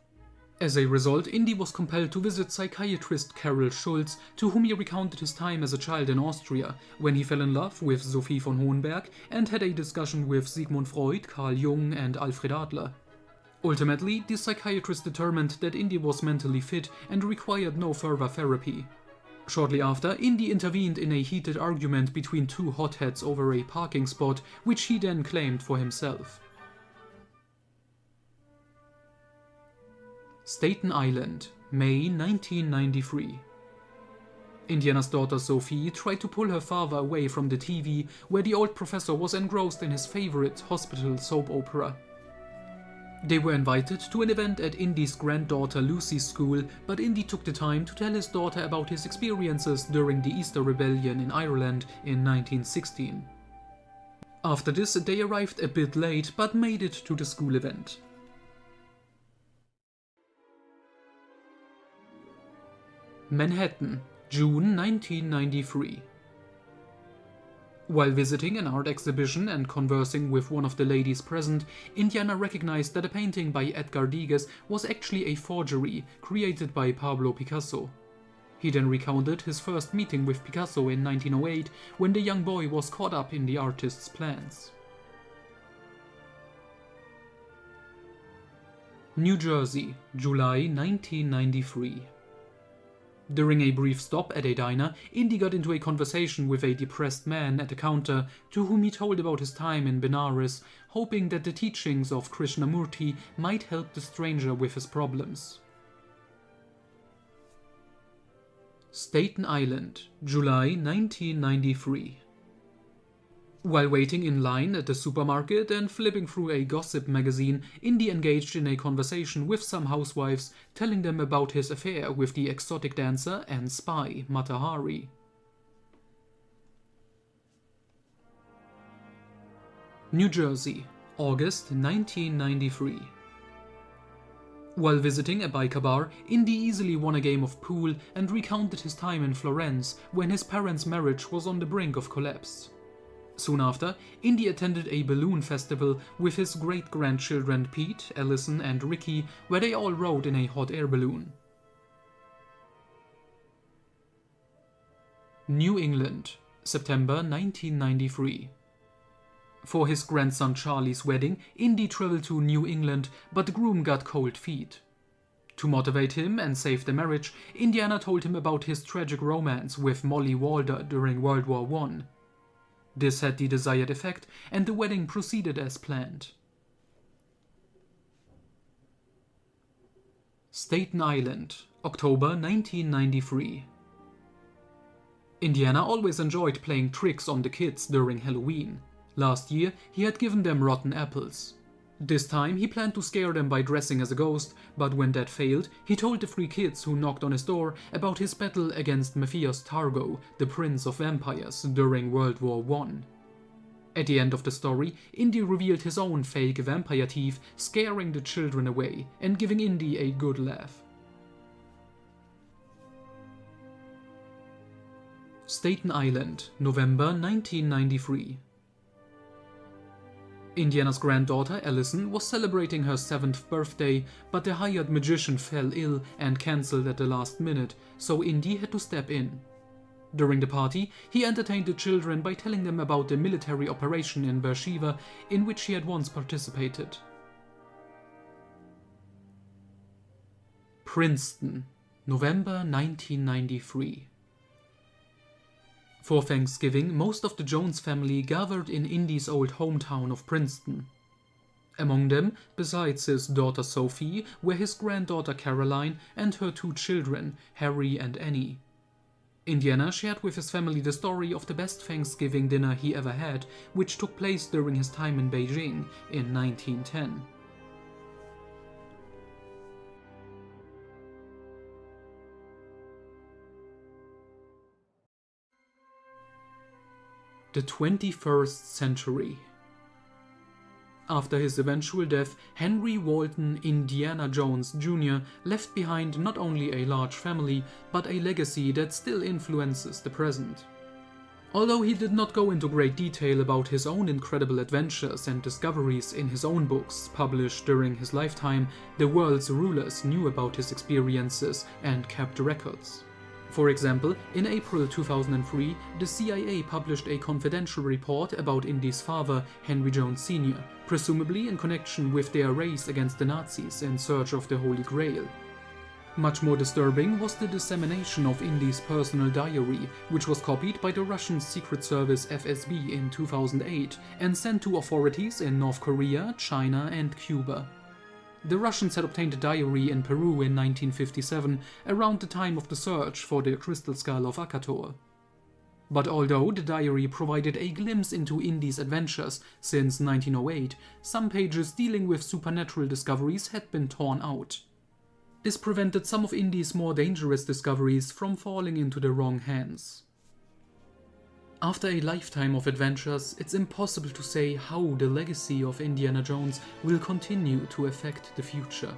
As a result, Indy was compelled to visit psychiatrist Carol Schulz, to whom he recounted his time as a child in Austria, when he fell in love with Sophie von Hohenberg and had a discussion with Sigmund Freud, Carl Jung and Alfred Adler. Ultimately, the psychiatrist determined that Indy was mentally fit and required no further therapy. Shortly after, Indy intervened in a heated argument between two hotheads over a parking spot, which he then claimed for himself. Staten Island, May 1993. Indiana's daughter Sophie tried to pull her father away from the TV, where the old professor was engrossed in his favorite hospital soap opera. They were invited to an event at Indy's granddaughter Lucy's school, but Indy took the time to tell his daughter about his experiences during the Easter Rebellion in Ireland in 1916. After this, they arrived a bit late, but made it to the school event. Manhattan, June 1993. While visiting an art exhibition and conversing with one of the ladies present, Indiana recognized that a painting by Edgar Degas was actually a forgery created by Pablo Picasso. He then recounted his first meeting with Picasso in 1908, when the young boy was caught up in the artist's plans. New Jersey, July 1993. During a brief stop at a diner, Indy got into a conversation with a depressed man at the counter, to whom he told about his time in Benares, hoping that the teachings of Krishnamurti might help the stranger with his problems. Staten Island, July 1993. While waiting in line at the supermarket and flipping through a gossip magazine, Indy engaged in a conversation with some housewives, telling them about his affair with the exotic dancer and spy Mata Hari. New Jersey, August 1993. While visiting a biker bar, Indy easily won a game of pool and recounted his time in Florence when his parents' marriage was on the brink of collapse. Soon after, Indy attended a balloon festival with his great-grandchildren Pete, Allison and Ricky, where they all rode in a hot air balloon. New England, September 1993. For his grandson Charlie's wedding, Indy traveled to New England, but the groom got cold feet. To motivate him and save the marriage, Indiana told him about his tragic romance with Molly Walder during World War I. This had the desired effect, and the wedding proceeded as planned. Staten Island, October 1993. Indiana always enjoyed playing tricks on the kids during Halloween. Last year, he had given them rotten apples. This time, he planned to scare them by dressing as a ghost, but when that failed, he told the 3 kids who knocked on his door about his battle against Matthias Targo, the Prince of Vampires, during World War I. At the end of the story, Indy revealed his own fake vampire teeth, scaring the children away and giving Indy a good laugh. Staten Island, November 1993. Indiana's granddaughter Allison was celebrating her 7th birthday, but the hired magician fell ill and cancelled at the last minute, so Indy had to step in. During the party, he entertained the children by telling them about the military operation in Beersheba in which he had once participated. Princeton, November 1993. For Thanksgiving, most of the Jones family gathered in Indy's old hometown of Princeton. Among them, besides his daughter Sophie, were his granddaughter Caroline and her 2 children, Harry and Annie. Indiana shared with his family the story of the best Thanksgiving dinner he ever had, which took place during his time in Beijing in 1910. The 21st century. After his eventual death, Henry Walton Indiana Jones Jr. left behind not only a large family, but a legacy that still influences the present. Although he did not go into great detail about his own incredible adventures and discoveries in his own books published during his lifetime, the world's rulers knew about his experiences and kept records. For example, in April 2003, the CIA published a confidential report about Indy's father, Henry Jones Sr., presumably in connection with their race against the Nazis in search of the Holy Grail. Much more disturbing was the dissemination of Indy's personal diary, which was copied by the Russian Secret Service FSB in 2008 and sent to authorities in North Korea, China, and Cuba. The Russians had obtained a diary in Peru in 1957, around the time of the search for the crystal skull of Akator. But although the diary provided a glimpse into Indy's adventures since 1908, some pages dealing with supernatural discoveries had been torn out. This prevented some of Indy's more dangerous discoveries from falling into the wrong hands. After a lifetime of adventures, it's impossible to say how the legacy of Indiana Jones will continue to affect the future.